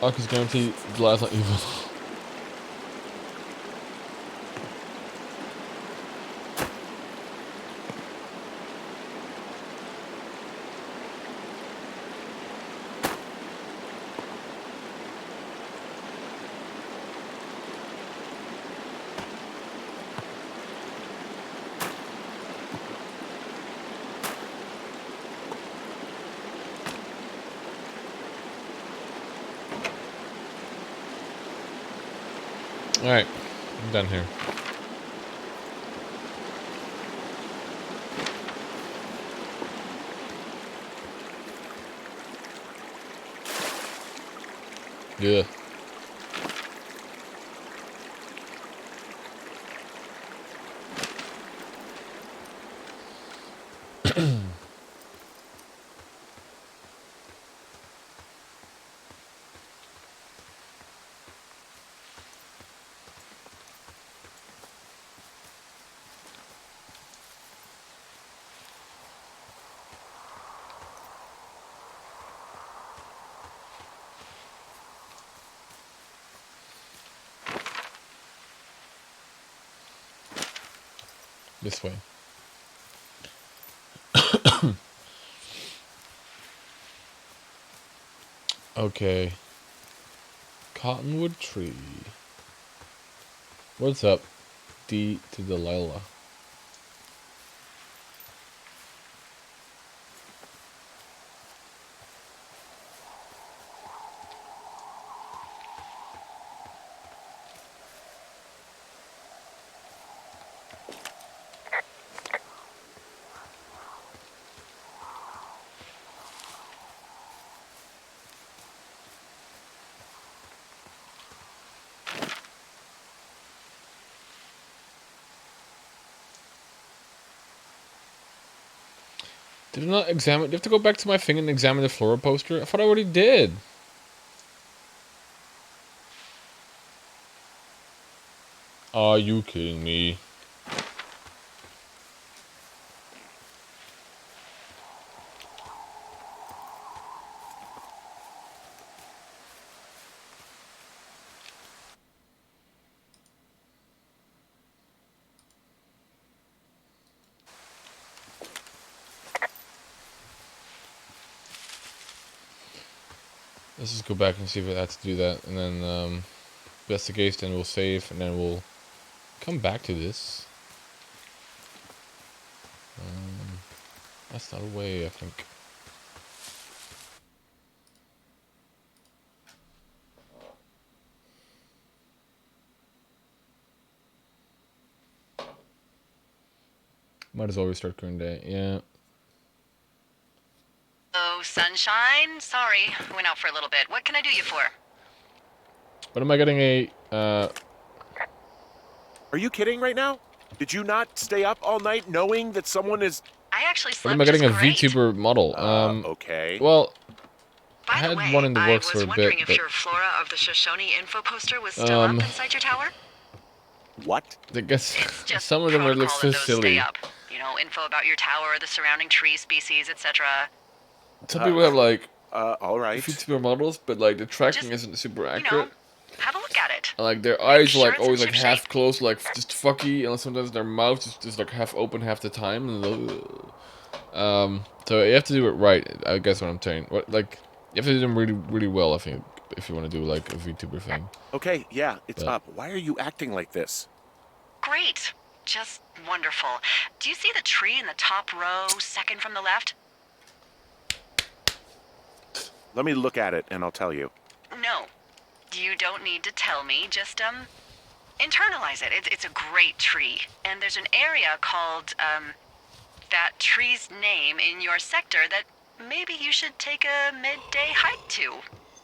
Arkas guarantee the last not evil. Alright, I'm done here. Yeah. This way. Okay. Cottonwood tree. What's up? D to Delilah. Did I not examine? Do you have to go back to my thing and examine the flora poster? I thought I already did. Are you kidding me? Let's just go back and see if it had to do that, and then investigate, then we'll save, and then we'll come back to this. That's not a way, I think. Might as well restart current day, yeah. Hello, sunshine. Sorry, I went out for a little bit. What can I do you for? But am I getting a, Are you kidding right now? Did you not stay up all night knowing that someone is... I actually slept What am I getting a great. VTuber model? Okay. Well, By I had the way, one in the works I for was a wondering bit, if but your Flora of the Shoshone info poster was still up inside your tower? What? I guess It's just some of them look protocol so that those stay silly. up. You know, info about your tower, the surrounding tree species, etc. Some people have like all right. VTuber models, but like the tracking isn't super accurate. Have a look at it. And, like their eyes are like it's always in like ship half closed, like just fucky, and sometimes their mouth is just like half open half the time. So you have to do it right. I guess what I'm saying. What like you have to do them really, really well. I think if you want to do like a VTuber thing. Okay, yeah, it's But- up. Why are you acting like this? Great. Just wonderful. Do you see the tree in the top row, second from the left? Let me look at it and I'll tell you. No. You don't need to tell me. Just, internalize it. It's a great tree. And there's an area called, that tree's name in your sector that maybe you should take a midday hike to.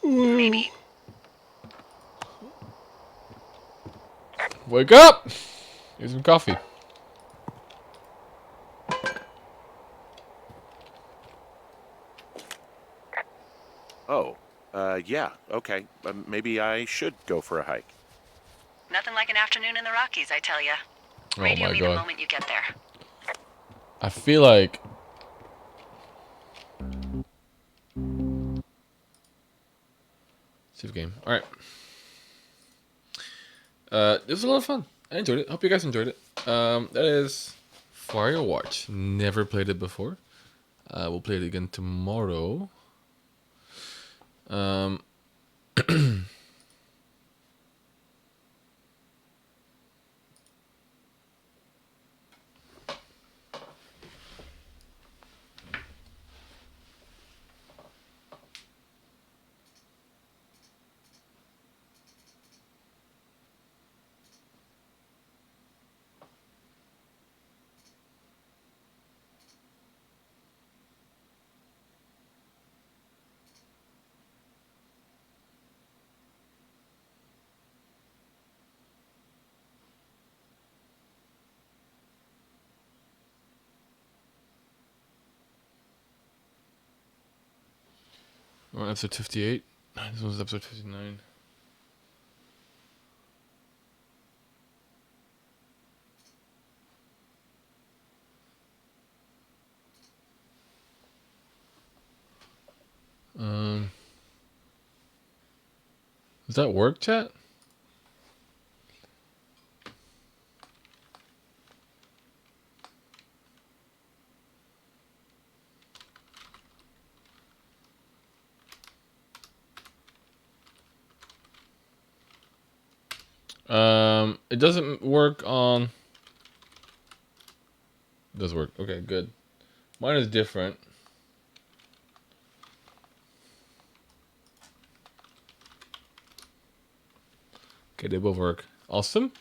Maybe. Wake up! Here's some coffee. Oh, yeah, okay. Maybe I should go for a hike. Nothing like an afternoon in the Rockies, I tell ya. Oh Radio my me God. the moment you get there. I feel like... Save game. Alright. It was a lot of fun. I enjoyed it. Hope you guys enjoyed it. That is Firewatch. Never played it before. We'll play it again tomorrow. We're on episode 58. This one's episode 59. Does that work, chat? It doesn't work on... It does work. Okay, good. Mine is different. Okay, they both work. Awesome.